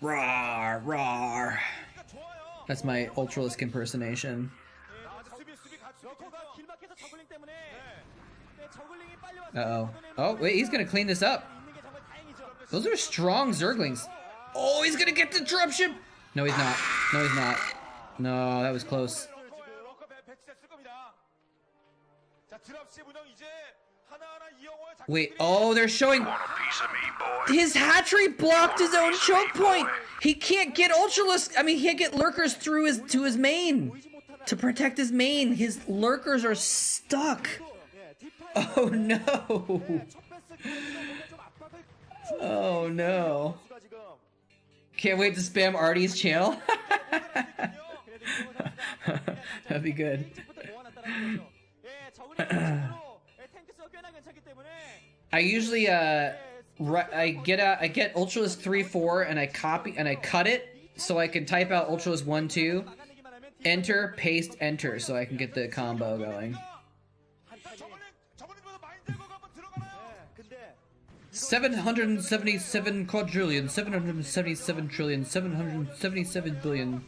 Rawr, rawr. That's my Ultralisk impersonation. Uh-oh. Oh, wait, he's gonna clean this up. Those are strong Zerglings. Oh, he's gonna get the dropship! No, he's not. No, he's not. No, that was close. Wait, oh, they're showing... His hatchery blocked his own choke point! He can't get Ultralisk... I mean, he can't get lurkers through to his main! To protect his main, his lurkers are stuck! Oh no! Oh no. Can't wait to spam Artie's channel. That'd be good. I usually I get Ultralisk 3-4 and I copy and I cut it so I can type out Ultralisk 1-2, enter, paste, enter, so I can get the combo going. 777 quadrillion, 777 trillion, 777 billion.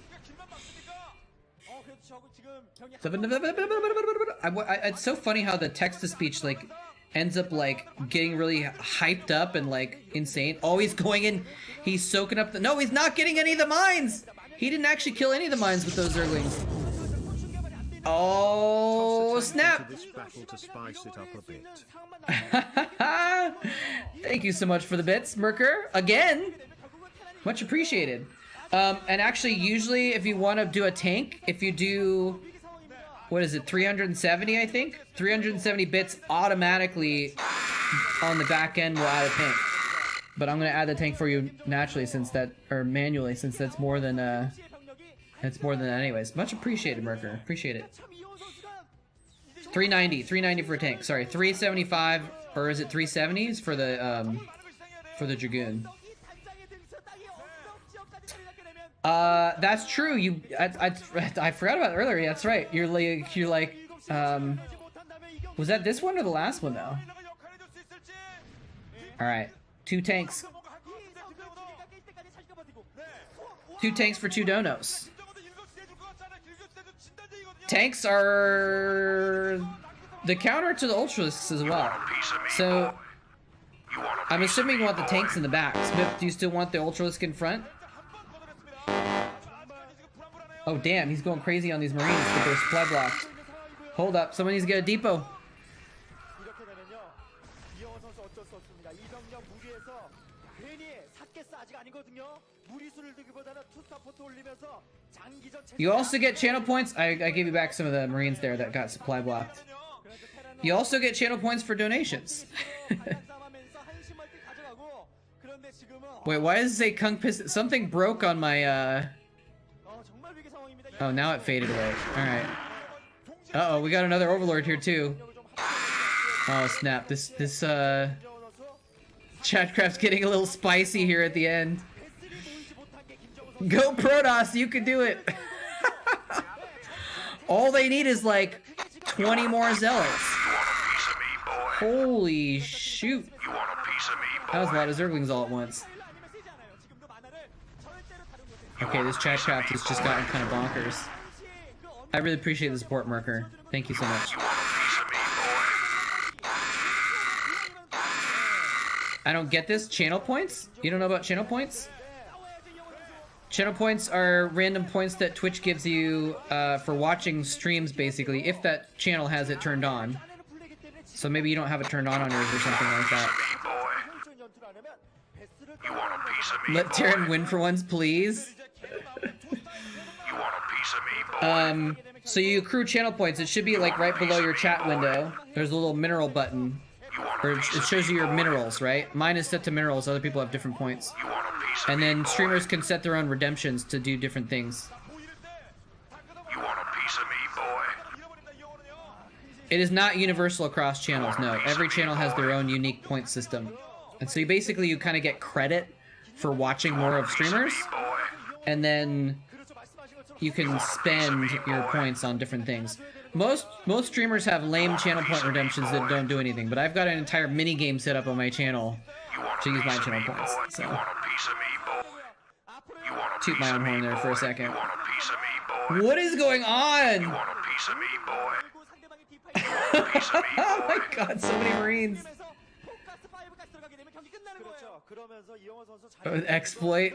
It's so funny how the text-to-speech like ends up like getting really hyped up and like insane. Oh, he's going in, he's soaking up the... No, he's not getting any of the mines! He didn't actually kill any of the mines with those Zerglings. Oh, snap! Thank you so much for the bits, Merker. Again! Much appreciated. And actually, usually, if you want to do a tank, if you do... What is it, 370, I think? 370 bits automatically on the back end will add a tank. But I'm going to add the tank for you naturally, since that... Or manually, since that's more than... It's more than that anyways. Much appreciated, Merker. Appreciate it. 390 for a tank. Sorry, 375, or is it 370s for the Dragoon? That's true. I forgot about it earlier. Yeah, that's right. You're like, was that this one or the last one though? All right, 2 tanks. 2 tanks for 2 donos. Tanks are the counter to the Ultralisks as well. So I'm assuming you want the tanks in the back. Smith, do you still want the Ultralisk in front? Oh damn, he's going crazy on these Marines, but they're supply blocked. Hold up, someone needs to get a depot. You also get channel points. I gave you back some of the Marines there that got supply blocked. You also get channel points for donations. Wait, why does it say Kung Piston? Something broke on my, Oh, now it faded away. Alright. Uh-oh, we got another Overlord here, too. Oh, snap. This Chatcraft's getting a little spicy here at the end. Go Protoss, you can do it! All they need is, like, 20 more Zealots. Holy shoot. That was a lot of Zerglings all at once. Okay, this Chatcraft has just gotten kind of bonkers. I really appreciate the support, Merker. Thank you so much. I don't get this. Channel points? You don't know about channel points? Channel points are random points that Twitch gives you for watching streams, basically, if that channel has it turned on. So maybe you don't have it turned on yours or something like that. Let Terran win for once, please. So you accrue channel points. It should be like right below your chat window. There's a little mineral button. Or it shows you your minerals, right? Mine is set to minerals. Other people have different points. And then streamers can set their own redemptions to do different things. You want a piece of me, boy? It is not universal across channels, no. Every channel has their own unique point system. And so you kind of get credit for watching more of streamers. And then you can spend your points on different things. Most streamers have lame channel point redemptions that don't do anything, but I've got an entire mini game set up on my channel to use my channel points. So toot my own horn there for a second. What is going on? Oh my god, so many Marines. Exploit.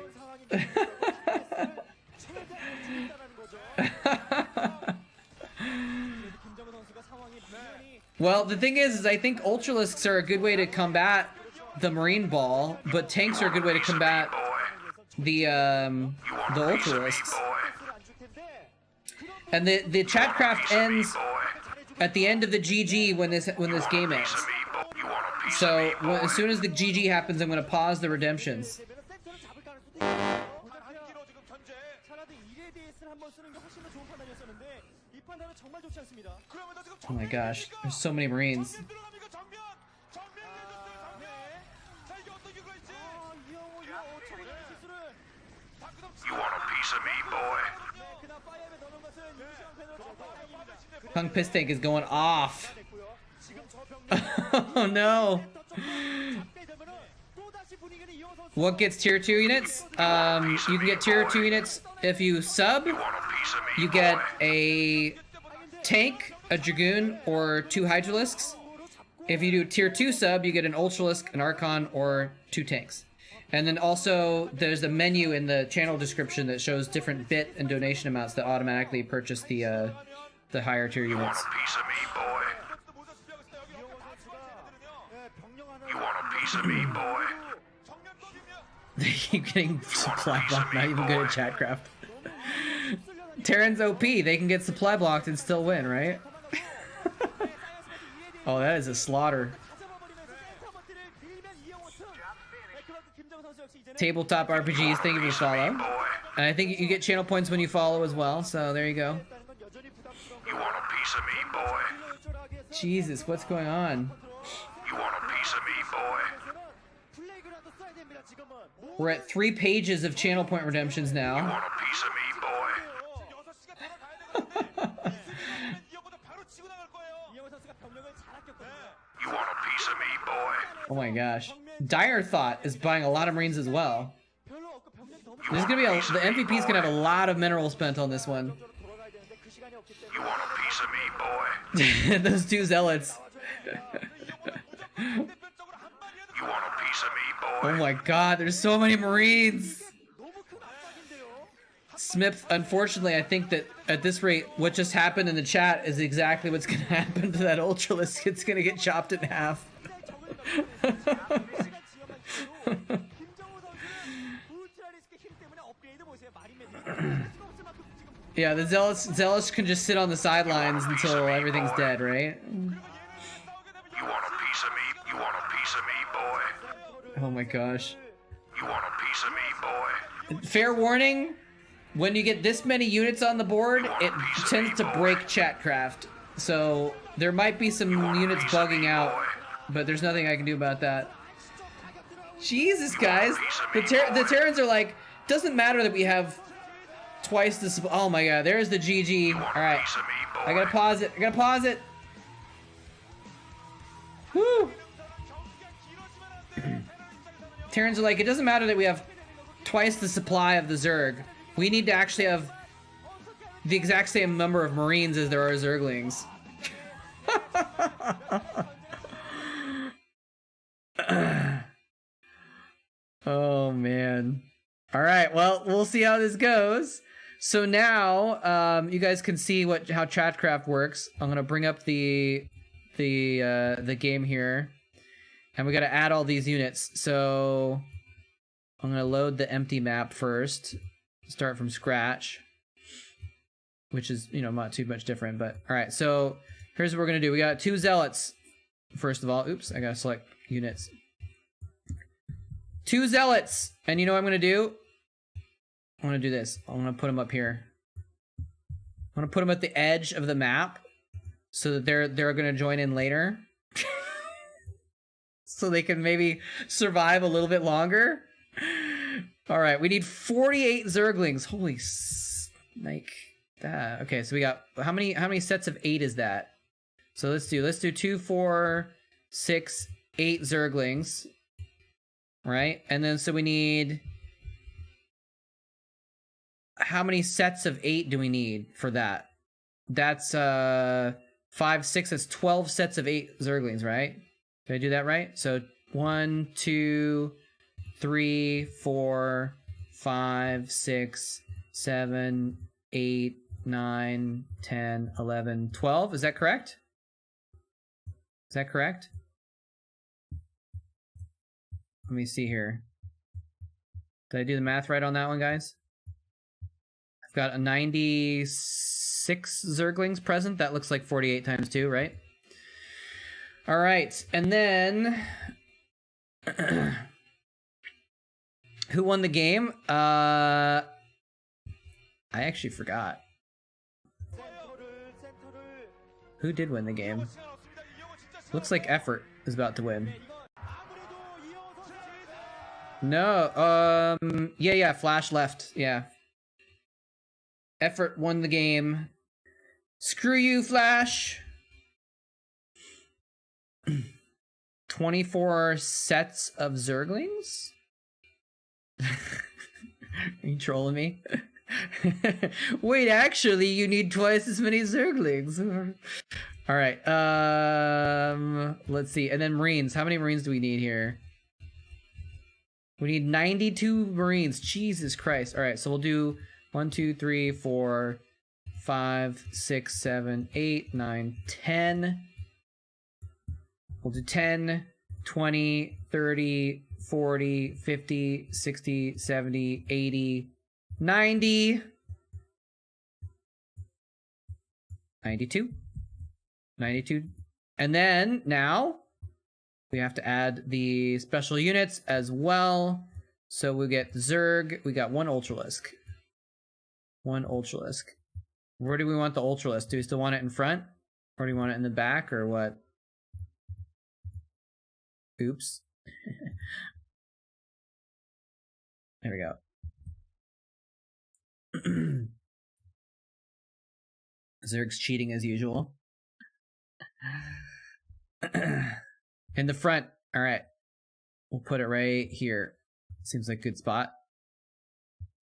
Well, the thing is I think Ultralisks are a good way to combat the Marine Ball, but tanks are a good way to combat the Ultralisks. And the Chatcraft ends at the end of the GG when this game ends. So as soon as the GG happens, I'm gonna pause the redemptions. Oh my gosh, there's so many Marines. You want a piece of me, boy? Kung Piss Tank is going off. Oh no. What gets tier 2 units? You can get tier 2 units if you sub. You get a tank, a Dragoon, or 2 Hydralisks. If you do tier 2 sub, you get an Ultralisk, an Archon, or 2 tanks. And then also, there's a menu in the channel description that shows different bit and donation amounts that automatically purchase the higher tier units. You want a piece of me, boy? They keep getting supply blocked, not even good at Chatcraft. Terran's OP, they can get supply blocked and still win, right? Oh, that is a slaughter. Tabletop RPGs, thank you for the follow. And I think you get channel points when you follow as well, so there you go. You want a piece of me, boy? Jesus, what's going on? You want a piece of me, boy? We're at 3 pages of channel point redemptions now. You want a piece of me, boy? You want a piece of me, boy? Oh my gosh. Dire Thought is buying a lot of Marines as well. There's gonna be the MVP's gonna have a lot of minerals spent on this one. You want a piece of me, boy? Those 2 zealots. You want a piece of me, boy? Oh my god, there's so many Marines! Smith, unfortunately, I think that at this rate, what just happened in the chat is exactly what's gonna happen to that Ultralisk. It's gonna get chopped in half. Yeah, the Zealots can just sit on the sidelines until everything's dead, right? You want a piece of me? You want a piece of me, boy? Oh my gosh. You want a piece of me, boy? Fair warning, when you get this many units on the board, it tends to break Chatcraft. So there might be some units bugging out, but there's nothing I can do about that. Jesus, guys. The Terrans are like, doesn't matter that we have twice the... Oh my god, there's the GG. Alright, I gotta pause it. Woo! Terrans are like, it doesn't matter that we have twice the supply of the Zerg. We need to actually have the exact same number of Marines as there are Zerglings. Oh man. Alright, well, we'll see how this goes. So now, you guys can see how Chatcraft works. I'm gonna bring up the game here. And we gotta add all these units. So I'm gonna load the empty map first. Start from scratch. Which is, not too much different, but alright, so here's what we're gonna do. We got 2 zealots. First of all, oops, I gotta select units. 2 zealots! And you know what I'm gonna do? I'm gonna do this. I'm gonna put them up here. I'm gonna put them at the edge of the map so that they're gonna join in later. So they can maybe survive a little bit longer. Alright, we need 48 Zerglings. Holy snake. That. Okay, so we got how many sets of 8 is that? So let's do 2, 4, 6, 8 Zerglings. Right? And then so we need, how many sets of 8 do we need for that? That's 5, 6, that's 12 sets of 8 Zerglings, right? Did I do that right? So 1, 2, 3, 4, 5, 6, 7, 8, 9, 10, 11, 12. Is that correct? Is that correct? Let me see here. Did I do the math right on that one, guys? I've got a 96 Zerglings present. That looks like 48 times 2, right? All right, and then who won the game? I actually forgot. Who did win the game? Looks like Effort is about to win. No, yeah, Flash left, yeah. Effort won the game. Screw you, Flash! 24 sets of Zerglings? Are you trolling me? Wait, actually, you need twice as many Zerglings. All right, let's see. And then Marines. How many Marines do we need here? We need 92 Marines. Jesus Christ. All right, so we'll do 1, 2, 3, 4, 5, 6, 7, 8, 9, 10. We'll do 10, 20, 30, 40, 50, 60, 70, 80, 90, 92, 92. And then now we have to add the special units as well. So we get Zerg. We got one Ultralisk. One Ultralisk. Where do we want the Ultralisk? Do we still want it in front? Or do we want it in the back or what? Oops. There we go. Zerg's cheating as usual. In the front. All right. We'll put it right here. Seems like a good spot.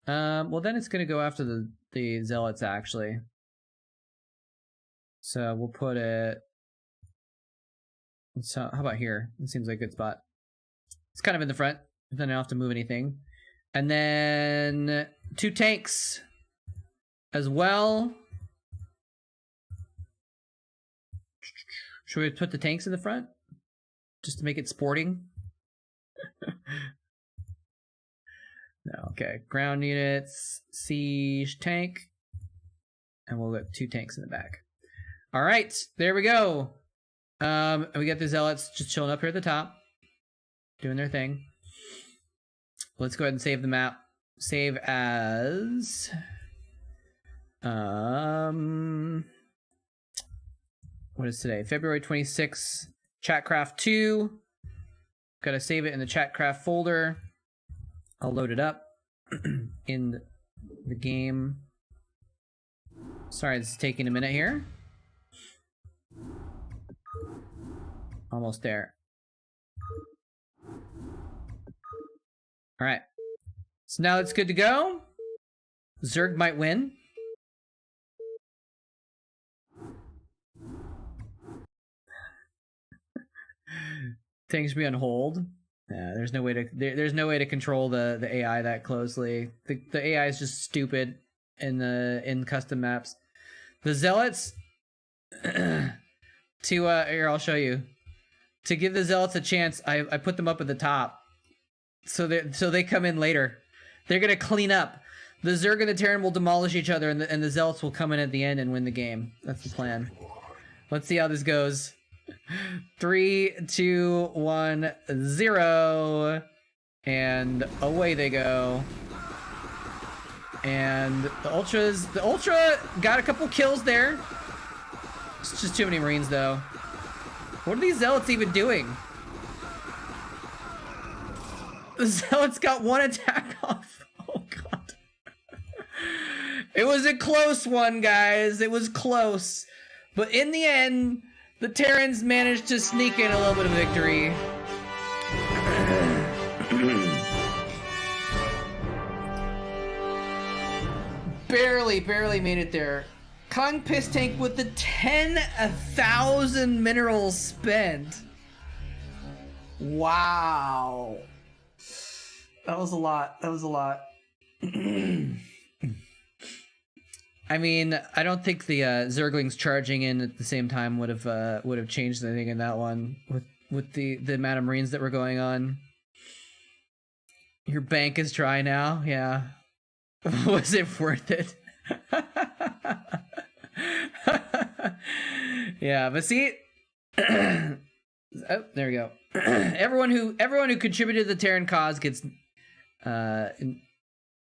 Well, then it's going to go after the Zealots, actually. So we'll put it... So how about here? It seems like a good spot. It's kind of in the front. Then I don't have to move anything. And then 2 tanks as well. Should we put the tanks in the front? Just to make it sporting? No, okay. Ground units, siege tank. And we'll get 2 tanks in the back. All right, there we go. And we got the Zealots just chilling up here at the top, doing their thing. Let's go ahead and save the map. Save as... What is today? February 26th. Chatcraft 2. Gotta save it in the Chatcraft folder. I'll load it up in the game. Sorry, this is taking a minute here. Almost there. All right. So now it's good to go. Zerg might win. Tanks should be on hold. Yeah, there's no way to there's no way to control the AI that closely. The AI is just stupid in custom maps. The Zealots to here, I'll show you. To give the Zealots a chance, I put them up at the top. So they come in later. They're gonna clean up. The Zerg and the Terran will demolish each other, and the Zealots will come in at the end and win the game. That's the plan. Let's see how this goes. 3, 2, 1, 0, and away they go. And the Ultra got a couple kills there. It's just too many Marines, though. What are these Zealots even doing? The Zealots got 1 attack off. Oh, God. It was a close one, guys. It was close. But in the end, the Terrans managed to sneak in a little bit of victory. Barely made it there. Kong Piss Tank with the 10,000 minerals spent. Wow. That was a lot. I mean, I don't think the Zerglings charging in at the same time would have changed anything in that one with the amount of Marines that were going on. Your bank is dry now. Yeah. Was it worth it? Yeah, but see, oh, there we go. everyone who contributed to the Terran cause gets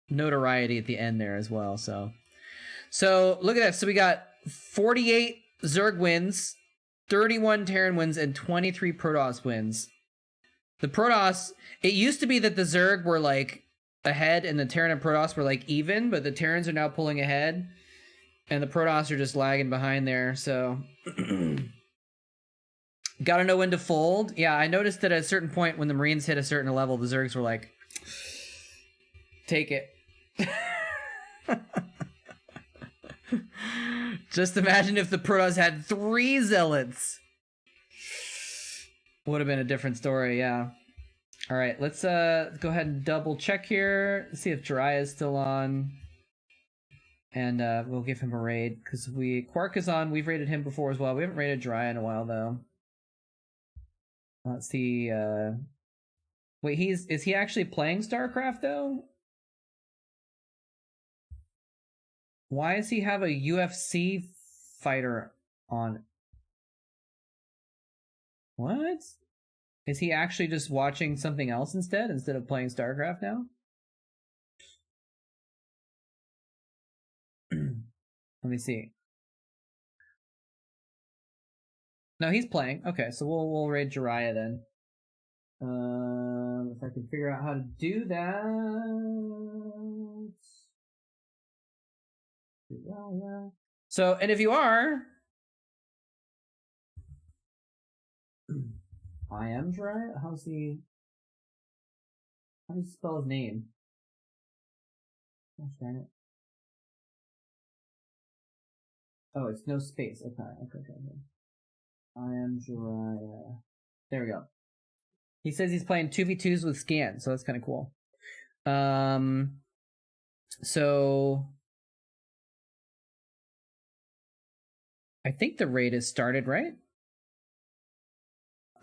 notoriety at the end there as well. So look at that. So we got 48 Zerg wins, 31 Terran wins, and 23 Protoss wins. The Protoss, it used to be that the Zerg were like ahead and the Terran and Protoss were like even, but the Terrans are now pulling ahead and the Protoss are just lagging behind there. So gotta know when to fold. Yeah, I noticed that at a certain point when the Marines hit a certain level, the Zergs were like, take it. Just imagine if the Protoss had 3 Zealots. Would have been a different story, yeah. All right, let's go ahead and double check here. See if Jiraiya is still on. And we'll give him a raid, because Quark is on. We've raided him before as well. We haven't raided Jiraiya in a while, though. Let's see. Wait, is he actually playing Starcraft, though? Why does he have a UFC fighter on? What? Is he actually just watching something else instead of playing Starcraft now? Let me see. No, he's playing. Okay, so we'll raid Jiraiya then. If I can figure out how to do that. So, and if you are, I am Jiraiya? How do you spell his name? Gosh dang it. Oh, it's no space. Okay. I am Jiraiya. There we go. He says he's playing 2v2s with Scan, so that's kind of cool. So I think the raid has started, right?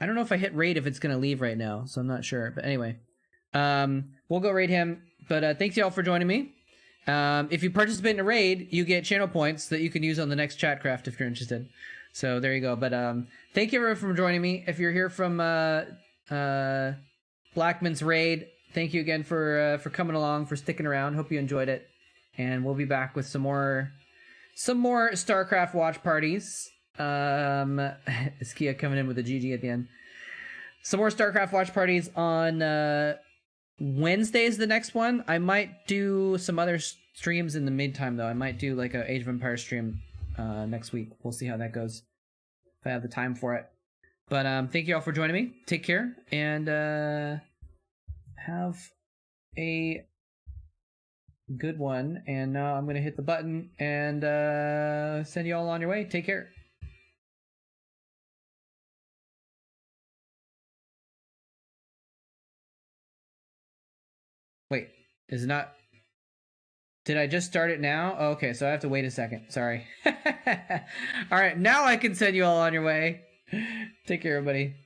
I don't know if I hit raid if it's going to leave right now, so I'm not sure. But anyway, we'll go raid him. But thanks y'all for joining me. If you participate in a raid, you get channel points that you can use on the next Chatcraft if you're interested. So there you go. But thank you everyone for joining me. If you're here from Blackman's raid, thank you again for coming along, for sticking around. Hope you enjoyed it, and we'll be back with some more StarCraft watch parties. Iskia coming in with a GG at the end. Some more StarCraft watch parties on Wednesday is the next one. I might do some other streams in the meantime, though. I might do like a Age of Empires stream next week. We'll see how that goes, if I have the time for it. But thank you all for joining me. Take care, and have a good one. And now I'm going to hit the button and send you all on your way. Take care. Wait, is it not? Did I just start it now? Oh, okay, so I have to wait a second. Sorry. All right, now I can send you all on your way. Take care, everybody.